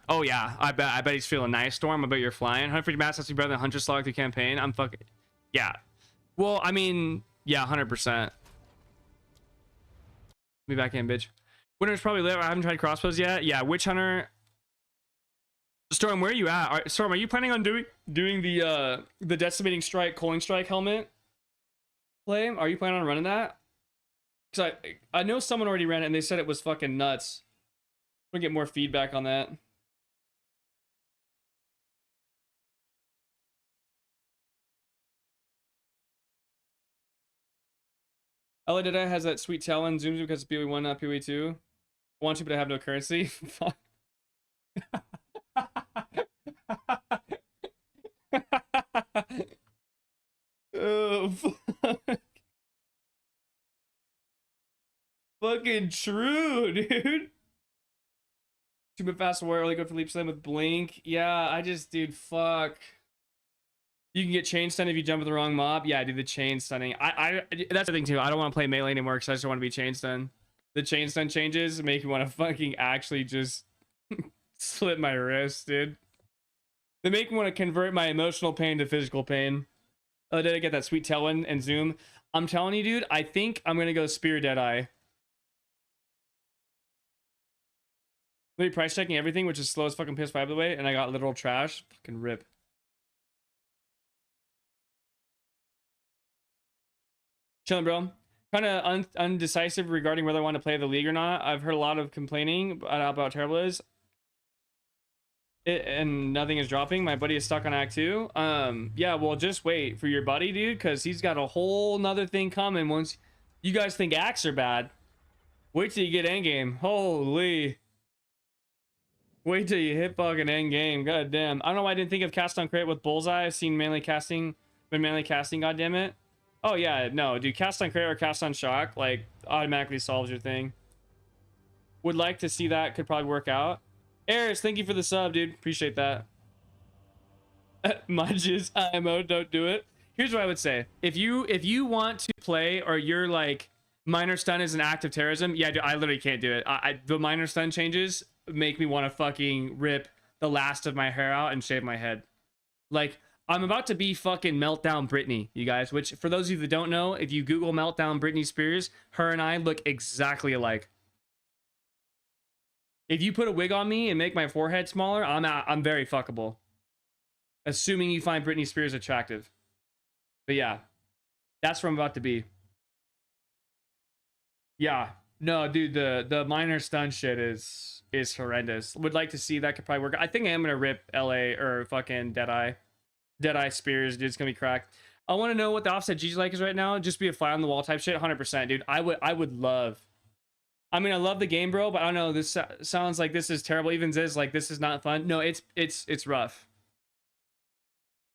Oh yeah, I bet he's feeling nice, Storm. I bet you're flying. 150 maps has to be better than 100 slog through campaign. I'm fucking, yeah. Well, I mean, yeah, 100%. Be back in, bitch. Winter's probably lit. I haven't tried crossbows yet. Yeah, Witch Hunter. Storm, where are you at? Storm, are you planning on doing the decimating strike, coaling strike helmet play? Are you planning on running that? Because I know someone already ran it and they said it was fucking nuts. We'll get more feedback on that. LA Dada has that sweet talon, zooms because it's PoE1, not PoE2. I want to, but I have no currency. Fuck. Oh, fuck. Fucking true, dude. Too bit fast warrior, really good for leap slam with blink. Yeah, I just, dude, fuck. You can get chain stun if you jump with the wrong mob. Yeah, I do the chain stunning. That's the thing too. I don't want to play melee anymore because I just want to be chain stun. The chain stun changes make me want to fucking actually just slit my wrist, dude. They make me want to convert my emotional pain to physical pain. Oh, did I get that sweet tailwind and zoom? I'm telling you, dude, I think I'm gonna go Spear Deadeye. Literally price checking everything, which is slow as fucking PS5 by the way, and I got literal trash. Fucking rip. Chilling, bro. Kind of undecisive regarding whether I want to play the league or not. I've heard a lot of complaining about how terrible it is. And nothing is dropping. My buddy is stuck on Act 2. Yeah, well, just wait for your buddy, dude, because he's got a whole nother thing coming. Once you guys think acts are bad, wait till you get endgame. Holy. Wait till you hit fucking endgame. God damn. I don't know why I didn't think of cast on crate with bullseye. I've seen mainly casting, god damn it. Oh yeah, no, dude, cast on crate or cast on shock, like, automatically solves your thing. Would like to see that. Could probably work out. Eris, thank you for the sub, dude. Appreciate that. Munches, IMO, don't do it. Here's what I would say. If you want to play, or you're like, minor stun is an act of terrorism, yeah, dude, I literally can't do it. The minor stun changes make me want to fucking rip the last of my hair out and shave my head. Like, I'm about to be fucking Meltdown Britney, you guys, which, for those of you that don't know, if you Google Meltdown Britney Spears, her and I look exactly alike. If you put a wig on me and make my forehead smaller, I'm very fuckable. Assuming you find Britney Spears attractive. But yeah, that's where I'm about to be. Yeah, no, dude, the minor stun shit is horrendous. Would like to see that. Could probably work. I think I am gonna rip LA or fucking Deadeye Spears, dude. It's gonna be cracked. I want to know what the offset GG like is right now. Just be a fly on the wall type shit. 100%, dude. I would love. I mean, I love the game, bro, but I don't know. This sounds like this is terrible. Even Ziz, like, this is not fun. No, it's rough.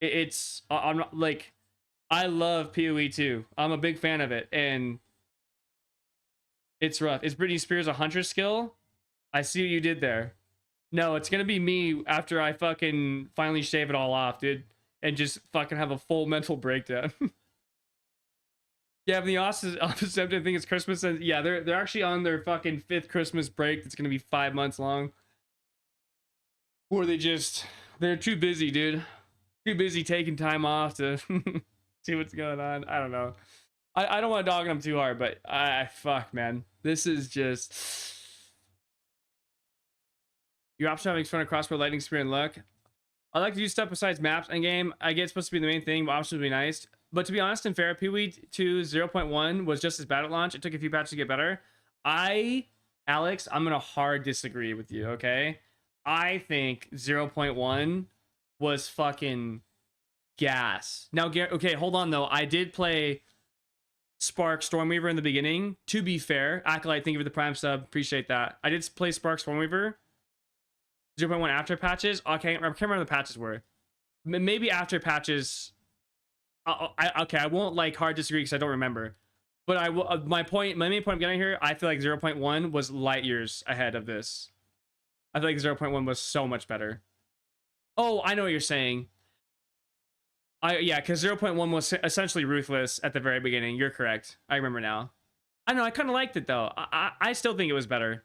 I'm not, like, I love PoE 2. I'm a big fan of it, and it's rough. Is Britney Spears a hunter skill? I see what you did there. No, it's gonna be me after I fucking finally shave it all off, dude, and just fucking have a full mental breakdown. Yeah, but the opposite, I think it's Christmas, and yeah, they're actually on their fucking 5th Christmas break. That's gonna be 5 months long. Or they're too busy, dude. Too busy taking time off to see what's going on. I don't know. I don't want to dog them too hard, but fuck, man. This is just. Your option having fun of crossbow, lightning spear, and luck. I like to do stuff besides maps and game. I get it's supposed to be the main thing, but options would be nice. But to be honest and fair, PoE 2 0.1 was just as bad at launch. It took a few patches to get better. Alex, I'm gonna hard disagree with you, okay? I think 0.1 was fucking gas. Now, okay, hold on though. I did play Spark Stormweaver in the beginning. To be fair, Acolyte, thank you for the Prime sub. Appreciate that. I did play Spark Stormweaver. 0.1 after patches. Okay, I can't remember what the patches were. Maybe after patches. Okay, I won't like hard disagree because I don't remember. But I will. My main point I'm getting here, I feel like 0.1 was light years ahead of this. I feel like 0.1 was so much better. Oh, I know what you're saying. Yeah, because 0.1 was essentially ruthless at the very beginning. You're correct. I remember now. I know. I kind of liked it though. I still think it was better.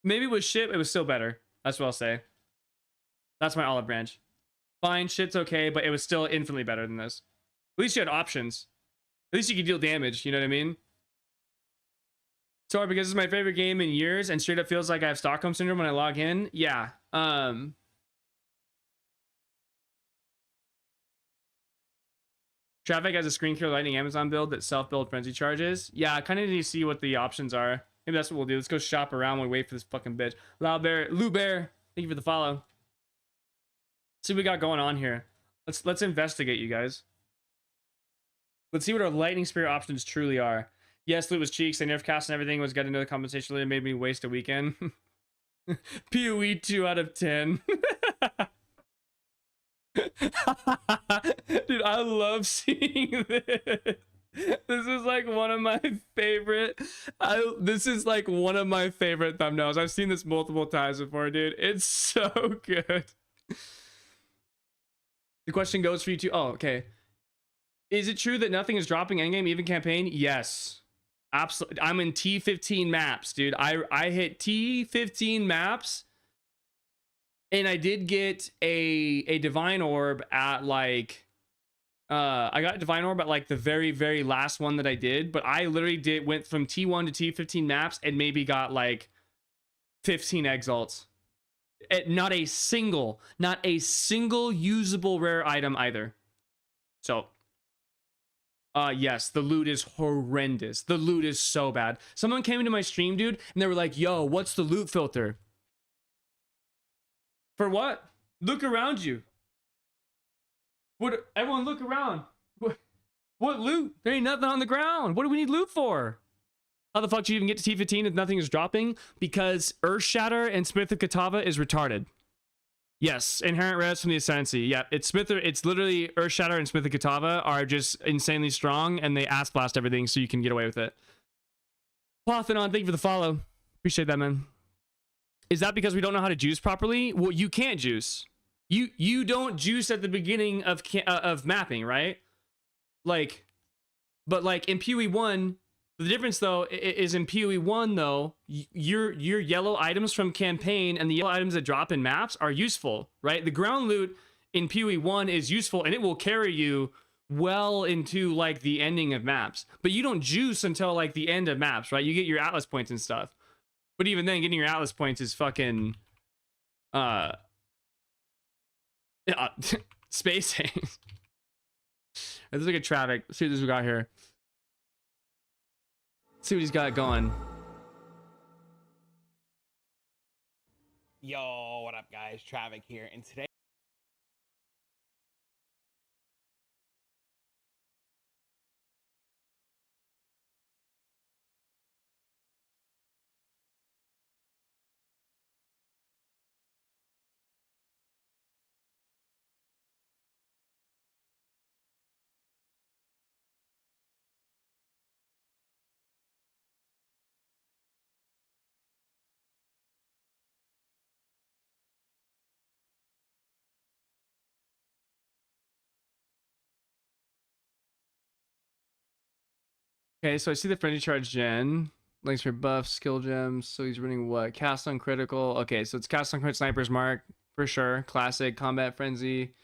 Maybe it was shit. It was still better. That's what I'll say. That's my olive branch. Fine, shit's okay, but it was still infinitely better than this. At least you had options. At least you could deal damage, you know what I mean? Sorry, because this is my favorite game in years, and straight up feels like I have Stockholm Syndrome when I log in. Yeah. Traffic has a screen clear lightning Amazon build that self-build frenzy charges. Yeah, I kind of need to see what the options are. Maybe that's what we'll do. Let's go shop around while we wait for this fucking bitch. Lou Bear, thank you for the follow. See what we got going on here. Let's investigate, you guys. Let's see what our lightning spear options truly are. Yes, Loot was cheeks. They nerf cast and everything was getting another compensation later. Made me waste a weekend. PoE 2 out of 10. Dude, I love seeing this. This is like one of my favorite. This is like one of my favorite thumbnails. I've seen this multiple times before, dude. It's so good. The question goes for you too. Oh, okay. Is it true that nothing is dropping endgame, even campaign? Yes. Absolutely. I'm in T15 maps, dude. I hit T15 maps. And I did get a divine orb at like I got a divine orb at like the very, very last one that I did, but I literally went from T1 to T15 maps and maybe got like 15 exalts. Not a single usable rare item either. So yes, the loot is horrendous. The loot is so bad. Someone came into my stream, dude, and they were like, yo, what's the loot filter? For what? Look around you. What? Everyone look around. What loot? There ain't nothing on the ground. What do we need loot for? How the fuck do you even get to T15 if nothing is dropping? Because Earth Shatter and Smith of Katava is retarded. Yes, inherent res from the Ascendancy. Yeah, it's literally Earth Shatter and Smith of Katava are just insanely strong, and they ass blast everything so you can get away with it. Plothenon, thank you for the follow. Appreciate that, man. Is that because we don't know how to juice properly? Well, you can't juice. You don't juice at the beginning of mapping, right? Like, but like in PoE 1, the difference though is in PoE 1 though, your yellow items from campaign and the yellow items that drop in maps are useful, right? The ground loot in PoE 1 is useful and it will carry you well into like the ending of maps. But you don't juice until like the end of maps, right? You get your Atlas points and stuff. But even then, getting your Atlas points is fucking spacing. Let's look at traffic. Let's see what this we got here. Let's see what he's got going. Yo, what up, guys? Traffic here, and today. Okay, so I see the frenzy charge gen. Links for buff, skill gems. So he's running what? Cast on critical. Okay, so it's cast on crit sniper's mark for sure. Classic combat frenzy.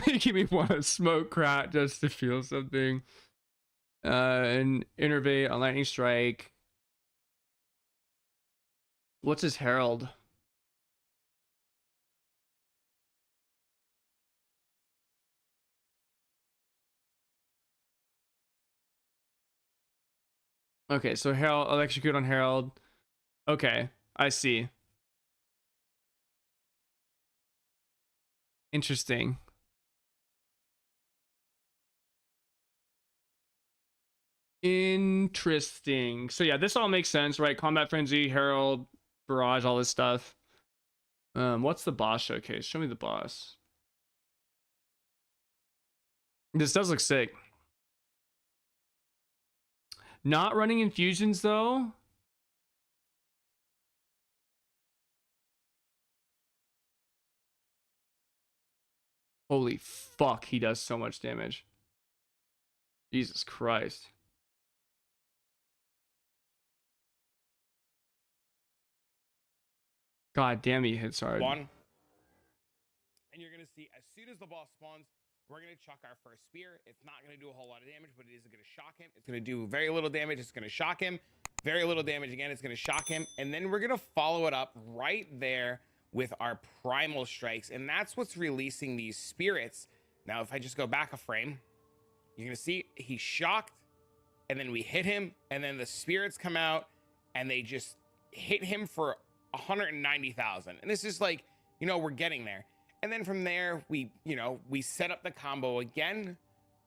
Making me want to smoke crack just to feel something. And innervate on lightning strike. What's his herald? Okay, so Herald, I'll execute on Herald. Okay, I see. Interesting. Interesting. So yeah, this all makes sense, right? Combat Frenzy, Herald, Barrage, all this stuff. What's the boss showcase? Show me the boss. This does look sick. Not running infusions though. Holy fuck, he does so much damage. Jesus Christ. God damn, he hits hard. One. And you're going to see, as soon as the boss spawns, we're going to chuck our first spear. It's not going to do a whole lot of damage, but it is going to shock him. It's going to do very little damage. It's going to shock him. Very little damage again. It's going to shock him. And then we're going to follow it up right there with our primal strikes. And that's what's releasing these spirits. Now, if I just go back a frame, you're going to see he's shocked. And then we hit him. And then the spirits come out. And they just hit him for 190,000. And this is like, you know, we're getting there. And then from there, we set up the combo again.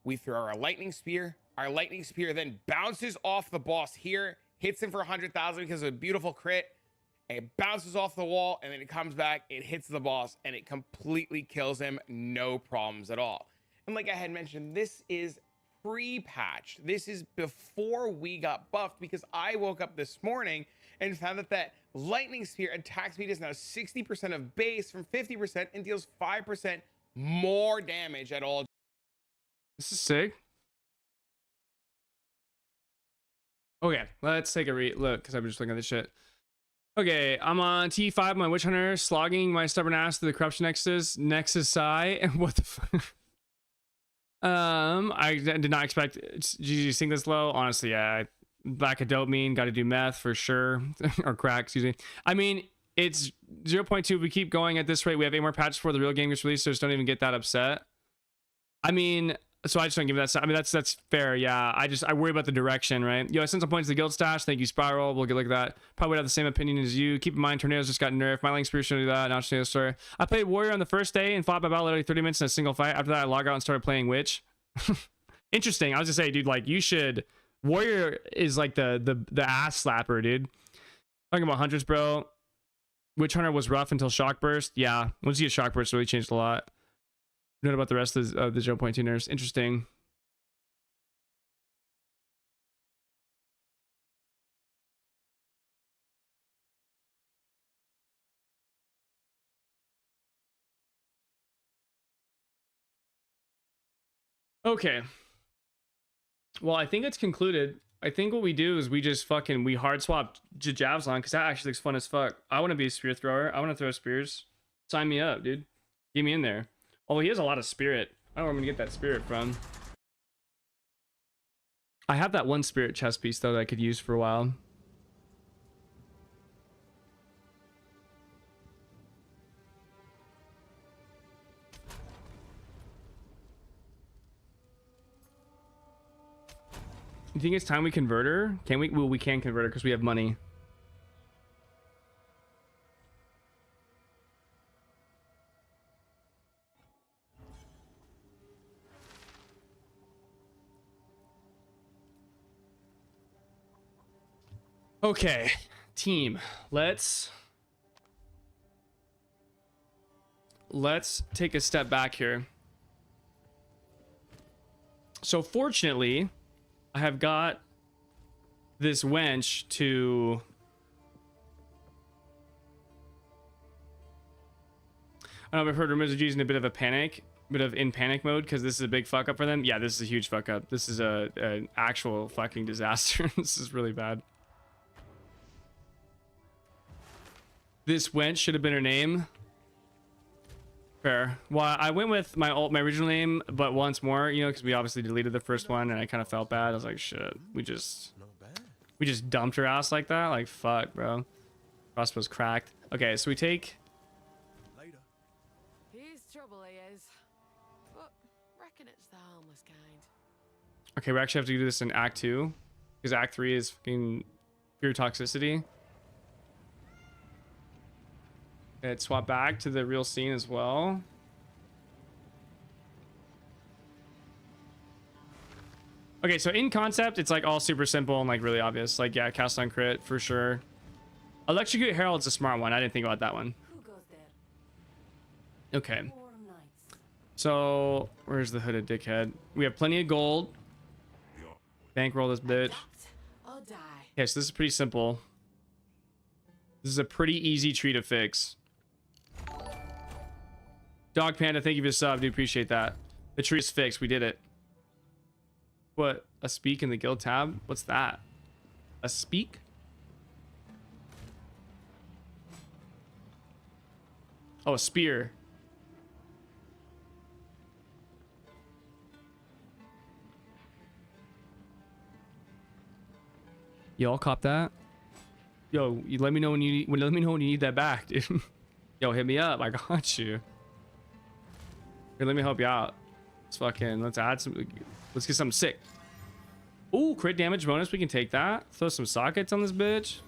We throw our lightning spear. Our lightning spear then bounces off the boss here, hits him for 100,000 because of a beautiful crit. And it bounces off the wall, and then it comes back, it hits the boss, and it completely kills him. No problems at all. And like I had mentioned, this is pre-patched. This is before we got buffed, because I woke up this morning and found that lightning spear attack speed is now 60% of base from 50% and deals 5% more damage at all. This is sick. Okay, let's take a look because I'm just looking at this shit. Okay, I'm on T5, my Witch Hunter, slogging my stubborn ass to the Corruption Nexus Eye. And what the fuck? I did not expect GG sync this low. Honestly, yeah. Lack of dopamine, got to do meth for sure. Or crack, excuse me. I mean, it's 0.2. We keep going at this rate. We have 8 more patches before the real game gets released, so just don't even get that upset. I mean, So I just don't give that. I mean, that's fair. Yeah, I worry about the direction, right? Yo, I sent some points to the guild stash. Thank you, Spiral. We'll get look at that. Probably would have the same opinion as you. Keep in mind, tornadoes just got nerfed. My link spear should do that. Now tornado story. I played warrior on the first day and fought by about literally 30 minutes in a single fight. After that, I logged out and started playing witch. Interesting. I was just say, dude, like you should. Warrior is like the ass slapper, dude. Talking about hunters, bro. Witch hunter was rough until shock burst. Yeah, once you get shock burst, it really changed a lot. Note about the rest of the 0.2 nerfs. Interesting. Okay. Well, I think it's concluded. I think what we do is we just fucking hard swap Shittazon because that actually looks fun as fuck. I want to be a spear thrower. I want to throw spears. Sign me up, dude. Get me in there. Although he has a lot of spirit. I don't know where I'm gonna get that spirit from. I have that one spirit chest piece though that I could use for a while. You think it's time we convert her? Can we? Well, we can convert her because we have money. Okay, team, let's take a step back here. So fortunately, I have got this wench to I don't know if I've heard rumors of using a bit of in panic mode because this is a big fuck up for them. Yeah, this is a huge fuck up. This is an actual fucking disaster. This is really bad. This wench should have been her name. Fair. Well, I went with my original name, but once more, you know, because we obviously deleted the first one, and I kind of felt bad. I was like, shit, we just dumped her ass like that. Like, fuck, bro. Crossbow's cracked. Okay, so we take. Later. He's trouble, he is. But reckon it's the harmless kind. Okay, we actually have to do this in Act 2 because Act 3 is fucking pure toxicity. Okay, swap back to the real scene as well. Okay, so in concept, it's like all super simple and like really obvious. Like, yeah, cast on crit for sure. Electrocute Herald's a smart one. I didn't think about that one. Who goes there? Okay. So, where's the hooded dickhead? We have plenty of gold. Bankroll this bitch. I'll die. Okay, so this is pretty simple. This is a pretty easy tree to fix. Dog Panda, thank you for the sub. Do appreciate that. The tree is fixed. We did it. What? A speak in the guild tab? What's that? A speak? Oh, a spear. Y'all cop that? Yo, you let me know when you need that back, dude. Yo, hit me up. I got you. Here, let me help you out. Let's add some. Let's get something sick. Ooh, crit damage bonus. We can take that. Throw some sockets on this bitch.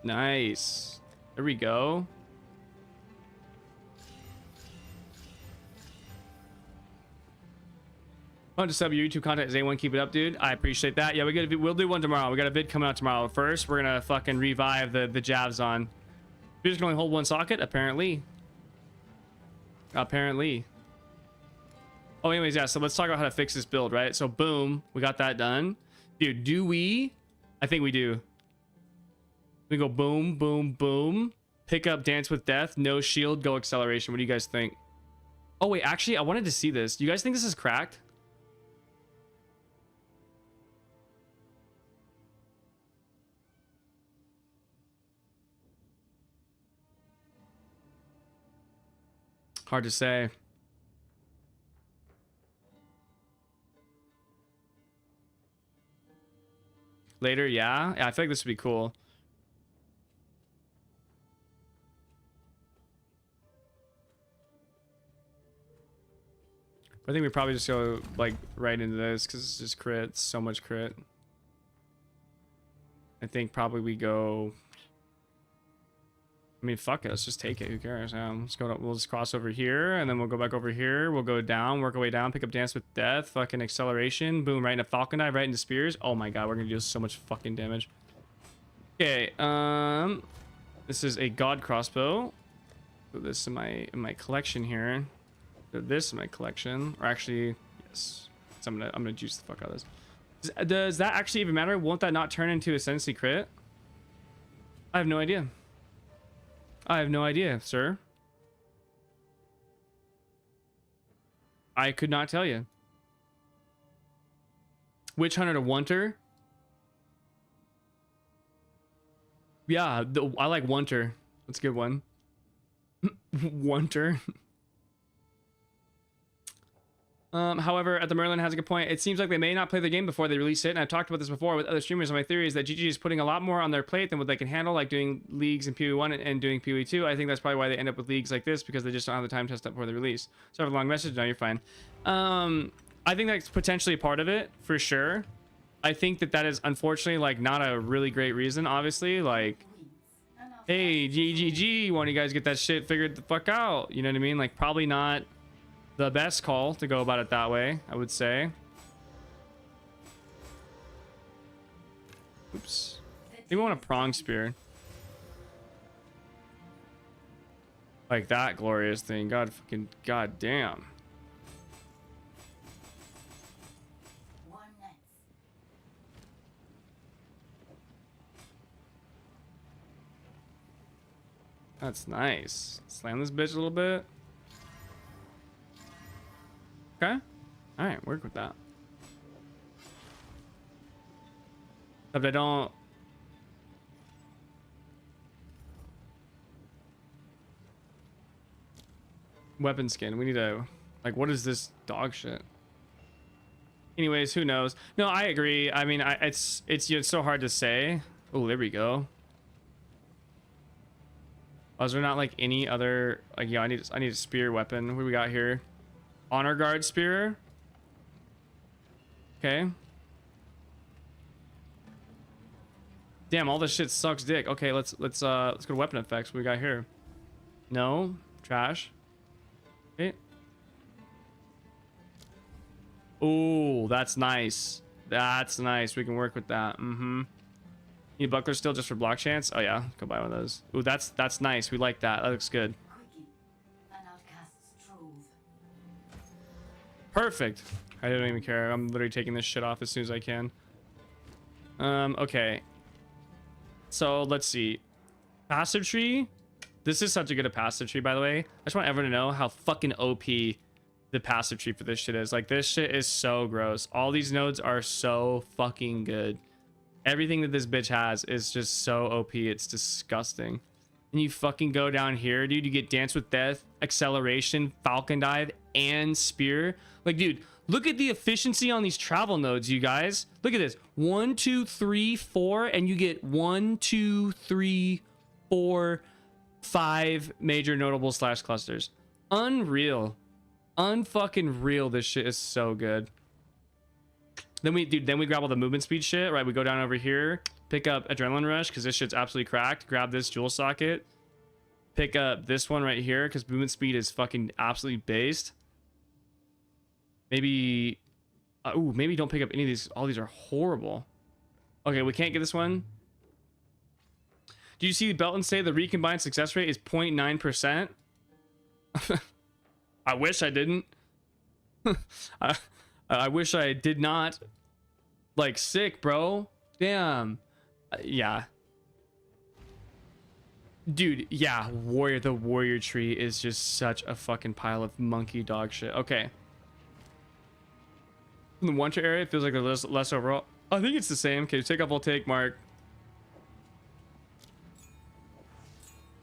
Nice. There we go. To sub your YouTube content is A1. Keep it up, dude. I appreciate that. Yeah, we'll do one tomorrow. We got a vid coming out tomorrow. First, we're gonna fucking revive the Shittazon. We just can only hold one socket, apparently. Apparently. Oh, anyways, yeah. So let's talk about how to fix this build, right? So boom, we got that done, dude. Do we? I think we do. We go boom, boom, boom. Pick up Dance with Death. No shield. Go acceleration. What do you guys think? Oh wait, actually, I wanted to see this. Do you guys think this is cracked? Hard to say. later. Yeah, I feel like this would be cool. I think we probably just go like right into this because it's just crit, so much crit. I think probably we go. I mean, fuck it, let's just take it. Who cares? Let's go. We'll just cross over here, and then we'll go back over here. We'll go down, work our way down, pick up Dance with Death, fucking acceleration, boom, right into Falcon Dive, right into Spears. Oh my god, we're gonna do so much fucking damage. Okay, this is a God crossbow. Put this in my collection here. Put this in my collection, or actually, yes. So I'm gonna juice the fuck out of this. Does that actually even matter? Won't that not turn into Ascendancy crit? I have no idea. I have no idea, sir. I could not tell you. Witch Hunter to Wunter. Yeah, I like Wunter. That's a good one. Wunter. However, at the Merlin has a good point. It seems like they may not play the game before they release it, and I've talked about this before with other streamers. And my theory is that GG is putting a lot more on their plate than what they can handle, like doing leagues in PoE1 and doing PoE2. I think that's probably why they end up with leagues like this, because they just don't have the time to test up before they release. So I have a long message. No, you're fine. I think that's potentially part of it for sure. I think that is unfortunately like not a really great reason. Obviously, like, hey, GGG, why don't you guys get that shit figured the fuck out? You know what I mean? Like, probably not the best call to go about it that way, I would say. Oops. Maybe we want a prong spear. Like that glorious thing. God fucking goddamn. That's nice. Slam this bitch a little bit. Okay. All right, work with that. Except I don't. Weapon skin. We need to. Like, what is this dog shit? Anyways, who knows? No, I agree. I mean, it's so hard to say. Oh, there we go. Oh, is there not like any other like? Yeah, I need a spear weapon. What do we got here? Honor guard spear. Okay. Damn, all this shit sucks dick. Okay, let's go to weapon effects. What we got here? No, trash. Okay. Oh, that's nice. That's nice. We can work with that. Mm-hmm. Need buckler still just for block chance? Oh yeah, go buy one of those. Ooh, that's nice. We like that. That looks good. Perfect. I don't even care. I'm literally taking this shit off as soon as I can. Okay. So let's see. Passive tree. This is such a good passive tree, by the way. I just want everyone to know how fucking OP the passive tree for this shit is. Like, this shit is so gross. All these nodes are so fucking good. Everything that this bitch has is just so OP. It's disgusting. And you fucking go down here, dude. You get Dance with Death, Acceleration, Falcon Dive, and Spear. Like, dude, look at the efficiency on these travel nodes, you guys. Look at this. 1, 2, 3, 4, and you get 1, 2, 3, 4, 5 major notable slash clusters. Unreal. Unfucking real. This shit is so good. Then we grab all the movement speed shit, right? We go down over here, pick up Adrenaline Rush because this shit's absolutely cracked. Grab this jewel socket. Pick up this one right here because movement speed is fucking absolutely based. Maybe, ooh, maybe don't pick up any of these. All these are horrible. Okay, we can't get this one. Do you see Belton say the recombined success rate is 0.9%? I wish I didn't. I wish I did not. Like, sick, bro. Damn. Yeah. Dude, yeah. The warrior tree is just such a fucking pile of monkey dog shit. Okay. In the Wunter area, it feels like there's less overall. I think it's the same. Okay, take off Voltaic Mark.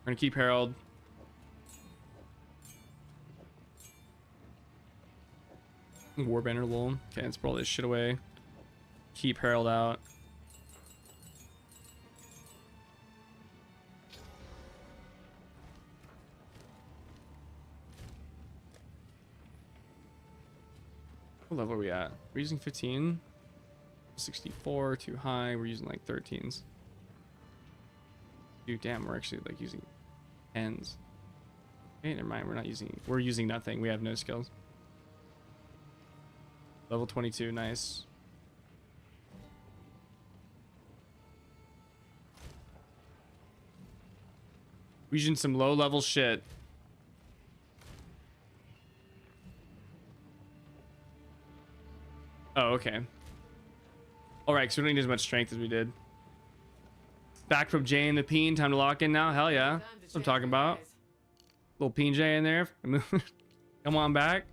We're gonna keep Herald. Warbanner lol. Okay, let's roll this shit away. Keep Herald out. What level are we at? We're using 15. 64 too high. We're using like 13s. Dude, damn, we're actually like using 10s. Okay, never mind. We're using nothing. We have no skills. Level 22, nice. We're using some low level shit. Oh, okay. Alright, so we don't need as much strength as we did. Back from Jay and the Peen. Time to lock in now. Hell yeah. That's what I'm talking about. Little Peen J in there. Come on back.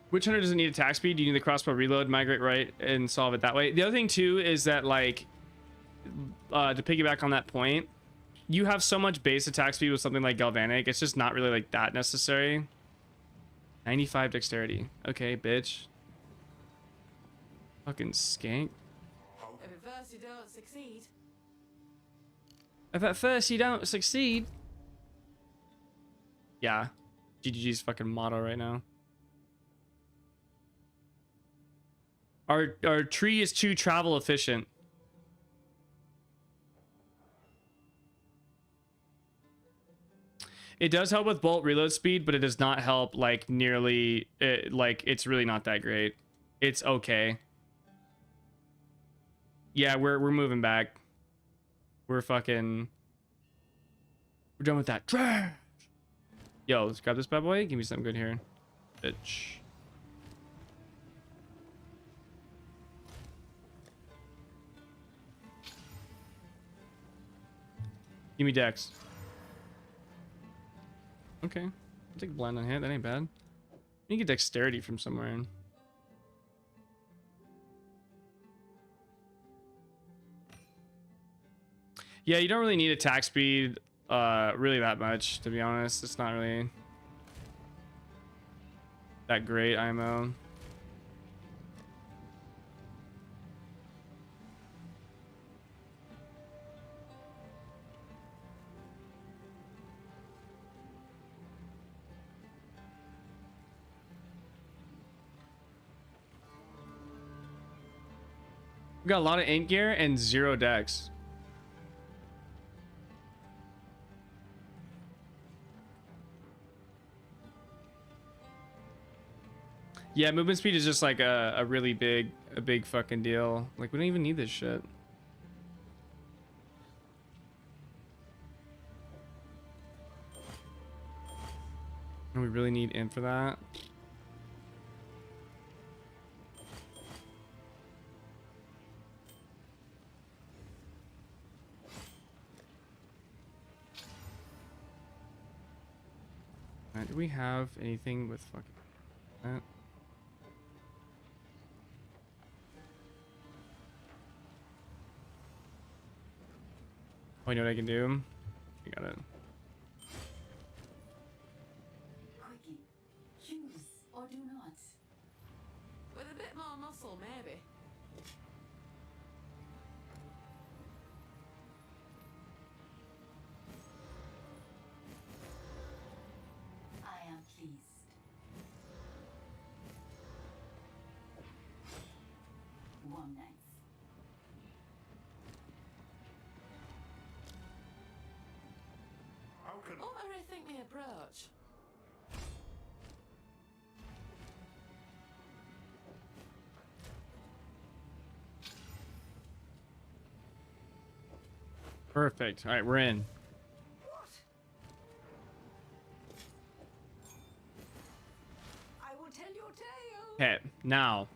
Which hunter doesn't need attack speed? Do you need the crossbow reload, migrate right, and solve it that way? The other thing too is that, like, to piggyback on that point, you have so much base attack speed with something like Galvanic. It's just not really like that necessary. 95 dexterity. Okay, bitch. Fucking skank. If at first you don't succeed. If at first you don't succeed. Yeah. GGG's fucking motto right now. Our tree is too travel efficient. It does help with bolt reload speed, but it does not help like nearly like it's really not that great. It's okay. Yeah, we're moving back. We're done with that trash. Yo, let's grab this bad boy. Give me something good here. Bitch. Give me dex. Okay. I'll take a blind on hit. That ain't bad. You can get dexterity from somewhere. Yeah, you don't really need attack speed really that much, to be honest. It's not really that great IMO. We got a lot of int gear and 0 dex. Yeah, movement speed is just like a really big fucking deal. Like, we don't even need this shit. And we really need int for that. Do we have anything with fucking that? Oh, you know what I can do? I got it. Quickie, choose or do not. With a bit more muscle, maybe. I am pleased. One night. How can Ought to rethink the approach. Perfect. All right, we're in. What? I will tell your tale. Okay, now.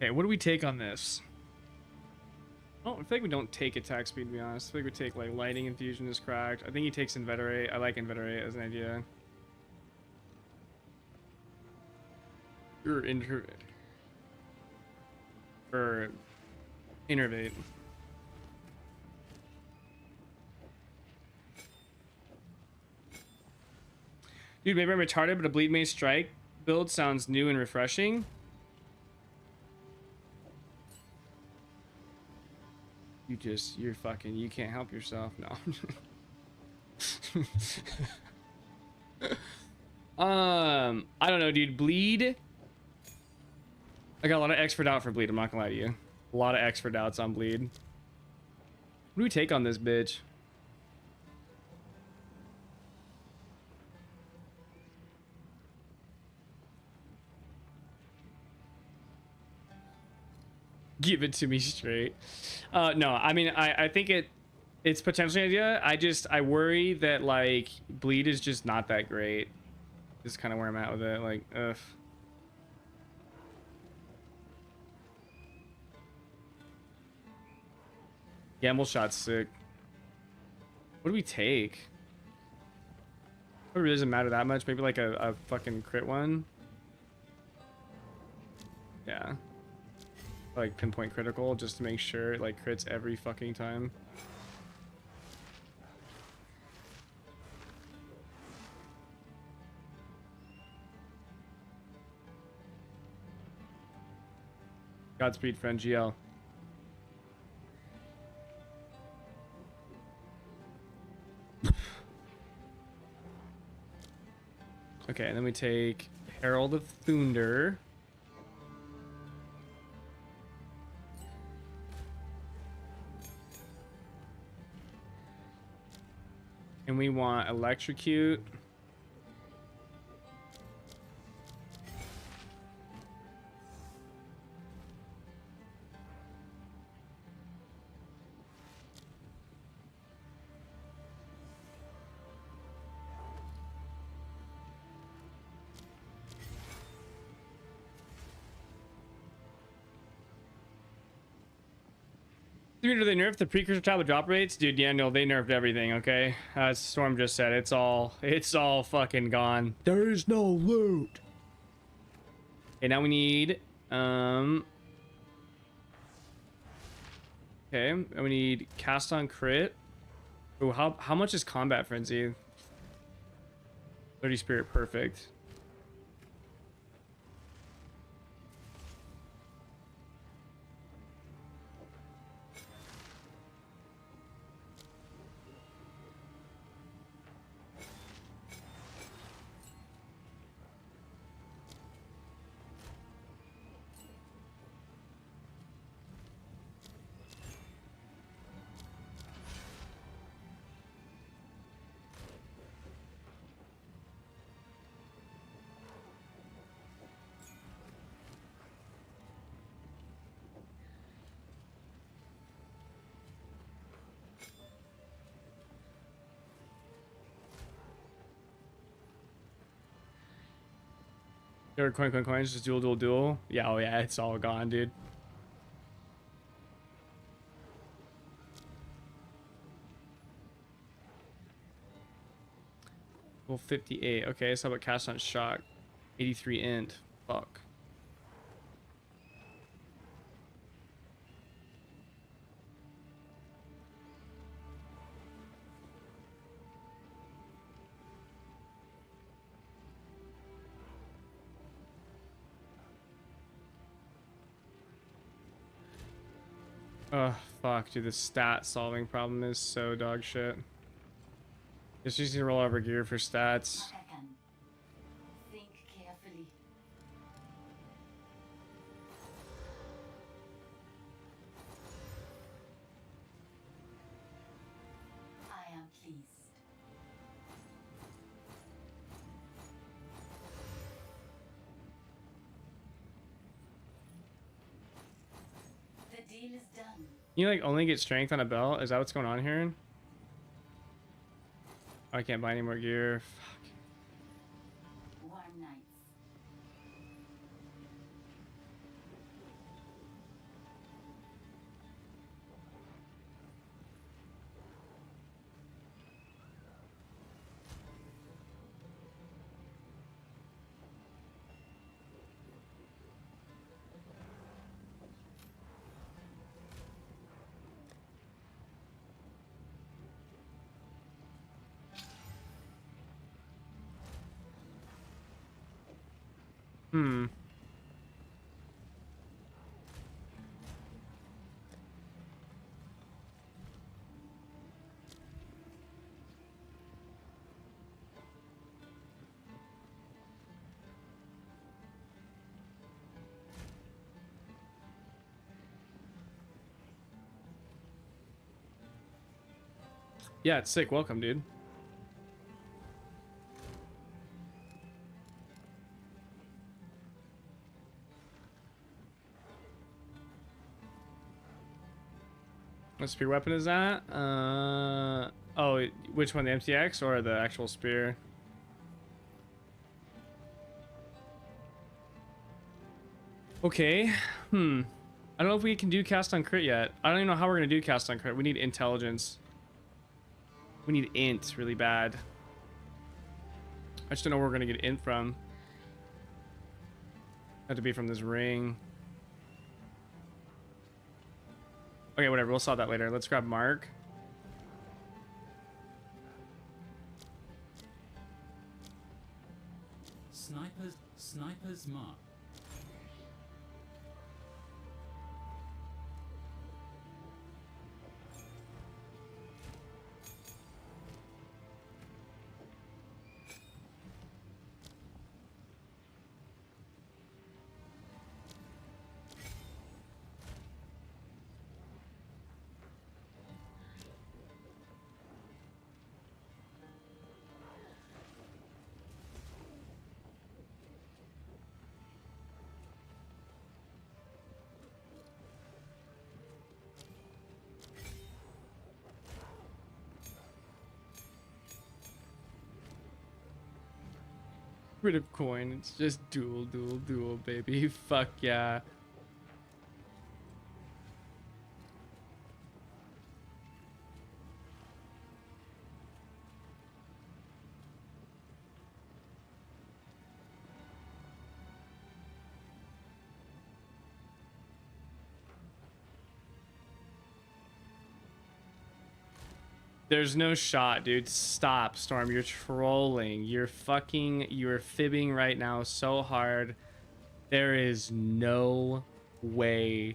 Okay, what do we take on this? Oh, I feel like we don't take attack speed, to be honest. I feel like we take, like, lightning infusion is cracked. I think he takes inveterate. I like inveterate as an idea. Or innervate. Dude, maybe I'm retarded, but a bleed mace strike build sounds new and refreshing. You can't help yourself. No. I don't know, dude. Bleed. I got a lot of expert out for bleed. I'm not gonna lie to you. A lot of expert outs on bleed. What do we take on this bitch? Give it to me straight. No, I mean, I think it's potentially an idea. I worry that, like, bleed is just not that great. This is kind of where I'm at with it. Like, ugh. Gamble shot's sick. What do we take? It really doesn't matter that much. Maybe like a fucking crit one. Yeah. Like pinpoint critical just to make sure it like crits every fucking time. Godspeed, friend. GL. Okay, and then we take Herald of Thunder. And we want Electrocute. Do they nerf the precursor tablet drop rates? Dude, yeah, no, they nerfed everything, okay? As Storm just said, it's all fucking gone. There is no loot. Okay, now we need, okay, and we need cast on crit. Oh, how much is combat frenzy? 30 spirit, perfect. There are coins, just duel. Yeah, oh yeah, it's all gone, dude. Well, 58. Okay, so how about cast on shock? 83 int. Fuck. Oh, fuck, dude, the stat solving problem is so dog shit. Just need to roll over gear for stats. Second. Think carefully. I am pleased. The deal is done. You like only get strength on a belt? Is that what's going on here? Oh, I can't buy any more gear. Fuck. Warm nights. Hmm. Yeah, it's sick. Welcome, dude. What spear weapon is that? Oh, which one, the MTX or the actual spear? Okay. Hmm. I don't know if we can do cast on crit yet. I don't even know how we're gonna do cast on crit. We need intelligence. We need int really bad. I just don't know where we're gonna get int from. Had to be from this ring. Okay, whatever. We'll solve that later. Let's grab Mark. Sniper's mark. Rid of coin. It's just duel, baby. Fuck yeah. There's no shot, dude. Stop, Storm. You're trolling. You're fibbing right now so hard. There is no way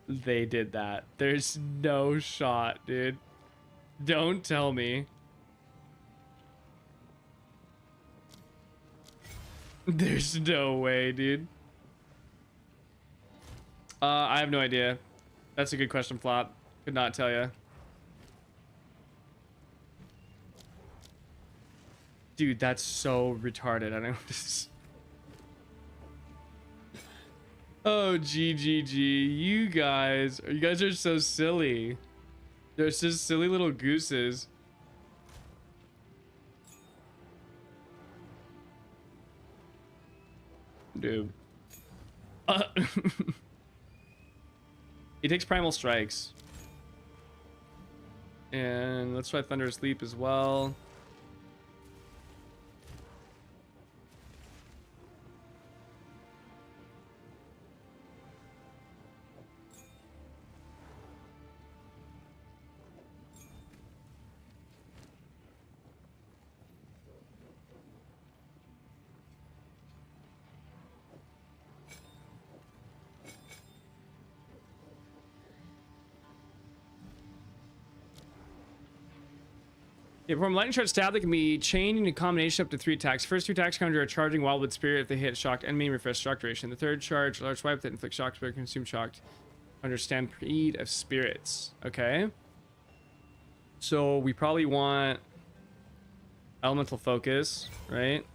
they did that. There's no shot, dude. Don't tell me. There's no way, dude. I have no idea. That's a good question, Flop. Could not tell you. Dude, that's so retarded. I don't know. Oh, GGG. You guys are so silly. They're just silly little gooses. Dude. He takes primal strikes. And let's try Thunderous Leap as well. Yeah, from lightning shot stab that can be chained into combination up to 3 attacks. First 2 attacks conjure a charging Wildwood Spirit if they hit shocked enemy and refresh shock duration. The third charge, large swipe that inflicts shock spirit, consume shocked under stampede of spirits. Okay. So we probably want elemental focus, right?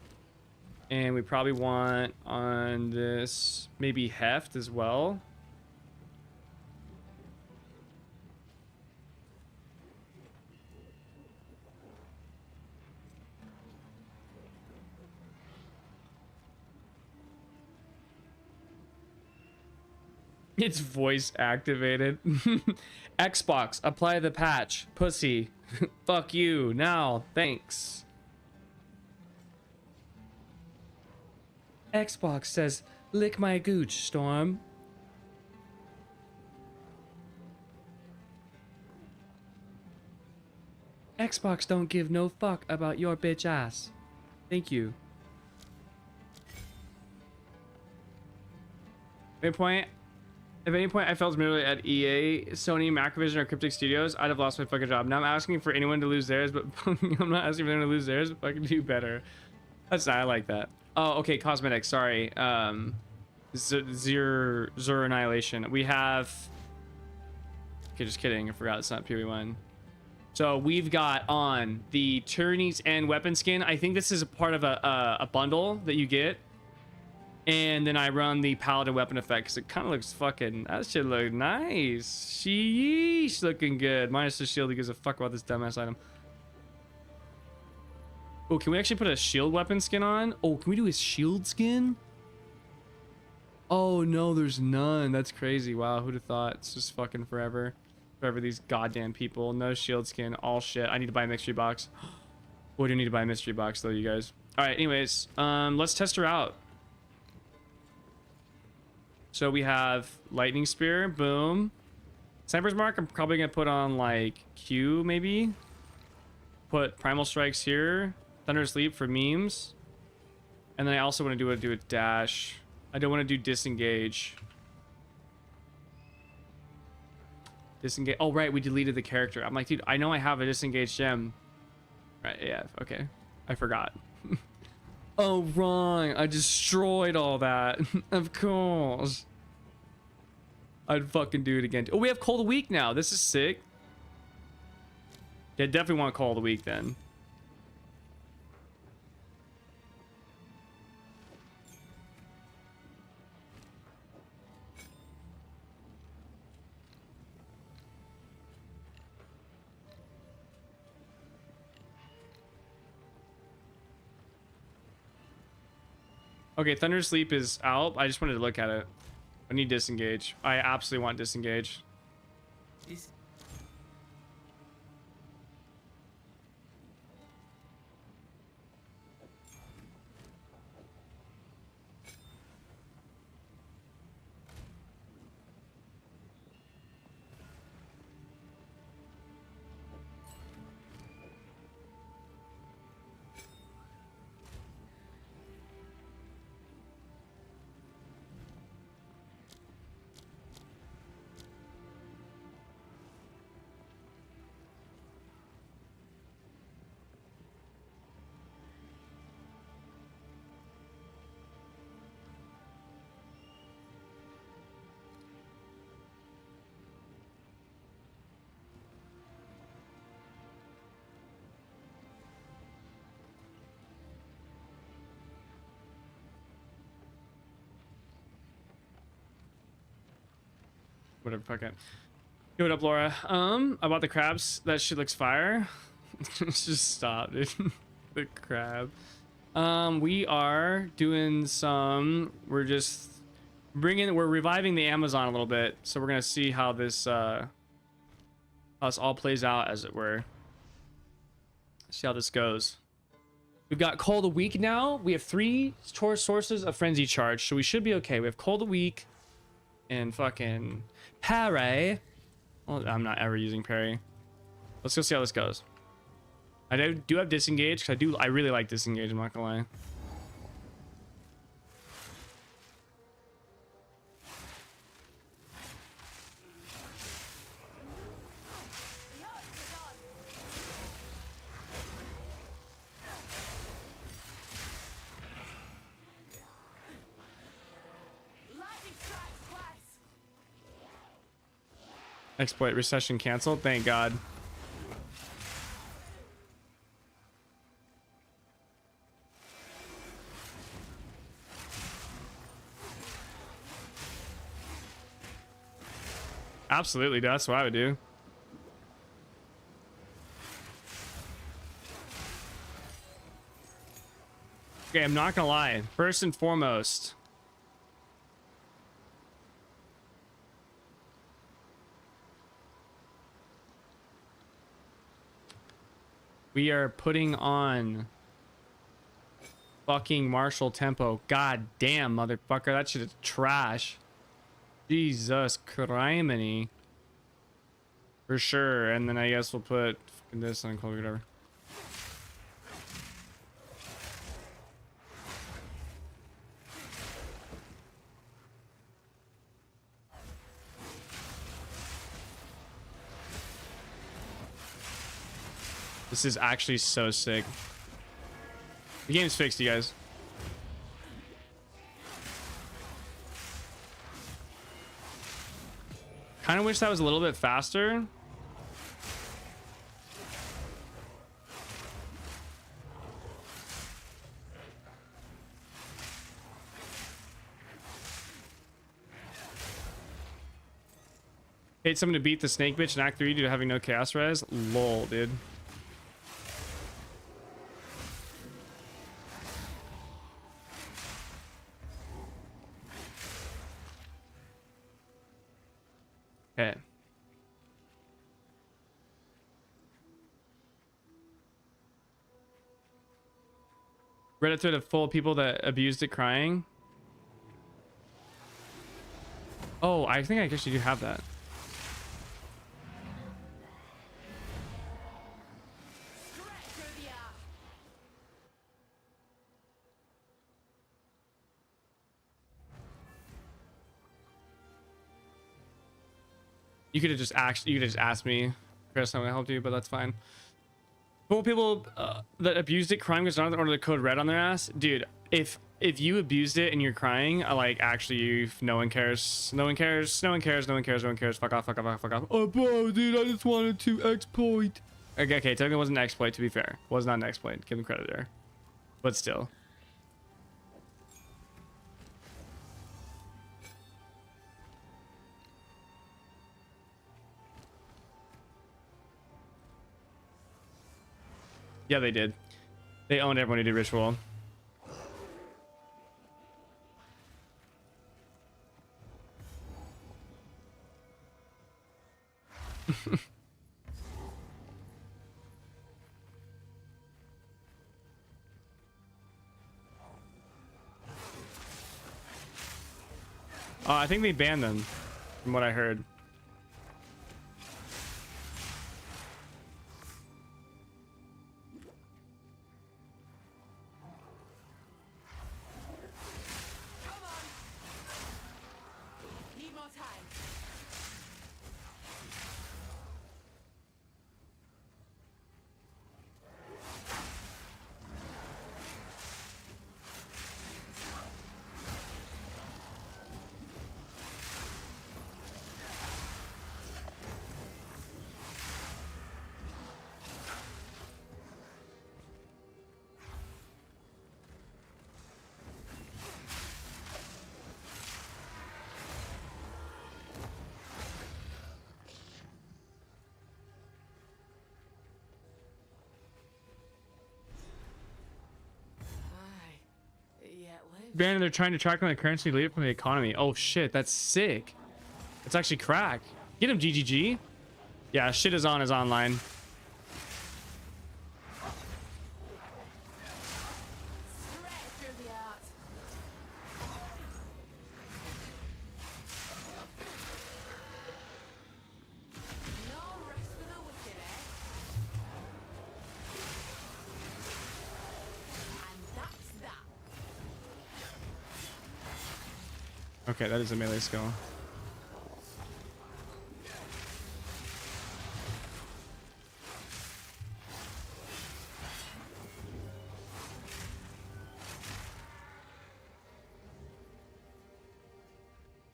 And we probably want on this maybe heft as well. It's voice activated. Xbox, apply the patch. Pussy. Fuck you. Now. Thanks. Xbox says, lick my gooch, Storm. Xbox don't give no fuck about your bitch ass. Thank you. If any point I felt merely at EA, Sony, Macrovision, or Cryptic Studios, I'd have lost my fucking job. Now I'm asking for anyone to lose theirs, but I'm not asking for anyone to lose theirs, but fucking do better. That's I like that. Oh, okay, cosmetics. Sorry. Zur Annihilation. We have. Okay, just kidding. I forgot it's not PoE1. So we've got on the Tyranny's End weapon skin. I think this is a part of a bundle that you get. And then I run the Paladin weapon effect because it kind of looks fucking. That shit look nice. Sheesh, looking good. Minus the shield. Who gives a fuck about this dumbass item? Oh, can we actually put a shield weapon skin on? Oh, can we do a shield skin? Oh no, there's none. That's crazy. Wow, who'd have thought? It's just fucking forever. Forever these goddamn people. No shield skin. All shit. I need to buy a mystery box. Oh, I do need to buy a mystery box though, you guys. All right. Anyways, let's test her out. So we have lightning spear. Boom. Sniper's mark. I'm probably gonna put on like Q maybe. Put primal strikes here. Thunder sleep for memes. And then I also want to do a dash. I don't want to do disengage. Disengage. Oh, right. We deleted the character. I'm like, dude, I know I have a disengage gem. Right. Yeah. Okay. I forgot. Oh, wrong. I destroyed all that. Of course. I'd fucking do it again. Oh, we have Call of the Week now. This is sick. Yeah, definitely want Call of the Week then. Okay, Thunder Sleep is out. I just wanted to look at it. I need disengage. I absolutely want disengage. Is Whatever, fuck it. Yo, what up, Laura? About the crabs. That shit looks fire. Just stop, dude. The crab. We are doing some. We're just we're reviving the Amazon a little bit. So we're gonna see how this how this all plays out, as it were. See how this goes. We've got Call of the Week now. We have 3 sources of frenzy charge, so we should be okay. We have Call of the Week and fucking parry. Well, I'm not ever using parry. Let's go see how this goes. I do have disengage because I really like disengage. I'm not gonna lie. Exploit recession canceled. Thank God. Absolutely, that's what I would do. Okay, I'm not gonna lie. First and foremost, we are putting on fucking martial tempo. God damn, motherfucker. That shit is trash. Jesus criminy. For sure. And then I guess we'll put fucking this on close, whatever. This is actually so sick. The game's fixed, you guys. Kind of wish that was a little bit faster. Paid someone to beat the snake bitch in Act 3 due to having no chaos res. Lol, dude. Okay. Reddit thread full of people that abused it crying. Oh, I think I actually do have that. You could have just asked me, Chris, I'm gonna help you, but that's fine. More people that abused it crying because none of them ordered the code red on their ass. Dude, if you abused it and you're crying, like actually no one cares. No one cares. No one cares. No one cares. No one cares. Fuck off. Fuck off. Fuck off. Oh bro, dude, I just wanted to exploit. Okay, technically it wasn't an exploit, to be fair. Was not an exploit. Give him credit there. But still. Yeah, they did. They owned everyone who did ritual. I think they banned them, from what I heard. Need more time. Brandon, they're trying to track on the currency, delete it from the economy. Oh shit, that's sick. It's actually crack. Get him, GGG. Yeah, Shittazon is online. Okay, that is a melee skill.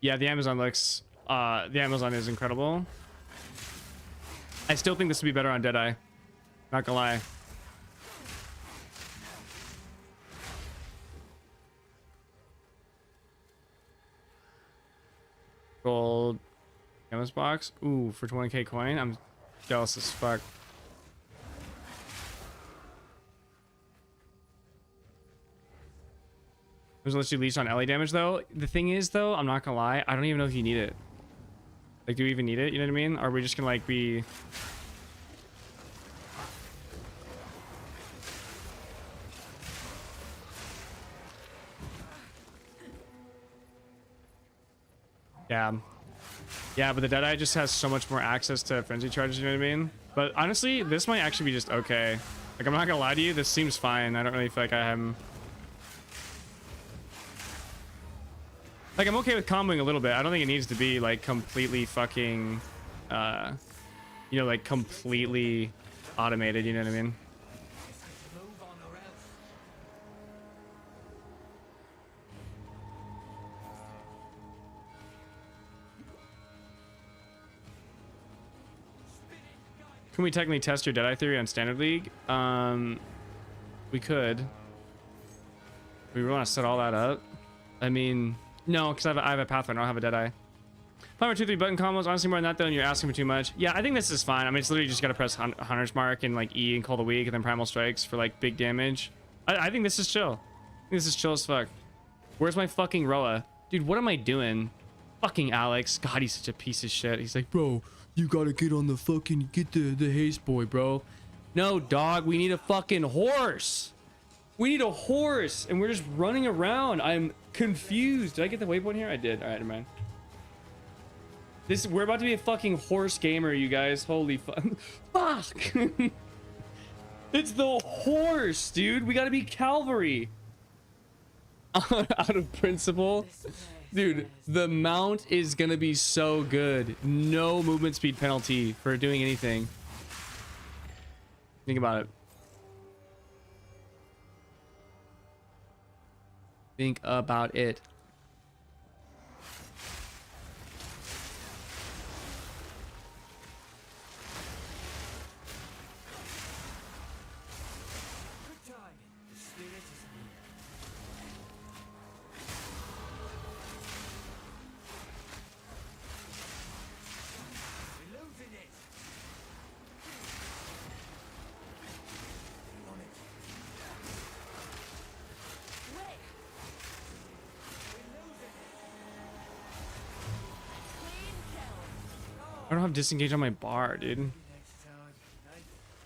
Yeah, the Amazon looks the Amazon is incredible. I still think this would be better on Deadeye. Not gonna lie. Gold canvas box. Ooh, for 20k coin. I'm jealous as fuck. There's literally leech on LA damage though. The thing is though, I'm not gonna lie, I don't even know if you need it. Like, do we even need it? You know what I mean? Or are we just gonna like be... Yeah, but the Deadeye just has so much more access to frenzy charges, you know what I mean? But honestly, this might actually be just okay. Like, I'm not gonna lie to you, this seems fine. I don't really feel like I am... Like, I'm okay with comboing a little bit. I don't think it needs to be, like, completely fucking... you know, like completely automated, you know what I mean? Can we technically test your Deadeye theory on Standard League? We could. We want to set all that up. I mean, no, because I have a Pathfinder. I don't have a Deadeye. Power 2-3 button combos. Honestly, more than that though, and you're asking for too much. Yeah, I think this is fine. I mean, it's literally just gotta press Hunter's Mark and like E and Call the Weak and then Primal Strikes for like big damage. I think this is chill. I think this is chill as fuck. Where's my fucking Roa? Dude, what am I doing? Fucking Alex. God, he's such a piece of shit. He's like, bro, you gotta get on the fucking, get the haste boy, bro. No, dog, we need a fucking horse. We need a horse, and we're just running around. I'm confused. Did I get the waypoint here? I did. All right, never mind. We're about to be a fucking horse gamer, you guys. Holy fuck. It's the horse, dude. We gotta be cavalry. Out of principle. Dude, the mount is gonna be so good. No movement speed penalty for doing anything. Think about it. Think about it. I don't have disengage on my bar, dude.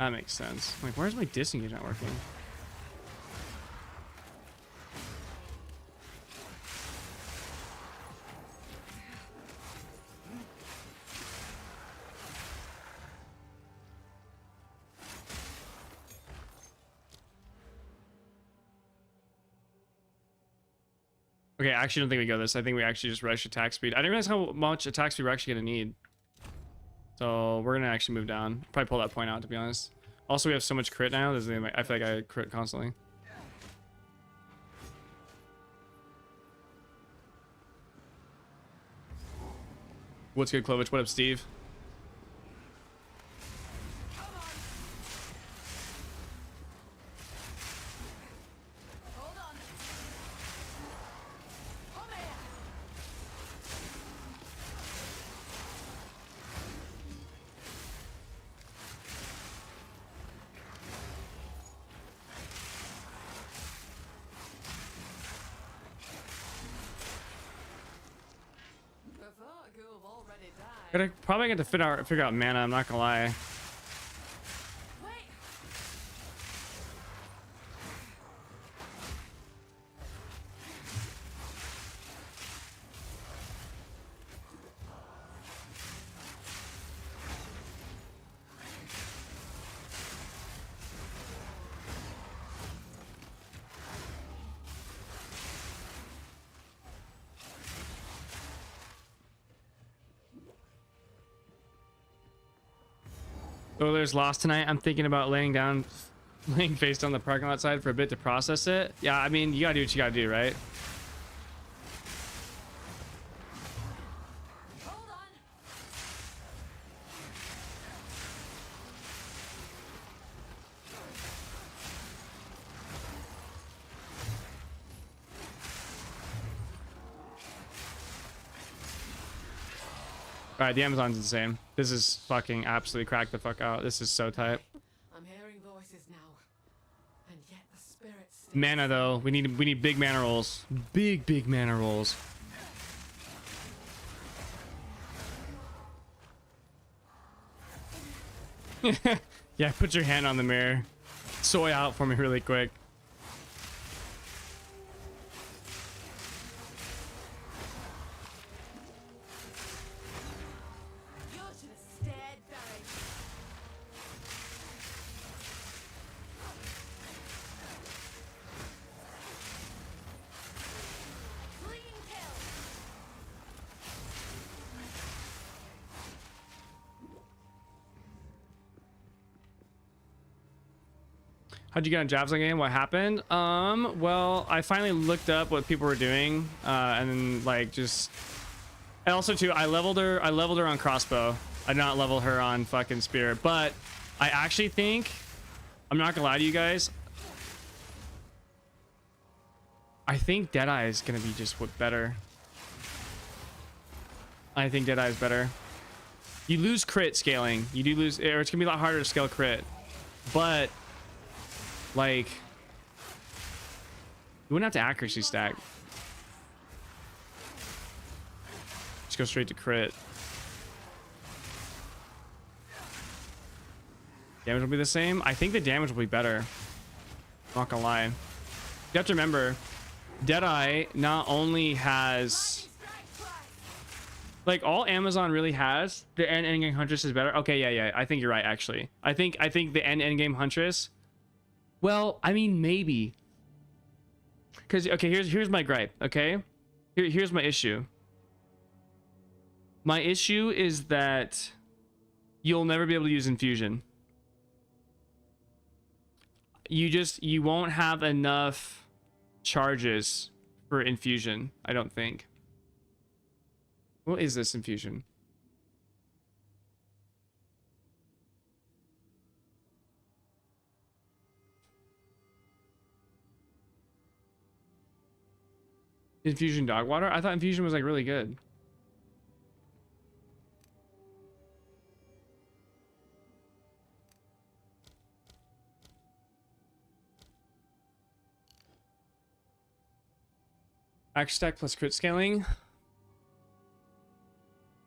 That makes sense. Like, where's my disengage not working? Okay, I actually don't think we go this. I think we actually just rush attack speed. I didn't realize how much attack speed we're actually gonna need. So we're gonna actually move down. Probably pull that point out, to be honest. Also, we have so much crit now. I feel like I crit constantly. What's good, Clovich? What up, Steve? Gotta probably get to figure out mana. I'm not gonna lie. Oilers lost tonight. I'm thinking about laying face down the parking lot side for a bit to process it. Yeah, I mean, you gotta do what you gotta do, right? All right, the Amazon's insane. This is fucking absolutely cracked the fuck out. This is so tight. I'm hearing voices now, and yet the spirits. Mana though, we need big mana rolls. Big mana rolls. Yeah, put your hand on the mirror. Soy out for me really quick. How'd you get on Javelin game? What happened? Well, I finally looked up what people were doing, and then like just. And also too, I leveled her on crossbow. I did not level her on fucking spear, but I actually think, I'm not gonna lie to you guys, I think Deadeye is gonna be just what better. I think Deadeye is better. You lose crit scaling. You do lose, or it's gonna be a lot harder to scale crit, but like you wouldn't have to accuracy stack. Just go straight to crit. Damage will be the same. I think the damage will be better. Not gonna lie. You have to remember, Deadeye not only has, like, all Amazon really has, the end game Huntress is better. Okay, yeah, I think you're right. Actually, I think the end game Huntress. Well, I mean, maybe. Because okay, here's my gripe. Okay, here's my issue. My issue is that you'll never be able to use infusion. You won't have enough charges for infusion, I don't think. What is this infusion? Infusion dog water? I thought infusion was like really good. Axe stack plus crit scaling.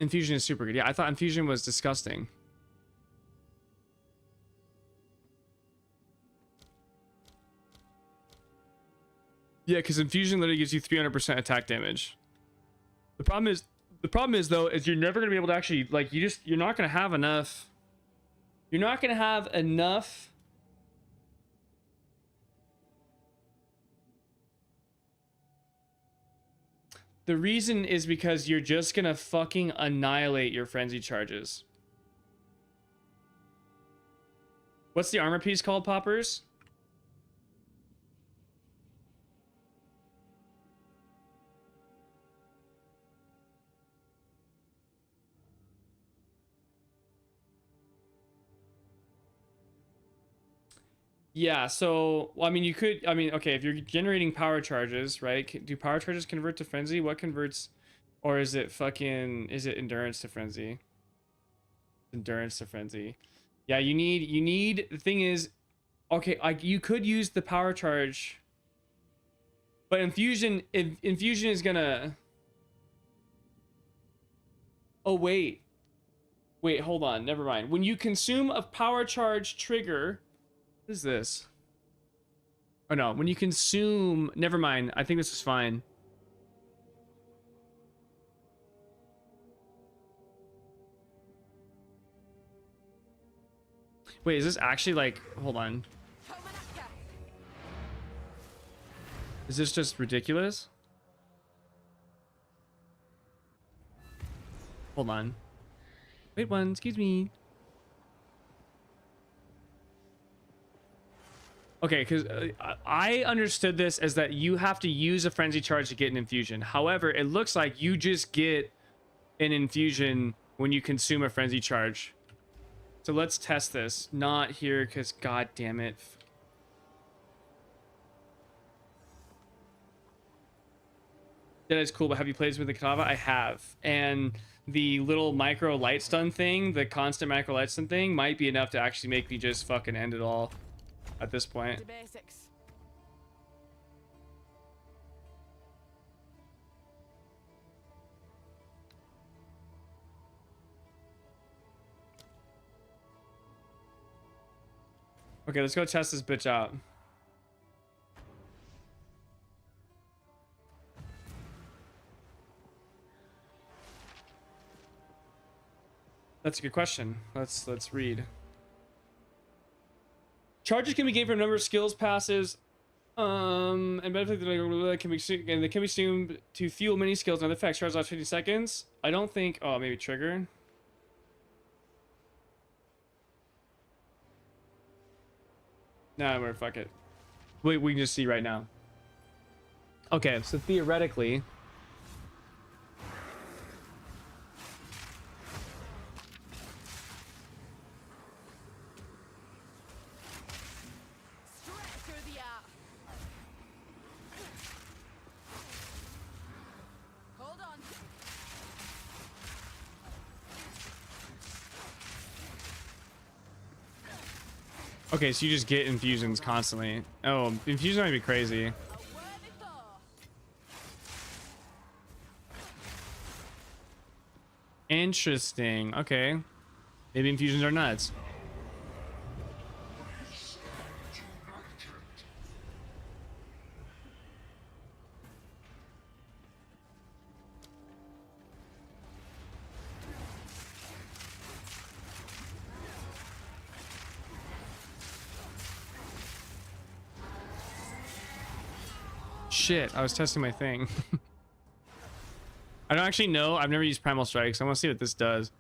Infusion is super good. Yeah, I thought infusion was disgusting. Yeah, because infusion literally gives you 300% attack damage. The problem is though, is you're never gonna be able to actually, like, you're not gonna have enough. You're not gonna have enough. The reason is because you're just gonna fucking annihilate your frenzy charges. What's the armor piece called, Poppers? Yeah, so I mean, okay, if you're generating power charges, right? Do power charges convert to frenzy? What converts, or is it endurance to frenzy? Endurance to frenzy. Yeah, you need. The thing is, okay, like you could use the power charge, but infusion is gonna. Oh wait, hold on, never mind. When you consume a power charge trigger. What is this? Oh no, when you consume, never mind. I think this is fine. Wait, is this actually like, hold on. Is this just ridiculous? Hold on. Wait one, excuse me. Okay, because I understood this as that you have to use a frenzy charge to get an infusion. However, it looks like you just get an infusion when you consume a frenzy charge. So let's test this. Not here, because god damn it. That is cool, but have you played this with the Katava? I have. And the little micro light stun thing, the constant micro light stun thing, might be enough to actually make me just fucking end it all. At this point. The basics. Okay, let's go test this bitch out. That's a good question. Let's read. Charges can be gained from a number of skills passes, and benefit they can be consumed to fuel many skills and other effects. Charges last 50 seconds. I don't think. Oh, maybe trigger. Nah, we're fuck it. We can just see right now. Okay, so theoretically, Straight through the air. Hold on. okay, so you just get infusions constantly. Oh, infusion might be crazy. A worthy foe. Interesting. Okay, maybe infusions are nuts. Shit, I was testing my thing. I don't actually know. I've never used Primal Strikes. I want to see what this does.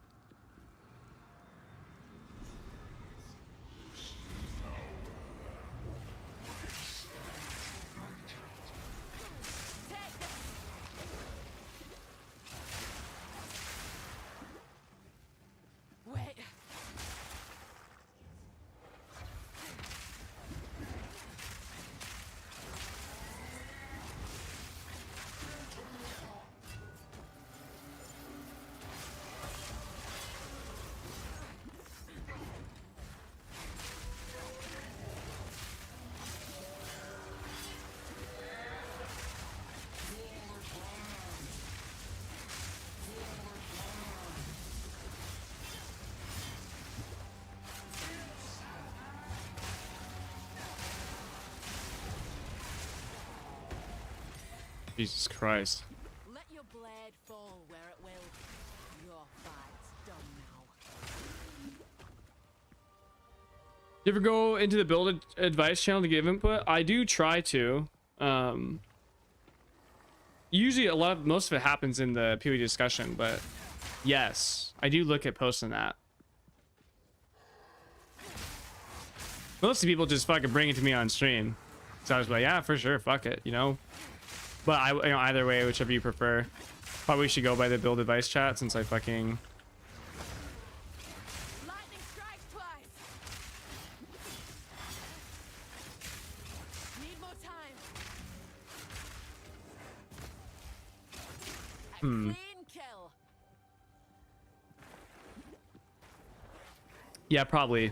Wait. Jesus Christ. Let your blade fall where it will. Your fight's done now. You ever go into the build advice channel to give input? I do try to. Usually most of it happens in the PoE discussion, but yes, I do look at posting that. Most of the people just fucking bring it to me on stream. So I was like, yeah, for sure, fuck it, you know? But either way, whichever you prefer. Probably should go by the build advice chat since I fucking... Lightning strikes twice. Need more time. A clean kill. Yeah, probably.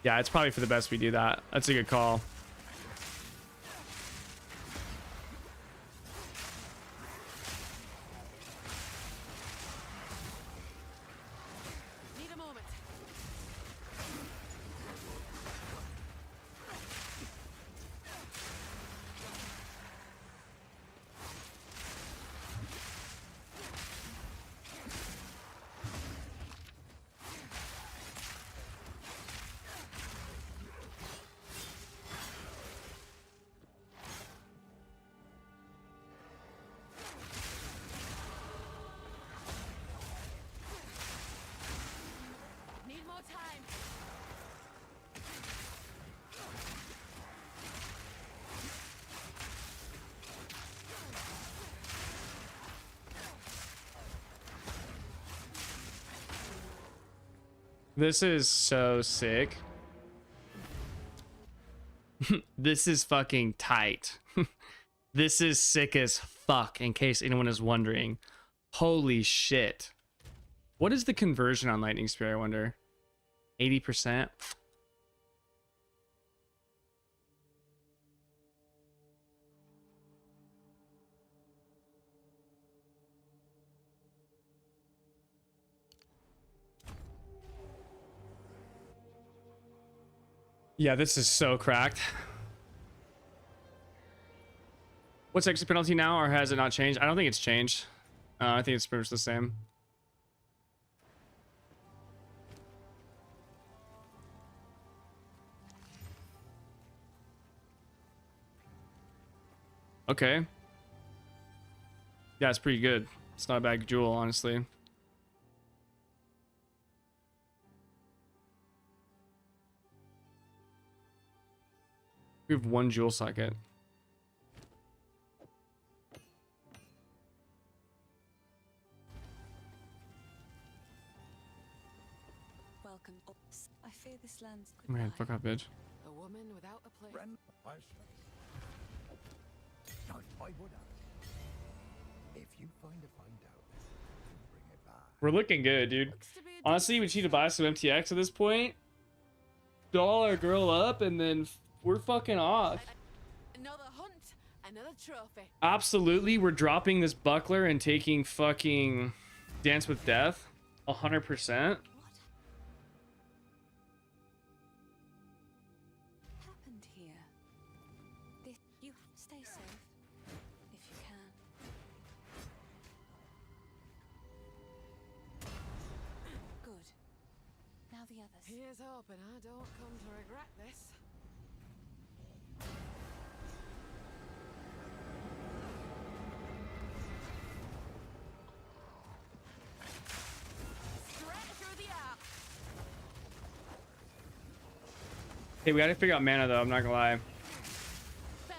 Yeah, it's probably for the best we do that. That's a good call. Need a moment. Need more time. This is so sick. This is fucking tight. This is sick as fuck, in case anyone is wondering. Holy shit. What is the conversion on Lightning Spear, I wonder? 80%? Yeah, this is so cracked. What's extra penalty now, or has it not changed? I don't think it's changed. I think it's pretty much the same. Okay. Yeah, it's pretty good. It's not a bad jewel, honestly. We have one jewel socket. Welcome. Oops. I fear this land's Man, goodbye. fuck off, bitch. A woman without a place. Friend, I would have. If you find a out, bring it back. We're looking good, dude. Looks to be a Honestly, we decent need to buy some MTX at this point. Doll our girl up, and then we're fucking off. Another hunt, another trophy. Absolutely, we're dropping this buckler and taking fucking Dance with Death. 100%. What happened here? You stay safe if you can. Good. Now the others. Here's hoping I don't come to regret this. Straight through the app. Hey, we gotta figure out mana though, I'm not gonna lie. Fell.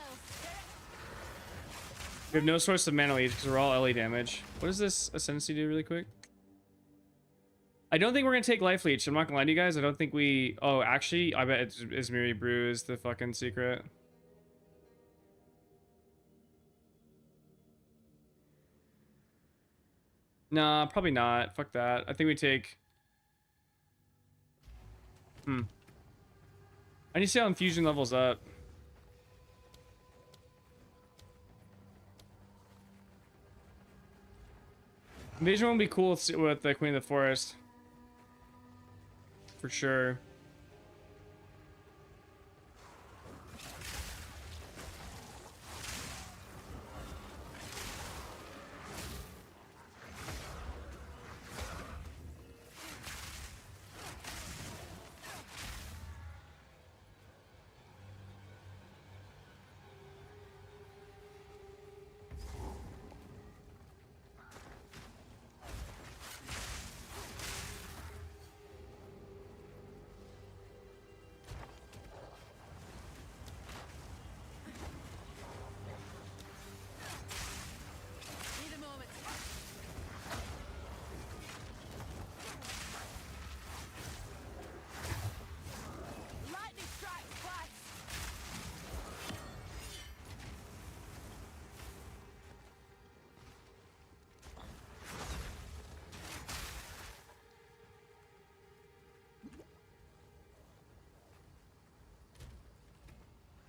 We have no source of mana leads because we're all LA damage. What does this Ascendancy do really quick? I don't think we're gonna take life leech. I'm not gonna lie to you guys. I don't think we. Oh, actually, I bet it's Izmiri Brew is the fucking secret. Nah, probably not. Fuck that. I think we take. I need to see how infusion levels up. Invasion will be cool with the Queen of the Forest. For sure. Need a moment. Lightning strikes twice.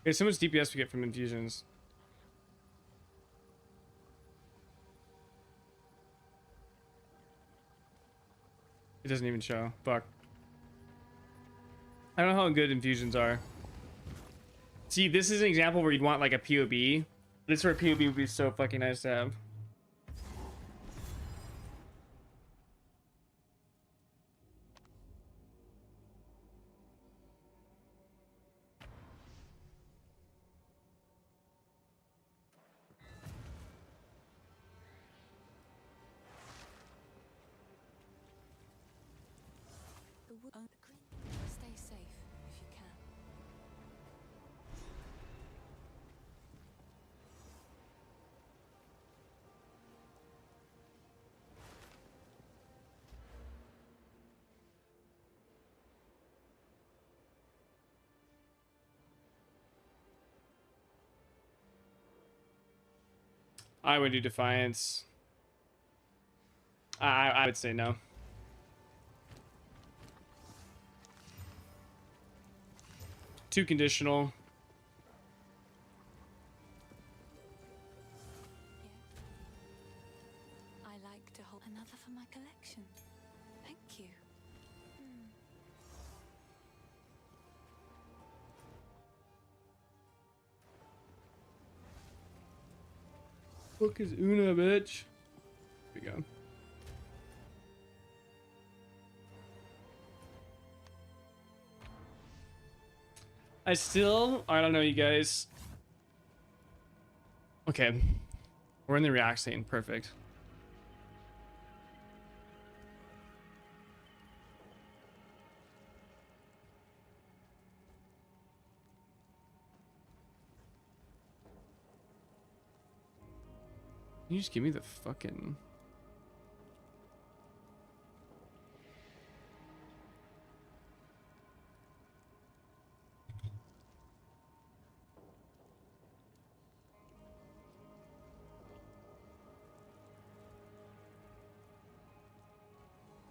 Okay, so much DPS we get from infusions. It doesn't even show. Fuck. I don't know how good infusions are. See, this is an example where you'd want like a POB. This is where POB would be so fucking nice to have. The green. Stay safe if you can. I would do Defiance. I would say no. Too conditional. Yeah. I like to hold another for my collection. Thank you. Fuck is Una, bitch? Here we go. I don't know, you guys. Okay. We're in the react scene. Perfect. Can you just give me the fucking...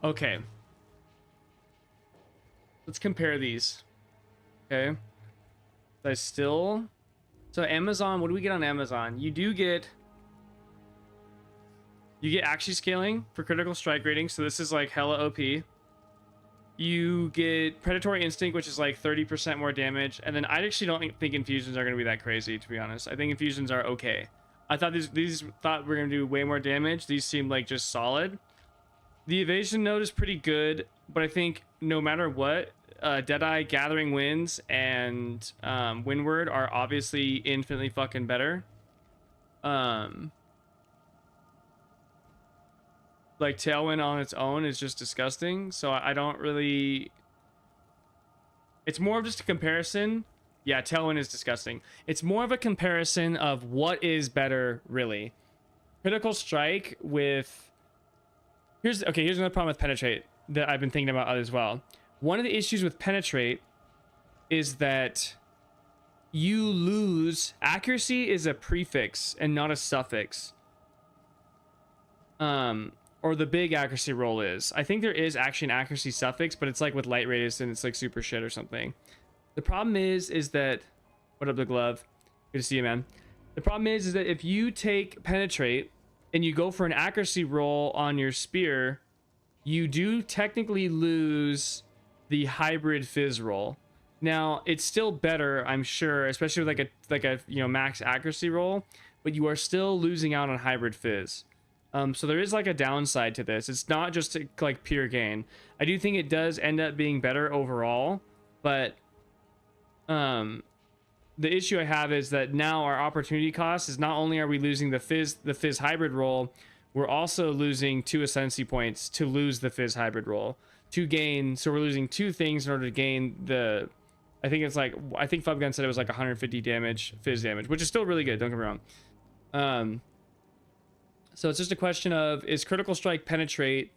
Okay. Let's compare these. Okay. I still... So Amazon, what do we get on Amazon? You get actually scaling for critical strike rating, so this is like hella OP. You get predatory instinct, which is like 30% more damage, and then I actually don't think infusions are going to be that crazy, to be honest. I think infusions are okay. I thought these thought we're going to do way more damage. These seem like just solid. The evasion node is pretty good, but I think no matter what, Deadeye, Gathering Winds, and Windward are obviously infinitely fucking better. Like Tailwind on its own is just disgusting, so I don't really... It's more of just a comparison. Yeah, Tailwind is disgusting. It's more of a comparison of what is better, really. Critical Strike with... Here's another problem with Penetrate that I've been thinking about as well. One of the issues with Penetrate is that you lose... Accuracy is a prefix and not a suffix. Or the big accuracy roll is. I think there is actually an accuracy suffix, but it's like with light radius and it's like super shit or something. The problem is that... What up, the glove? Good to see you, man. The problem is that if you take Penetrate and you go for an accuracy roll on your spear, you do technically lose the hybrid fizz roll. Now, it's still better, I'm sure, especially with like a you know, max accuracy roll, but you are still losing out on hybrid fizz. So there is like a downside to this. It's not just like pure gain. I do think it does end up being better overall, but the issue I have is that now our opportunity cost is not only are we losing the fizz hybrid roll, we're also losing 2 ascendancy points to lose the fizz hybrid roll to gain. So we're losing 2 things in order to gain the... I think Fubgun said it was like 150 damage, fizz damage, which is still really good. Don't get me wrong. So it's just a question of, is Critical Strike Penetrate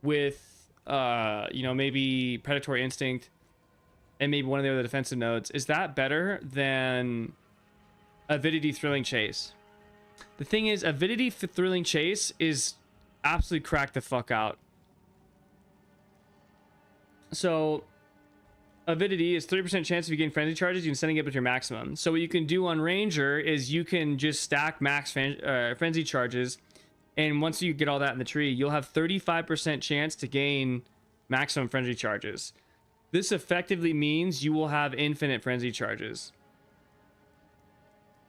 with, you know, maybe Predatory Instinct and maybe one of the other defensive nodes, is that better than Avidity Thrilling Chase? The thing is, Avidity Thrilling Chase is absolutely cracked the fuck out. So Avidity is 30% chance if you gain frenzy charges, you can sending it with your maximum. So what you can do on Ranger is you can just stack max frenzy charges, and once you get all that in the tree, you'll have 35% chance to gain maximum frenzy charges. This effectively means you will have infinite frenzy charges,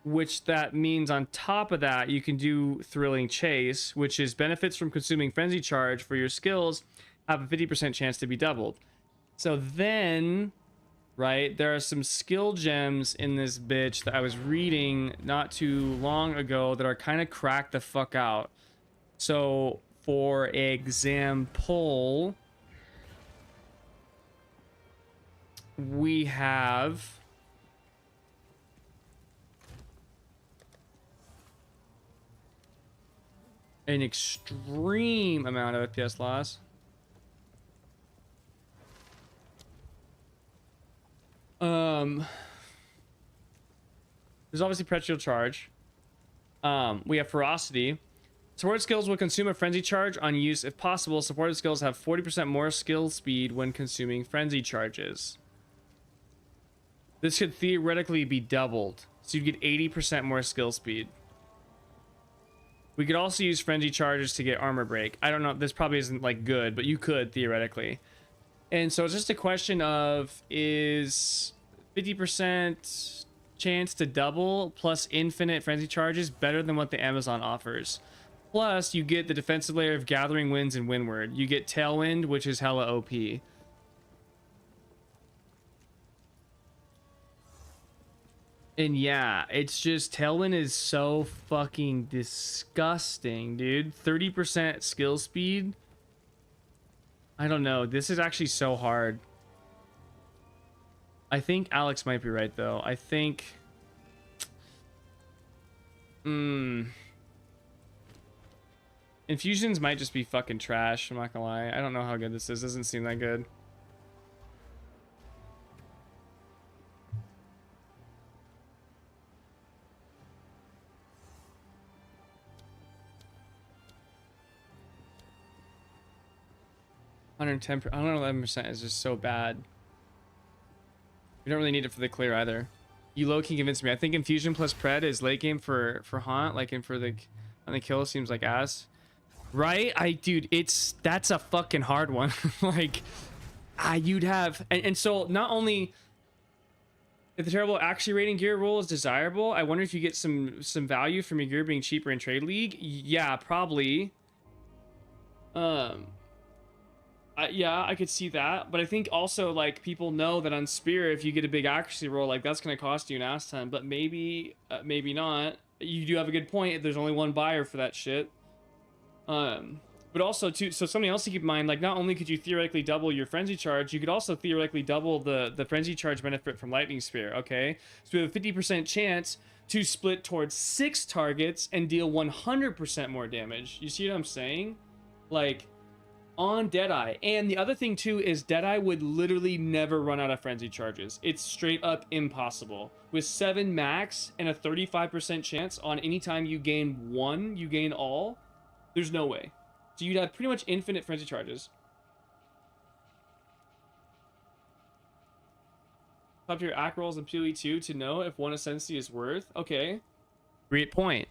which that means on top of that you can do Thrilling Chase, which is benefits from consuming frenzy charge for your skills have a 50% chance to be doubled. So then, right, there are some skill gems in this bitch that I was reading not too long ago that are kind of cracked the fuck out. So for example, we have an extreme amount of FPS loss. There's obviously Perpetual Charge. We have Ferocity. Supported skills will consume a frenzy charge on use if possible. Supported skills have 40% more skill speed when consuming frenzy charges. This could theoretically be doubled, so you get 80% more skill speed. We could also use frenzy charges to get armor break. I don't know, this probably isn't like good, but you could theoretically. And so it's just a question of, is 50% chance to double plus infinite frenzy charges better than what the Amazon offers? Plus, you get the defensive layer of Gathering Winds and Windward. You get Tailwind, which is hella OP. And yeah, it's just, Tailwind is so fucking disgusting, dude. 30% skill speed. I don't know. This is actually so hard. I think Alex might be right, though. I think... Infusions might just be fucking trash. I'm not gonna lie. I don't know how good this is. Doesn't seem that good. I don't know, 11% is just so bad. We don't really need it for the clear either. You low-key convinced me. I think infusion plus pred is late game for haunt, like, and for the on the kill seems like ass. Right? Dude, that's a fucking hard one. Like, you'd have, and so not only if the terrible accuracy rating gear rule is desirable, I wonder if you get some value from your gear being cheaper in trade league. Yeah, probably. Yeah, I could see that, but I think also, like, people know that on Spear, if you get a big accuracy roll, like, that's gonna cost you an ass ton. But maybe maybe not. You do have a good point. There's only one buyer for that shit. But also too, so something else to keep in mind, like, not only could you theoretically double your frenzy charge, you could also theoretically double the frenzy charge benefit from lightning spear. Okay, so we have a 50% chance to split towards 6 targets and deal 100% more damage. You see what I'm saying? Like, on Deadeye. And the other thing too is Deadeye would literally never run out of frenzy charges. It's straight up impossible. With 7 max and a 35% chance on any time you gain 1, you gain all. There's no way. So you'd have pretty much infinite frenzy charges. Top tier act rolls and PoE 2 to know if one Ascendancy is worth. Okay. Great point.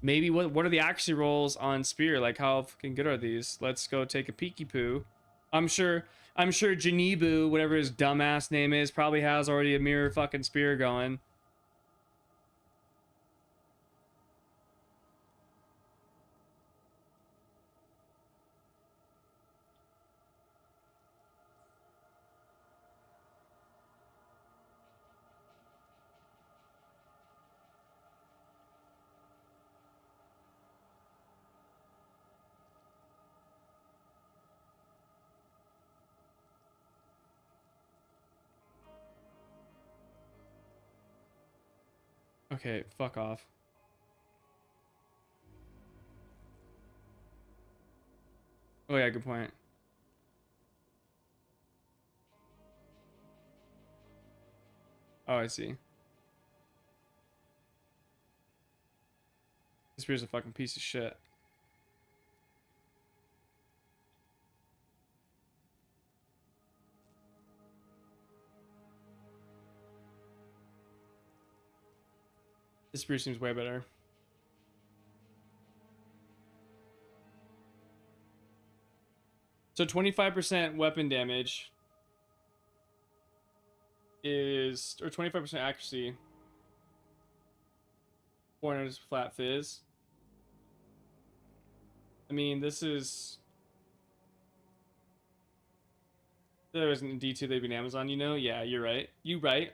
Maybe what are the accuracy rolls on Spear? Like, how fucking good are these? Let's go take a peeky poo. I'm sure Janibu, whatever his dumbass name is, probably has already a mirror fucking Spear going. Okay, fuck off. Oh yeah, good point. Oh, I see. This beer's a fucking piece of shit. This beer seems way better. So 25% weapon damage is, or 25% accuracy. 400 is flat fizz. I mean, this is, there isn't a D2 they'd be in Amazon, you know? Yeah, you're right. You right.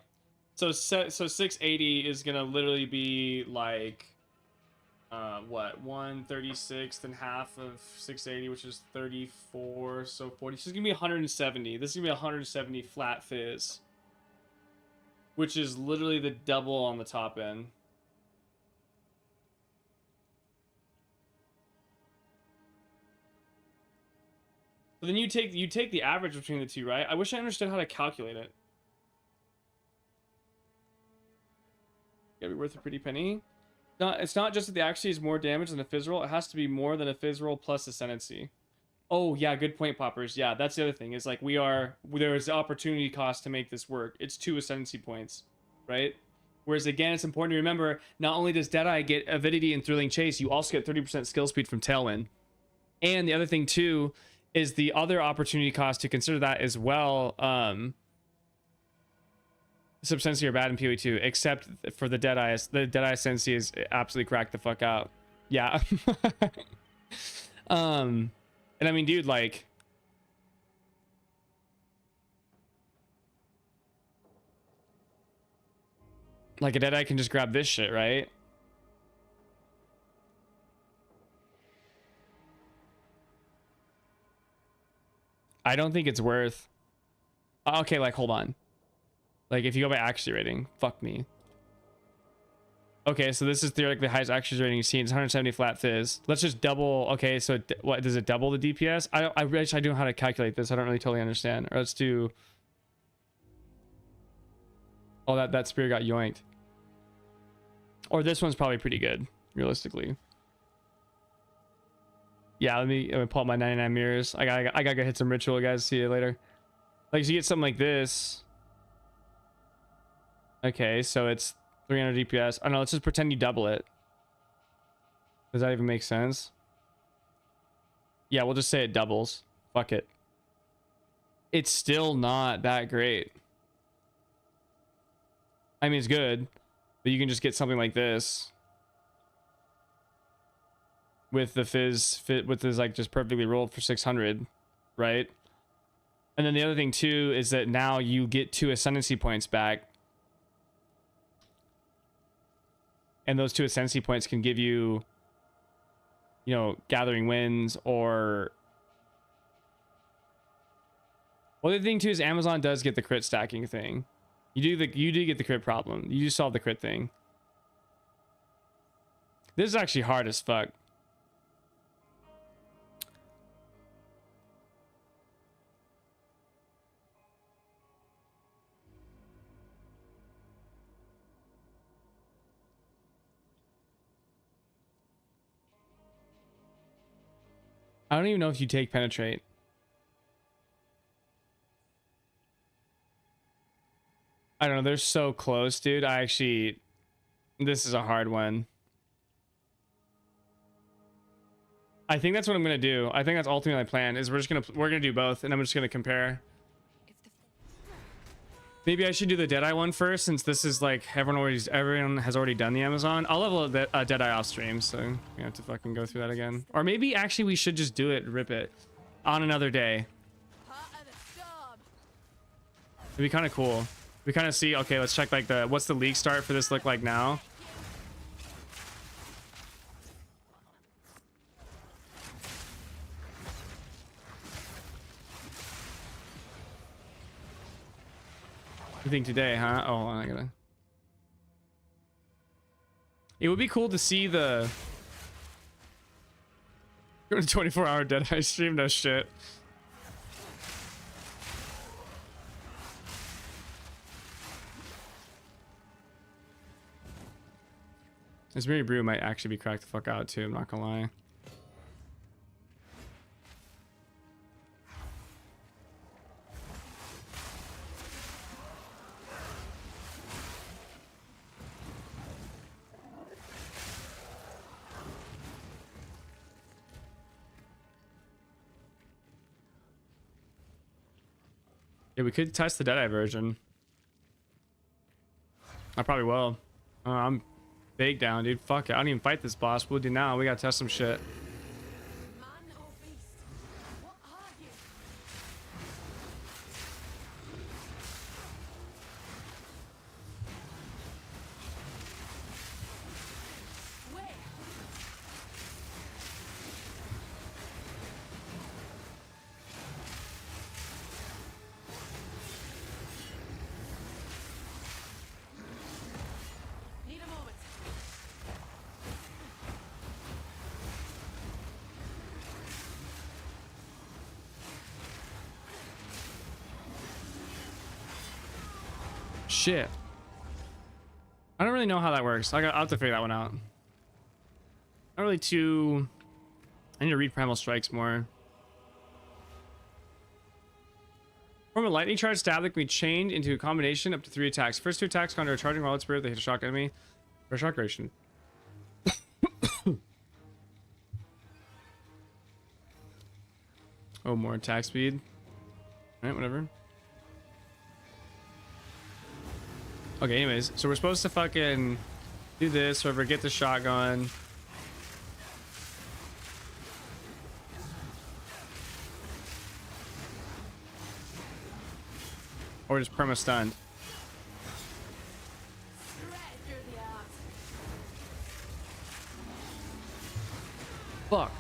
So 680 is gonna literally be like, what, 1/36 and half of 680, which is 34, so 40. So it's gonna be 170. This is gonna be 170 flat fizz, which is literally the double on the top end. But then you take the average between the two, right? I wish I understood how to calculate it. Gotta be worth a pretty penny. No, it's not just that the accuracy is more damage than a fizz roll. It has to be more than a fizz roll plus ascendancy. Oh yeah, good point, Poppers. Yeah, that's the other thing. Is like there is the opportunity cost to make this work. It's 2 ascendancy points, right? Whereas again, it's important to remember, not only does Deadeye get Avidity and Thrilling Chase, you also get 30% skill speed from Tailwind. And the other thing too is the other opportunity cost to consider that as well. Subsensi are bad in PoE2, except for the Deadeye. The Deadeye Sensi is absolutely cracked the fuck out. Yeah. And I mean, dude, like, a Deadeye can just grab this shit, right? I don't think it's worth. Okay, like, hold on. Like, if you go by accuracy rating, fuck me. Okay, so this is theoretically the highest accuracy rating you've seen. It's 170 flat fizz. Let's just double. Okay, so what does it double the DPS? I wish I knew how to calculate this. I don't really totally understand. Or let's do. Oh, that spear got yoinked. Or this one's probably pretty good, realistically. Yeah, let me pull up my 99 mirrors. I gotta go hit some ritual, guys. See you later. Like, so you get something like this. Okay, so it's 300 DPS. I don't know, let's just pretend you double it. Does that even make sense? Yeah, we'll just say it doubles. Fuck it. It's still not that great. I mean, it's good, but you can just get something like this with the fizz with this like just perfectly rolled for 600, right? And then the other thing too is that now you get 2 ascendancy points back, and those 2 ascendancy points can give you, you know, gathering winds. Or well, the thing too is Amazon does get the crit stacking thing. You do get the crit problem. You do solve the crit thing. This is actually hard as fuck. I don't even know if you take penetrate. I don't know. They're so close, dude. This is a hard one. I think that's what I'm gonna do. I think that's ultimately my plan. Is we're gonna do both, and I'm just gonna compare. Maybe I should do the Deadeye one first, since this is like everyone has already done the Amazon. I'll level Deadeye off stream, so we have to fucking go through that again. Or maybe actually we should just do it, rip it, on another day. It'd be kind of cool. We kind of see. Okay, let's check like what's the league start for this look like now. You think today, huh? Oh, I gotta. It would be cool to see the 24-hour Deadeye stream. No shit. This Mary Brew might actually be cracked the fuck out too. I'm not gonna lie. Yeah, we could test the Deadeye version. I probably will. I'm big down, dude. Fuck it. I don't even fight this boss. We'll do now. We gotta test some shit. Shit. I don't really know how that works. I'll have to figure that one out. Not really too. I need to read Primal Strikes more. From a lightning charge stab that can be chained into a combination up to 3 attacks. First 2 attacks counter a charging wallet spirit. They hit a shock enemy for a shock duration. Oh, more attack speed. Alright, whatever. Okay, anyways, so we're supposed to fucking do this, whoever get the shotgun. Or just perma stunned. Fuck.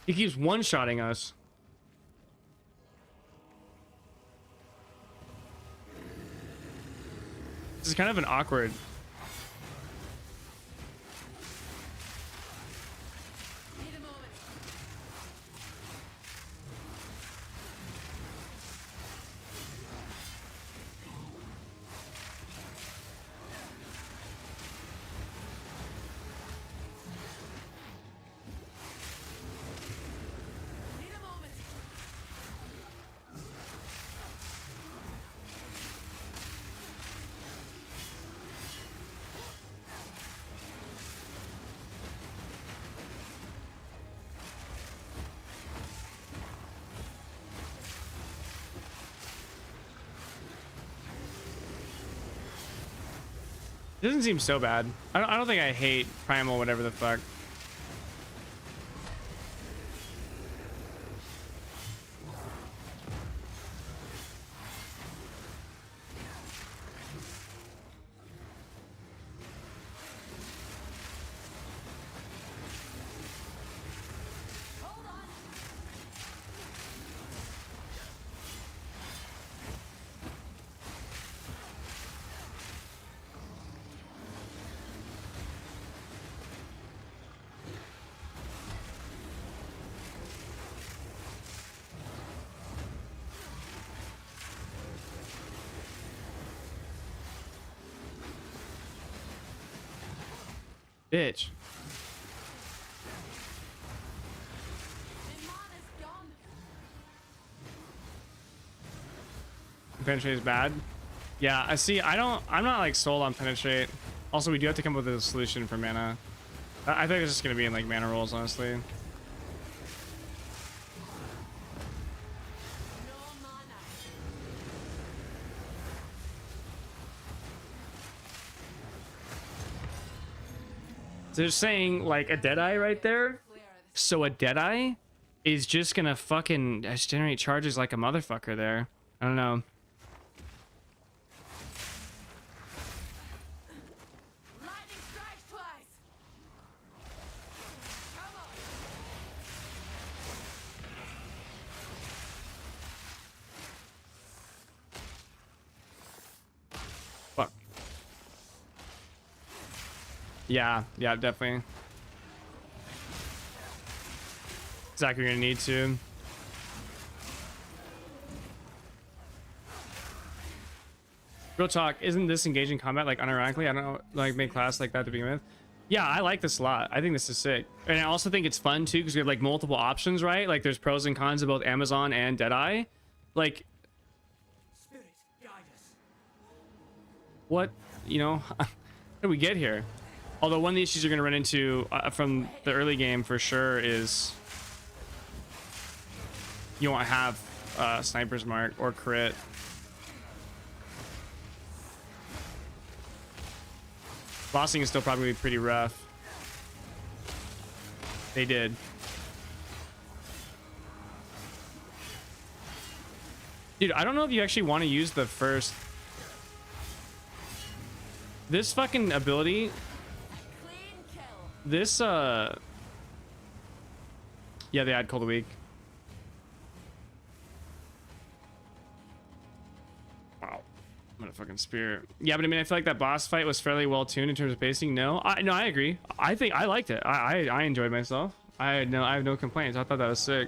He keeps one-shotting us. This is kind of an awkward. Need a moment. Need a moment. It doesn't seem so bad. I don't think I hate Primal, whatever the fuck. Bitch. My mana's gone. Penetrate is bad. Yeah, I see. I'm not like sold on penetrate. Also, we do have to come up with a solution for mana. I think it's just gonna be in like mana rolls, honestly. No mana. They're saying like a Deadeye right there. Clear this. So a Deadeye is just gonna fucking just generate charges like a motherfucker there. I don't know. Lightning strikes twice. Come on. Fuck. Yeah, definitely. Exactly, you're gonna need to. Real talk, isn't this engaging combat like unironically? I don't know, like make class like that to begin with. Yeah, I like this a lot. I think this is sick, and I also think it's fun too because we have like multiple options, right? Like there's pros and cons of both Amazon and Deadeye. Like, Spirit, guide us. what, you know, how did we get here? Although one of the issues you're gonna run into from the early game for sure is you won't have Sniper's Mark or crit. Bossing is still probably pretty rough. They did. Dude, I don't know if you actually want to use the first. This fucking ability. Clean kill. This, yeah, they add Cold a Week. Wow. I'm gonna fucking spear. Yeah, but I mean, I feel like that boss fight was fairly well tuned in terms of pacing. No, I agree. I think I liked it. I enjoyed myself. I have no complaints. I thought that was sick.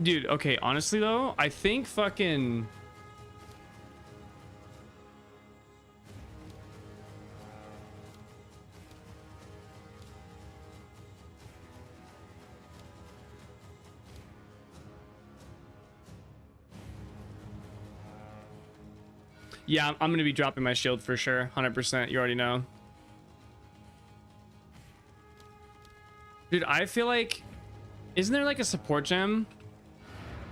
Dude, okay, honestly though, I think fucking yeah, I'm gonna be dropping my shield for sure, 100%. You already know. Dude, I feel like, isn't there like a support gem?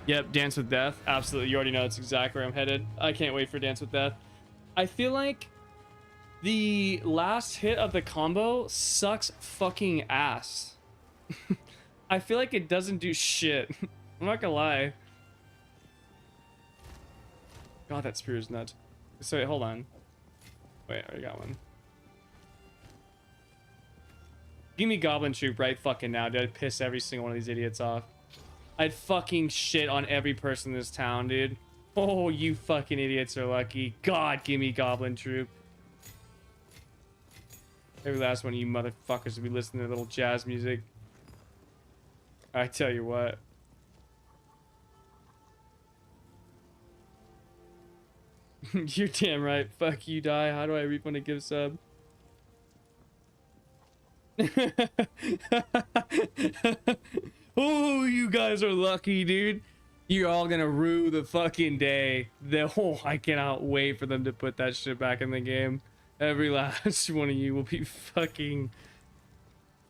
Yep, Dance with Death. Absolutely, you already know it's exactly where I'm headed. I can't wait for Dance with Death. I feel like the last hit of the combo sucks fucking ass. I feel like it doesn't do shit. I'm not gonna lie. God, that spear is nuts. So wait, hold on. Wait, I already got one. Give me Goblin Troop right fucking now, dude. I'd piss every single one of these idiots off. I'd fucking shit on every person in this town, dude. Oh, you fucking idiots are lucky. God, give me Goblin Troop. Every last one of you motherfuckers will be listening to little jazz music. I tell you what. You're damn right. Fuck you, die. How do I refund a gift sub? Oh, you guys are lucky, dude. You're all gonna rue the fucking day. I cannot wait for them to put that shit back in the game. Every last one of you will be fucking.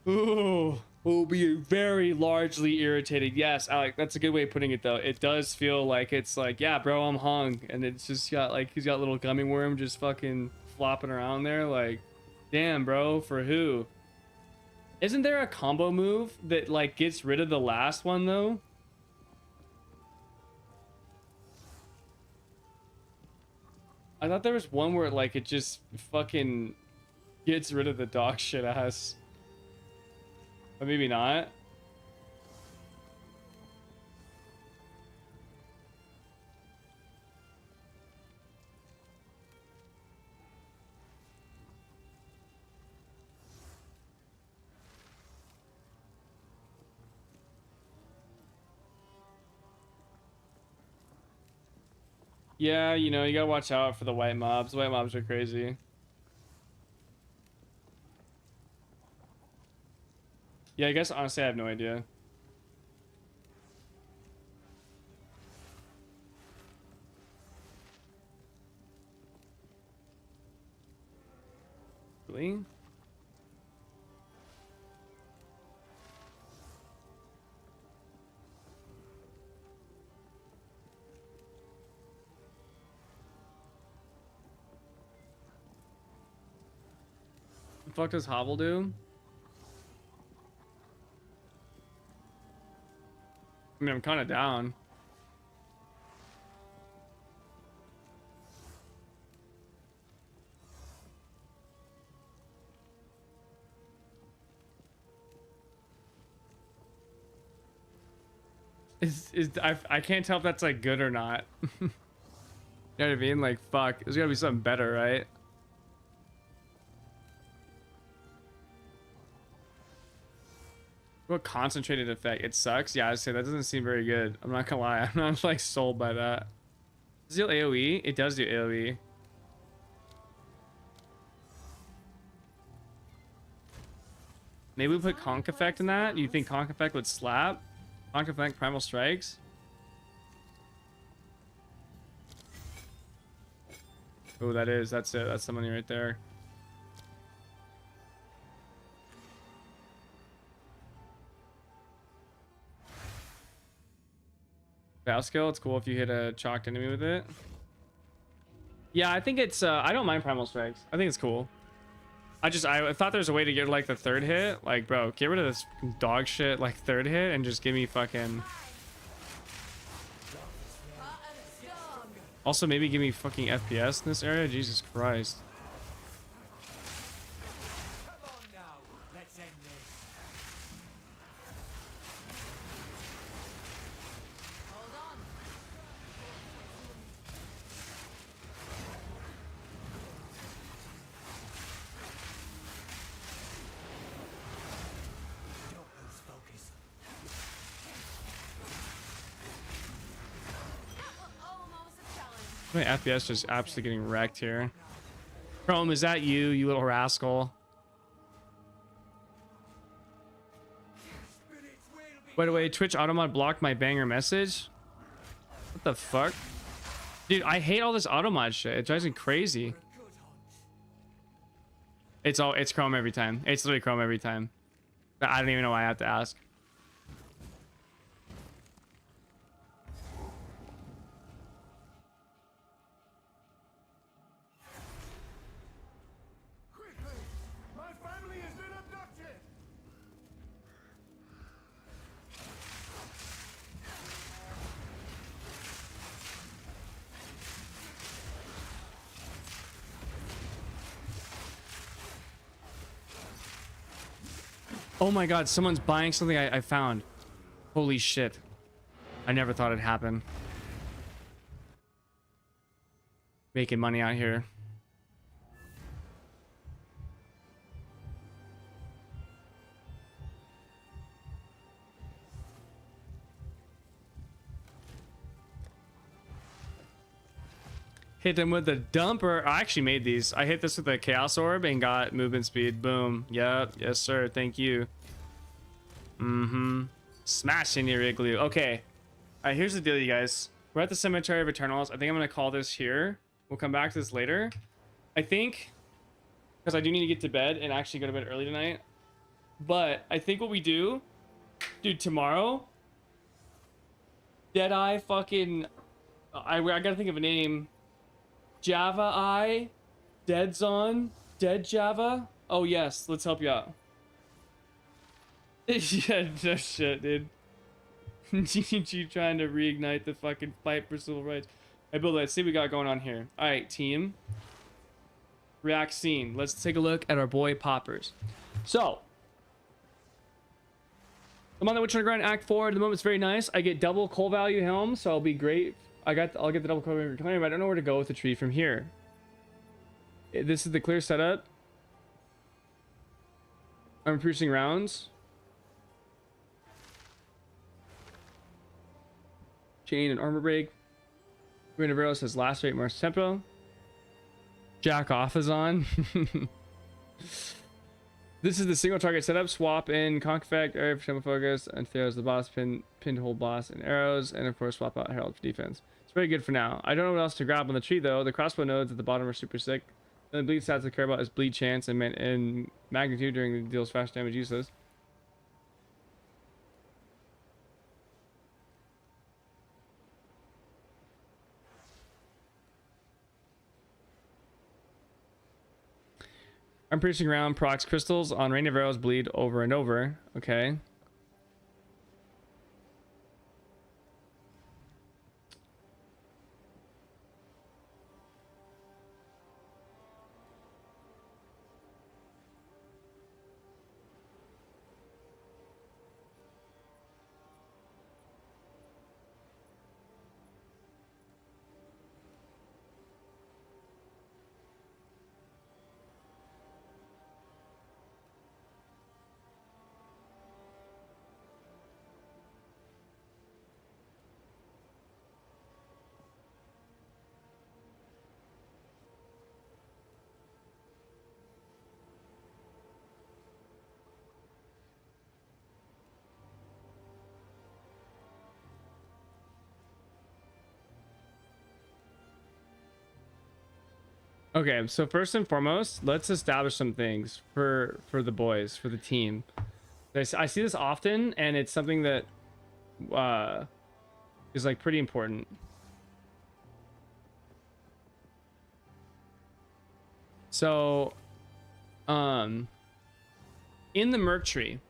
Oh, will be very largely irritated. Yes, Alec, that's a good way of putting it though. It does feel like it's like, yeah, bro, I'm hung, and it's just got like he's got little gummy worm just fucking flopping around there. Like, damn, bro, for who? Isn't there a combo move that like gets rid of the last one though? I thought there was one where like it just fucking gets rid of the dog shit ass. But maybe not. Yeah, you know, you gotta watch out for the white mobs. The white mobs are crazy. Yeah, I guess honestly I have no idea. Really? The fuck does Hobble do? I mean, I'm kind of down. I can't tell if that's like good or not. You know what I mean? Like, fuck, there's gotta be something better, right? What concentrated effect? It sucks. Yeah, I say that doesn't seem very good. I'm not gonna lie. I'm not like sold by that. Does it do AoE? It does do AoE. Maybe we put Conk Effect in that? You think Conk Effect would slap? Conk Effect Primal Strikes? Oh, that's it. That's the money right there. Bow skill, it's cool if you hit a chalked enemy with it. Yeah, I think it's I don't mind Primal Strikes. I think it's cool. I thought there was a way to get like the third hit. Like, bro, get rid of this dog shit like third hit and just give me fucking. Also, maybe give me fucking FPS in this area. Jesus Christ. Come on now. Let's end this. Hold on. Don't lose focus. Almost a challenge. My FPS just absolutely getting wrecked here. Chrome, is that you, you little rascal? By the way, Twitch Automod blocked my banger message. What the fuck? Dude, I hate all this Automod shit. It drives me crazy. It's Chrome every time. It's literally Chrome every time. I don't even know why I have to ask. Quickly! My family has been abducted! Oh my god, someone's buying something I found. Holy shit. I never thought it'd happen. Making money out here. Hit them with the dumper. I actually made these. I hit this with a chaos orb and got movement speed. Boom. Yep. Yes, sir. Thank you. Smashing your igloo. Okay. All right, here's the deal, you guys. We're at the Cemetery of Eternals. I think I'm going to call this here. We'll come back to this later. I think, because I do need to get to bed and actually go to bed early tonight. But I think what we do, dude, tomorrow, Deadeye fucking, I gotta think of a name. Java Eye, Deadzon, Dead Java. Oh yes, let's help you out. Yeah, no shit, dude. GG trying to reignite the fucking fight for civil rights. Hey, Bill, let's see what we got going on here. All right, team. React scene. Let's take a look at our boy Poppers. So, I'm on the Witcher Grind Act 4. At the moment, it's very nice. I get double coal value helm, so I'll be great. I'll get the double coal value reclaim, but I don't know where to go with the tree from here. This is the clear setup. I'm producing rounds. Chain and armor break. Arena of Arrows says last rate Mars tempo. Jack off is on. This is the single target setup. Swap in conk effect, area for tempo focus, and Theo's the boss, pin to hold boss and arrows, and of course swap out Herald for defense. It's very good for now. I don't know what else to grab on the tree though. The crossbow nodes at the bottom are super sick. The bleed stats I care about is bleed chance and magnitude during the deals fast damage useless. I'm producing round procs crystals on Rain of Arrows bleed over and over. Okay. Okay, so first and foremost, let's establish some things for the boys, for the team. I see this often, and it's something that is like pretty important. So, in the Merc tree,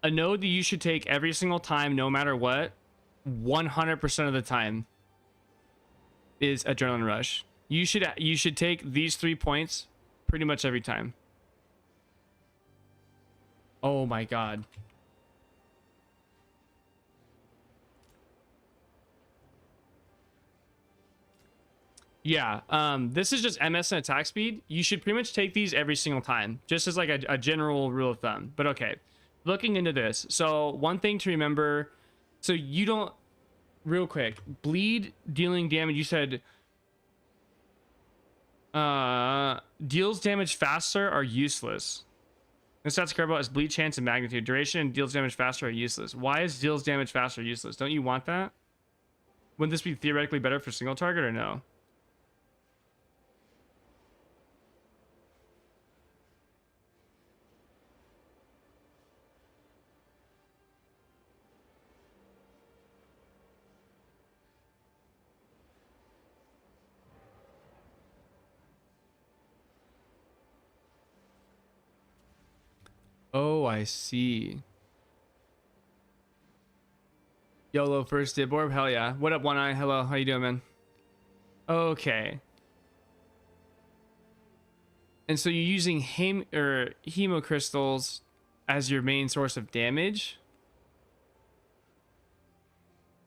a node that you should take every single time, no matter what, 100% of the time, is Adrenaline Rush. You should take these 3 points pretty much every time. Oh my god. Yeah, this is just MS and attack speed. You should pretty much take these every single time, just as like a general rule of thumb. But okay, looking into this. So one thing to remember, so you don't, real quick, bleed dealing damage, you said deals damage faster are useless. The stats I care about is bleed chance and magnitude. Duration and deals damage faster are useless. Why is deals damage faster useless? Don't you want that? Wouldn't this be theoretically better for single target or no? Oh, I see. YOLO first dip orb, hell yeah. What up, One Eye? Hello, how you doing, man? Okay. And so you're using hemocrystals as your main source of damage.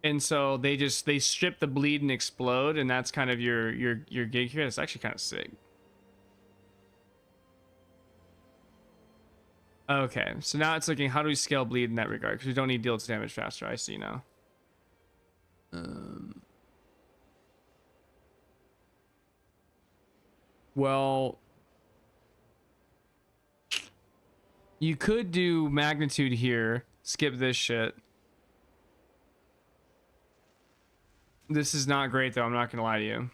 And so they strip the bleed and explode, and that's kind of your gig here. It's actually kind of sick. Okay, so now it's looking, how do we scale bleed in that regard? Because we don't need deal its damage faster. I see now. Well, you could do magnitude here. Skip this shit. This is not great though. I'm not gonna lie to you.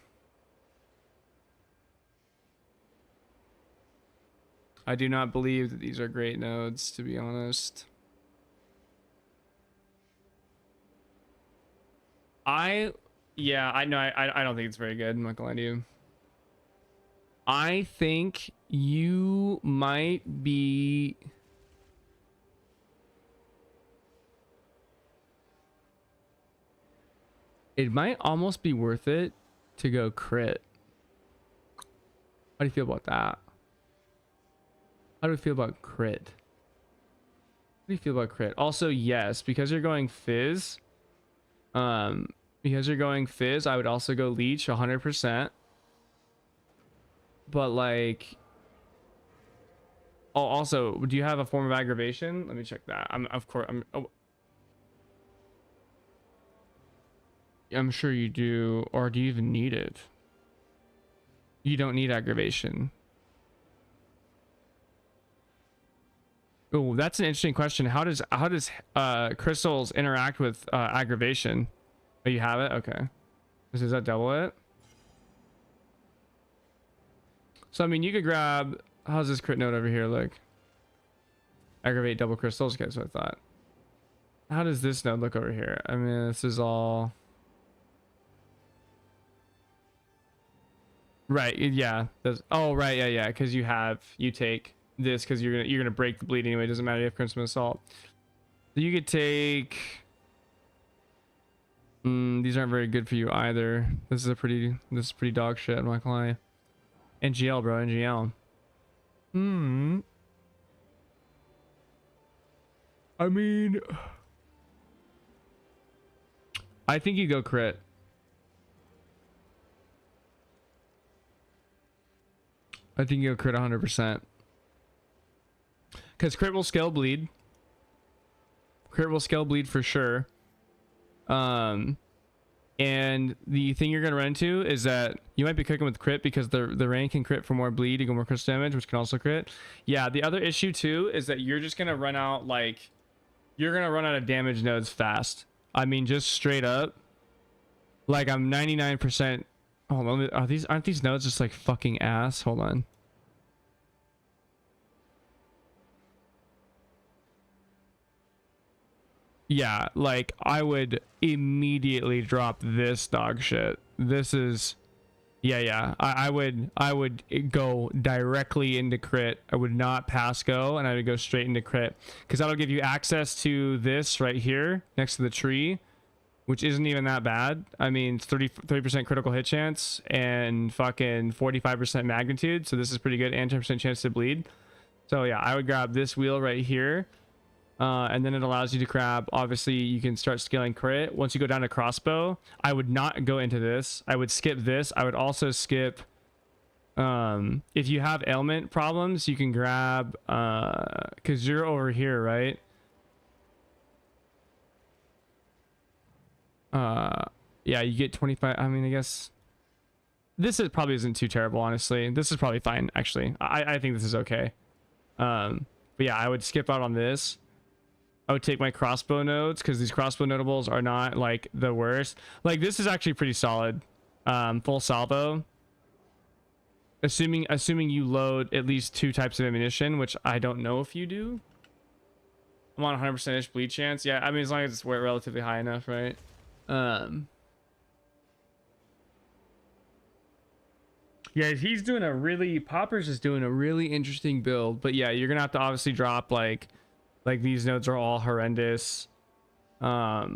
I do not believe that these are great nodes, to be honest. Yeah, I know. I don't think it's very good. I'm not gonna lie to you. I think you might be. It might almost be worth it to go crit. How do you feel about that? How do we feel about crit? How do you feel about crit? Also, yes, because you're going fizz. Because you're going fizz, I would also go leech 100%. But like, oh, also, do you have a form of aggravation? Let me check that. I'm sure you do. Or do you even need it? You don't need aggravation. Oh, that's an interesting question. How does crystals interact with aggravation? Oh, you have it? Okay. Does that double it? So I mean, you could grab, how's this crit node over here look? Aggravate double crystals. Okay, that's what I thought. How does this node look over here? I mean, this is all right. Yeah. Oh, right. Yeah. Because you take this because you're gonna break the bleed anyway. It doesn't matter if you have Crimson Assault. So you could take. These aren't very good for you either. This is pretty dog shit. I'm not gonna lie. NGL, bro. NGL. I mean, I think you go crit. I think you go crit 100%. Because crit will scale bleed. Crit will scale bleed for sure. And the thing you're going to run into is that you might be cooking with crit because the rain can crit for more bleed. You get more crystal damage, which can also crit. Yeah, the other issue too is that you're just going to run out, like, you're going to run out of damage nodes fast. I mean, just straight up. Like, I'm 99%. Hold on, aren't these nodes just like fucking ass? Hold on. Yeah, like I would immediately drop this dog shit. This is, yeah. I would go directly into crit. I would not pass go, and I would go straight into crit because that'll give you access to this right here next to the tree, which isn't even that bad. I mean, 30% critical hit chance and fucking 45% magnitude. So this is pretty good, and 10% chance to bleed. So yeah, I would grab this wheel right here. And then it allows you to grab, obviously you can start scaling crit. Once you go down to crossbow, I would not go into this. I would skip this. I would also skip, if you have ailment problems, you can grab, cause you're over here, right? Yeah, you get 25. I mean, I guess this probably isn't too terrible, honestly. This is probably fine, actually. I think this is okay. But yeah, I would skip out on this. I would take my crossbow nodes because these crossbow notables are not like the worst. Like this is actually pretty solid. Full salvo. Assuming you load at least 2 types of ammunition, which I don't know if you do. I'm on 100%ish bleed chance. Yeah, I mean as long as it's relatively high enough, right? Yeah, he's doing Popper's is doing a really interesting build, but yeah, you're gonna have to obviously drop like these nodes are all horrendous. I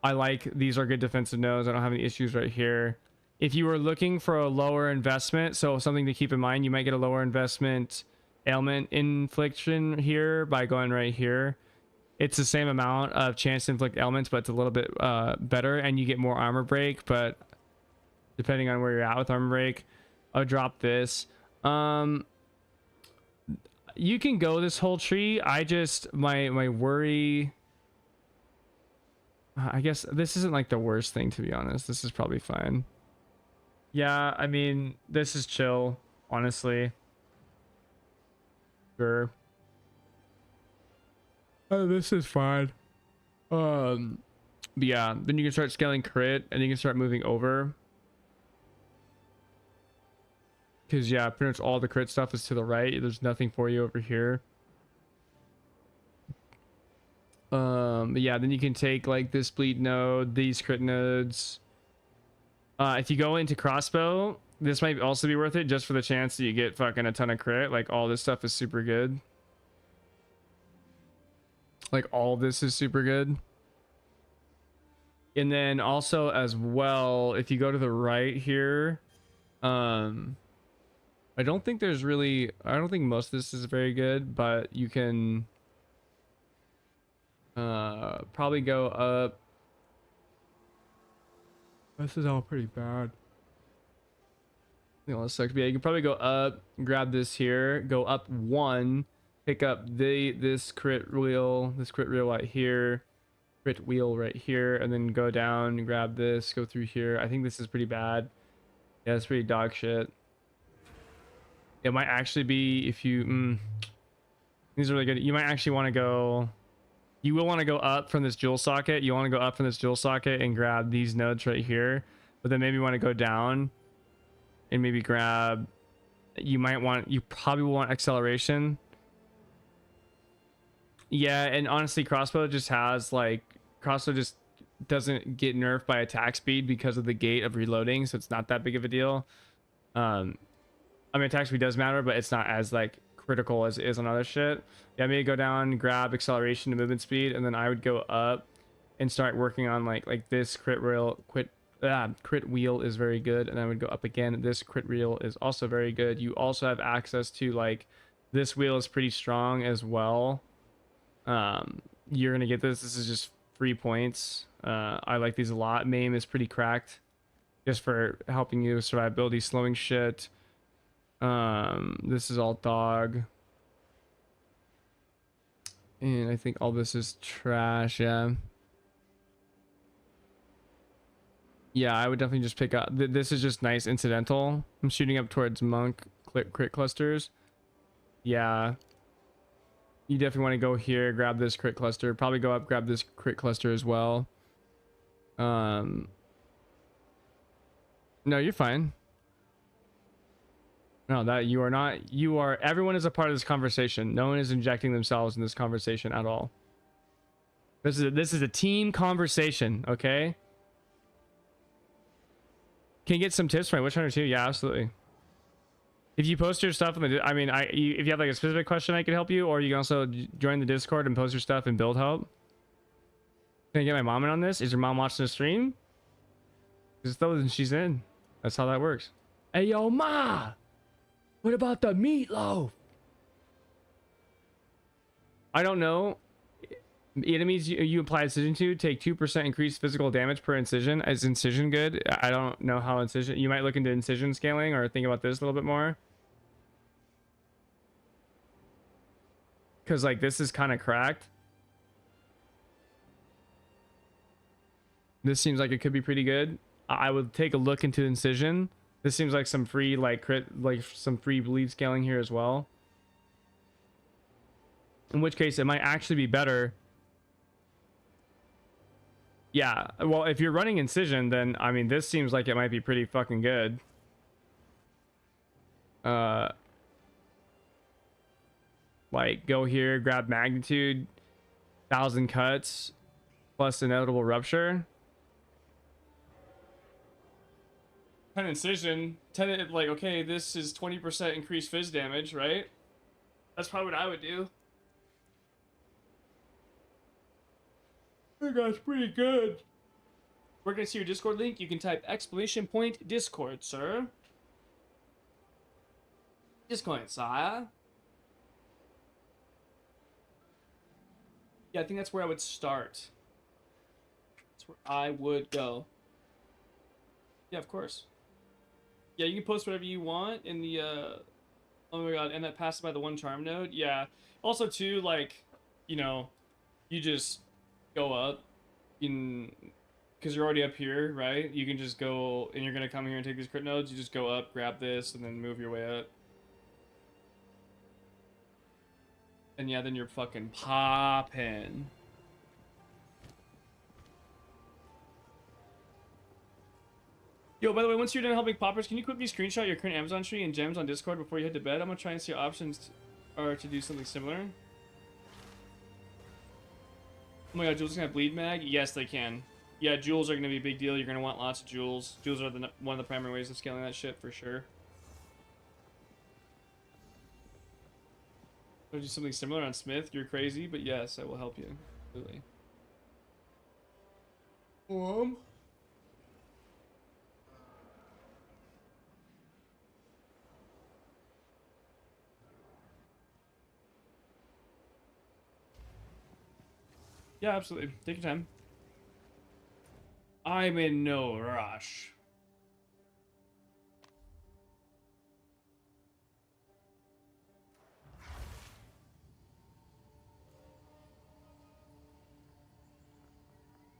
like these are good defensive nodes. I don't have any issues right here. If you were looking for a lower investment, so something to keep in mind, you might get a lower investment ailment infliction here by going right here. it's the same amount of chance to inflict elements, but it's a little bit better, and you get more armor break. But depending on where you're at with armor break, I'll drop this. You can go this whole tree. I just my worry. I guess this isn't like the worst thing, to be honest. This is probably fine. Yeah, I mean, this is chill, honestly. Sure. Oh, this is fine. But yeah, then you can start scaling crit, and you can start moving over. Because yeah, pretty much all the crit stuff is to the right. There's nothing for you over here. But yeah, then you can take like this bleed node, these crit nodes. If you go into crossbow, this might also be worth it just for the chance that you get fucking a ton of crit. Like all this stuff is super good. Like all this is super good. And then also as well, if you go to the right here, I don't think there's really, I don't think most of this is very good, but you can probably go up. This is all pretty bad. You know, yeah, you can probably go up, grab this here, go up one, pick up this crit wheel right here, crit wheel right here, and then go down, grab this, go through here. I think this is pretty bad. Yeah, it's pretty dog shit. It might actually be, if you these are really good. You might actually want to go, you will want to go up from this jewel socket. You want to go up from this jewel socket and grab these nodes right here, but then maybe you want to go down and maybe grab, you probably will want acceleration. Yeah, and honestly, crossbow just doesn't get nerfed by attack speed because of the gate of reloading, so it's not that big of a deal. I mean, attack speed does matter, but it's not as like critical as it is on other shit. Yeah, maybe go down, grab acceleration to movement speed, and then I would go up and start working on like this crit wheel is very good, and I would go up again. This crit wheel is also very good. You also have access to like this wheel is pretty strong as well. You're gonna get this. This is just free points. I like these a lot. Maim is pretty cracked, just for helping you with survivability, slowing shit. This is all dog, and I think all this is trash. Yeah, I would definitely just pick up this is just nice incidental. I'm shooting up towards monk crit clusters. Yeah, you definitely want to go here, grab this crit cluster, probably go up, grab this crit cluster as well. No, you're fine. No, that you are not. Everyone is a part of this conversation. No one is injecting themselves in this conversation at all. This is a team conversation, okay? Can you get some tips from Witch Hunter 2? Yeah, absolutely. If you post your stuff in the, if you have like a specific question, I could help you, or you can also join the Discord and post your stuff and build help. Can I get my mom in on this? Is your mom watching the stream? Because then she's in. That's how that works. Hey, yo, ma! What about the meatloaf? I don't know. Enemies you apply incision to take 2% increased physical damage per incision. Is incision good? I don't know how incision. You might look into incision scaling or think about this a little bit more. Because like this is kind of cracked. This seems like it could be pretty good. I would take a look into incision. This seems like some free like crit, like some free bleed scaling here as well. In which case it might actually be better. Yeah, well, if you're running incision, then I mean this seems like it might be pretty fucking good. Like go here, grab magnitude, 1,000 cuts plus inevitable rupture. 10 incision, 10 like okay, this is 20% increased phys damage, right? That's probably what I would do. I think that's pretty good. We're gonna see your Discord link. You can type !Discord, sir. Discord, sire. Yeah, I think that's where I would start. That's where I would go. Yeah, of course. Yeah, you can post whatever you want in the oh my god, and that passes by the one charm node. Yeah. Also too, like, you know, you just go up in because you're already up here, right? You can just go and you're gonna come here and take these crit nodes, you just go up, grab this, and then move your way up. And yeah, then you're fucking popping. Yo, by the way, once you're done helping poppers, can you quickly screenshot your current Amazon tree and gems on Discord before you head to bed? I'm gonna try and see options are to do something similar. Oh my god, jewels can have bleed mag? Yes, they can. Yeah, jewels are gonna be a big deal. You're gonna want lots of jewels. Jewels are one of the primary ways of scaling that shit for sure. Or do something similar on Smith. You're crazy, but yes, I will help you. Absolutely. Yeah, absolutely. Take your time. I'm in no rush.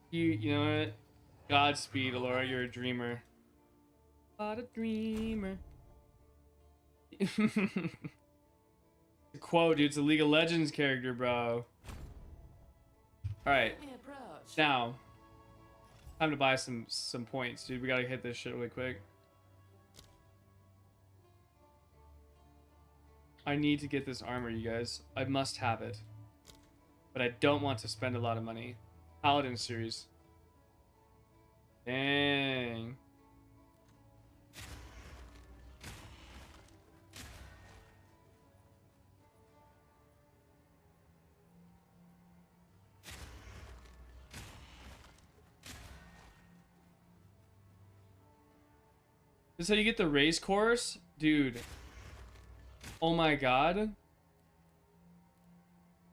You know what? Godspeed, Alora. You're a dreamer. What a dreamer. Quote, dude. It's a League of Legends character, bro. All right. Let me approach. Now, time to buy some points, dude. We gotta hit this shit really quick. I need to get this armor, you guys. I must have it. But I don't want to spend a lot of money. Paladin series. Dang. This is how you get the race course? Dude. Oh my god.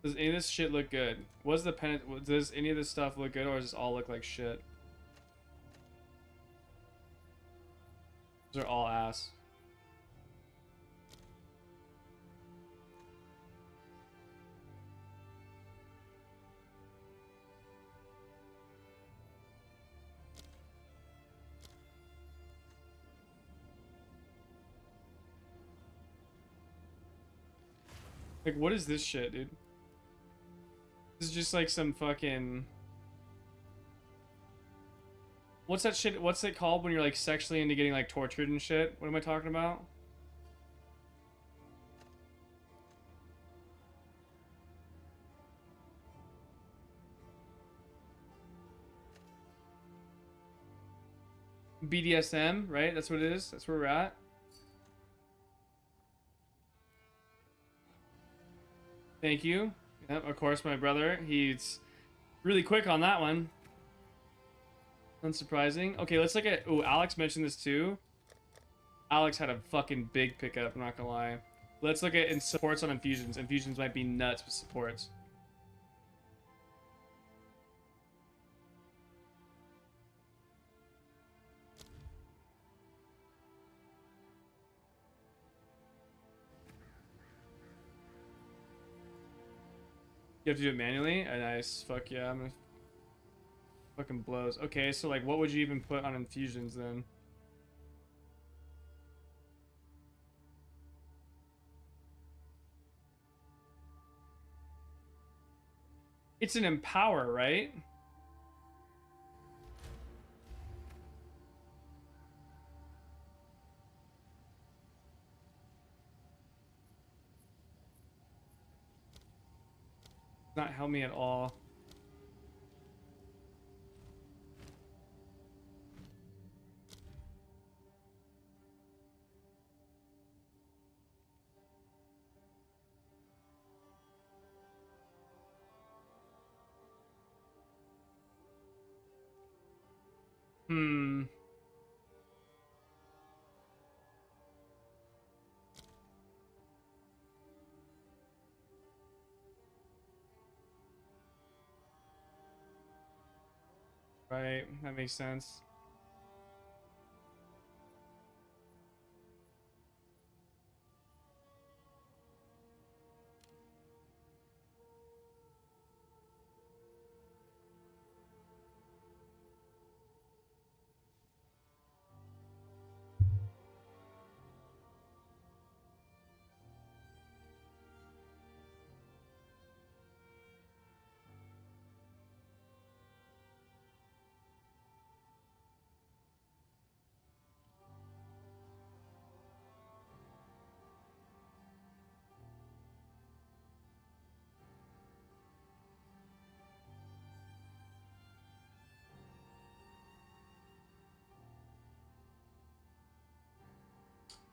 Does any of this shit look good? What's the pen? Does any of this stuff look good, or does this all look like shit? Those are all ass. Like, what is this shit, dude? This is just like some fucking... What's that shit? What's it called when you're like sexually into getting like tortured and shit? What am I talking about? BDSM, right? That's what it is. That's where we're at. Thank you. Yep, of course, my brother. He's really quick on that one. Unsurprising. Okay, let's look at... Oh, Alex mentioned this too. Alex had a fucking big pickup, I'm not gonna lie. Let's look at supports on infusions. Infusions might be nuts with supports. You have to do it manually? Oh, nice. Fuck yeah, I'm gonna... Fucking blows. Okay, so like what would you even put on infusions then? It's an empower, right? Not help me at all. Hmm. Right, that makes sense.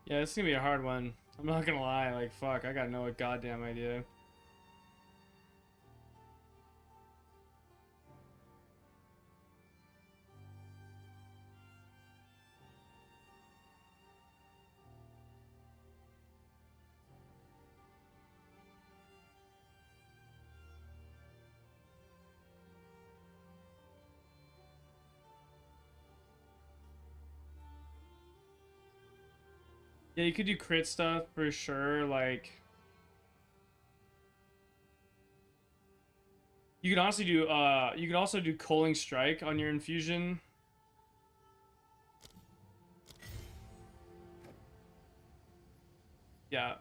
Yeah, it's gonna be a hard one. I'm not gonna lie, like, fuck, I got no goddamn idea. Yeah, you could do crit stuff for sure, like... You could also do, you could also do Culling Strike on your infusion. Yeah,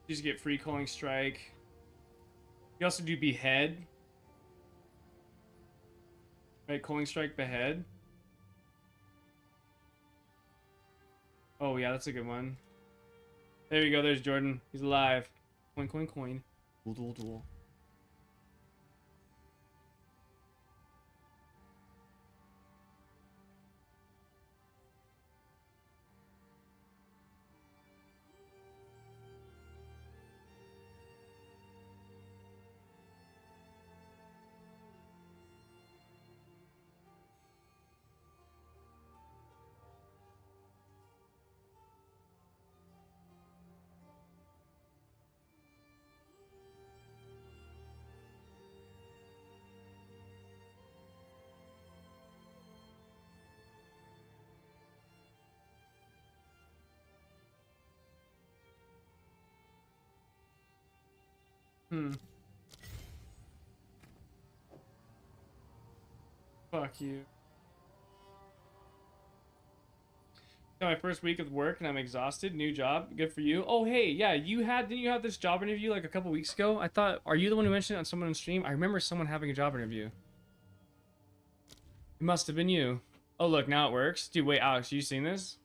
you just get free Culling Strike. You also do Behead. Right, Culling Strike, Behead. Oh yeah, that's a good one. There you go, there's Jordan. He's alive. Coin, coin, coin. Duel, duel, duel. Fuck you. Got my first week of work and I'm exhausted. New job. Good for you. Oh, hey, yeah, didn't you have this job interview like a couple weeks ago? I thought, are you the one who mentioned it on someone on stream? I remember someone having a job interview. It must have been you. Oh, look, now it works. Dude, wait, Alex, you seen this?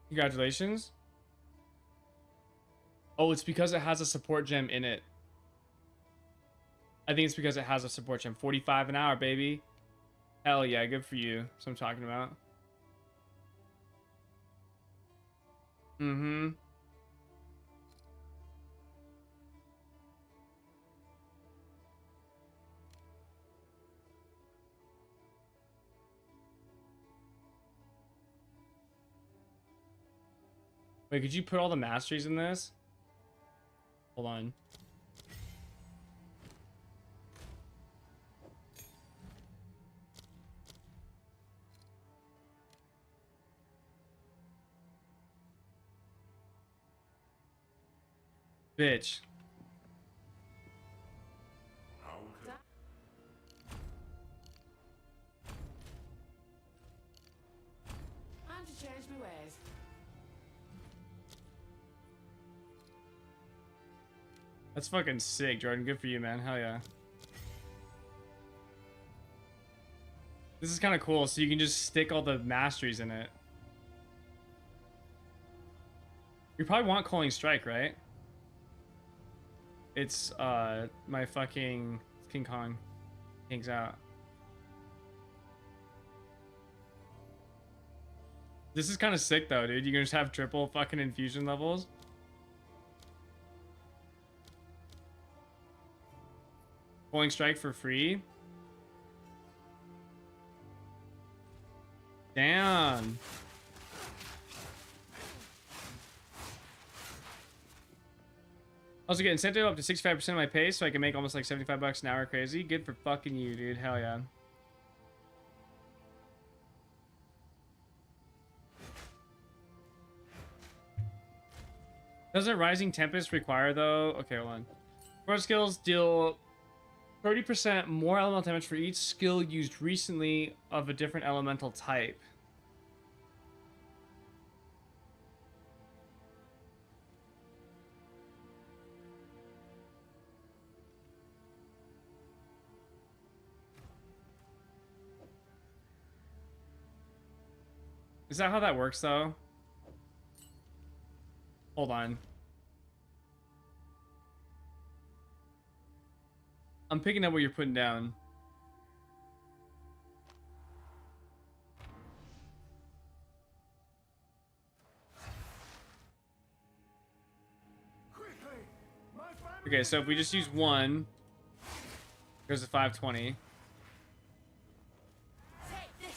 Congratulations. Oh, it's because it has a support gem in it. I think it's because it has a support gem. 45 an hour, baby. Hell yeah, good for you. That's what I'm talking about. Mm-hmm. Wait, could you put all the masteries in this? Hold on. Bitch. Time to change my ways. That's fucking sick, Jordan. Good for you, man. Hell yeah. This is kind of cool, so you can just stick all the masteries in it. You probably want Culling Strike, right? It's, my fucking King Kong. King's out. This is kind of sick, though, dude. You can just have triple fucking infusion levels. Culling Strike for free. Damn. Also get incentive up to 65% of my pay so I can make almost like 75 bucks an hour. Crazy. Good for fucking you, dude. Hell yeah. Doesn't Rising Tempest require though? Okay, hold on. Core skills deal 30% more elemental damage for each skill used recently of a different elemental type. Is that how that works though? Hold on. I'm picking up what you're putting down. Okay, so if we just use one, there's a 520. Take this.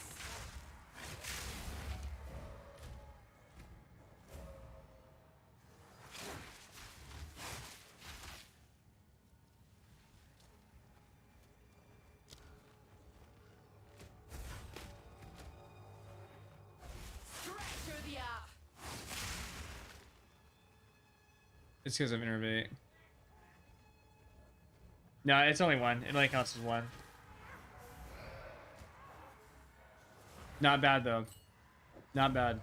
Straight through the eye. It's because of Innervate. No, it's only one. It only counts as one. Not bad though. Not bad.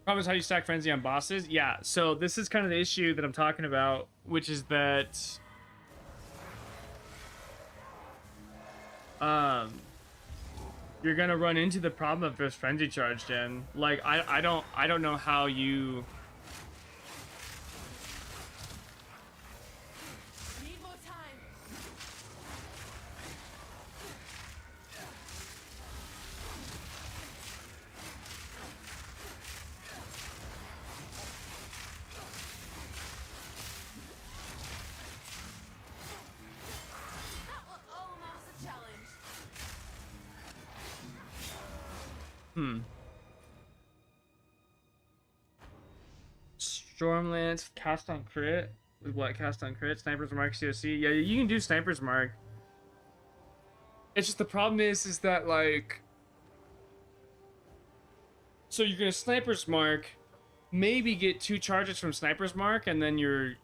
Problem is how you stack frenzy on bosses. Yeah, so this is kind of the issue that I'm talking about, which is that you're gonna run into the problem of just frenzy charged in. Like I don't know how you Need more time. That was almost a challenge. Stormlance cast on crit. With what cast on crit? Sniper's mark COC. Yeah, you can do sniper's mark. It's just the problem is that like, so you're gonna sniper's mark, maybe get 2 charges from sniper's mark, and then you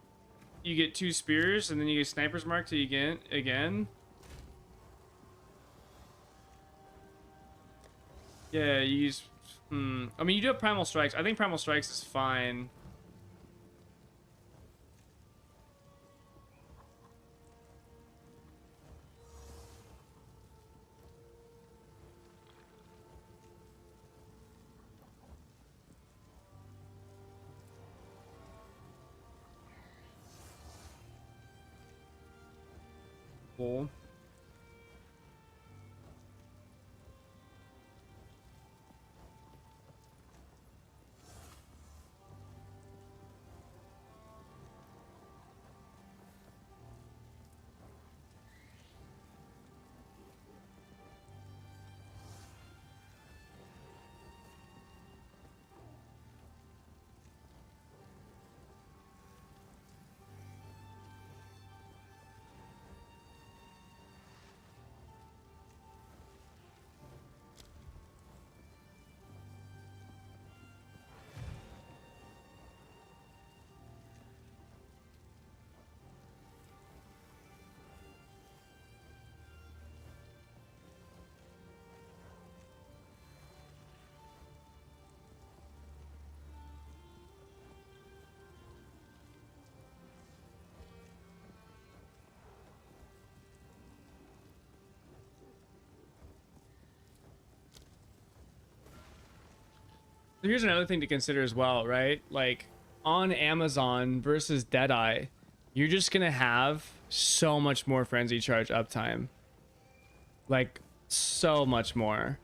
get 2 spears, and then you get sniper's mark till you get again. Yeah, you use. I mean, you do have primal strikes. I think primal strikes is fine. Cool. So here's another thing to consider as well, right? Like on Amazon versus Deadeye, you're just gonna have so much more frenzy charge uptime. Like so much more.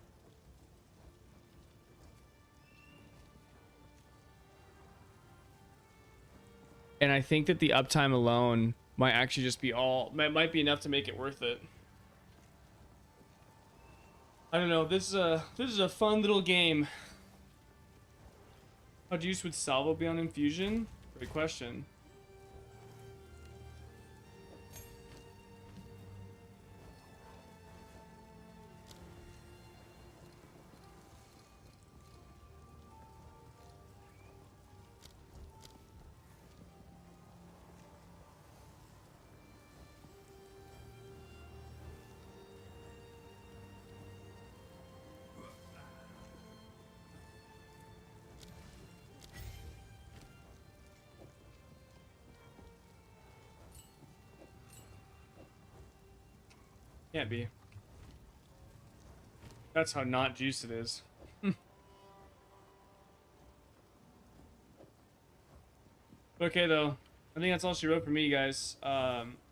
And I think that the uptime alone might actually just be might be enough to make it worth it. I don't know. This is a fun little game. How juice would salvo be on infusion? Great question. Can't be. That's how not juice it is. Okay, though. I think that's all she wrote for me, guys.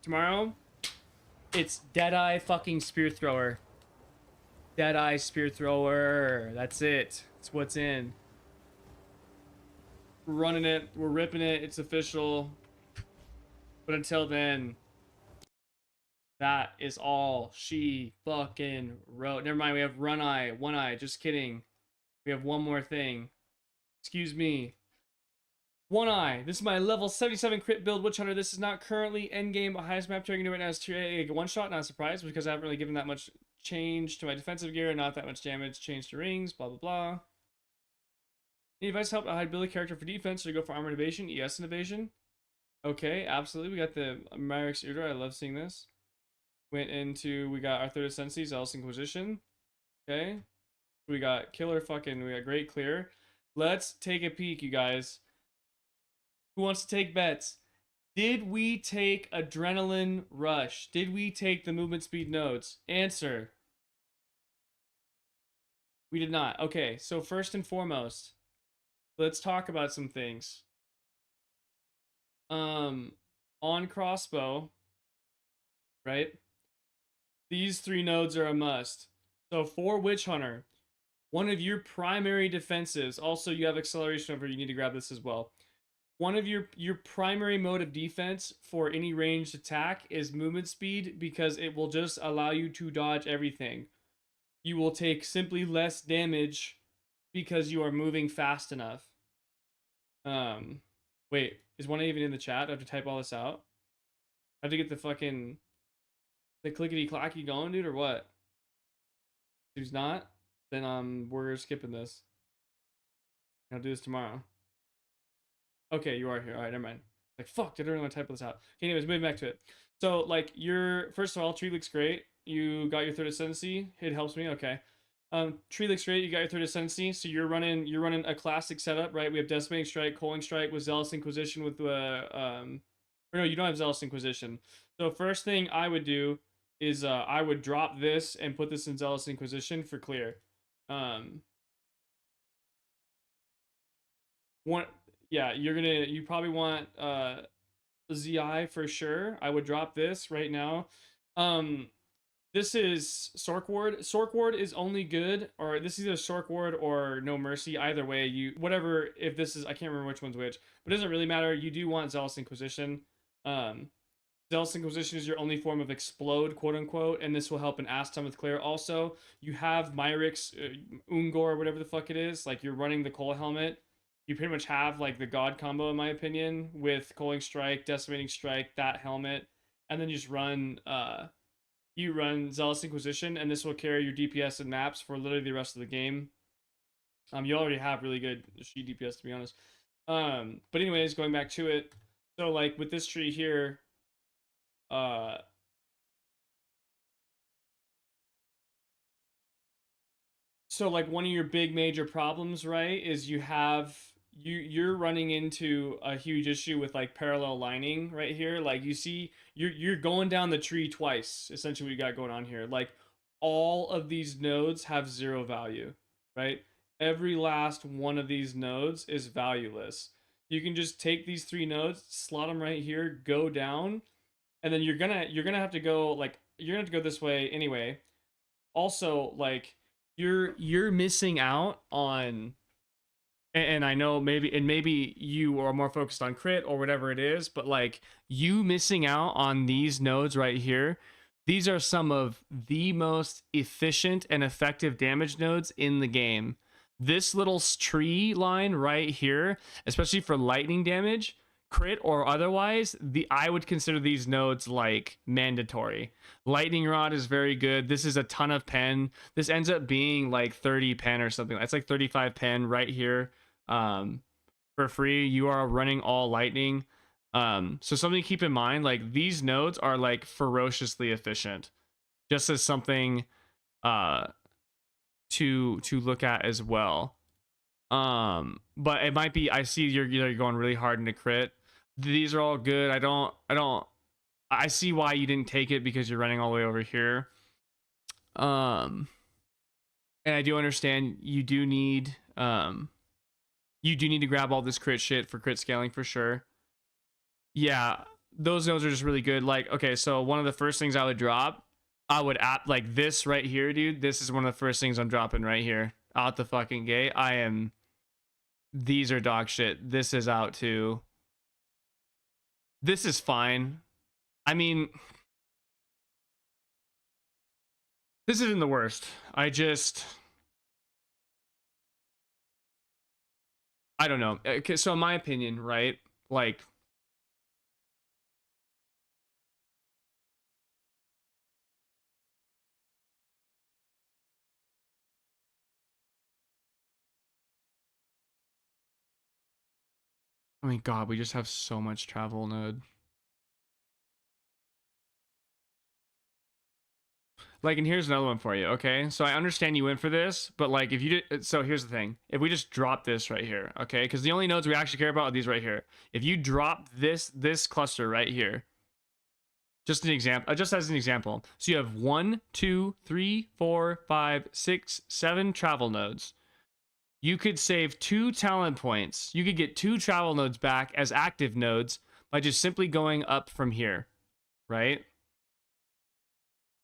Tomorrow, it's Deadeye fucking Spear Thrower. Deadeye Spear Thrower. That's it. That's what's in. We're running it. We're ripping it. It's official. But until then, that is all she fucking wrote. Never mind, we have Run Eye. One Eye. Just kidding. We have one more thing. Excuse me. One Eye. This is my level 77 crit build Witch Hunter. This is not currently endgame, but highest map tier I can do right now is tier A one shot. Not a surprise because I haven't really given that much change to my defensive gear, not that much damage change to rings, blah blah blah. Any advice to help a high ability character for defense or go for armor and evasion? ES and evasion. Okay, absolutely. We got the Myrix Eater. I love seeing this. Went into, we got our third Ascensi, Zealous Inquisition. Okay. We got Killer fucking, we got Great Clear. Let's take a peek, you guys. Who wants to take bets? Did we take Adrenaline Rush? Did we take the movement speed nodes? Answer. We did not. Okay, so first and foremost, let's talk about some things. On crossbow, right? These three nodes are a must. So for Witch Hunter, one of your primary defenses, also you have acceleration over, you need to grab this as well. One of your primary mode of defense for any ranged attack is movement speed because it will just allow you to dodge everything. You will take simply less damage because you are moving fast enough. Wait, is one even in the chat? I have to type all this out. I have to get the fucking clickety clacky going, dude, or what? Who's not? Then we're skipping this. I'll do this tomorrow. Okay, you are here. All right, never mind. Like, fuck, did I really want to type this out? Okay, anyways, moving back to it. So, like, first of all, tree looks great. You got your third ascendancy. It helps me. Okay. Tree looks great. You got your third ascendancy. So you're running a classic setup, right? We have Decimating Strike, Coaling Strike with Zealous Inquisition with or no, you don't have Zealous Inquisition. So first thing I would do is I would drop this and put this in Zealous Inquisition for clear. Yeah, you probably want ZI for sure. I would drop this right now. This is Sork Ward. Sork Ward is only good, or this is either Sork Ward or No Mercy. Either way, whatever. If this is, I can't remember which one's which, but it doesn't really matter. You do want Zealous Inquisition. Zealous Inquisition is your only form of explode, quote unquote, and this will help an ass ton with clear. Also, you have Myrix, Ungor, whatever the fuck it is. Like, you're running the Coal Helmet. You pretty much have like the God combo, in my opinion, with Coaling Strike, Decimating Strike, that helmet, and then you just run you run Zealous Inquisition, and this will carry your DPS and maps for literally the rest of the game. You already have really good sheet DPS, to be honest. But anyways, going back to it, so like with this tree here, so like one of your big major problems, right, is you're running into a huge issue with like parallel lining right here. Like you see, you're going down the tree twice, essentially what you got going on here. Like all of these nodes have 0 value, right? Every last one of these nodes is valueless. You can just take these 3 nodes, slot them right here, go down, and then you're gonna have to go like you're gonna have to go this way anyway. Also, like you're missing out on. And I know maybe you are more focused on crit or whatever it is, but like you missing out on these nodes right here These are some of the most efficient and effective damage nodes in the game. This little tree line right here, especially for lightning damage, crit or otherwise, I would consider these nodes like mandatory. Lightning rod is very good. This is a ton of pen. This ends up being like 30 pen or something. It's like 35 pen right here for free. You are running all lightning. So something to keep in mind, like these nodes are like ferociously efficient, just as something to look at as well. But it might be, I see you're going really hard into crit. These are all good. I see why you didn't take it, because you're running all the way over here. And I do understand you do need to grab all this crit shit for crit scaling for sure. Yeah, those nodes are just really good. Like, okay, so one of the first things I would drop, like this right here, dude. This is one of the first things I'm dropping right here out the fucking gate. These are dog shit. This is out too. This is fine. I mean, this isn't the worst. I don't know. Okay, so in my opinion, right? Like, I mean, God, we just have so much travel node. Like, and here's another one for you, okay? So I understand you went for this, but like, if you did, so here's the thing. If we just drop this right here, okay? Because the only nodes we actually care about are these right here. If you drop this cluster right here, just an example, just as an example. So you have 1, 2, 3, 4, 5, 6, 7 travel nodes. You could save 2 talent points. You could get 2 travel nodes back as active nodes by just simply going up from here, right?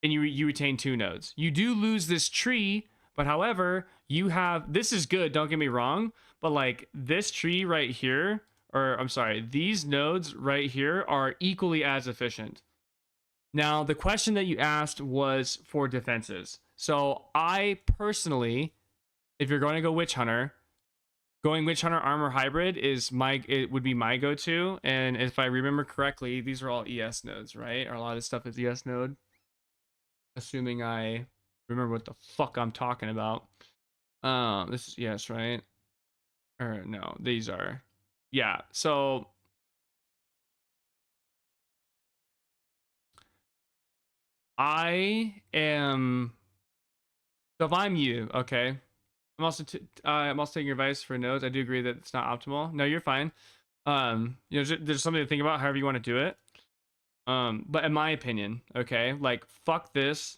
And you retain 2 nodes. You do lose this tree, but however, you have, this is good, don't get me wrong, but like this tree right here, or I'm sorry, these nodes right here are equally as efficient. Now, the question that you asked was for defenses. So I personally, if you're going to go Witch Hunter, going Witch Hunter Armor Hybrid it would be my go-to. And if I remember correctly, these are all ES nodes, right? Or a lot of this stuff is ES node. Assuming I remember what the fuck I'm talking about. This is ES, right? Or no, these are. Yeah, so I am, so if I'm you, okay, I'm also taking your advice for nodes. I do agree that it's not optimal. No, you're fine. There's something to think about however you want to do it. But in my opinion, okay, like fuck this,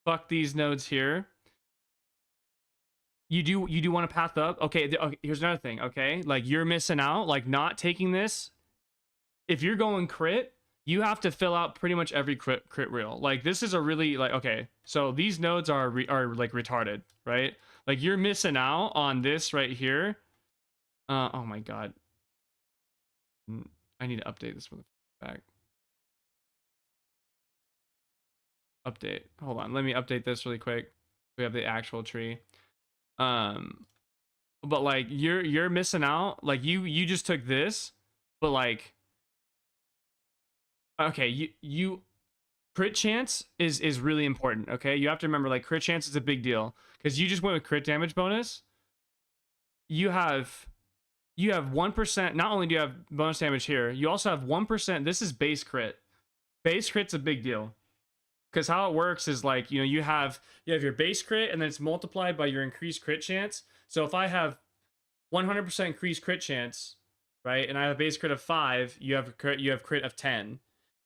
fuck these nodes here. You do want to path up. Okay, here's another thing, okay? Like you're missing out, like not taking this. If you're going crit, you have to fill out pretty much every crit reel. Like this is a really like, okay, so these nodes are like retarded, right? Like you're missing out on this right here. Oh my God. I need to update this one back. Update. Hold on. Let me update this really quick. We have the actual tree. But like you're missing out. Like you just took this, but like, okay, you crit chance is really important. Okay, you have to remember like crit chance is a big deal because you just went with crit damage bonus. You have 1%. Not only do you have bonus damage here, you also have 1%. This is base crit. Base crit's a big deal because how it works is like, you have your base crit and then it's multiplied by your increased crit chance. So if I have 100% increased crit chance, right, and I have a base crit of 5, you have crit of 10.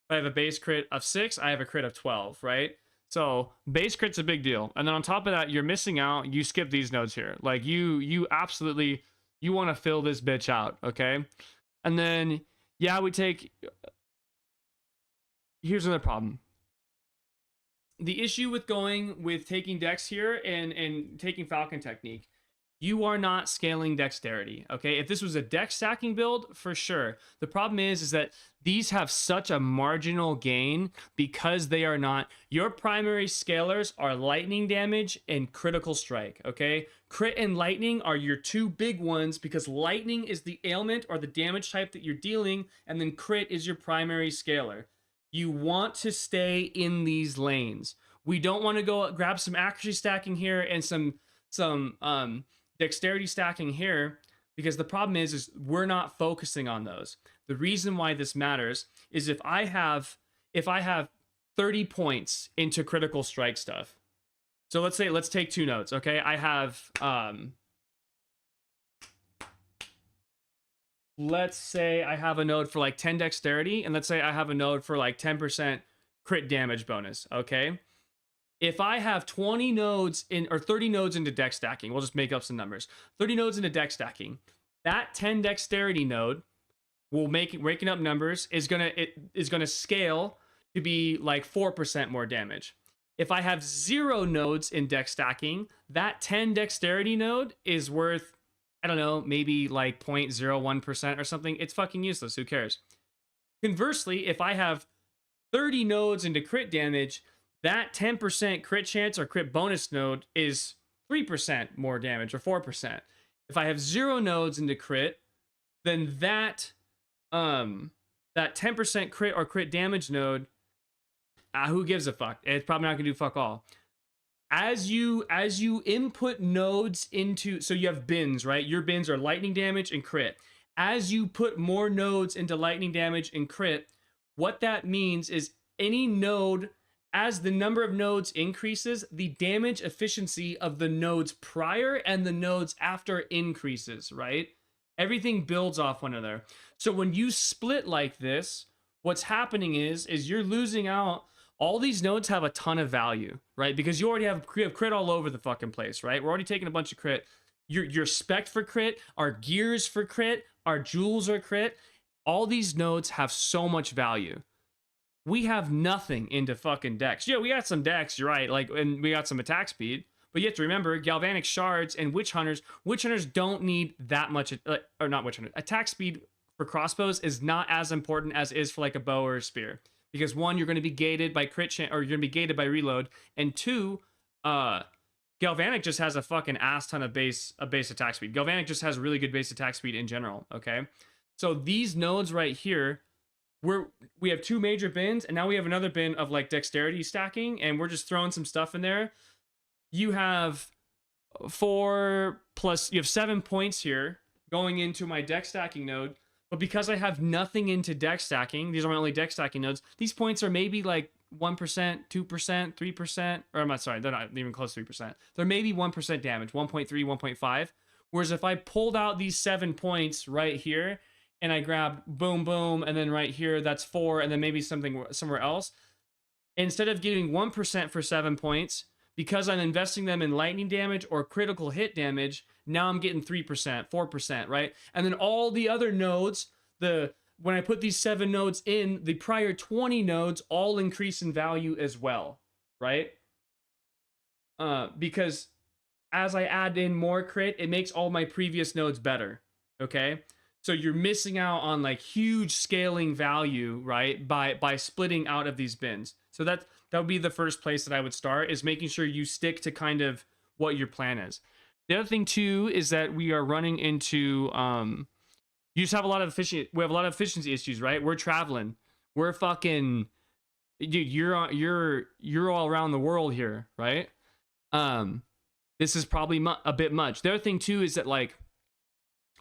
If I have a base crit of 6, I have a crit of 12, right? So base crit's a big deal. And then on top of that, you're missing out. You skip these nodes here. Like you absolutely, you want to fill this bitch out, okay? And then, yeah, we take, here's another problem. The issue with taking Dex here and taking Falcon technique you are not scaling dexterity. Okay, if this was a dex stacking build, for sure. The problem is that these have such a marginal gain because they are not. Your primary scalars are lightning damage and critical strike. Okay, crit and lightning are your two big ones because lightning is the ailment or the damage type that you're dealing, and then crit is your primary scalar. You want to stay in these lanes. We don't want to go grab some accuracy stacking here and some dexterity stacking here, because the problem is we're not focusing on those. The reason why this matters is if I have 30 points into critical strike stuff. So let's take 2 nodes. Okay, I have let's say I have a node for like 10 dexterity, and let's say I have a node for like 10% crit damage bonus. Okay, if I have 20 nodes in or 30 nodes into dex stacking, we'll just make up some numbers. 30 nodes into dex stacking, that 10 dexterity node will raking up numbers is gonna scale to be like 4% more damage. If I have 0 nodes in dex stacking, that 10 dexterity node is worth, I don't know, maybe like 0.01% or something. It's fucking useless. Who cares? Conversely, if I have 30 nodes into crit damage, that 10% crit chance or crit bonus node is 3% more damage or 4%. If I have 0 nodes into crit, then that 10% crit or crit damage node, who gives a fuck? It's probably not gonna do fuck all. As you input nodes into, so you have bins, right? Your bins are lightning damage and crit. As you put more nodes into lightning damage and crit, what that means is any node, as the number of nodes increases, the damage efficiency of the nodes prior and the nodes after increases, right? Everything builds off one another. So when you split like this, what's happening is you're losing out. All these nodes have a ton of value, right? Because you already have crit all over the fucking place, right? We're already taking a bunch of crit. Your spec for crit, our gears for crit, our jewels are crit. All these nodes have so much value. We have nothing into fucking dex. Yeah, we got some dex, you're right. Like, and we got some attack speed. But you have to remember, galvanic shards and witch hunters don't need that much, or not witch hunters. Attack speed for crossbows is not as important as is for like a bow or a spear. Because 1, you're going to be gated by crit chance, or you're going to be gated by reload. And 2, galvanic just has a fucking ass ton of base attack speed. Galvanic just has really good base attack speed in general, okay? So these nodes right here, we have 2 major bins, and now we have another bin of like dexterity stacking, and we're just throwing some stuff in there. You have 4 plus, you have 7 points here going into my dex stacking node, but because I have nothing into dex stacking, these are my only dex stacking nodes, these points are maybe like 1%, 2%, 3%, or I'm not, sorry, they're not even close to 3%. They're maybe 1% damage, 1.3, 1.5. Whereas if I pulled out these 7 points right here, and I grabbed boom, boom, and then right here, that's 4, and then maybe something somewhere else, instead of getting 1% for 7 points, because I'm investing them in lightning damage or critical hit damage, now I'm getting 3%, 4%, right? And then all the other nodes, when I put these 7 nodes in, the prior 20 nodes all increase in value as well, right? Because as I add in more crit, it makes all my previous nodes better, okay? So you're missing out on like huge scaling value, right? By splitting out of these bins. So that would be the first place that I would start, is making sure you stick to kind of what your plan is. The other thing too is that we are running into you just have a lot of efficiency issues, right? We're traveling. We're fucking, dude, you're all around the world here, right? This is probably a bit much. The other thing too is that, like,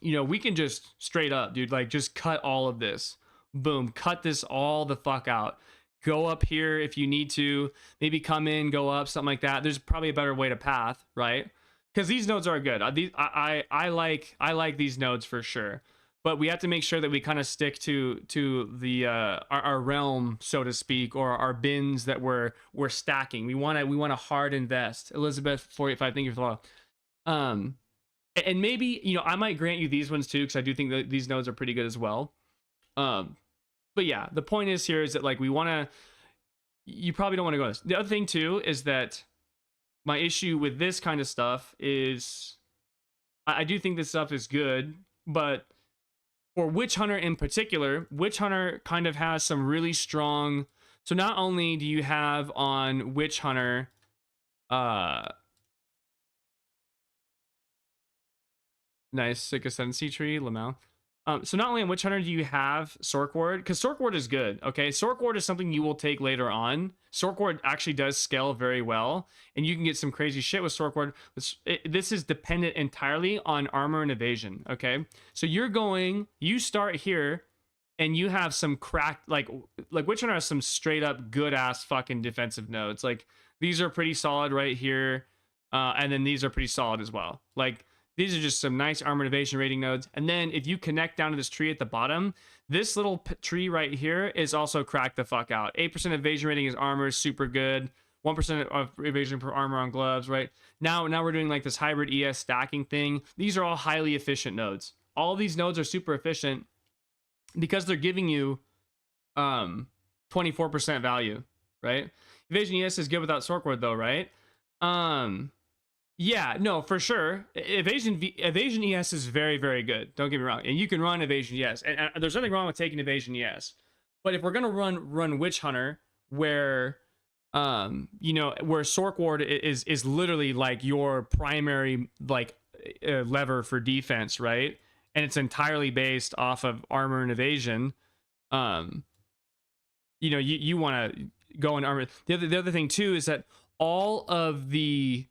you know, we can just straight up, dude, like just cut all of this. Boom, cut this all the fuck out. Go up here if you need to. Maybe come in, go up, something like that. There's probably a better way to path, right? Because these nodes are good. I like these nodes for sure. But we have to make sure that we kind of stick to the our realm, so to speak, or our bins that we're stacking. We want to hard invest. Elizabeth 45, thank you for the follow. And maybe, you know, I might grant you these ones too, because I do think that these nodes are pretty good as well. But yeah, the point is here is that, like, you probably don't want to go this. The other thing too is that my issue with this kind of stuff is I do think this stuff is good, but for Witch Hunter in particular, Witch Hunter kind of has some really strong. So not only do you have on Witch Hunter, nice sick ascendancy tree, Lamau. So not only on Witch Hunter do you have Sork Ward, because Sork Ward is good, okay? Sork Ward is something you will take later on. Sork Ward actually does scale very well, and you can get some crazy shit with Sork Ward. This is dependent entirely on armor and evasion, okay? So you start here, and you have some cracked, like Witch Hunter has some straight up good ass fucking defensive nodes. Like, these are pretty solid right here, and then these are pretty solid as well. Like, these are just some nice armor evasion rating nodes. And then if you connect down to this tree at the bottom, this little tree right here is also cracked the fuck out. 8% evasion rating is armor, super good. 1% of evasion per armor on gloves, right? Now we're doing like this hybrid ES stacking thing. These are all highly efficient nodes. All these nodes are super efficient because they're giving you 24% value, right? Evasion ES is good without Sork Ward though, right? Yeah, no, for sure. Evasion ES is very, very good. Don't get me wrong. And you can run Evasion ES. And there's nothing wrong with taking Evasion ES. But if we're going to run Witch Hunter, where, where Sork Ward is literally like your primary, like, lever for defense, right? And it's entirely based off of armor and evasion. You want to go in armor. The other thing, too, is that all of the...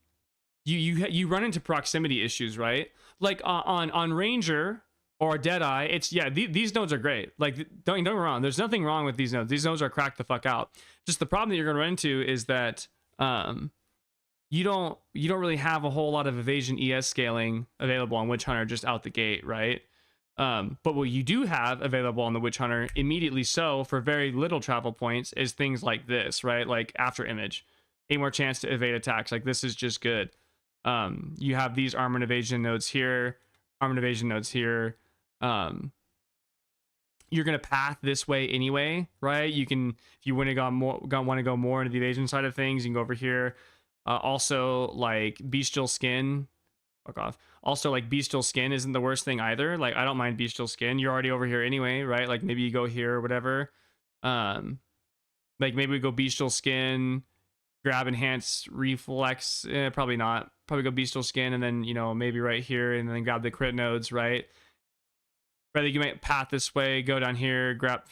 You run into proximity issues, right? Like on Ranger or Deadeye, these nodes are great. Like, don't get me wrong, there's nothing wrong with these nodes. These nodes are cracked the fuck out. Just the problem that you're gonna run into is that you don't really have a whole lot of evasion ES scaling available on Witch Hunter just out the gate, right? But what you do have available on the Witch Hunter immediately so for very little travel points is things like this, right? Like after image, 8 more chance to evade attacks. Like, this is just good. You have these armor and evasion nodes here, armor and evasion nodes here. You're gonna path this way anyway, right? You can, if you want to go more into the evasion side of things, you can go over here. Also, like bestial skin, fuck off. Also, like bestial skin isn't the worst thing either. Like, I don't mind bestial skin. You're already over here anyway, right? Like, maybe you go here or whatever. Like, maybe we go bestial skin, grab enhanced reflex. Probably not. Probably go bestial skin, and then maybe right here, and then grab the crit nodes, right? Rather, you might path this way, go down here, grab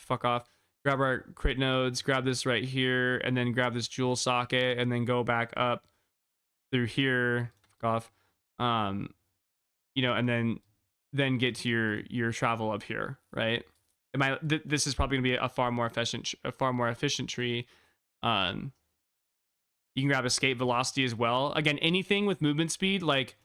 our crit nodes, grab this right here, and then grab this jewel socket, and then go back up through here, fuck off, and then get to your travel up here, right? This is probably gonna be a far more efficient tree. You can grab escape velocity as well. Again, anything with movement speed, like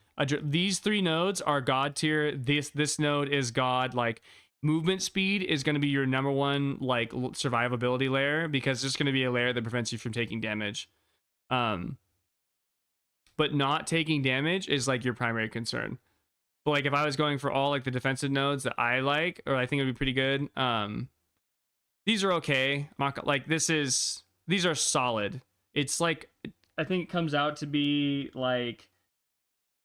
these 3 nodes are god tier. This node is god. Like, movement speed is going to be your number one like survivability layer, because it's going to be a layer that prevents you from taking damage. But not taking damage is like your primary concern. But like, if I was going for all like the defensive nodes that I like, or I think it would be pretty good, these are okay. Like, these are solid. It's like, I think it comes out to be like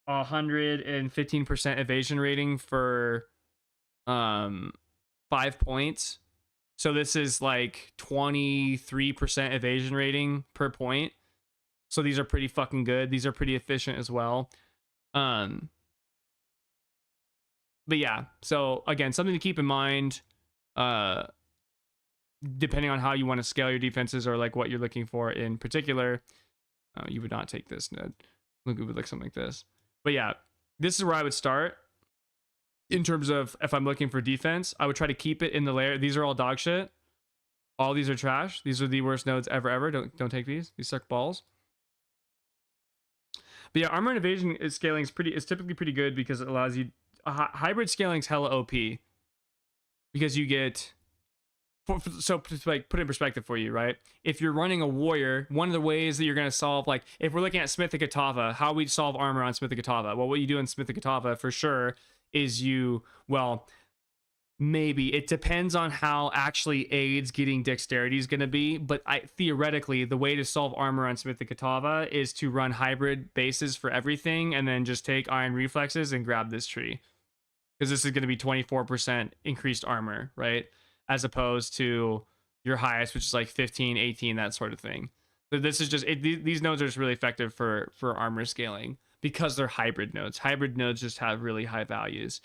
115% evasion rating for 5 points. So this is like 23% evasion rating per point. So these are pretty fucking good. These are pretty efficient as well. But yeah, so again, something to keep in mind, depending on how you want to scale your defenses, or like what you're looking for in particular. You would not take this node. Look, it would look something like this. But yeah, this is where I would start in terms of, if I'm looking for defense, I would try to keep it in the layer. These are all dog shit. All these are trash. These are the worst nodes ever. Don't take these. These suck balls. But yeah, armor and evasion scaling is typically pretty good, because it allows you, hybrid scaling is hella OP, because you get, so to like put it in perspective for you, right? If you're running a warrior, one of the ways that you're going to solve, like if we're looking at Smithic Katava, how we solve armor on Smithic Katava? Well, what you do in Smithic Katava for sure is Maybe it depends on how actually aids getting dexterity is going to be, but theoretically the way to solve armor on Smith the Katava is to run hybrid bases for everything and then just take iron reflexes and grab this tree, because this is going to be 24% increased armor, right, as opposed to your highest, which is like 15, 18, that sort of thing. So this is just these nodes are just really effective for armor scaling because they're hybrid nodes. Hybrid nodes just have really high values.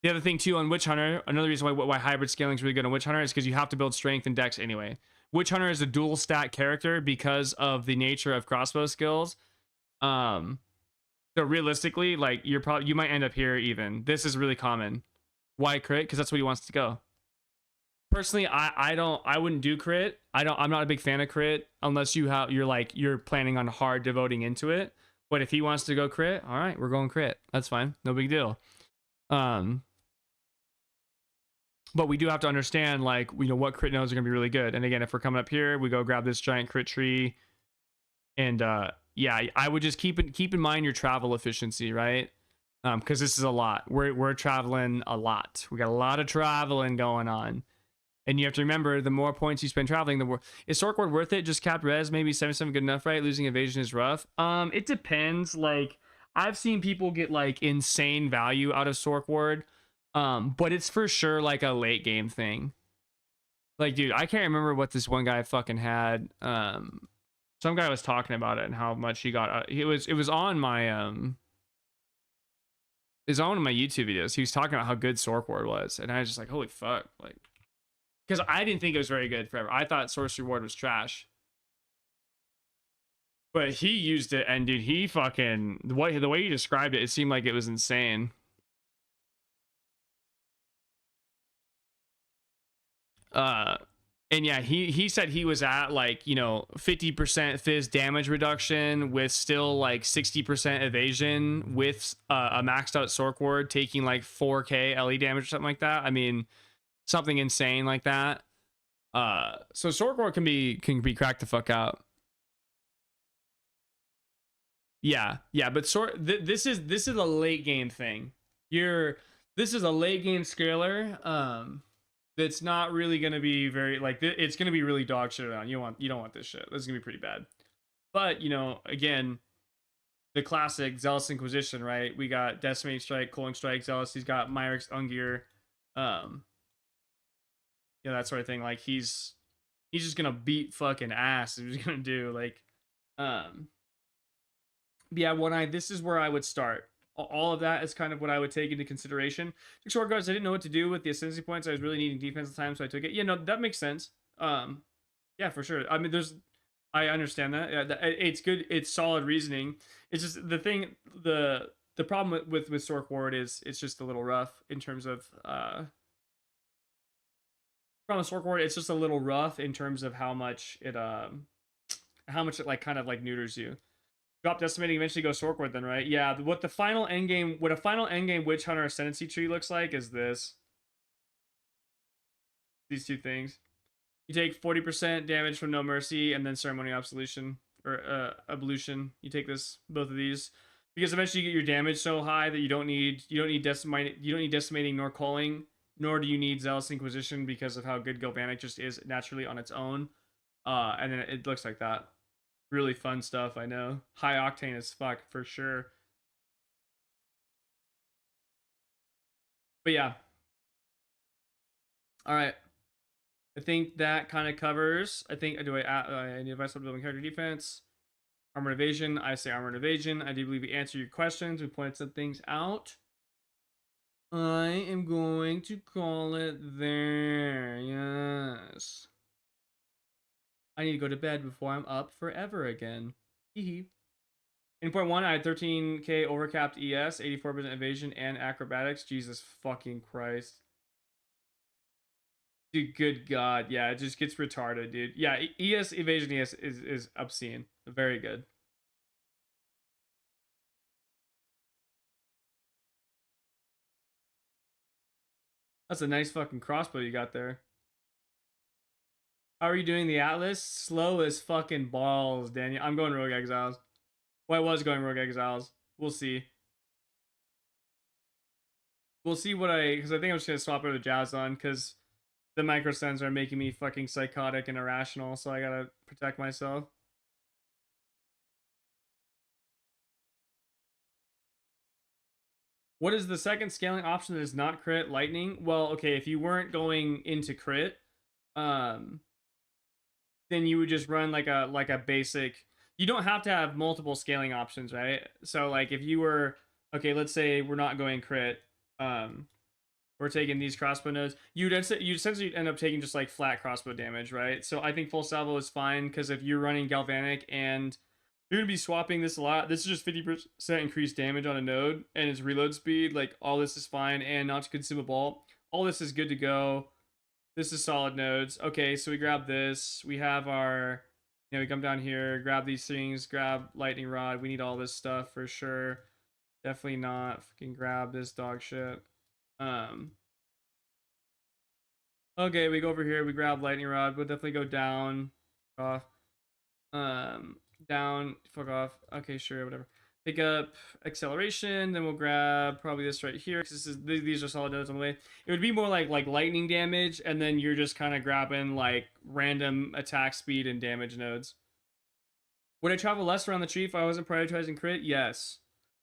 The other thing too on Witch Hunter, another reason why hybrid scaling is really good on Witch Hunter is because you have to build strength and dex anyway. Witch Hunter is a dual stat character because of the nature of crossbow skills. So realistically, like you might end up here even. This is really common. Why crit? Because that's what he wants to go. Personally, I wouldn't do crit. I'm not a big fan of crit unless you're planning on hard devoting into it. But if he wants to go crit, all right, we're going crit. That's fine. No big deal. But we do have to understand, like, what crit nodes are going to be really good. And again, if we're coming up here, we go grab this giant crit tree. And yeah, I would just keep in mind your travel efficiency, right? Because this is a lot. We're traveling a lot. We got a lot of traveling going on. And you have to remember, the more points you spend traveling, the more... Is Sorkward worth it? Just capped res, maybe 77 good enough, right? Losing evasion is rough. It depends. Like, I've seen people get, like, insane value out of Sorkward. But it's for sure like a late game thing. Like, dude, I can't remember what this one guy fucking had. Some guy was talking about it and how much he got. It was on my it's on one of my YouTube videos. He was talking about how good Sorkward was, and I was just like, holy fuck, like, because I didn't think it was very good forever. I thought Sorcery Ward was trash. But he used it, and dude, he fucking the way he described it, it seemed like it was insane. And yeah, he said he was at like 50% fizz damage reduction with still like 60% evasion with a maxed out Sorkward taking like 4k LE damage or something like that. I mean, something insane like that. So Sorkward can be cracked the fuck out. Yeah, but this is a late game thing. This is a late game scaler. That's not really going to be very, like, it's going to be really dog shit around. You don't want this shit. This is going to be pretty bad. But, again, the classic Zealous Inquisition, right? We got Decimate Strike, Culling Strike, Zealous. He's got Myric's Ungir. That sort of thing. Like, he's just going to beat fucking ass. He's going to do, like, yeah, this is where I would start. All of that is kind of what I would take into consideration. Short guards, I didn't know what to do with the ascendancy points. I was really needing defense at the time, so I took it. That makes sense. Yeah, for sure. I mean, I understand that. Yeah, it's good. It's solid reasoning. It's just the thing. The problem with Sorkward is it's just a little rough in terms of problem with Sorkward. It's just a little rough in terms of how much it like kind of like neuters you. Drop Decimating, eventually go Sorkward then, right? Yeah, what a final endgame Witch Hunter Ascendancy tree looks like is this. These two things. You take 40% damage from No Mercy and then Ceremonial Absolution, or Ablution. You take both of these. Because eventually you get your damage so high that you don't need Decimating nor Culling, nor do you need Zealous Inquisition because of how good Galvanic just is naturally on its own. And then it looks like that. Really fun stuff, I know. High octane as fuck, for sure. But yeah. All right. I think that kind of covers. I need advice on building character defense. Armor and evasion. I say armor and evasion. I do believe we answered your questions. We pointed some things out. I am going to call it there. Yes. I need to go to bed before I'm up forever again. Hee. In point 1, I had 13k overcapped ES, 84% evasion, and acrobatics. Jesus fucking Christ. Dude, good God. Yeah, it just gets retarded, dude. Yeah, ES, evasion, ES is obscene. Very good. That's a nice fucking crossbow you got there. How are you doing the Atlas? Slow as fucking balls, Daniel. I'm going Rogue Exiles. Well, I was going Rogue Exiles. We'll see. We'll see what because I think I'm just gonna swap over to Shittazon because the microstuns are making me fucking psychotic and irrational, so I gotta protect myself. What is the second scaling option that is not crit? Lightning? Well, okay, if you weren't going into crit, um, then you would just run like a basic. You don't have to have multiple scaling options, right? So like if you were okay, let's say we're not going crit, we're taking these crossbow nodes. You'd essentially end up taking just like flat crossbow damage, right? So I think full salvo is fine because if you're running galvanic and you're gonna be swapping this a lot, this is just 50% increased damage on a node and its reload speed. Like all this is fine and not to consume a ball. All this is good to go. This is solid nodes. Okay, so we grab this. We have our, we come down here, grab these things, grab lightning rod. We need all this stuff for sure. Definitely not fucking grab this dog shit. Okay, we go over here, we grab lightning rod. We'll definitely go down. Off. Down, fuck off. Okay, sure, whatever. Pick up acceleration, then we'll grab probably this right here because these are solid nodes on the way. It would be more like lightning damage, and then you're just kind of grabbing like random attack speed and damage nodes. Would I travel less around the tree if I wasn't prioritizing crit? Yes.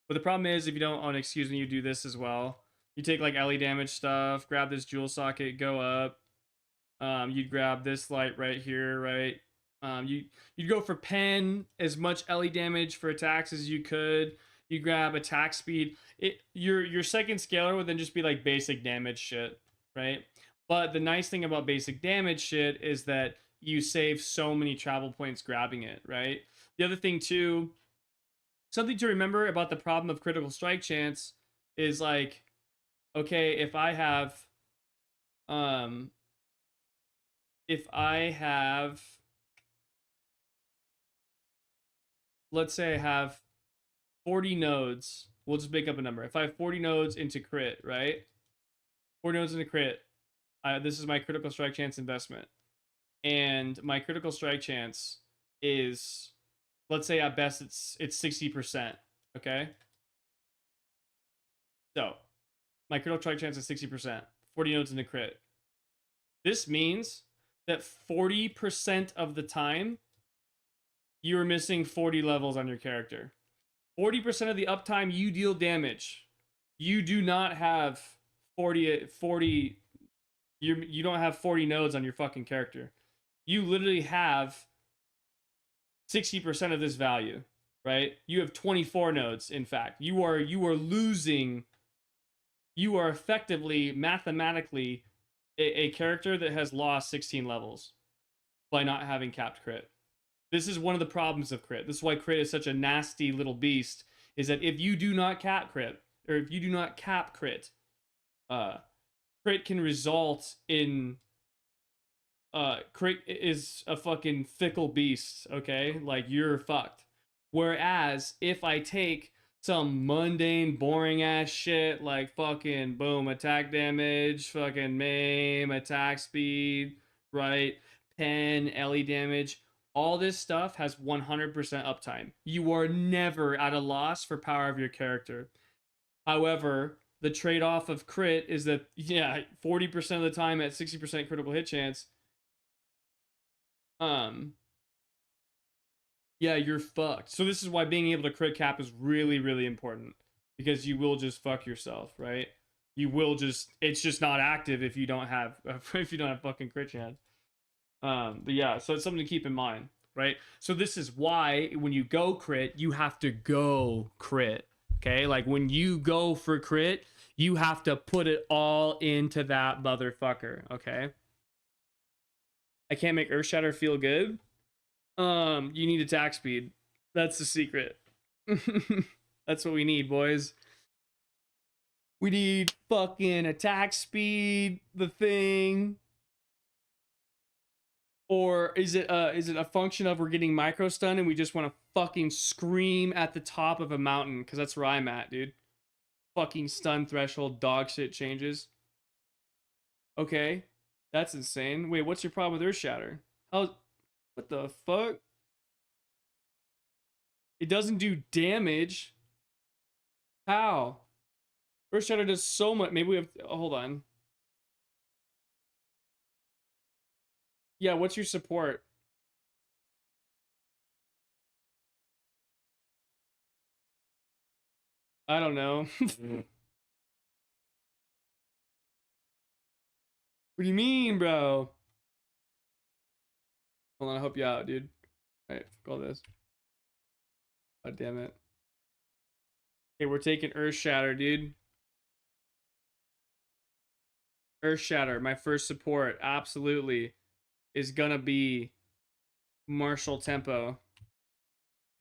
But the problem is if you don't, excuse me, you do this as well. You take like LE damage stuff, grab this jewel socket, go up. You'd grab this light right here, right? You'd go for pen, as much LE damage for attacks as you could. You grab attack speed. Your second scaler would then just be like basic damage shit, right? But the nice thing about basic damage shit is that you save so many travel points grabbing it, right? The other thing too, something to remember about the problem of critical strike chance is like, okay, if I have let's say I have 40 nodes. We'll just make up a number. If I have 40 nodes into crit, right? 40 nodes into crit. This is my critical strike chance investment. And my critical strike chance is, let's say at best it's 60%. Okay? So, my critical strike chance is 60%. 40 nodes into crit. This means that 40% of the time, you're missing 40 levels on your character. 40% of the uptime you deal damage. You do not have 40 you don't have 40 nodes on your fucking character. You literally have 60% of this value, right? You have 24 nodes, in fact. You are losing, you are effectively, mathematically, a character that has lost 16 levels by not having capped crit. This is one of the problems of crit. This is why crit is such a nasty little beast, is that if you do not cap crit, or if you do not cap crit, crit can result in, crit is a fucking fickle beast, okay? Like, you're fucked. Whereas, if I take some mundane, boring ass shit, like fucking boom, attack damage, fucking maim, attack speed, right? Pen, LE damage, all this stuff has 100% uptime. You are never at a loss for power of your character. However, the trade-off of crit is that, yeah, 40% of the time at 60% critical hit chance, yeah, you're fucked. So this is why being able to crit cap is really, really important. Because you will just fuck yourself, right? You will just, it's just not active if you don't have fucking crit chance. But yeah, so it's something to keep in mind, right? So this is why when you go crit, you have to go crit. Okay, like when you go for crit, you have to put it all into that motherfucker. Okay. I can't make Earthshatter feel good. You need attack speed. That's the secret. That's what we need, boys. We need fucking attack speed, the thing. Or is it a function of we're getting micro stun and we just want to fucking scream at the top of a mountain? Because that's where I'm at, dude. Fucking stun threshold dog shit changes. Okay. That's insane. Wait, what's your problem with Earthshatter? What the fuck? It doesn't do damage. How? Earth Shatter does so much. Maybe we have. Oh, hold on. Yeah, what's your support? I don't know. What do you mean, bro? Hold on, I'll help you out, dude. Alright, fuck all this. God damn it. Okay, we're taking Earth Shatter, dude. Earth Shatter, my first support, absolutely, is gonna be Martial Tempo.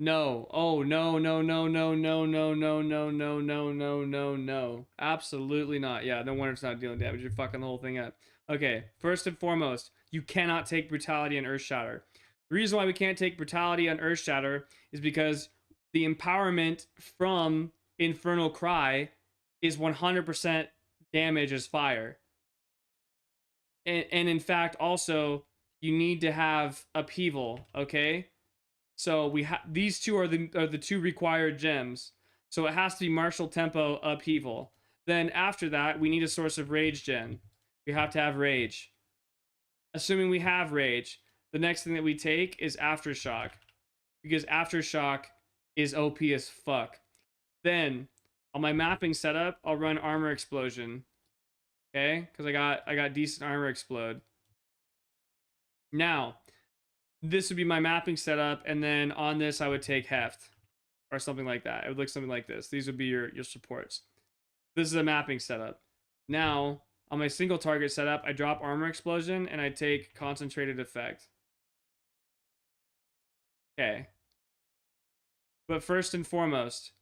No. Oh, no, no, no, no, no, no, no, no, no, no, no, no, no. Absolutely not. Yeah, no wonder it's not dealing damage. You're fucking the whole thing up. Okay, first and foremost, you cannot take Brutality and Earth Shatter. The reason why we can't take Brutality on Earth Shatter is because the empowerment from Infernal Cry is 100% damage as fire. And in fact, also, you need to have Upheaval, okay? So we have these two are the two required gems. So it has to be Martial Tempo, Upheaval. Then after that, we need a source of Rage gen. We have to have Rage. Assuming we have Rage, the next thing that we take is Aftershock, because Aftershock is OP as fuck. Then on my mapping setup, I'll run Armor Explosion. Okay, because I got decent Armor Explode. Now, this would be my mapping setup, and then on this I would take Heft or something like that. It would look something like this. These would be your supports. This is a mapping setup. Now, on my single target setup, I drop Armor Explosion and I take Concentrated Effect. Okay. But first and foremost,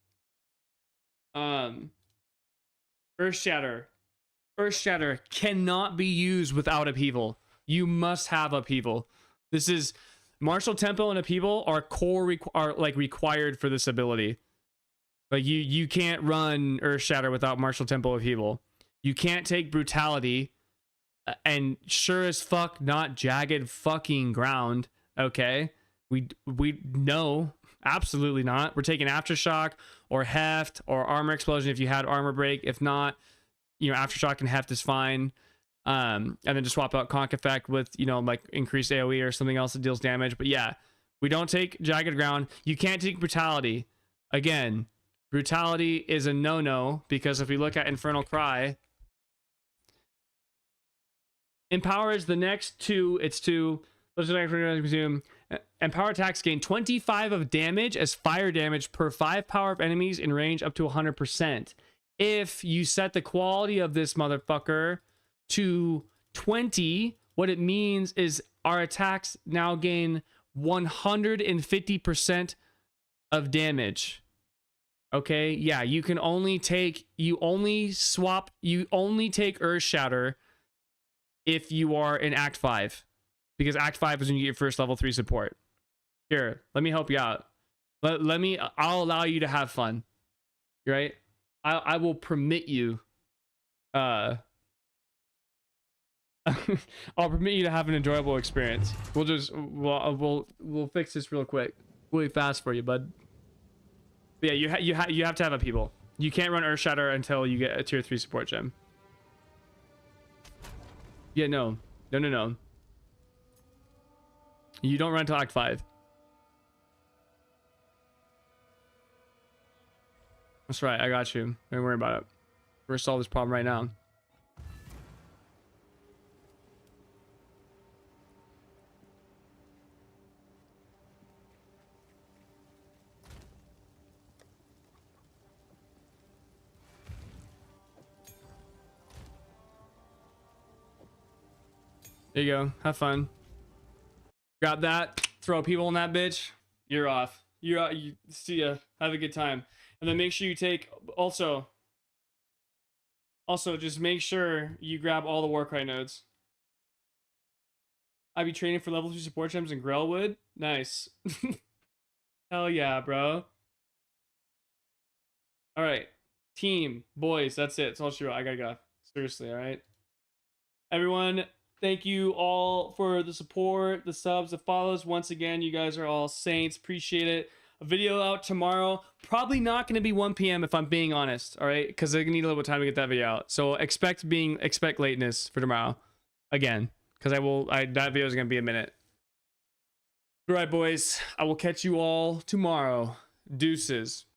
Earth Shatter. Earth Shatter cannot be used without Upheaval. You must have Upheaval. This is Martial Tempo and Upheaval are required for this ability. Like you can't run Earth Shatter without Martial Tempo Upheaval. You can't take Brutality, and sure as fuck not Jagged fucking Ground. Okay, we no, absolutely not. We're taking Aftershock or Heft or Armor Explosion if you had Armor Break. If not, you know, Aftershock and Heft is fine. And then just swap out Conk Effect with, you know, like increased AoE or something else that deals damage. But yeah, we don't take Jagged Ground. You can't take Brutality. Again, Brutality is a no-no, because if we look at Infernal Cry, Empower is the next two. It's two. Empower attacks gain 25 of damage as fire damage per 5 power of enemies in range up to 100%. If you set the quality of this motherfucker to 20, what it means is our attacks now gain 150% of damage. Okay, yeah, you only take Earth Shatter if you are in Act 5, because Act 5 is when you get your first level 3 support. Here, let me help you out. I'll allow you to have fun. Right? I will permit you I'll permit you to have an enjoyable experience. We'll fix this real quick, really fast for you, bud. But yeah, you have to have Upheaval. You can't run Earth Shatter until you get a tier 3 support gem. Yeah, no. You don't run until Act 5. That's right, I got you. Don't worry about it. We're gonna solve this problem right now. There you go. Have fun. Grab that. Throw people in that bitch. You're off. You're out. You see ya. Have a good time. And then make sure you take also just make sure you grab all the Warcry nodes. I'd be training for level 2 support gems in Grellwood. Nice. Hell yeah, bro. All right, team, boys, that's it. It's all she wrote. I gotta go. Seriously, all right. Everyone, thank you all for the support, the subs, the follows. Once again, you guys are all saints. Appreciate it. a video out tomorrow. Probably not going to be 1 p.m. if I'm being honest. All right, because I need a little bit of time to get that video out. So expect lateness for tomorrow, again, because that video is going to be a minute. All right, boys. I will catch you all tomorrow. Deuces.